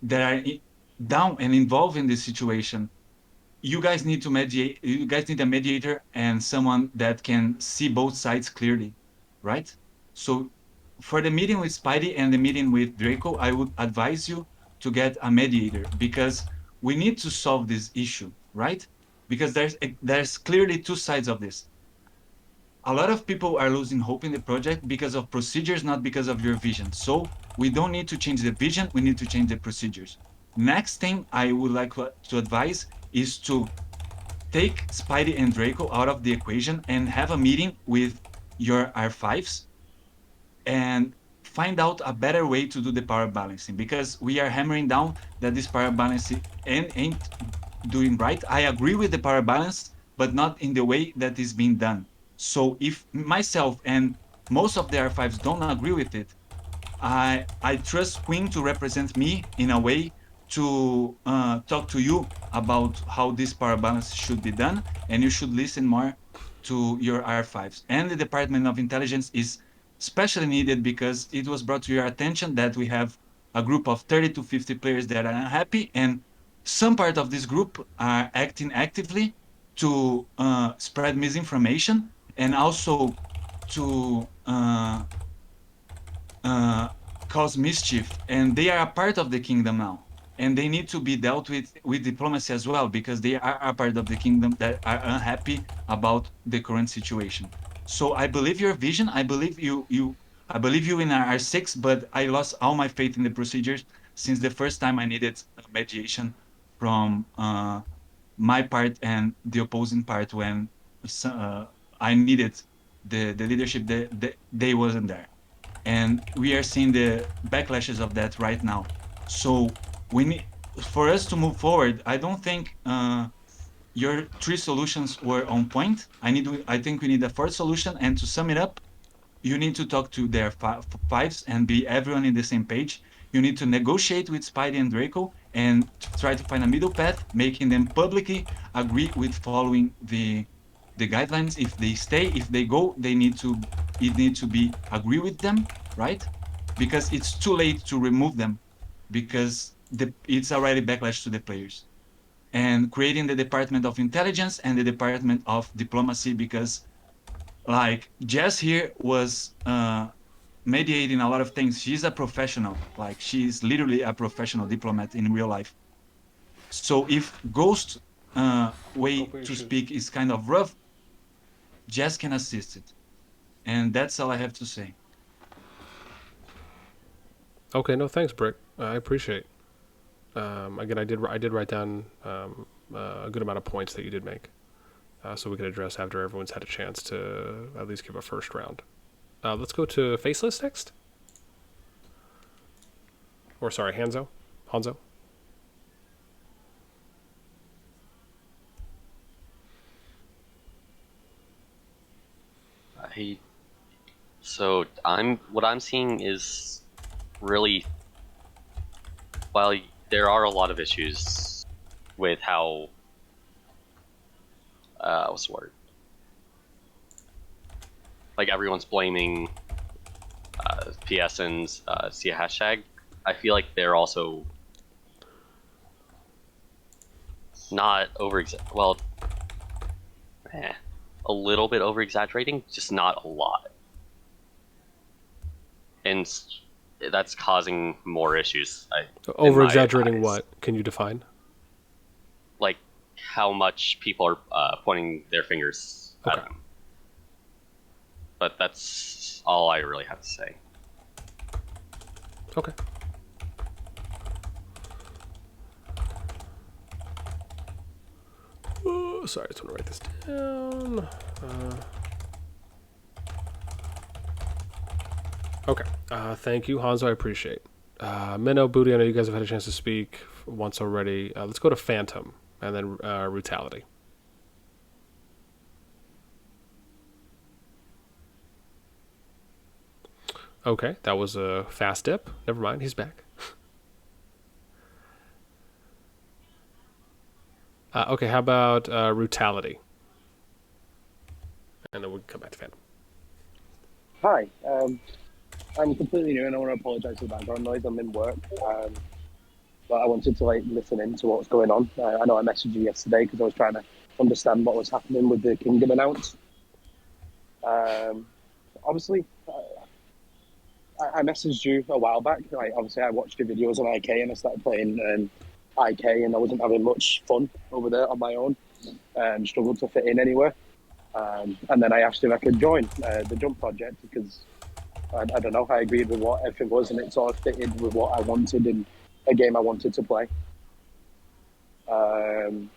I: That are down and involved in this situation, you guys need to mediate. You guys need a mediator and someone that can see both sides clearly, right? So for the meeting with Spidey and the meeting with Draco, I would advise you to get a mediator because we need to solve this issue, right? Because there's clearly two sides of this. A lot of people are losing hope in the project because of procedures, not because of your vision. So we don't need to change the vision, we need to change the procedures. Next thing I would like to advise is to take Spidey and Draco out of the equation and have a meeting with your R5s and find out a better way to do the power balancing, because we are hammering down that this power balancing ain't doing right. I agree with the power balance, but not in the way that is being done. So if myself and most of the R5s don't agree with it, I trust Queen to represent me in a way to talk to you about how this power balance should be done, and you should listen more to your R5s. And the Department of Intelligence is especially needed because it was brought to your attention that we have a group of 30 to 50 players that are unhappy, and some part of this group are acting actively to spread misinformation and also to cause mischief, and they are a part of the kingdom now, and they need to be dealt with diplomacy as well, because they are a part of the kingdom that are unhappy about the current situation. So I believe your vision. I believe I believe you in R6, but I lost all my faith in the procedures since the first time I needed mediation from my part and the opposing part when I needed the leadership. They wasn't there. And we are seeing the backlashes of that right now. So we need, for us to move forward, I don't think your three solutions were on point. I think we need a fourth solution. And to sum it up, you need to talk to their fives and be everyone in the same page. You need to negotiate with Spidey and Draco and try to find a middle path, making them publicly agree with following the guidelines. If they stay, if they go, it needs to be agree with them, right? Because it's too late to remove them, because it's already backlash to the players. And creating the Department of Intelligence and the Department of Diplomacy, because like Jess here was mediating a lot of things. She's a professional, like she's literally a professional diplomat in real life. So if Ghost way to speak is kind of rough, Jess can assist it. And that's all I have to say.
A: Okay, no thanks, Brick. I appreciate. Again, I did write down a good amount of points that you did make, so we can address after everyone's had a chance to at least give a first round. Let's go to Faceless next. Or sorry, Hanzo.
P: So what I'm seeing is really, while there are a lot of issues with how what's the word? Like everyone's blaming PSN's see a hashtag. I feel like they're also not a little bit over exaggerating, just not a lot. And that's causing more issues.
A: Over exaggerating what? Can you define?
P: Like how much people are pointing their fingers at them. But that's all I really have to say.
A: Okay. Sorry, I just want to write this down. Okay. Thank you, Hanzo. I appreciate. Minnow, Booty, I know you guys have had a chance to speak once already. Let's go to Phantom and then Brutality. Okay, that was a fast dip. Never mind, he's back. Okay, how about Brutality? And then we'll come back to Phantom.
H: Hi, I'm completely new and I want to apologise for the background noise. I'm in work, but I wanted to listen in to what was going on. I know I messaged you yesterday because I was trying to understand what was happening with the Kingdom announce. Obviously, I messaged you a while back. Obviously, I watched your videos on IK and I started playing IK and I wasn't having much fun over there on my own. Struggled to fit in anywhere. And then I asked if I could join the Jump project because I don't know, I agreed with what everything was and it sort of fitted with what I wanted in a game I wanted to play. And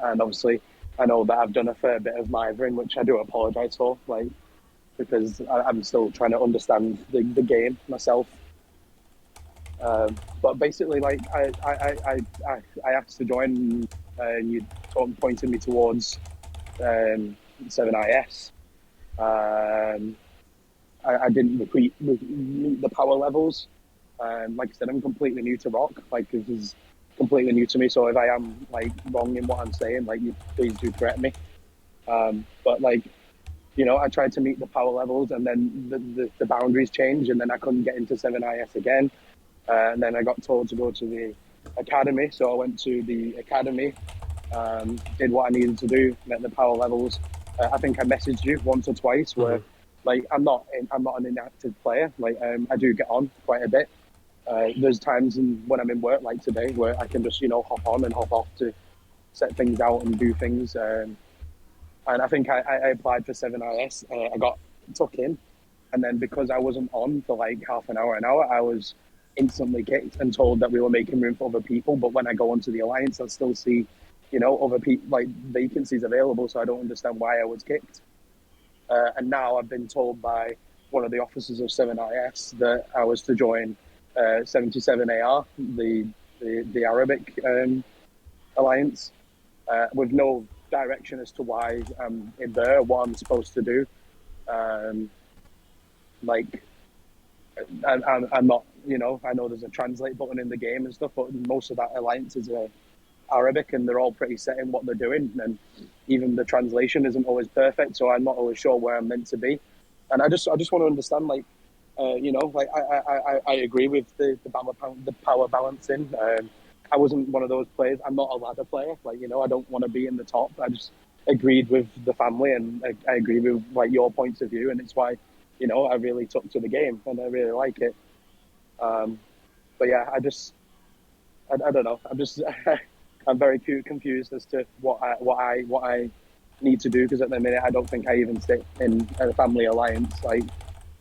H: obviously, I know that I've done a fair bit of mithering, which I do apologise for, because I'm still trying to understand the game myself. But basically, I asked to join, and you pointed me towards 7IS. I didn't meet the power levels. Like I said, I'm completely new to RoK. This is completely new to me. So if I am wrong in what I'm saying, you please do correct me. But I tried to meet the power levels, and then the boundaries changed, and then I couldn't get into 7IS again. And then I got told to go to the academy, so I went to the academy, did what I needed to do, met the power levels. I think I messaged you once or twice where, I'm not an inactive player. I do get on quite a bit. There's times when I'm in work, like today, where I can just hop on and hop off to set things out and do things. And I think I applied for 7IS. I got took in, and then because I wasn't on for half an hour, I was instantly kicked and told that we were making room for other people. But when I go onto the Alliance, I still see, other people vacancies available. So I don't understand why I was kicked. And now I've been told by one of the officers of 7IS that I was to join 77AR, the Arabic Alliance. with no direction as to why I'm in there, what I'm supposed to do. Like, I'm not, you know, I know there's a translate button in the game and stuff, but most of that alliance is Arabic, and they're all pretty set in what they're doing, and even the translation isn't always perfect, so I'm not always sure where I'm meant to be. And I just want to understand, like, you know, like I agree with the power balancing. I wasn't one of those players. I'm not a ladder player. Like, you know, I don't want to be in the top. I just agreed with the family, and I agree with like your points of view, and it's why, you know, I really took to the game and I really like it. But yeah, I don't know. I'm just I'm very confused as to what I need to do, because at the minute I don't think I even sit in a family alliance. Like,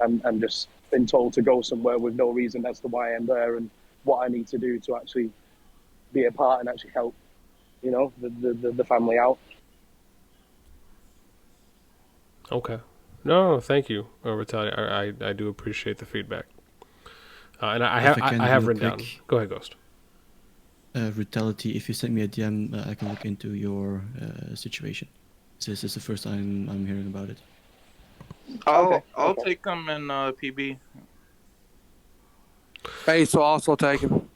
H: I'm just been told to go somewhere with no reason as to why I'm there and what I need to do to actually be a part and actually help, you know, the family out.
A: Okay. No, thank you, Vitaly. I do appreciate the feedback. And I have written down. Go ahead, Ghost.
B: Brutality, if you send me a DM, I can look into your situation. This is the first time I'm hearing about it.
G: I'll take them in PB.
F: Face will also take him.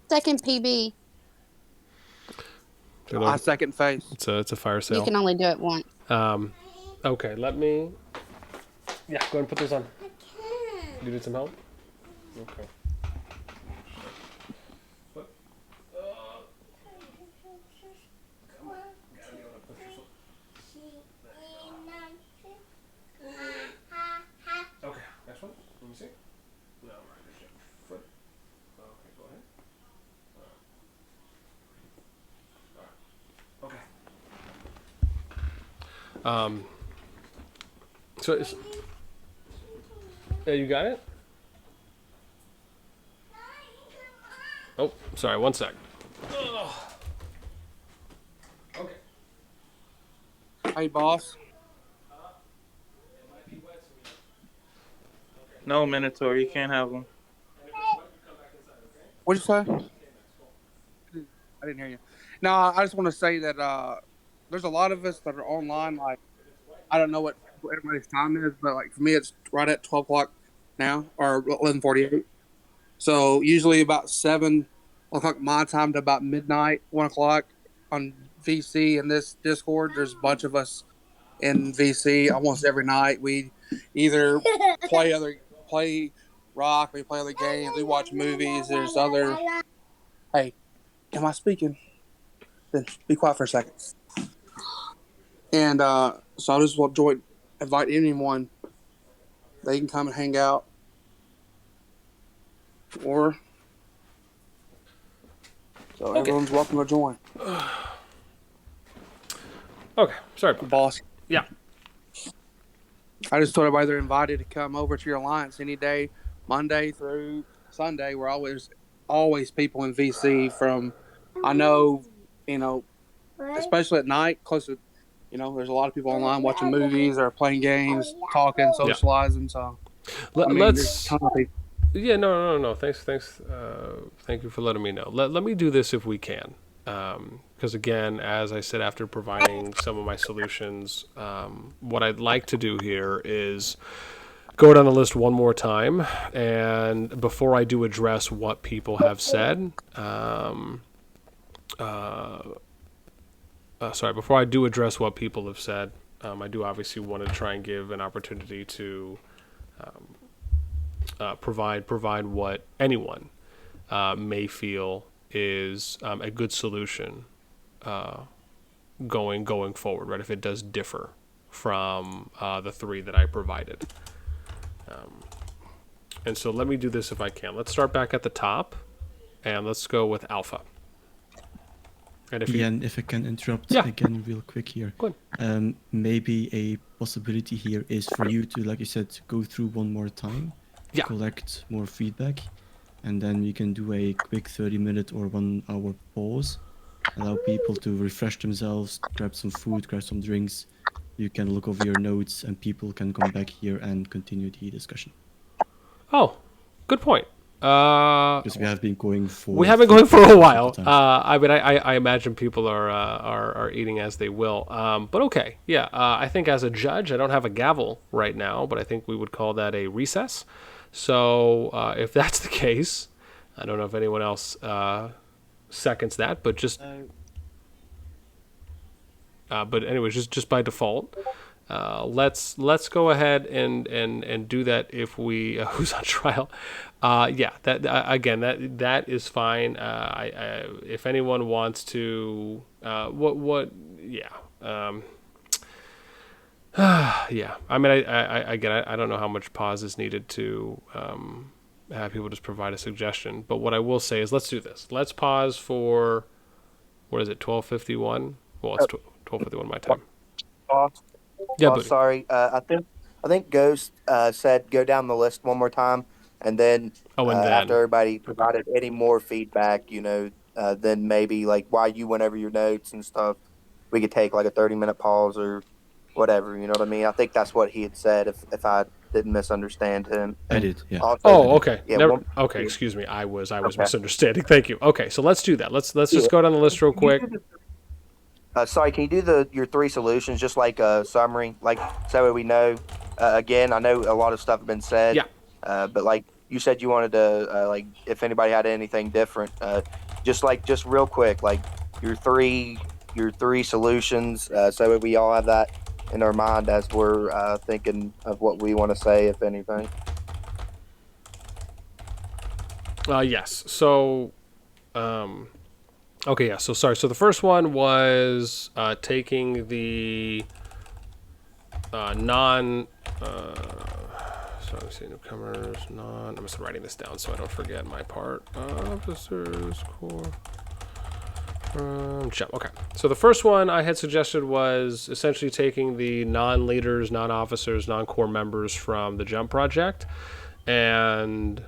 J: Second PB.
F: I second face.
A: It's a fire sale.
J: You can only do it once.
A: Okay, let me. Yeah, go ahead and put this on. You need some help? Okay. Okay, next one. Let me see. No, right, there's your foot. Okay, go ahead. Okay. So it's. You got it? Oh, sorry. One sec. Okay.
F: Hey, boss.
G: No, Minotaur, you can't have them.
F: What'd you say? I didn't hear you. No, I just want to say that there's a lot of us that are online. Like, I don't know what everybody's time is, but like for me, it's right at 12 o'clock now, or 11:48. So usually about 7 o'clock my time to about midnight, 1 o'clock on VC in this Discord. There's a bunch of us in VC almost every night. We either play rock, we play other games, we watch movies. There's other. Hey, am I speaking? Then be quiet for a second. And so I just want to invite anyone. They can come and hang out, or so everyone's welcome to join.
A: Okay, sorry,
F: boss.
A: Yeah.
F: I just told everybody they're invited to come over to your alliance any day, Monday through Sunday. We're always people in VC from. I know, you know, especially at night, close to, you know, there's a lot of people online watching movies or playing games, talking, socializing. So,
A: Let's. Yeah, no. Thanks. Thank you for letting me know. Let me do this if we can. Because again, as I said, after providing some of my solutions, what I'd like to do here is go down the list one more time, and before I do address what people have said, before I do address what people have said, I do obviously want to try and give an opportunity to provide what anyone may feel is a good solution going forward, right? If it does differ from the three that I provided. And so let me do this if I can. Let's start back at the top, and let's go with Alpha. And
B: if I can interrupt again real quick here.
A: Go ahead.
B: Maybe a possibility here is for you to, like you said, go through one more time, collect more feedback, and then we can do a quick 30-minute or 1 hour pause, allow people to refresh themselves, grab some food, grab some drinks. You can look over your notes, and people can come back here and continue the discussion.
A: Oh, good point.
B: Because we have been going for.
A: We have been going for a while. I mean, I imagine people are eating as they will. But okay, yeah. I think as a judge, I don't have a gavel right now, but I think we would call that a recess. So if that's the case, I don't know if anyone else seconds that, but just. But anyways, just by default, let's go ahead and do that. If we who's on trial, yeah, that again that is fine. If anyone wants to, yeah, yeah. I mean, I don't know how much pause is needed to have people just provide a suggestion. But what I will say is, let's do this. Let's pause for what is it? 12:51. Well, it's 12:51 my time. Yeah, but
N: sorry. I think Ghost said go down the list one more time, and then after everybody provided any more feedback, then maybe like while you went over your notes and stuff, we could take like a 30-minute pause or whatever. You know what I mean? I think that's what he had said. If I didn't misunderstand him,
B: I did. Yeah.
A: Also, okay.
N: Yeah.
A: Okay. Excuse me. I was misunderstanding. Thank you. Okay. So let's do that. Let's just go down the list real quick.
N: Sorry, can you do your 3 solutions, just like a summary, like so we know? Again, I know a lot of stuff has been said.
A: Yeah.
N: But like you said, you wanted to like if anybody had anything different, just real quick, like your three solutions, so we all have that in our mind as we're thinking of what we want to say, if anything.
A: Yes. So, okay. Yeah. So sorry. So the first one was taking the non. So I'm seeing newcomers. I'm just writing this down so I don't forget my part. Officers core. Jump. Okay. So the first one I had suggested was essentially taking the non-leaders, non-officers, non-core members from the Jump project, and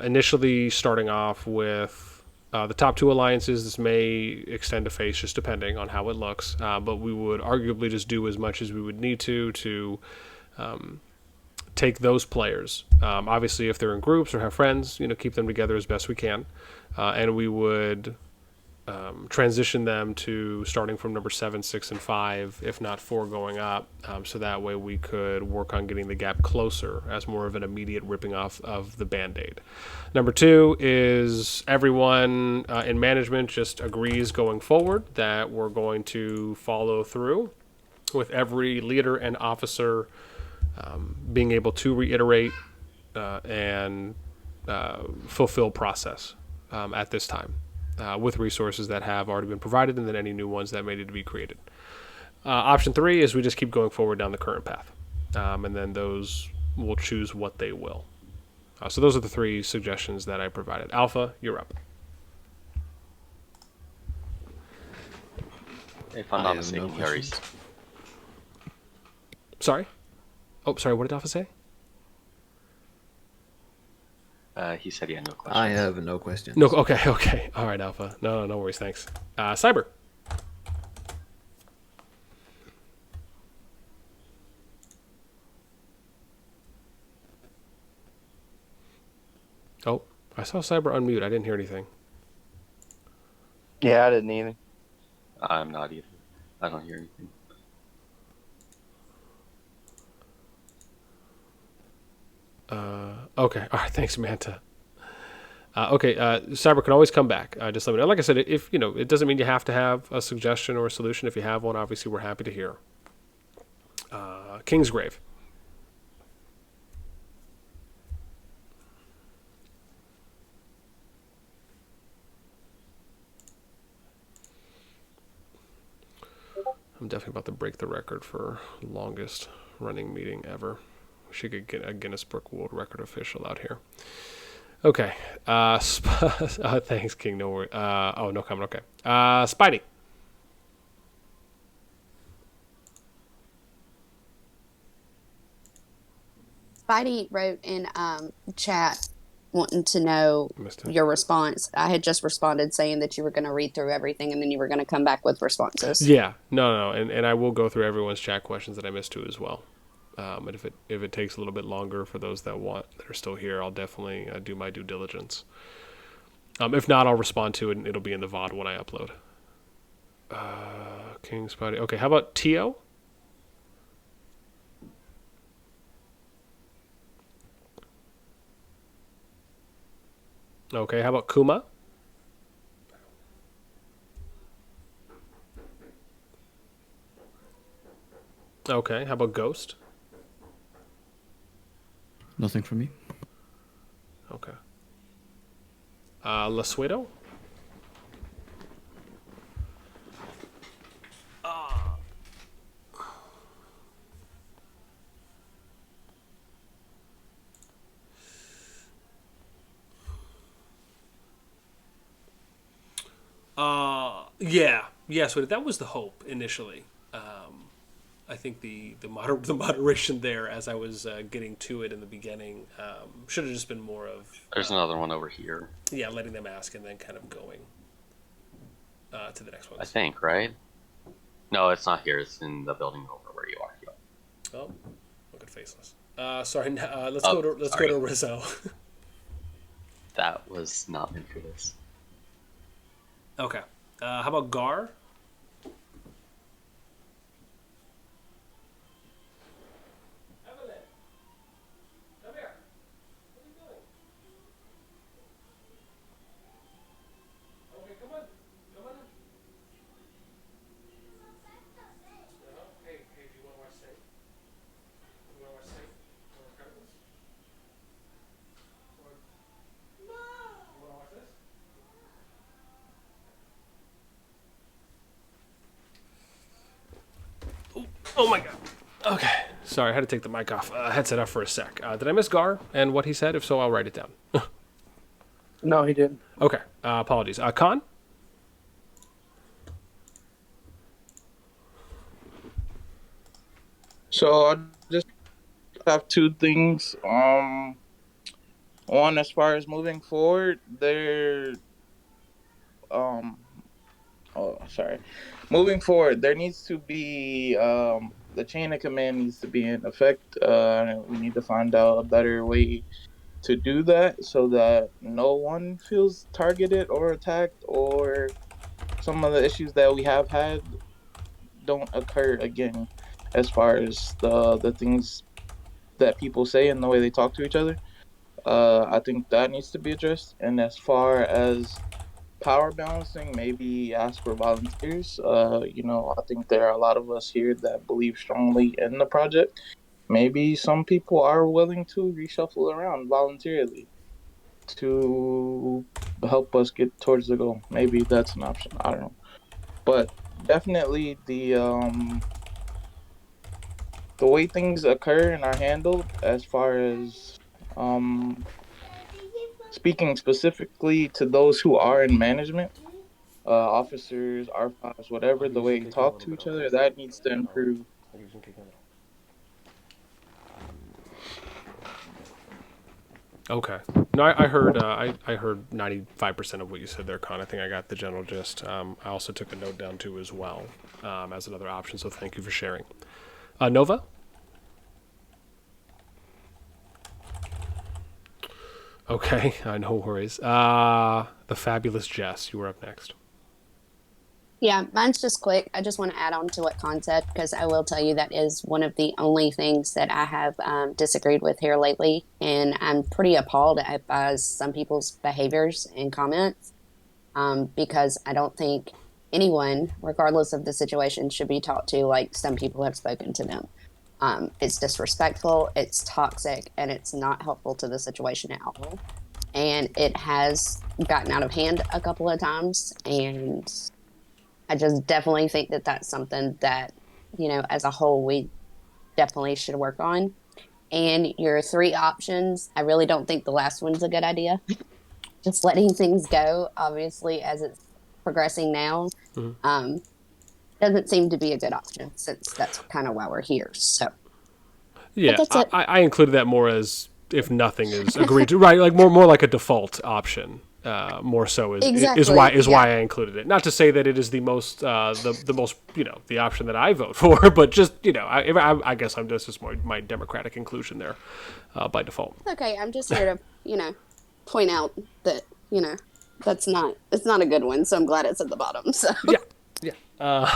A: initially starting off with the top 2 alliances. This may extend to face, just depending on how it looks. But we would arguably just do as much as we would need to take those players. Obviously, if they're in groups or have friends, keep them together as best we can, and we would transition them to starting from number 7, 6, and 5, if not 4 going up, so that way we could work on getting the gap closer as more of an immediate ripping off of the Band-Aid. Number 2 is everyone in management just agrees going forward that we're going to follow through with every leader and officer being able to reiterate and fulfill process at this time. With resources that have already been provided, and then any new ones that may need to be created. Option 3 is we just keep going forward down the current path, and then those will choose what they will. So those are the 3 suggestions that I provided. Alpha, you're up.
P: If I'm not mistaken, Harry's.
A: Sorry? Oh, sorry, what did Alpha say?
P: He said he had no questions.
D: I have no questions.
A: No. Okay. All right, Alpha. No worries. Thanks. Cyber. Oh, I saw Cyber unmute. I didn't hear anything.
N: Yeah, I didn't either.
P: I'm not either. I don't hear anything.
A: Okay. All right. Thanks, Manta. Okay. Cyber can always come back. Just let me know. Like I said, if it doesn't mean you have to have a suggestion or a solution. If you have one, obviously we're happy to hear. Kingsgrave. I'm definitely about to break the record for longest running meeting ever. We should get a Guinness Book World Record official out here. Okay. Thanks, King. No worry. No comment. Okay. Spidey.
J: Spidey wrote in chat wanting to know your response. I had just responded saying that you were going to read through everything and then you were going to come back with responses.
A: Yeah. No. And I will go through everyone's chat questions that I missed too as well. And if it takes a little bit longer for those that are still here, I'll definitely do my due diligence. If not, I'll respond to it, and it'll be in the VOD when I upload. King's Party. Okay, how about Tio? Okay, how about Kuma? Okay, how about Ghost?
B: Nothing for me.
A: Okay. Lasueto? Yeah. So that was the hope initially. I think the moderation there, as I was getting to it in the beginning, should have just been more of.
P: There's another one over here.
A: Yeah, letting them ask and then kind of going to the next one.
P: I think, right? No, it's not here. It's in the building over where you are.
A: Oh, look at Faceless. Sorry. Let's go to Rizzo.
P: That was not meant for this.
A: Okay. How about Gar? Oh my god. Okay. Sorry, I had to take the mic off, headset off for a sec. Did I miss Gar and what he said? If so, I'll write it down.
F: No, he didn't.
A: Okay. Apologies. Khan?
G: So I just have two things. One, as far as moving forward, moving forward, there needs to be the chain of command needs to be in effect. We need to find out a better way to do that so that no one feels targeted or attacked, or some of the issues that we have had don't occur again, as far as the things that people say and the way they talk to each other. I think that needs to be addressed. And as far as power balancing, maybe ask for volunteers. I think there are a lot of us here that believe strongly in the project. Maybe some people are willing to reshuffle around voluntarily to help us get towards the goal. Maybe that's an option. I don't know. But definitely the way things occur and are handled, as far as speaking specifically to those who are in management, officers, R5s, whatever, the way you talk to each other, that needs to improve.
A: Okay. No, I heard 95% of what you said there, Con. I think I got the general gist. I also took a note down too as well, as another option. So thank you for sharing. Nova. Okay, no worries. The fabulous Jess, you were up next.
J: Yeah, mine's just quick. I just want to add on to what Con said, because I will tell you that is one of the only things that I have disagreed with here lately. And I'm pretty appalled by some people's behaviors and comments, because I don't think anyone, regardless of the situation, should be talked to like some people have spoken to them. It's disrespectful, it's toxic, and it's not helpful to the situation at all. And it has gotten out of hand a couple of times, and I just definitely think that that's something that, as a whole, we definitely should work on. And your three options, I really don't think the last one's a good idea. Just letting things go, obviously, as it's progressing now, doesn't seem to be a good option, since that's kind of why we're here. So,
A: yeah,
J: that's it.
A: I included that more as if nothing is agreed to, right? Like more like a default option. more so is
J: Exactly,
A: why
J: yeah.
A: I included it. Not to say that it is the most the most the option that I vote for, but just I guess I'm just my democratic inclusion there by default.
J: Okay, I'm just here to point out that it's not a good one. So I'm glad it's at the bottom. So
A: Yeah.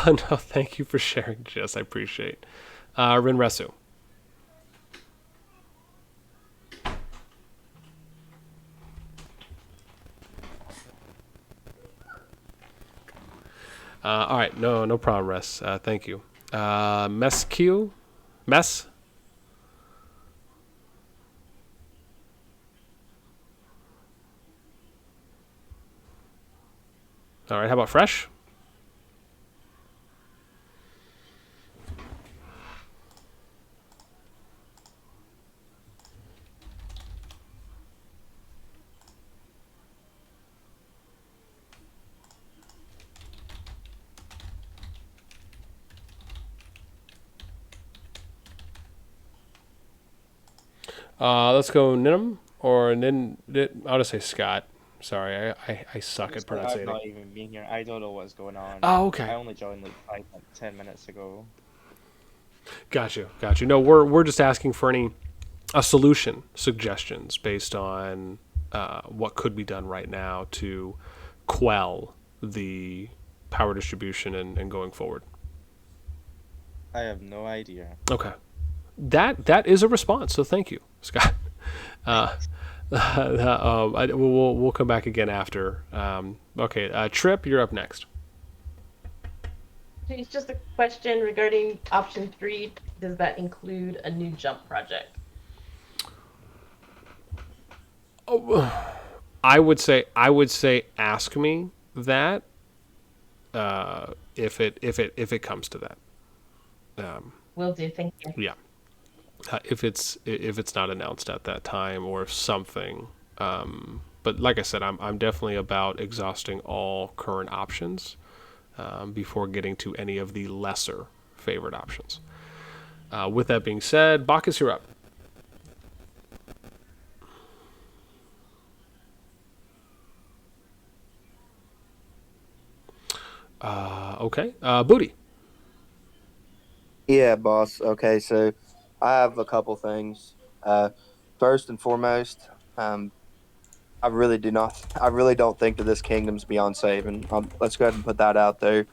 A: No, thank you for sharing, Jess. I appreciate. Rinresu. All right, no problem, Res. Thank you. Mess. All right, how about Fresh? Let's go Ninum or I'll just say Scott. Sorry, I suck at
D: I've
A: pronunciating.
D: not even been here. I don't know what's going on.
A: Oh, okay.
D: I only joined like 10 minutes ago.
A: Got you. No, we're just asking for any solution suggestions based on what could be done right now to quell the power distribution and going forward.
D: I have no idea.
A: Okay, that is a response. So thank you, Scott. We'll come back again after. Okay, Trip, you're up next.
M: It's just a question regarding option 3. Does that include a new jump project?
A: Oh, I would say ask me that if it comes to that.
M: Will do. Thank you.
A: Yeah. If it's not announced at that time or if something. But like I said, I'm definitely about exhausting all current options before getting to any of the lesser favorite options. With that being said, Bacchus, you're up. Okay. Booty.
N: Yeah, boss. Okay, so I have a couple things. First and foremost, I really do not. I really don't think that this kingdom's beyond saving. Let's go ahead and put that out there.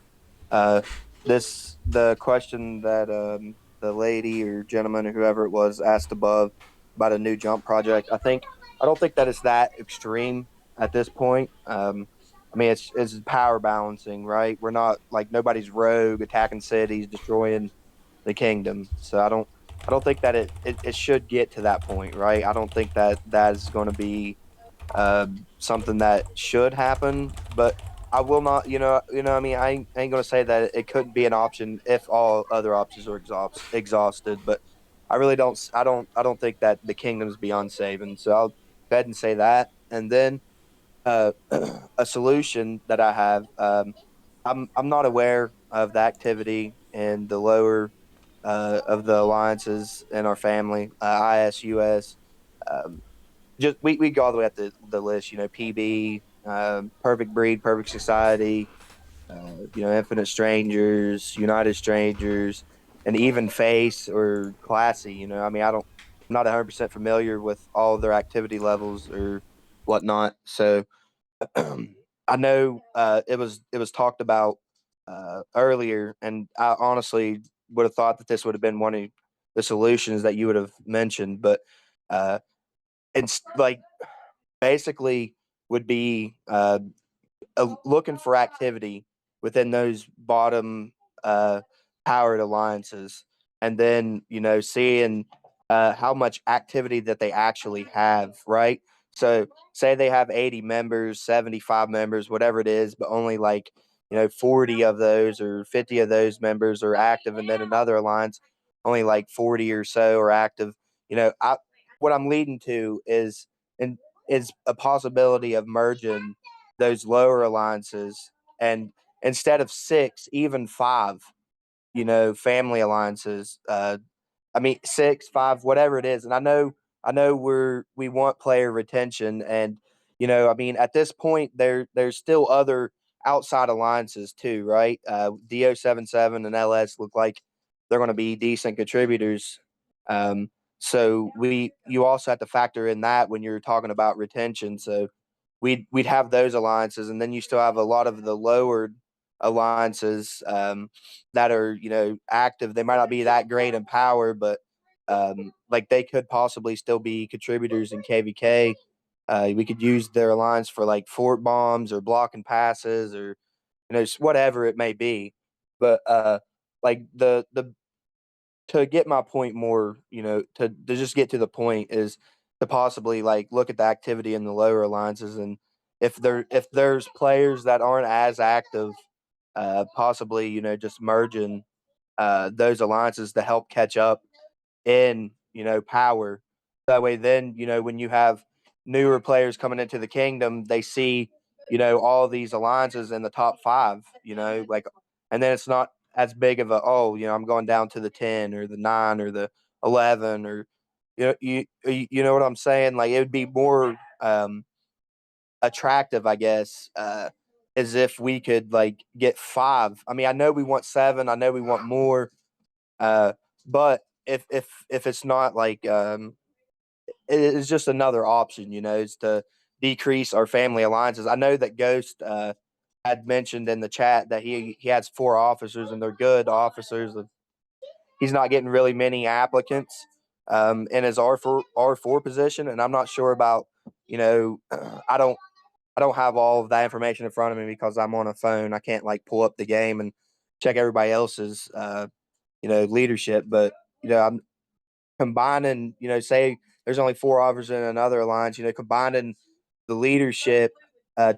N: The question that the lady or gentleman or whoever it was asked above about a new jump project. I don't think that it's that extreme at this point. I mean, it's power balancing, right? We're not like nobody's rogue attacking cities, destroying the kingdom. So I don't think that it should get to that point, right? I don't think that that is going to be something that should happen, but I will not, I mean, I ain't gonna say that it couldn't be an option if all other options are exhausted, but I really I don't think that the kingdom's beyond saving. So I'll go ahead and say that, and then uh, a solution that I have. I'm not aware of the activity in the lower of the alliances in our family, ISUS. Um, just we go all the way up the list. PB, Perfect Breed, Perfect Society, Infinite Strangers, United Strangers, and even Face or Classy. I mean, I'm not 100% familiar with all of their activity levels or whatnot. So I know it was talked about earlier, and I honestly would have thought that this would have been one of the solutions that you would have mentioned, but it's like basically would be looking for activity within those bottom uh, powered alliances, and then seeing how much activity that they actually have. Right. So say they have 80 members, 75 members, whatever it is, but only like 40 of those or 50 of those members are active, and then another alliance only like 40 or so are active. What I'm leading to and is a possibility of merging those lower alliances, and instead of 6, even 5, family alliances. I mean 6, 5, whatever it is. And I know we want player retention, and I mean, at this point, there's still other outside alliances too, right? DO77 and LS look like they're going to be decent contributors. So you also have to factor in that when you're talking about retention. So we'd have those alliances, and then you still have a lot of the lowered alliances that are active. They might not be that great in power, but like they could possibly still be contributors in KVK. We could use their alliance for like fort bombs or blocking passes or whatever it may be. But like the to get my point more, to just get to the point is to possibly like look at the activity in the lower alliances, and if there's players that aren't as active, possibly just merging those alliances to help catch up in power. That way, then when you have newer players coming into the kingdom, they see all these alliances in the top five. Like, and then it's not as big of a I'm going down to the 10 or the 9 or the 11 or you know what I'm saying. Like it would be more attractive, I guess. As if we could like get 5. I mean, I know we want 7. I know we want more. But if it's not like it is just another option, is to decrease our family alliances. I know that Ghost had mentioned in the chat that he has 4 officers and they're good officers. He's not getting really many applicants in his R4 position, and I'm not sure about I don't have all of that information in front of me because I'm on a phone. I can't like pull up the game and check everybody else's leadership. But I'm combining, say there's only 4 officers in another alliance, combining the leadership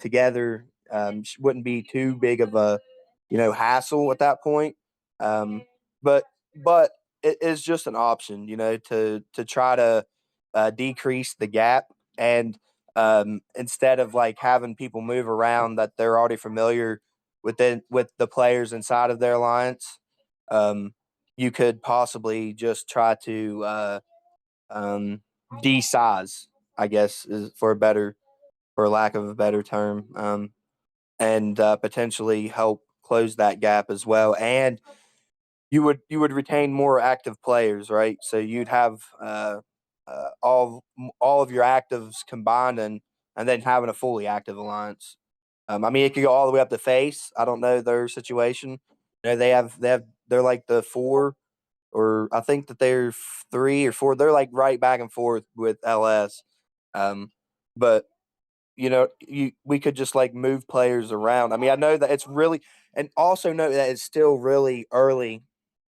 N: together wouldn't be too big of a hassle at that point. But but it is just an option, to try to decrease the gap, and instead of like having people move around that they're already familiar with the players inside of their alliance. You could possibly just try to de-size, I guess, is for lack of a better term, and potentially help close that gap as well. And you would retain more active players, right? So you'd have all of your actives combined, and then having a fully active alliance. I mean, it could go all the way up to face. I don't know their situation. They're like the 4, or I think that they're 3 or 4. They're like right back and forth with LS. But we could just like move players around. I mean, I know that it's really, and also know that it's still really early,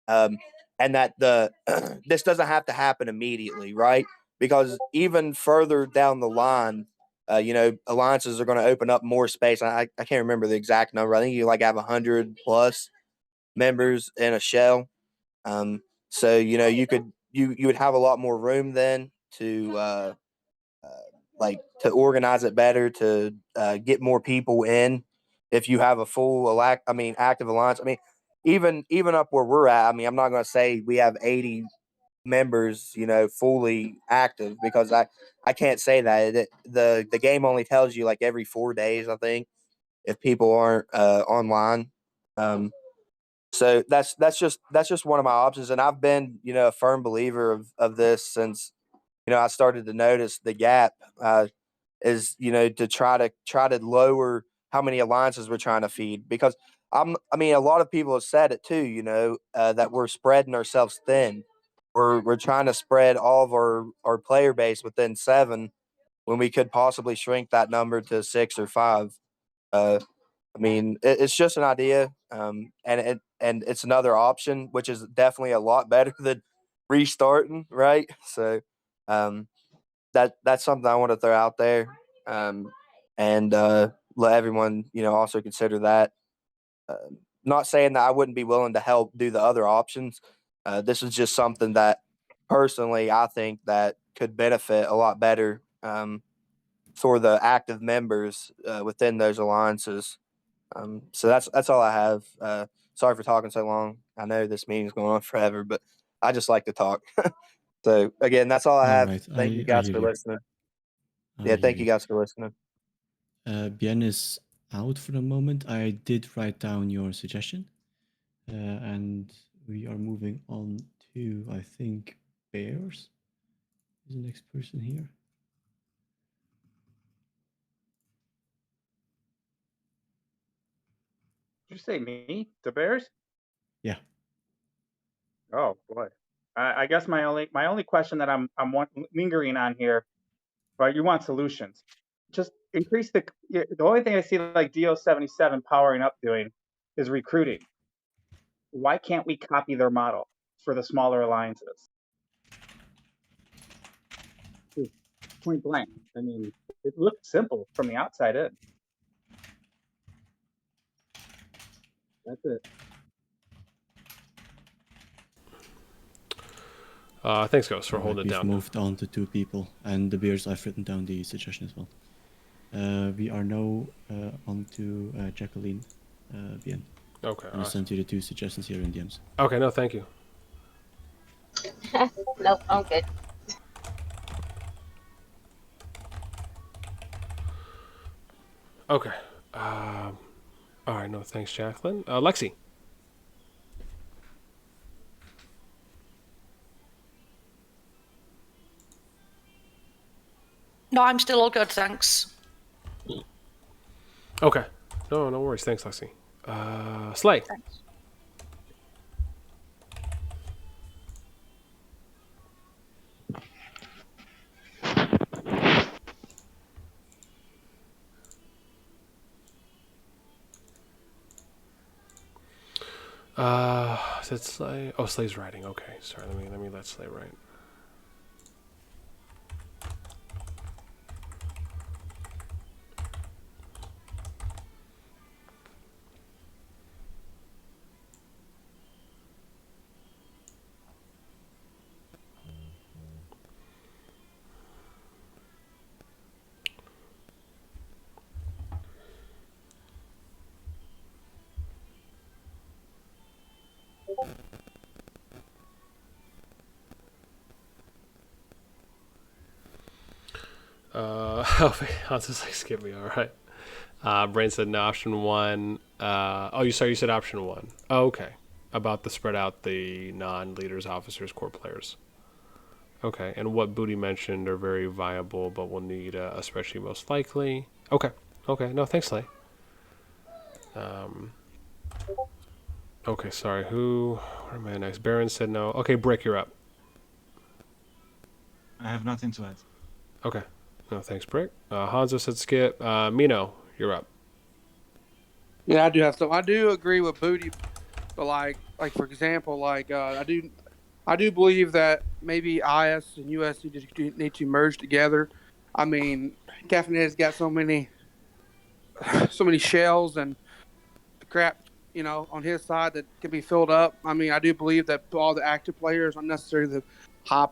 N: and that the this doesn't have to happen immediately, right? Because even further down the line, alliances are going to open up more space. I can't remember the exact number. I think you like have 100 plus members in a shell. So you would have a lot more room then to like to organize it better, to get more people in. If you have a full active alliance. I mean, even up where we're at. I mean, I'm not going to say we have 80 members, fully active, because I can't say that. The game only tells you like every 4 days, I think, if people aren't online. So that's just one of my options, and I've been a firm believer of this since I started to notice the gap. Is to try to lower how many alliances we're trying to feed, because I mean a lot of people have said it too, that we're spreading ourselves thin. We're trying to spread all of our player base within 7 when we could possibly shrink that number to 6 or 5. I mean, it's just an idea, and it's another option, which is definitely a lot better than restarting, right? So, that's something I want to throw out there, and let everyone also consider that. Not saying that I wouldn't be willing to help do the other options. This is just something that personally I think that could benefit a lot better for the active members within those alliances. So that's all I have. Sorry for talking so long. I know this meeting's going on forever, but I just like to talk. So again, that's all I
B: All
N: have.
B: right,
N: Thank you
B: I
N: guys
B: hear
N: for
B: you.
N: listening.
B: I
N: Yeah,
B: hear
N: thank you
B: you.
N: guys for listening.
B: Bien is out for the moment. I did write down your suggestion, and we are moving on to, I think, Bears is the next person here.
L: Did you say me? The Bears?
B: Yeah.
L: Oh boy. I guess my only question that I'm lingering on here, but you want solutions. Just increase the only thing I see like DO77 powering up doing is recruiting. Why can't we copy their model for the smaller alliances? Point blank. I mean, it looks simple from the outside in. That's it.
A: Thanks, Ghost, for holding it down.
B: We've moved on to 2 people, and the Bears, I've written down the suggestion as well. We are now on to Jacqueline Bien.
A: Okay.
B: I'll send you the 2 suggestions here in DMs.
A: Okay, no, thank you.
M: Nope, I'm good.
A: Okay. All right, no, thanks, Jacqueline. Lexi.
U: No, I'm still all good, thanks.
A: Okay. No worries. Thanks, Lexi. Slay.
U: Thanks.
A: Is it Slay? Oh, Slay's writing. Okay, sorry. Let me let Slay write. Hans is like, skip me. All right. Brain said no, option 1. You said option 1. Oh, okay. About the spread out the non-leaders, officers, core players. Okay, and what Booty mentioned are very viable, but we'll need a spreadsheet most likely. Okay. No, thanks, Slay. Okay, sorry. Where am I next? Baron said no. Okay, Brick, you're up.
I: I have nothing to add.
A: Okay. No, thanks, Brick. Hanzo said skip. Mino, you're up.
F: Yeah, I do have some. I do agree with Booty, but like for example, I do believe that maybe IS and US need to merge together. I mean, Caffeinet's got so many shells and crap, on his side that can be filled up. I mean, I do believe that all the active players, not necessarily the high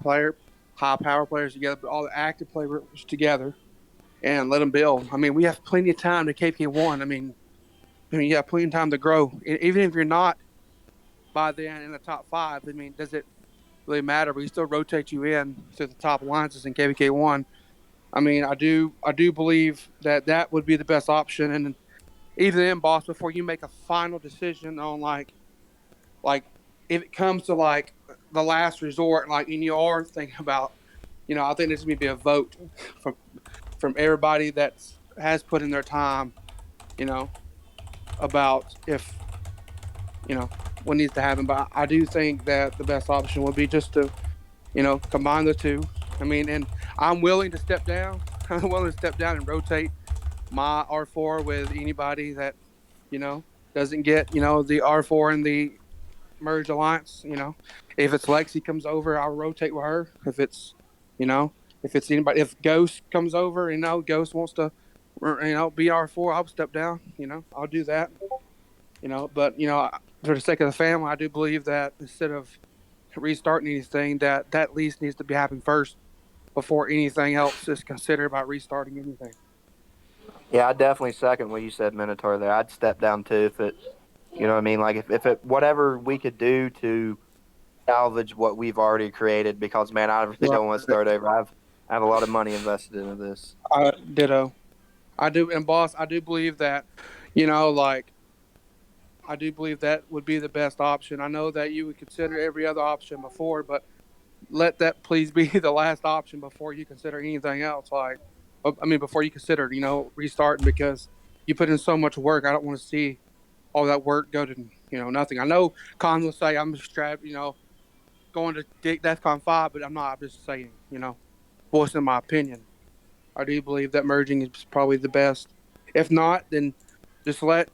F: power players together, but all the active players together and let them build. I mean, we have plenty of time to KK1. I mean, you have plenty of time to grow. Even if you're not by then in the top 5, I mean, does it really matter? We still rotate you in to the top alliances in KVK1. I mean, I do believe that would be the best option. And even then, boss, before you make a final decision on like if it comes to like the last resort, and you are thinking about, I think there's going to be a vote from everybody that has put in their time, about if, what needs to happen. But I do think that the best option would be just to, combine the 2. I mean, and I'm willing to step down. I'm willing to step down and rotate my R4 with anybody that, doesn't get, the R4 in the merge alliance. If it's Lexi comes over, I'll rotate with her. If it's, if Ghost comes over, Ghost wants to, be R4, I'll step down. I'll do that. But for the sake of the family, I do believe that instead of restarting anything, that lease needs to be happening first before anything else is considered about restarting anything.
N: Yeah, I definitely second what you said, Minotaur. There, I'd step down too if it, you know what I mean. Like if it whatever we could do to salvage what we've already created, because man, I really don't want to start over. I have a lot of money invested into this.
F: Ditto. I do, and boss, I do believe that, you know, like I do believe that would be the best option. I know that you would consider every other option before, but let that please be the last option before you consider anything else. Like, I mean, before you consider, you know, restarting, because you put in so much work. I don't want to see all that work go to, you know, nothing. I know Con will say I'm strapped, you know, going to DEFCON 5, but I'm not. I'm just saying, you know, voicing my opinion. I do believe that merging is probably the best. If not, then just let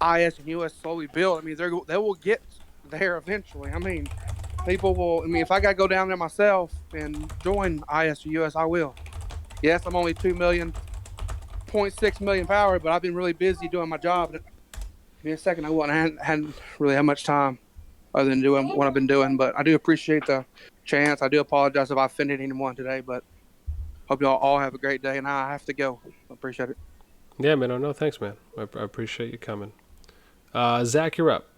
F: IS and US slowly build. I mean, they will get there eventually. I mean, people will. I mean, if I got to go down there myself and join IS or US, I will. Yes, I'm only 2.6 million power, but I've been really busy doing my job. Give me a second. I hadn't really had much time other than doing what I've been doing. But I do appreciate the chance. I do apologize if I offended anyone today, but hope y'all all have a great day. And I have to go. I appreciate it.
A: Yeah, man. Oh, no, thanks, man. I appreciate you coming. Zach, you're up.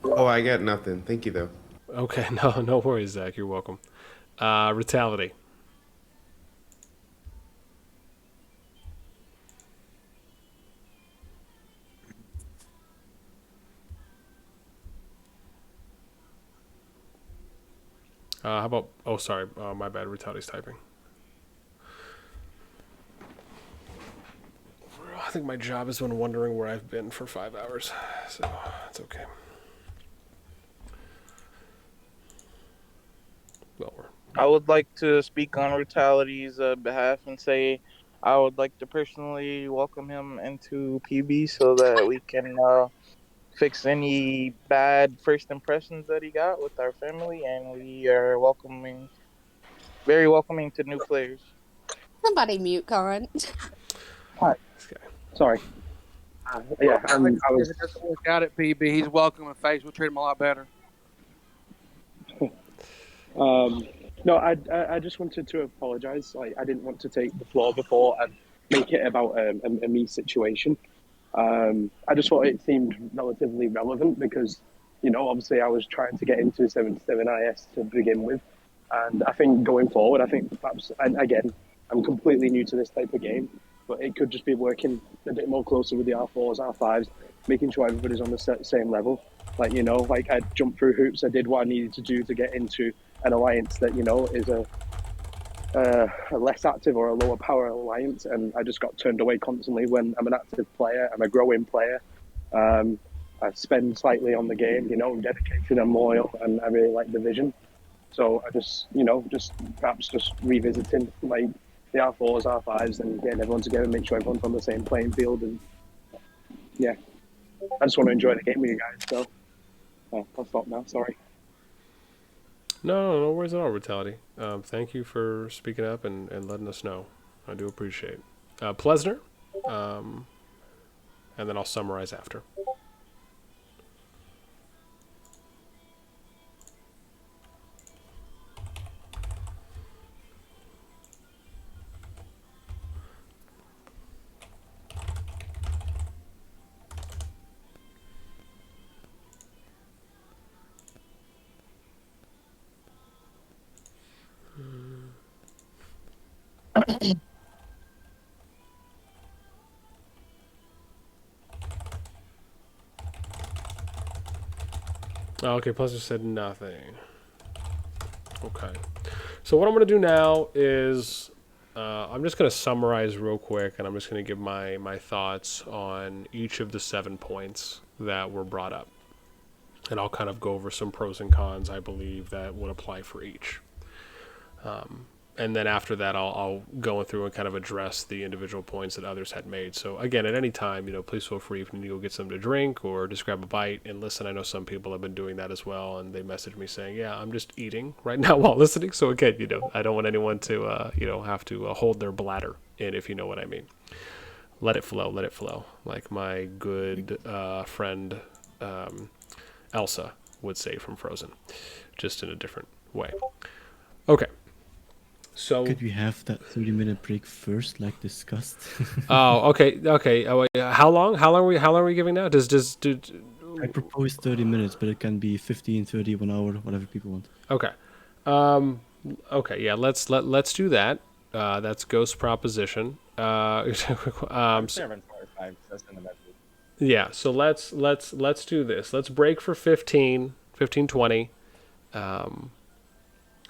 K: Oh, I got nothing. Thank you, though.
A: Okay, no worries, Zach. You're welcome. Brutality. How about? Oh, sorry. My bad. Brutality's typing. I think my job has been wondering where I've been for 5 hours, so it's okay. Well,
G: I would like to speak on Brutality's behalf and say I would like to personally welcome him into PB so that we can fix any bad first impressions that he got with our family, and we are very welcoming to new players.
J: Somebody mute Con.
H: Hi. Sorry. Yeah, I
F: If
H: was.
F: it doesn't work out at PB, he's welcome in face. We'll treat him a lot better.
H: No, I just wanted to apologise. Like, I didn't want to take the floor before and make it about a me situation. I just thought it seemed relatively relevant because, you know, obviously I was trying to get into 77 IS to begin with. And I think going forward, I think perhaps, and again, I'm completely new to this type of game, but it could just be working a bit more closer with the R4s, R5s, making sure everybody's on the same level. Like, you know, like I jumped through hoops, I did what I needed to do to get into an alliance that, you know, is a less active or a lower power alliance, and I just got turned away constantly when I'm an active player, I'm a growing player. I spend slightly on the game, you know, I'm dedicated, I'm loyal, and I really like the vision. So I just, you know, perhaps revisiting like the R4s, R5s, and getting everyone together, make sure everyone's on the same playing field, and yeah, I just want to enjoy the game with you guys. So I'll stop now. Sorry.
A: No worries at all, Brutality. Thank you for speaking up and letting us know. I do appreciate it. Plesner, and then I'll summarize after. Oh, okay, Plesner said nothing. Okay. So what I'm going to do now is I'm just going to summarize real quick, and I'm just going to give my thoughts on each of the 7 points that were brought up. And I'll kind of go over some pros and cons I believe that would apply for each. And then after that, I'll go through and kind of address the individual points that others had made. So again, at any time, you know, please feel free if you need to go get something to drink or just grab a bite and listen. I know some people have been doing that as well, and they message me saying, "Yeah, I'm just eating right now while listening." So again, you know, I don't want anyone to you know, have to hold their bladder in, if you know what I mean. Let it flow, like my good friend Elsa would say from Frozen, just in a different way. Okay. So
B: could we have that 30-minute break first, like discussed?
A: Oh, okay. Oh, wait, how long? How long are we giving now?
B: I propose 30 minutes, but it can be 15, 30, 1 hour, whatever people want.
A: Okay. Okay. Yeah. Let's do that. That's Ghost Proposition.
D: I'm 7:45. That's in the middle.
A: Yeah, so let's do this. Let's break for 15, 20. I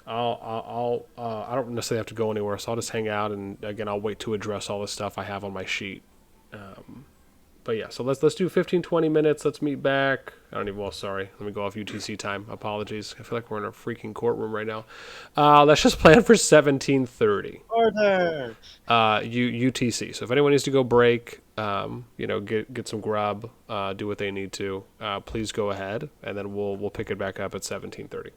A: don't necessarily have to go anywhere, so I'll just hang out, and again, I'll wait to address all the stuff I have on my sheet. But yeah, so let's do 15, 20 minutes. Let's meet back. I don't even. Well, sorry. Let me go off UTC time. Apologies. I feel like we're in a freaking courtroom right now. Let's just plan for 17:30.
D: Order.
A: UTC. So if anyone needs to go break, get some grub, do what they need to. Please go ahead, and then we'll pick it back up at 17:30.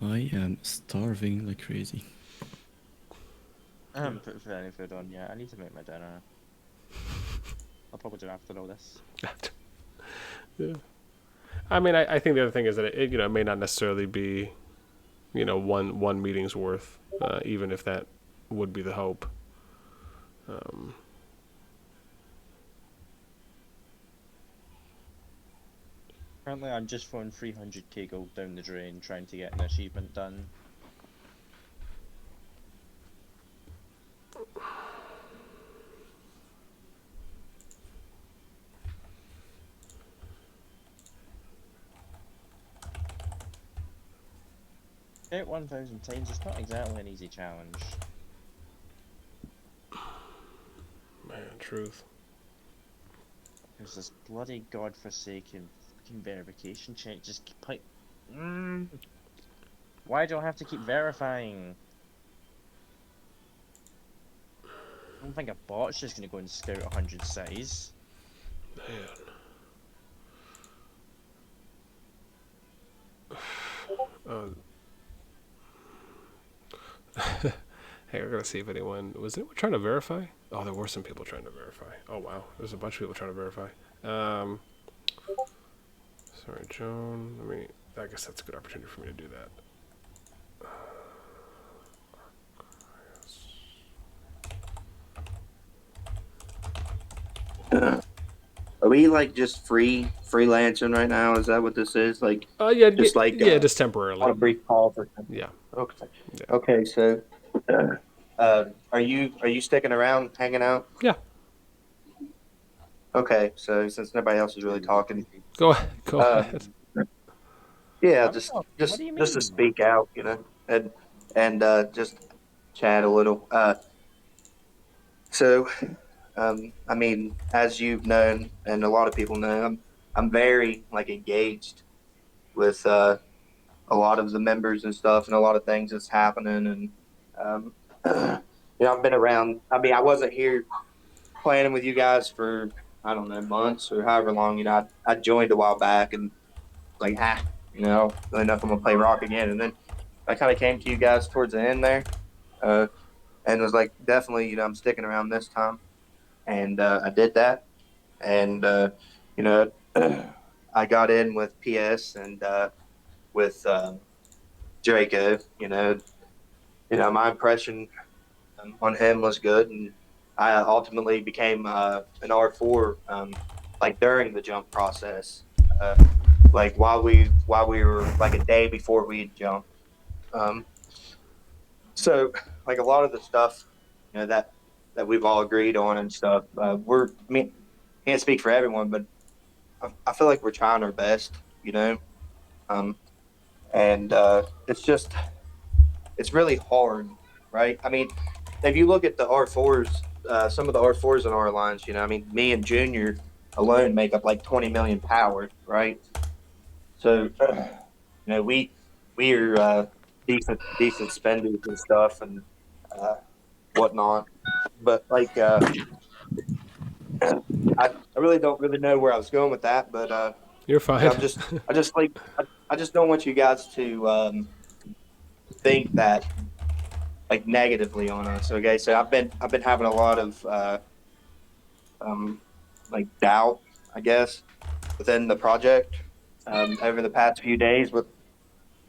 B: I am starving like crazy.
D: I haven't put any food on yet. I need to make my dinner. I'll probably do after all this.
A: Yeah. I mean, I think the other thing is that it may not necessarily be, one meeting's worth, even if that would be the hope.
D: Currently, I'm just throwing 300k gold down the drain, trying to get an achievement done. Get 1,000 times, it's not exactly an easy challenge.
A: Man, truth.
D: There's this bloody godforsaken fucking verification check, just keep Why do I have to keep verifying? I don't think a bot's just gonna go and scout 100 cities.
A: Man. Hey, we're gonna see if anyone trying to verify. Oh, there were some people trying to verify. Oh wow, there's a bunch of people trying to verify. Sorry, Joan. I guess that's a good opportunity for me to do
N: that. Are we like just freelancing right now? Is that what this is? Like,
A: yeah,
N: just
A: temporarily.
N: On a brief call for.
A: Yeah.
N: Okay. Yeah. Okay. So, are you sticking around, hanging out?
A: Yeah.
N: Okay. So since nobody else is really talking,
A: go ahead.
N: Yeah, just to speak out, and just chat a little. So, I mean, as you've known, and a lot of people know, I'm very engaged with a lot of the members and stuff, and a lot of things that's happening. And I've been around. I mean, I wasn't here planning with you guys for I don't know months or however long. I joined a while back and really know if I'm gonna play RoK again. And then I kind of came to you guys towards the end there, and was like, definitely, I'm sticking around this time. And I did that, and I got in with PS and with Draco. My impression on him was good, and I ultimately became an R4 during the jump process, while we were a day before we jumped. So a lot of the stuff that we've all agreed on and stuff, can't speak for everyone, but I feel like we're trying our best, and it's really hard, right? I mean, if you look at the R4s, some of the R4s in our lines, me and Junior alone make up 20 million power, right? So, we're decent spenders and stuff and whatnot, but I really don't really know where I was going with that, but
A: you're fine.
N: I just don't want you guys to think that negatively on us. Okay, so I've been having a lot of doubt, I guess, within the project over the past few days. With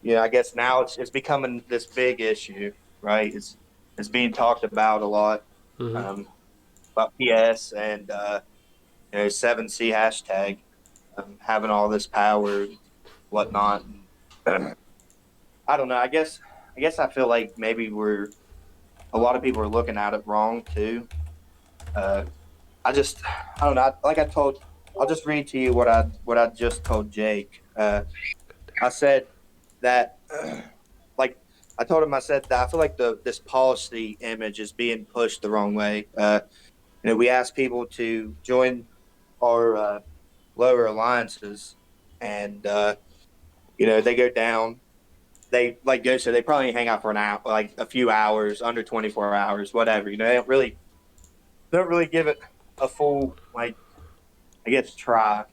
N: I guess now it's becoming this big issue, right? It's being talked about a lot. About PS and 7C hashtag having all this power, whatnot. I don't know. I guess guess I feel like maybe a lot of people are looking at it wrong too. I don't know. I'll just read to you what I just told Jake. I said that, like, I told him, I said that I feel like this policy image is being pushed the wrong way. We ask people to join our lower alliances, and they go down. They like go so they probably hang out for an hour, like a few hours, under 24 hours, whatever. They don't really give it a full, like, I guess, try.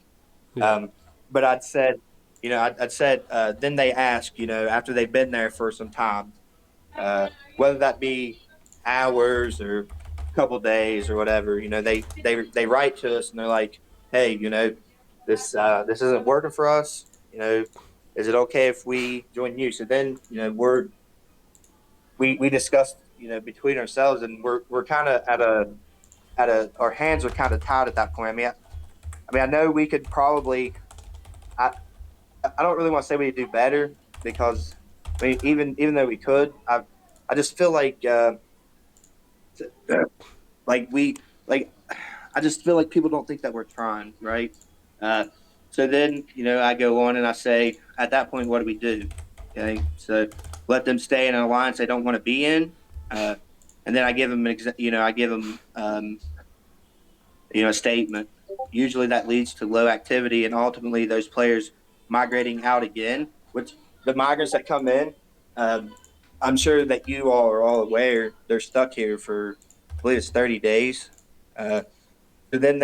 N: But I'd said then they ask, after they've been there for some time, whether that be hours or a couple days or whatever, they write to us and they're like, hey, this isn't working for us. Is it okay if we join you? So then, we discussed, between ourselves, and we're kind of at a our hands are kind of tied at that point. I know we could probably. I don't really want to say we do better because even though we could, I just feel like we I just feel like people don't think that we're trying, right? So then I go on and I say, at that point, what do we do? Okay, so let them stay in an alliance they don't want to be in, and then I give them a statement. Usually that leads to low activity and ultimately those players migrating out again, which the migrants that come in, I'm sure that you all are all aware, they're stuck here for, I believe it's 30 days. So then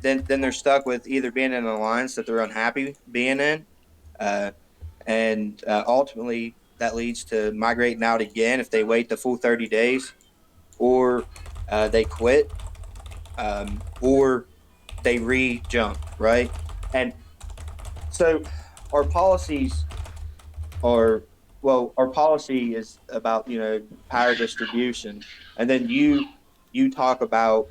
N: then they're stuck with either being in an alliance that they're unhappy being in, and ultimately that leads to migrating out again if they wait the full 30 days, or they quit, or they re-jump, right? And so our policies our policy is about, power distribution. And then you talk about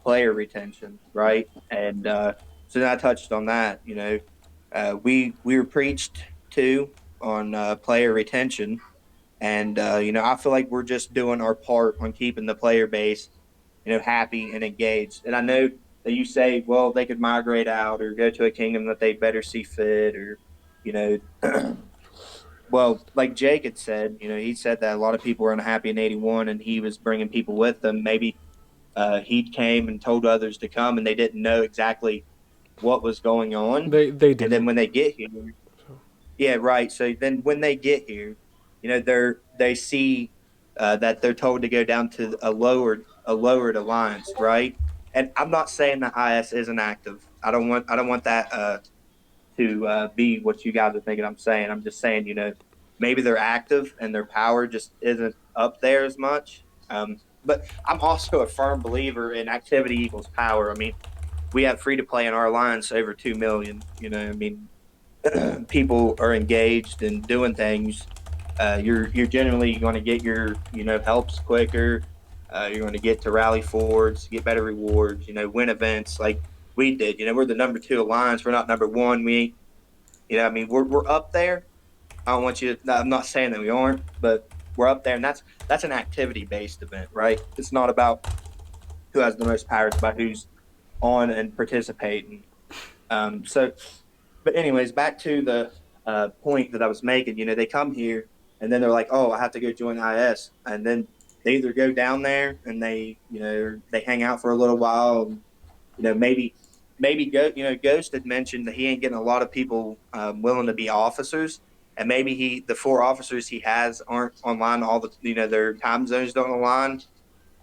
N: player retention, right? And so then I touched on that, we were preached to on player retention. And, I feel like we're just doing our part on keeping the player base, happy and engaged. And I know that you say, well, they could migrate out or go to a kingdom that they better see fit, or, well, like Jake had said, he said that a lot of people were unhappy in 81 and he was bringing people with them. Maybe he came and told others to come and they didn't know exactly what was going on.
A: They did.
N: And then when they get here, yeah, right. So then when they get here, they see that they're told to go down to a lowered alliance, right? And I'm not saying that IS isn't active. I don't want that to be what you guys are thinking I'm saying. I'm just saying, maybe they're active and their power just isn't up there as much. But I'm also a firm believer in activity equals power. I mean, we have free to play in our alliance over 2 million. People are engaged and doing things. You're generally going to get your helps quicker. You're going to get to rally forwards, get better rewards. Win events like we did. We're the number 2 alliance. We're not number 1. We're up there. I don't want you. I'm not saying that we aren't, but we're up there, and that's an activity based event, right? It's not about who has the most power. It's about who's on and participating. But anyways, back to the point that I was making. They come here and then they're like, "Oh, I have to go join IS," and then they either go down there and they hang out for a little while. And, maybe Ghost had mentioned that he ain't getting a lot of people willing to be officers, and maybe the 4 officers he has aren't online. All the their time zones don't align.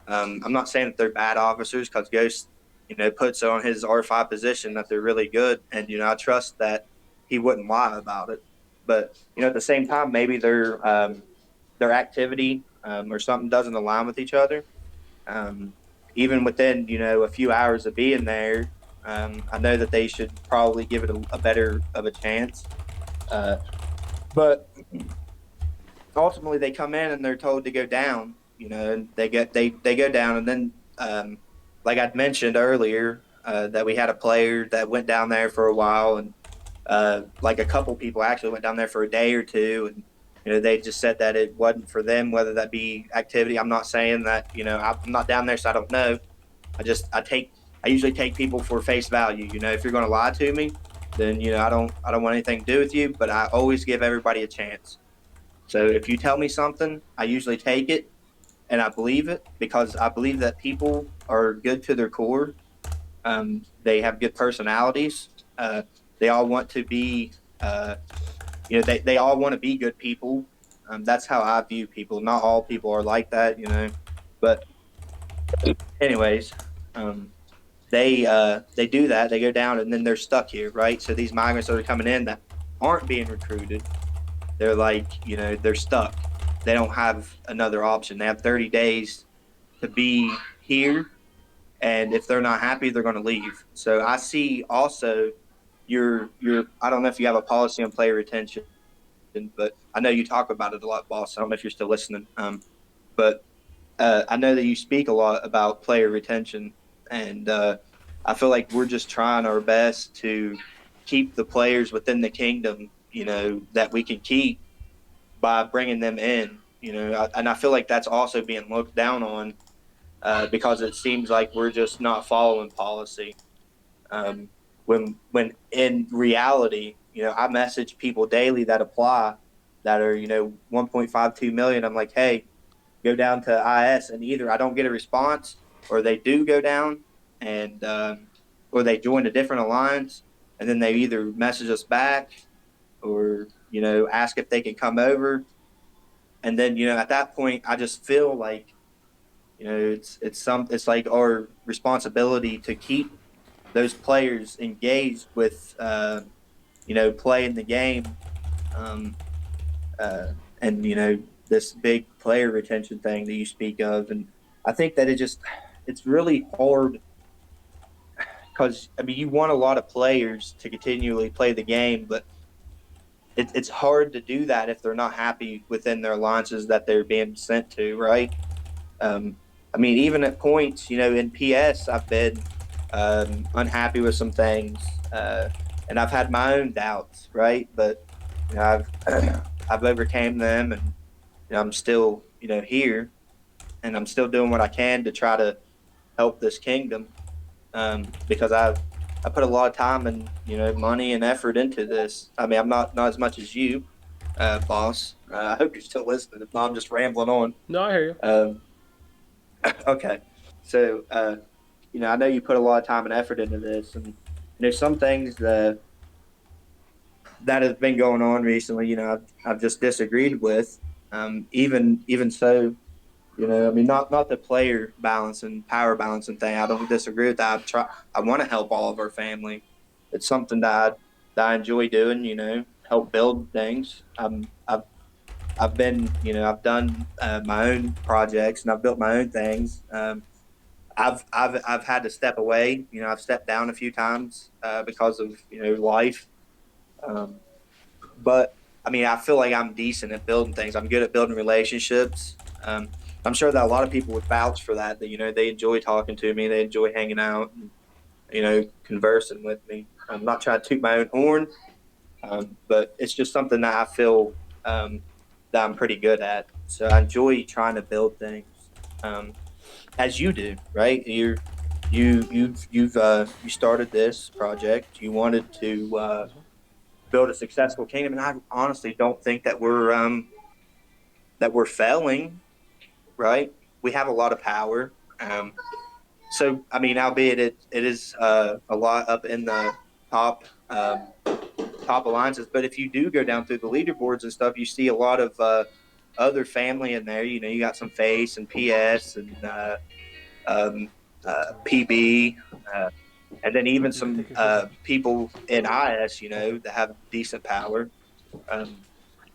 N: I'm not saying that they're bad officers because Ghost puts on his R5 position that they're really good, and I trust that he wouldn't lie about it. But at the same time, maybe their activity or something doesn't align with each other. Even within a few hours of being there, I know that they should probably give it a better of a chance. But ultimately, they come in and they're told to go down. And they go down, and then like I'd mentioned earlier, that we had a player that went down there for a while, and like a couple people actually went down there for a day or two, and they just said that it wasn't for them, whether that be activity. I'm not saying that, I'm not down there, so I don't know. I usually take people for face value. If you're going to lie to me, then, I don't want anything to do with you, but I always give everybody a chance. So if you tell me something, I usually take it and I believe it because I believe that people are good to their core. They have good personalities. They all want to be, they all want to be good people. That's how I view people. Not all people are like that, but anyways, they do that. They go down and then they're stuck here, right? So these migrants that are coming in that aren't being recruited, they're like, they're stuck. They don't have another option. They have 30 days to be here, and if they're not happy, they're going to leave. So I see also your I don't know if you have a policy on player retention, but I know you talk about it a lot, boss. I don't know if you're still listening. But I know that you speak a lot about player retention, and I feel like we're just trying our best to keep the players within the kingdom, that we can keep by bringing them in, and I feel like that's also being looked down on because it seems like we're just not following policy. When in reality, I message people daily that apply that are 1.52 million. I'm like, hey, go down to IS, and either I don't get a response, or they do go down, and or they join a different alliance, and then they either message us back, or ask if they can come over, and then at that point, I just feel like it's like our responsibility to keep those players engaged with playing the game, um, and this big player retention thing that you speak of. And I think that it's really hard because you want a lot of players to continually play the game, but it's hard to do that if they're not happy within their alliances that they're being sent to, right? Even at points, in PS, I've been unhappy with some things, and I've had my own doubts, right? But I've I've overcame them, and I'm still here, and I'm still doing what I can to try to help this kingdom, because I put a lot of time and money and effort into this. I'm not as much as you, boss. I hope you're still listening. If not, I'm just rambling on.
A: No, I hear you.
N: Okay, so I know you put a lot of time and effort into this, and there's some things that have been going on recently. I've just disagreed with. Even so, not the player balance and power balancing thing. I don't disagree with that. I want to help all of our family. It's something that I enjoy doing. Help build things. I've been, I've done my own projects and I've built my own things. I've had to step away. I've stepped down a few times because of life. But I feel like I'm decent at building things. I'm good at building relationships. I'm sure that a lot of people would vouch for that. That they enjoy talking to me. They enjoy hanging out, and conversing with me. I'm not trying to toot my own horn, but it's just something that I feel that I'm pretty good at. So I enjoy trying to build things, as you do, right? You started this project. You wanted to build a successful kingdom, and I honestly don't think that we're failing, right? We have a lot of power. So albeit it is a lot up in the top top alliances, but if you do go down through the leaderboards and stuff, you see a lot of other family in there. You got some Face and PS and PB, and then even some people in IS, that have decent power.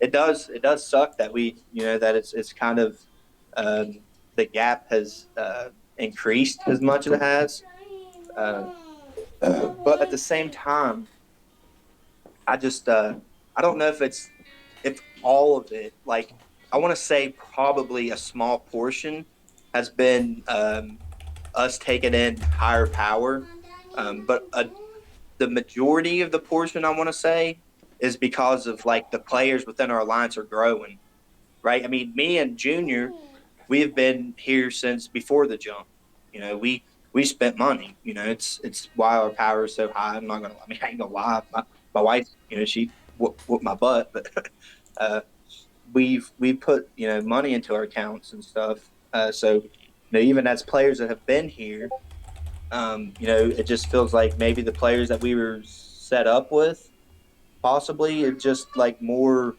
N: It does suck that that it's kind of the gap has increased as much as it has, but at the same time, I just I don't know if all of it, like, I want to say probably a small portion has been us taking in higher power, but the majority of the portion, I want to say, is because of like the players within our alliance are growing, right? I mean, me and Junior, we have been here since before the jump. You know, we spent money. You know, it's why our power is so high. I'm not gonna. I mean, I ain't gonna lie. My wife, you know, she whooped my butt, but we put money into our accounts and stuff. So even as players that have been here, it just feels like maybe the players that we were set up with possibly are just like more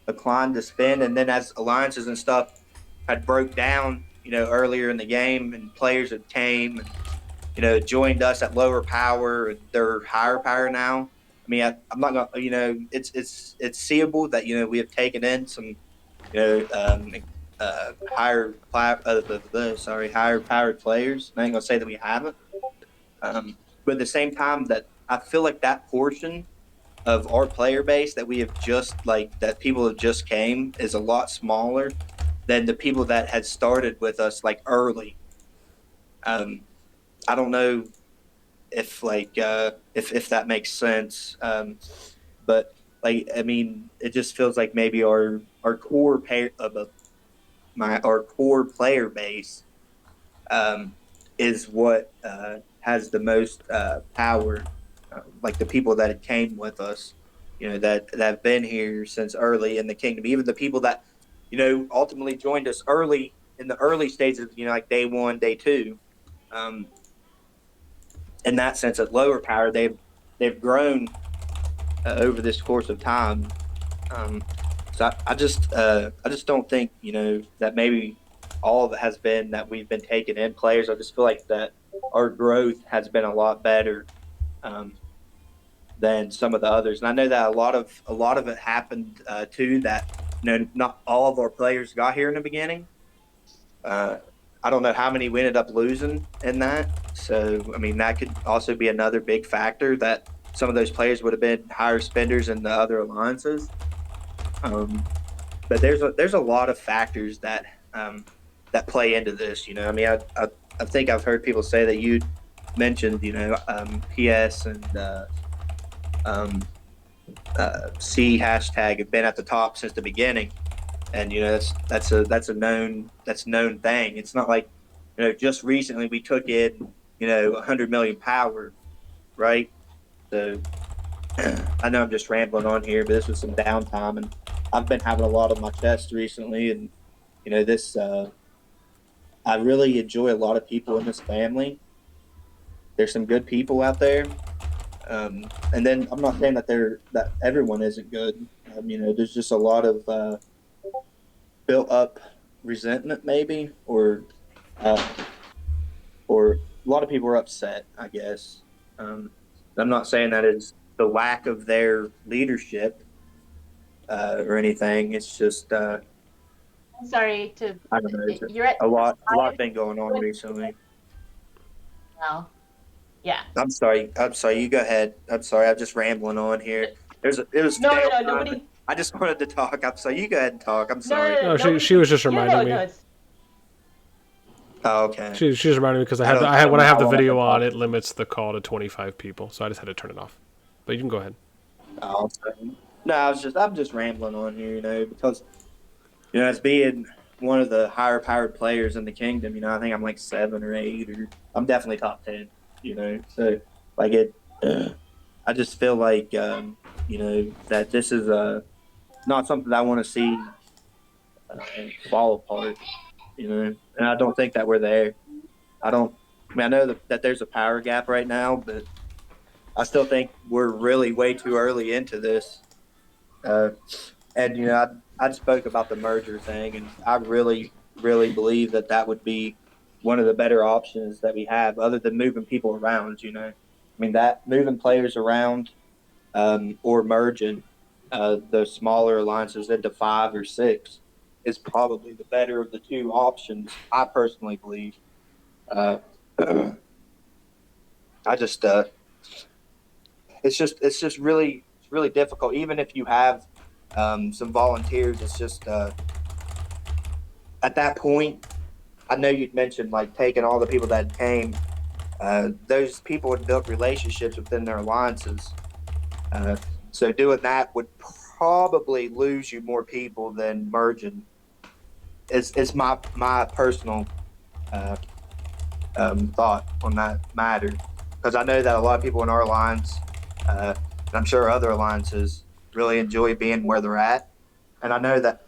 N: inclined to spend. And then as alliances and stuff had broke down, earlier in the game, and players had came and joined us at lower power, and they're higher power now. I mean, I'm not gonna, it's seeable that we have taken in some higher higher powered players. I ain't gonna say that we haven't, but at the same time, that I feel like that portion of our player base that we have just that people have just came is a lot smaller than the people that had started with us early. I don't know if if that makes sense, but I mean, it just feels like maybe our core our core player base is what has the most power, like the people that came with us, that have been here since early in the kingdom. Even the people that ultimately joined us early in the early stages, like day 1, day 2. In that sense, at lower power, they've grown over this course of time. So I just don't think that maybe all of it has been that we've been taking in players. I just feel like that our growth has been a lot better than some of the others, and I know that a lot of it happened too. That not all of our players got here in the beginning. I don't know how many we ended up losing in that. So I mean, that could also be another big factor, that some of those players would have been higher spenders in the other alliances. But there's a lot of factors that that play into this. I mean, I think I've heard people say that you mentioned PS and C hashtag have been at the top since the beginning, and that's a known thing. It's not like just recently we took in 100 million power, right? So I know I'm just rambling on here, but this was some downtime, and I've been having a lot on my chest recently, and this I really enjoy a lot of people in this family. There's some good people out there, and then I'm not saying that everyone isn't good. There's just a lot of built up resentment, maybe, or a lot of people are upset, I guess. I'm not saying that it's the lack of their leadership or anything. It's just
M: I'm sorry to.
N: I don't know.
M: You're at
N: A lot been going on recently.
M: Wow. Yeah.
N: I'm sorry. You go ahead. I'm sorry. I'm just rambling on here. It was
M: No, nobody.
N: I just wanted to talk. I'm sorry. You go ahead and talk. I'm sorry.
A: No, she was just reminding me.
N: Oh, okay.
A: She's reminding me because when I have the video on, it limits the call to 25 people, so I just had to turn it off. But you can go ahead.
N: Oh, no, I'm just rambling on here, because as being one of the higher powered players in the kingdom, I think I'm like 7 or 8, or I'm definitely top 10. So I just feel like that this is not something I want to see fall apart. And I don't think that we're there. I know that there's a power gap right now, but I still think we're really way too early into this. And I spoke about the merger thing, and I really, really believe that would be one of the better options that we have, other than moving people around. I mean, that moving players around or merging the smaller alliances into 5 or 6 is probably the better of the two options. I personally believe. I just it's just really difficult. Even if you have some volunteers, it's just at that point. I know you'd mentioned taking all the people that came. Those people had built relationships within their alliances. So doing that would probably lose you more people than merging. It's my personal thought on that matter, because I know that a lot of people in our alliance, and I'm sure other alliances, really enjoy being where they're at. And I know that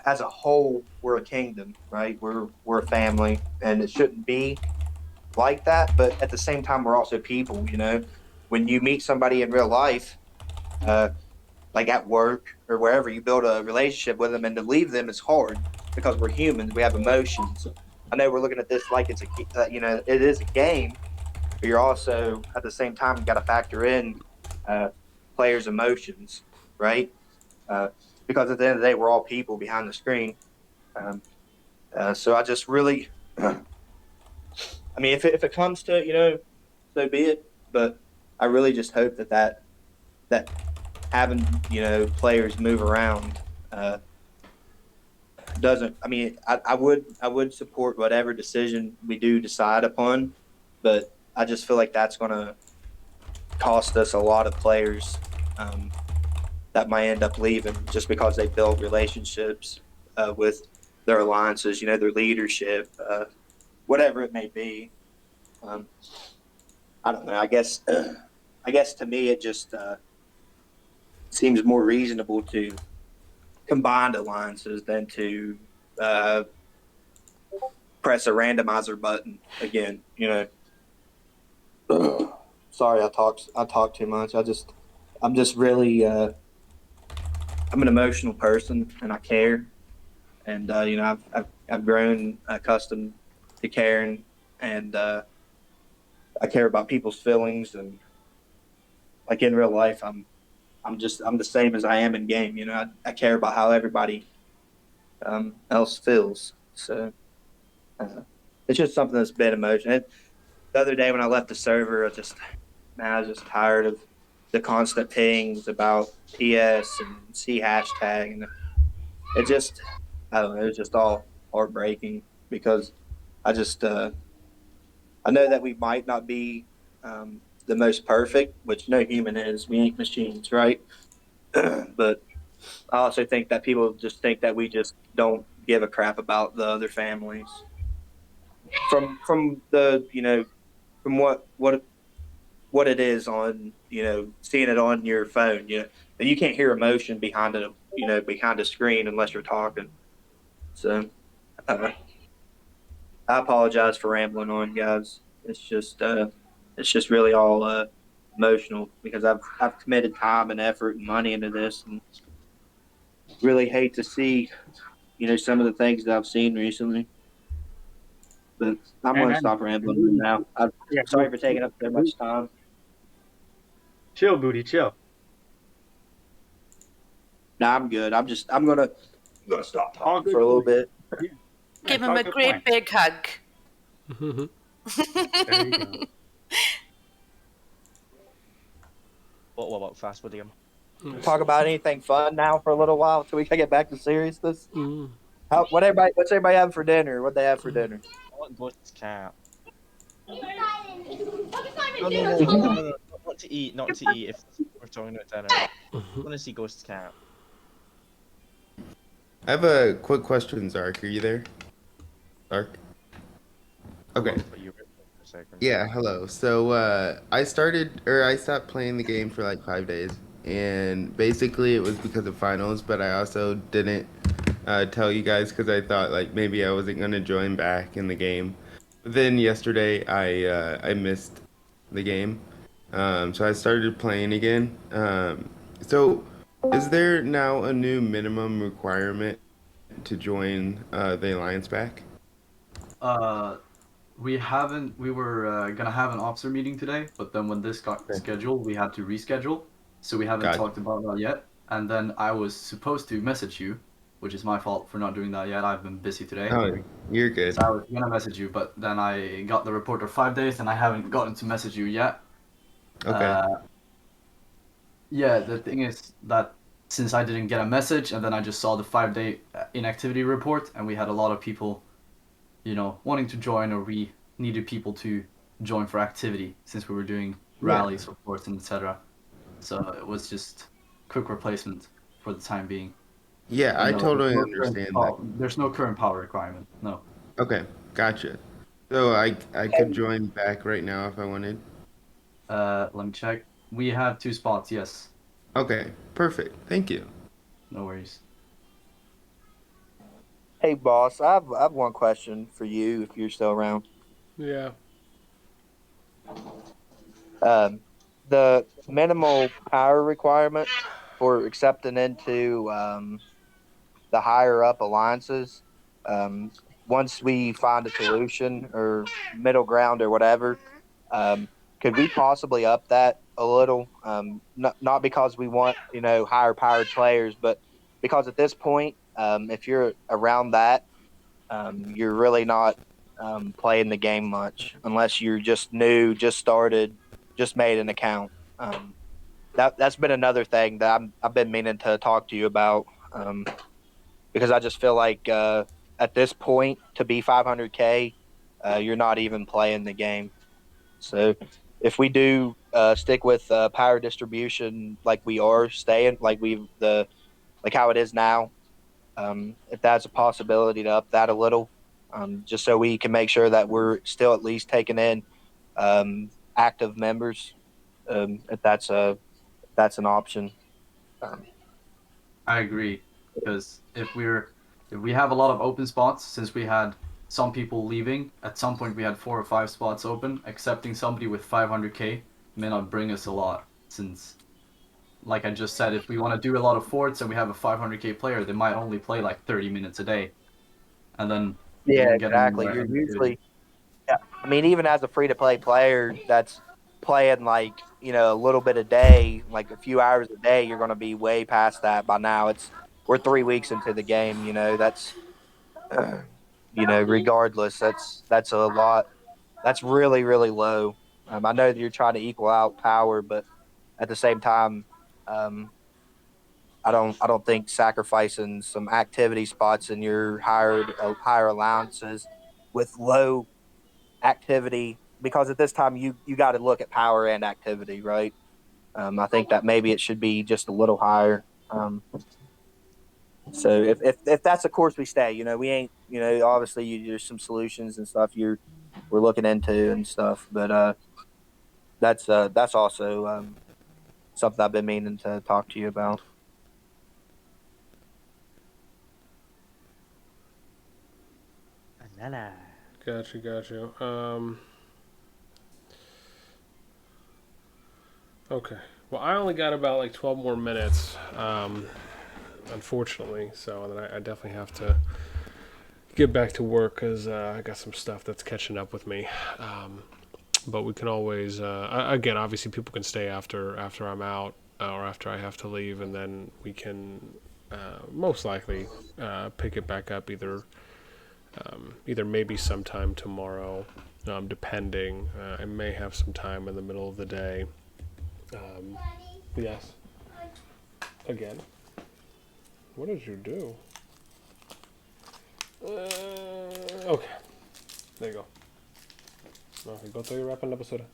N: as a whole, we're a kingdom, right? We're a family, and it shouldn't be like that. But at the same time, we're also people. You know, when you meet somebody in real life, like at work or wherever, you build a relationship with them, and to leave them is hard because we're humans. We have emotions. I know we're looking at this like it's it is a game, but you're also at the same time got to factor in players' emotions, right? Because at the end of the day, we're all people behind the screen. Um, so I just really, I mean, if it comes to it, so be it. But I really just hope that having players move around doesn't. I mean, I would support whatever decision we do decide upon, but I just feel like that's going to cost us a lot of players that might end up leaving just because they build relationships with their alliances, their leadership, whatever it may be. I don't know. I guess to me it just seems more reasonable to combine alliances than to press a randomizer button again. Sorry, I talk too much. I'm just really I'm an emotional person and I care, and I've grown accustomed to caring, and I care about people's feelings, and like in real life, I'm the same as I am in game. I care about how everybody else feels. So it's just something that's been emotional. The other day when I left the server, I was just tired of the constant pings about PS and C hashtag, and it just I don't know. It was just all heartbreaking because I just I know that we might not be the most perfect, which no human is. We ain't machines, right? But I also think that people just think that we just don't give a crap about the other families. From the from what it is on seeing it on your phone, and you can't hear emotion behind it, behind a screen unless you're talking. So I apologize for rambling on, guys. It's just really all emotional because I've committed time and effort and money into this, and really hate to see some of the things that I've seen recently. But I'm going to stop rambling now. I'm sorry for taking up so much time.
L: Chill, Booty, chill.
N: Nah, I'm good. I'm gonna stop talking for a little bit.
U: Give him a great big hug.
L: There you go.
D: What about fast William?
N: Talk about anything fun now for a little while until we can get back to seriousness. What's everybody having for dinner? What they have for dinner?
D: I want Ghost's cat.
E: No.
D: No. Not to eat. Not to eat. If we're talking about dinner, I want to see Ghost's cat.
K: I have a quick question, Zark. Are you there? Zark? Okay. Yeah, hello. So I stopped playing the game for like 5 days, and basically it was because of finals, but I also didn't tell you guys because I thought like maybe I wasn't gonna join back in the game. But then yesterday I missed the game, so I started playing again. So is there now a new minimum requirement to join the alliance back?
O: We haven't. We were gonna have an officer meeting today, but then when this got scheduled, we had to reschedule. So we haven't talked about that yet. And then I was supposed to message you, which is my fault for not doing that yet. I've been busy today.
K: Oh, you're good.
O: So I was gonna message you, but then I got the report of 5 days, and I haven't gotten to message you yet.
K: Okay.
O: Yeah, the thing is that since I didn't get a message, and then I just saw the 5-day inactivity report, and we had a lot of people wanting to join, or we needed people to join for activity since we were doing rallies, of course, and etc. so it was just quick replacement for the time being.
K: Yeah,
O: But
K: I
O: no,
K: totally understand that.
O: there's no current power requirement. No.
K: Okay, gotcha. So I could join back right now if I wanted.
O: Let me check. We have 2 spots. Yes.
K: Okay, perfect. Thank you.
O: No worries.
N: Hey, boss, I have one question for you if you're still around.
A: Yeah.
N: The minimal power requirement for accepting into the higher up alliances. Um, Once we find a solution or middle ground or whatever, could we possibly up that a little? Not because we want higher powered players, but because at this point, if you're around that, you're really not playing the game much unless you're just new, just started, just made an account. That's been another thing that I've been meaning to talk to you about. Because I just feel like at this point to be 500K, you're not even playing the game. So if we do stick with power distribution like we are staying, like how it is now, if that's a possibility to up that a little, just so we can make sure that we're still at least taking in active members, if that's an option.
O: I agree, because if we have a lot of open spots, since we had some people leaving, at some point we had 4 or 5 spots open. Accepting somebody with 500K may not bring us a lot, since, like I just said, if we want to do a lot of forts and we have a 500K player, they might only play like 30 minutes a day, and then they
N: Yeah,
O: won't get
N: exactly.
O: anywhere.
N: You're usually, yeah. I mean, even as a free to play player that's playing like a little bit a day, like a few hours a day, you're going to be way past that by now. We're 3 weeks into the game. That's regardless, that's a lot. That's really really low. I know that you're trying to equal out power, but at the same time, um, I don't think sacrificing some activity spots in your higher allowances with low activity, because at this time you got to look at power and activity, right? I think that maybe it should be just a little higher. So if that's the course we stay, we ain't, obviously there's some solutions and stuff we're looking into and stuff, but that's also something I've been meaning to talk to you about.
A: Gotcha. Okay. Well, I only got about like 12 more minutes, unfortunately. So then I definitely have to get back to work because I got some stuff that's catching up with me. But we can always, again, obviously people can stay after I'm out or after I have to leave, and then we can most likely pick it back up either maybe sometime tomorrow, depending. I may have some time in the middle of the day. Yes. Again. What did you do? Okay. There you go. Okay, go through your wrap up soda.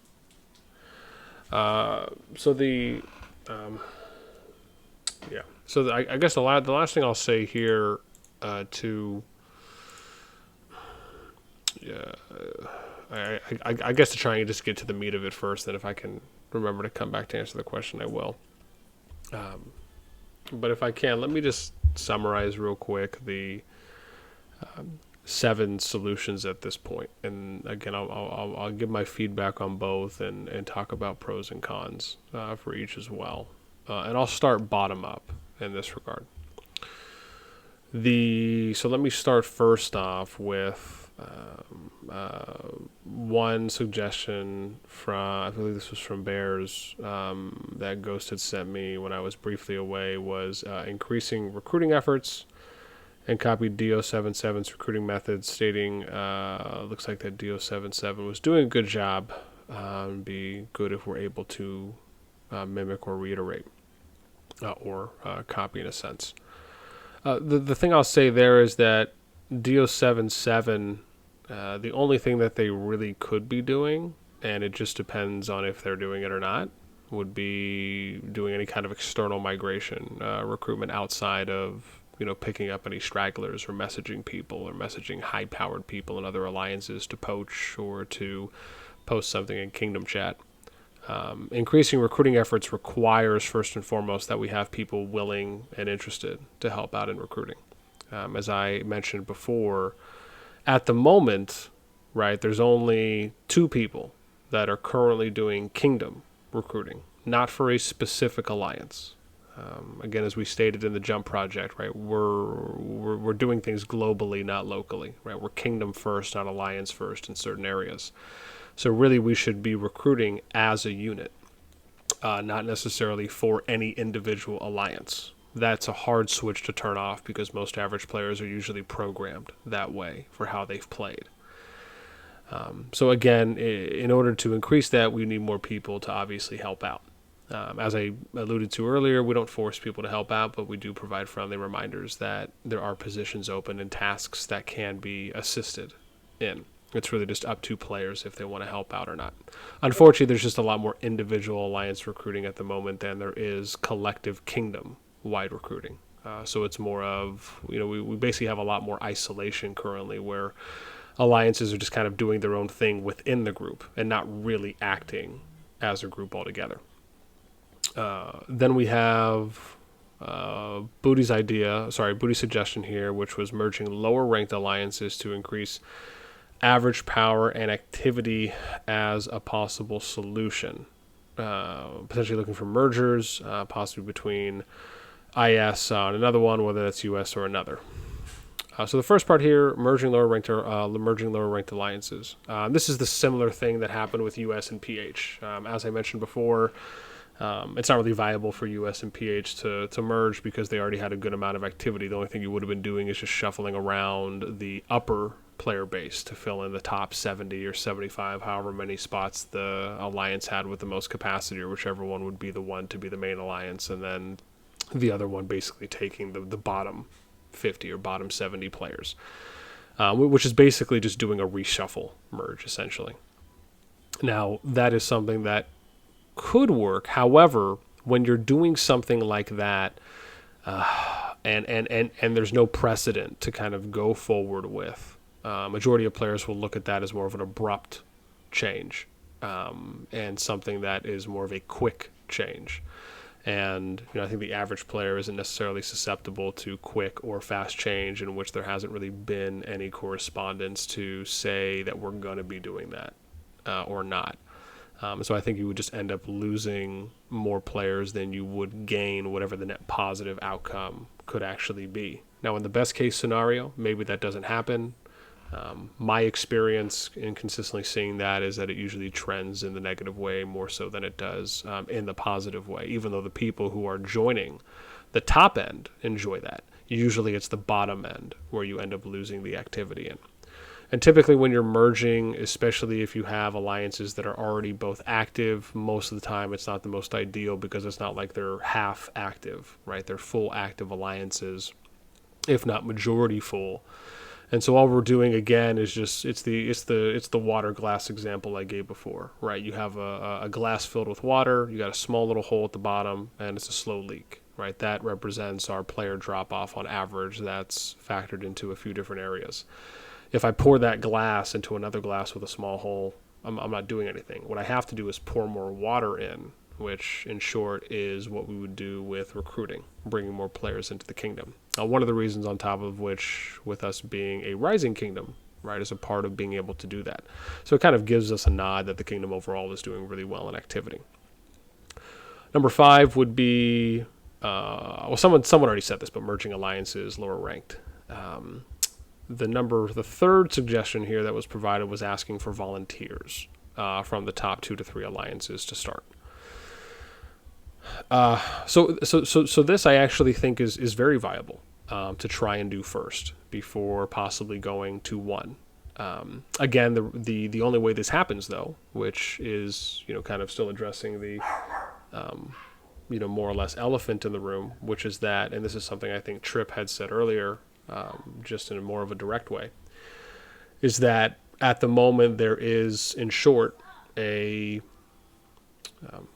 A: So the yeah. So I guess the last thing I'll say here I guess to try and just get to the meat of it first, then if I can remember to come back to answer the question, I will. But if I can, let me just summarize real quick the 7 solutions at this point, and again, I'll give my feedback on both and talk about pros and cons for each as well, and I'll start bottom up in this regard. So let me start first off with one suggestion from, I believe this was from Bears, that Ghost had sent me when I was briefly away, was increasing recruiting efforts, and copied DO77's recruiting methods, stating looks like that DO77 was doing a good job. Be good if we're able to mimic or reiterate or copy in a sense. The thing I'll say there is that DO77, the only thing that they really could be doing, and it just depends on if they're doing it or not, would be doing any kind of external migration, recruitment outside of, picking up any stragglers or messaging people or messaging high-powered people in other alliances to poach or to post something in Kingdom chat. Increasing recruiting efforts requires, first and foremost, that we have people willing and interested to help out in recruiting. As I mentioned before, at the moment, right, there's only 2 people that are currently doing Kingdom recruiting, not for a specific alliance. Again, as we stated in the Jump project, right, we're doing things globally, not locally, right? We're Kingdom first, not alliance first in certain areas. So really, we should be recruiting as a unit, not necessarily for any individual alliance. That's a hard switch to turn off because most average players are usually programmed that way for how they've played. So again, in order to increase that, we need more people to obviously help out. As I alluded to earlier, we don't force people to help out, but we do provide friendly reminders that there are positions open and tasks that can be assisted in. It's really just up to players if they want to help out or not. Unfortunately, there's just a lot more individual alliance recruiting at the moment than there is collective kingdom-wide recruiting. So it's more of, we basically have a lot more isolation currently where alliances are just kind of doing their own thing within the group and not really acting as a group altogether. Then we have Booty's suggestion here, which was merging lower ranked alliances to increase average power and activity as a possible solution. Potentially looking for mergers, possibly between IS on another one, whether that's US or another. So the first part here, merging lower ranked alliances. This is the similar thing that happened with US and PH. As I mentioned before, it's not really viable for US and PH to merge because they already had a good amount of activity. The only thing you would have been doing is just shuffling around the upper player base to fill in the top 70 or 75, however many spots the alliance had with the most capacity, or whichever one would be the one to be the main alliance, and then the other one basically taking the bottom 50 or bottom 70 players, which is basically just doing a reshuffle merge, essentially. Now, that is something that could work. However, when you're doing something like that, and there's no precedent to kind of go forward with, majority of players will look at that as more of an abrupt change, and something that is more of a quick change. And I think the average player isn't necessarily susceptible to quick or fast change in which there hasn't really been any correspondence to say that we're going to be doing that or not. So I think you would just end up losing more players than you would gain, whatever the net positive outcome could actually be. Now, in the best case scenario, maybe that doesn't happen. My experience in consistently seeing that is that it usually trends in the negative way more so than it does in the positive way, even though the people who are joining the top end enjoy that. Usually it's the bottom end where you end up losing the activity in. And typically when you're merging, especially if you have alliances that are already both active, most of the time it's not the most ideal because it's not like they're half active, right? They're full active alliances, if not majority full. And so all we're doing again is just it's the water glass example I gave before, right? You have a glass filled with water, you got a small little hole at the bottom, and it's a slow leak, right? That represents our player drop off on average. That's factored into a few different areas. If I pour that glass into another glass with a small hole, I'm not doing anything. What I have to do is pour more water in, which in short is what we would do with recruiting, bringing more players into the kingdom. One of the reasons on top of which, with us being a rising kingdom, right, is a part of being able to do that. So it kind of gives us a nod that the kingdom overall is doing really well in activity. Number 5 would be, someone already said this, but merging alliances lower ranked. The third suggestion here that was provided was asking for volunteers from the top 2 to 3 alliances to start. So this I actually think is very viable to try and do first before possibly going to 1. Again, the only way this happens though, which is kind of still addressing the more or less elephant in the room, which is that, and this is something I think Trip had said earlier, just in a more of a direct way, is that at the moment there is, in short, a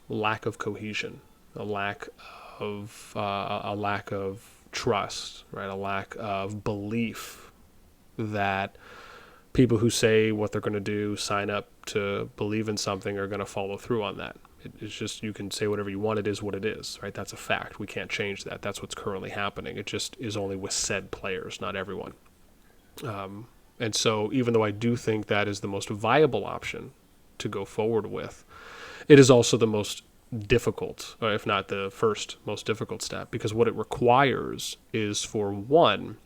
A: lack of cohesion, a lack of trust, right? A lack of belief that people who say what they're going to do, sign up to believe in something, are going to follow through on that. It's just, you can say whatever you want, it is what it is, right? That's a fact. We can't change that. That's what's currently happening. It just is only with said players, not everyone. And so even though I do think that is the most viable option to go forward with, it is also the most difficult, or if not the first most difficult step, because what it requires is, for one,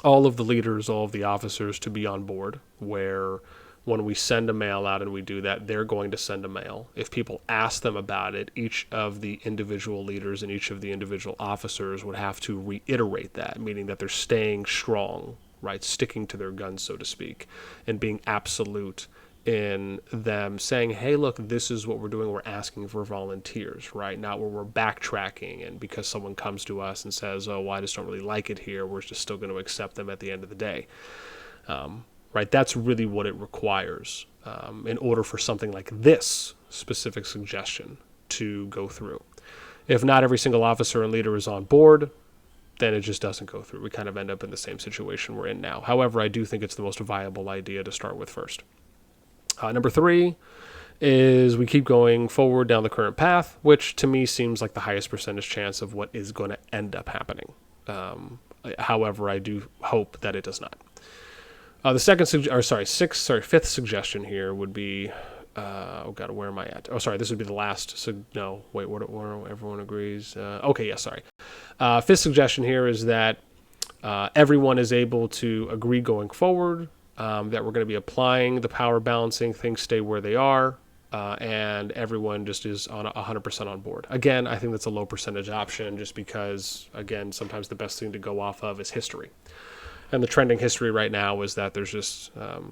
A: all of the leaders, all of the officers to be on board, where when we send a mail out and we do that, they're going to send a mail. If people ask them about it, each of the individual leaders and each of the individual officers would have to reiterate that, meaning that they're staying strong, right, sticking to their guns, so to speak, and being absolute in them saying, hey, look, this is what we're doing. We're asking for volunteers, right? Not where we're backtracking, and because someone comes to us and says, oh, well, I just don't really like it here, we're just still going to accept them at the end of the day. Right? That's really what it requires in order for something like this specific suggestion to go through. If not every single officer and leader is on board, then it just doesn't go through. We kind of end up in the same situation we're in now. However, I do think it's the most viable idea to start with first. Number 3 is we keep going forward down the current path, which to me seems like the highest percentage chance of what is going to end up happening. However, I do hope that it does not. The fifth suggestion here would be, oh god, where am I at? Oh, sorry, this would be the last. No, wait, where everyone agrees. Okay, yeah, sorry. Fifth suggestion here is that everyone is able to agree going forward that we're going to be applying the power balancing, things stay where they are, and everyone just is on 100% on board. Again, I think that's a low percentage option just because, again, sometimes the best thing to go off of is history. And the trending history right now is that there's just a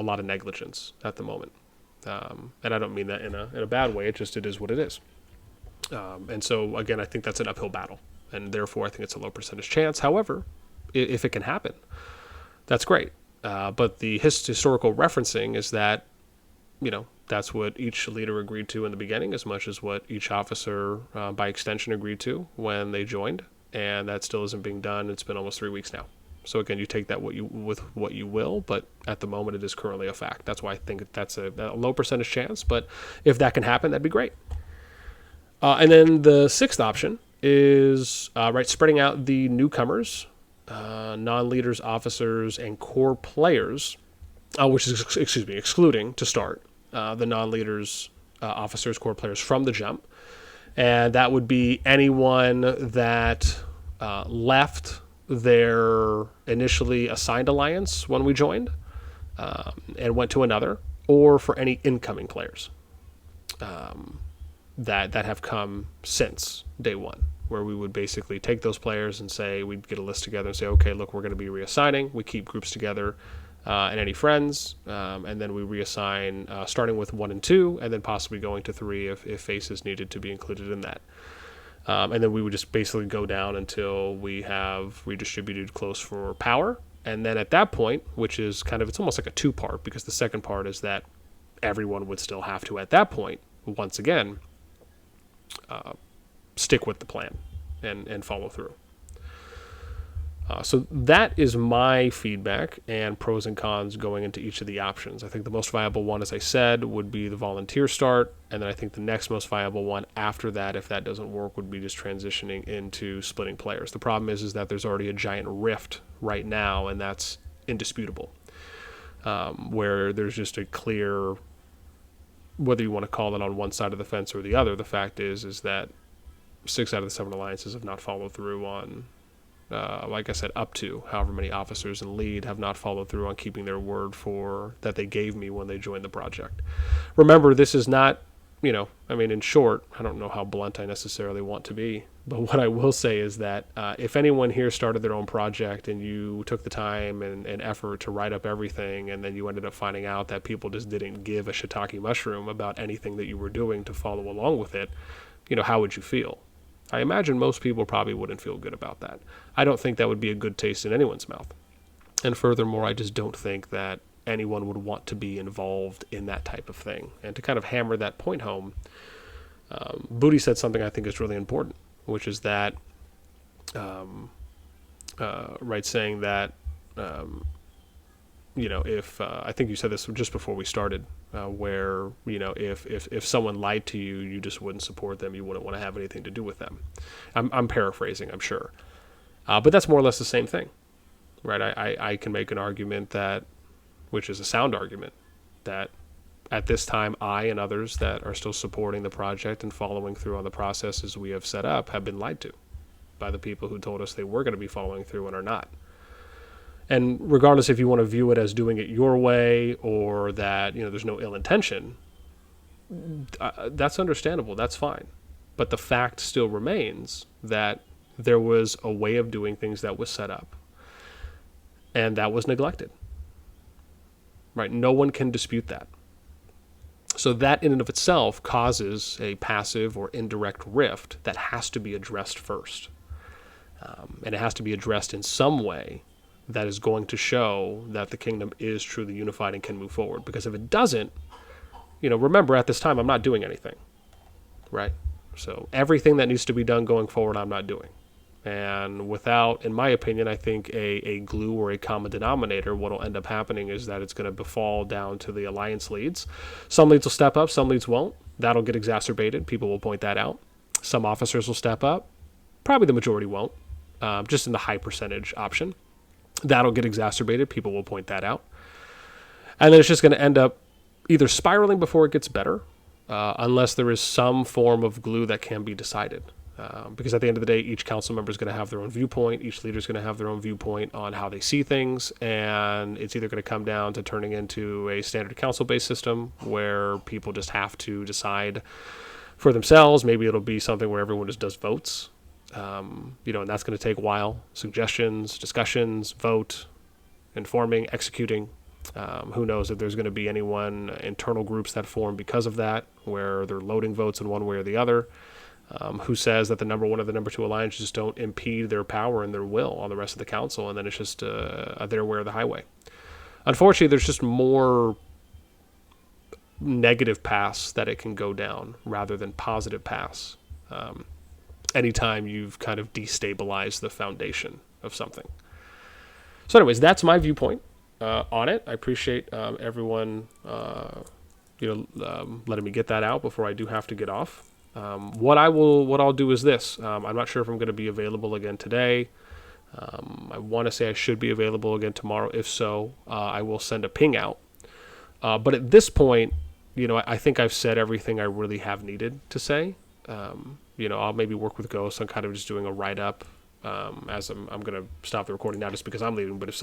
A: lot of negligence at the moment. And I don't mean that in a bad way, it is what it is. And so, again, I think that's an uphill battle, and therefore I think it's a low percentage chance. However, if it can happen, that's great. But the historical referencing is that, that's what each leader agreed to in the beginning, as much as what each officer, by extension, agreed to when they joined. And that still isn't being done. It's been almost 3 weeks now. So again, you take that with what you will, but at the moment it is currently a fact. That's why I think that's a low percentage chance, but if that can happen, that'd be great. And then the sixth option is spreading out the newcomers, non-leaders, officers, and core players, which is, excluding, to start, the non-leaders, officers, core players from the jump. And that would be anyone that left their initially assigned alliance when we joined and went to another, or for any incoming players that have come since day one, where we would basically take those players and say, we'd get a list together and say, okay, look, we're going to be reassigning. We keep groups together and any friends, and then we reassign starting with 1 and 2, and then possibly going to 3 if faces needed to be included in that. And then we would just basically go down until we have redistributed close for power. And then at that point, which is it's almost like a 2-part, because the second part is that everyone would still have to, at that point, once again, stick with the plan and follow through. So that is my feedback and pros and cons going into each of the options. I think the most viable one, as I said, would be the volunteer start. And then I think the next most viable one after that, if that doesn't work, would be just transitioning into splitting players. The problem is that there's already a giant rift right now, and that's indisputable, where there's just a clear, whether you want to call it on one side of the fence or the other, the fact is that 6 out of the 7 alliances have not followed through on, like I said, up to however many officers and lead have not followed through on keeping their word that they gave me when they joined the project. Remember, this is not, in short, I don't know how blunt I necessarily want to be, but what I will say is that if anyone here started their own project and you took the time and effort to write up everything, and then you ended up finding out that people just didn't give a shiitake mushroom about anything that you were doing to follow along with it, how would you feel? I imagine most people probably wouldn't feel good about that. I don't think that would be a good taste in anyone's mouth. And furthermore, I just don't think that anyone would want to be involved in that type of thing. And to kind of hammer that point home, Booty said something I think is really important, which is that, saying that, if I think you said this just before we started, where if someone lied to you, you just wouldn't support them, you wouldn't want to have anything to do with them. I'm paraphrasing, I'm sure, but that's more or less the same thing, right? I can make an argument that, which is a sound argument, that at this time I and others that are still supporting the project and following through on the processes we have set up have been lied to by the people who told us they were going to be following through and are not. And regardless if you want to view it as doing it your way or that, there's no ill intention, that's understandable, that's fine. But the fact still remains that there was a way of doing things that was set up, and that was neglected. Right? No one can dispute that. So that in and of itself causes a passive or indirect rift that has to be addressed first. And it has to be addressed in some way that is going to show that the kingdom is truly unified and can move forward. Because if it doesn't, remember at this time I'm not doing anything, right? So everything that needs to be done going forward I'm not doing. And without, in my opinion, I think a glue or a common denominator, what will end up happening is that it's going to befall down to the alliance leads. Some leads will step up, some leads won't. That'll get exacerbated. People will point that out. Some officers will step up. Probably the majority won't, just in the high percentage option. That'll get exacerbated. People will point that out. And then it's just going to end up either spiraling before it gets better, unless there is some form of glue that can be decided. Because at the end of the day, each council member is going to have their own viewpoint. Each leader is going to have their own viewpoint on how they see things. And it's either going to come down to turning into a standard council-based system where people just have to decide for themselves. Maybe it'll be something where everyone just does votes. And that's going to take a while. Suggestions, discussions, vote, informing, executing. Who knows if there's going to be internal groups that form because of that, where they're loading votes in one way or the other. Who says that the number one or the number two alliance just don't impede their power and their will on the rest of the council, and then it's just their way or the highway. Unfortunately, there's just more negative paths that it can go down rather than positive paths. Anytime you've kind of destabilized the foundation of something. So anyways, that's my viewpoint on it. I appreciate everyone letting me get that out before I do have to get off. What I'll do is this. I'm not sure if I'm going to be available again today. I want to say I should be available again tomorrow. If so, I will send a ping out. But at this point, I think I've said everything I really have needed to say. I'll maybe work with Ghost on kind of just doing a write-up as I'm going to stop the recording now just because I'm leaving. But if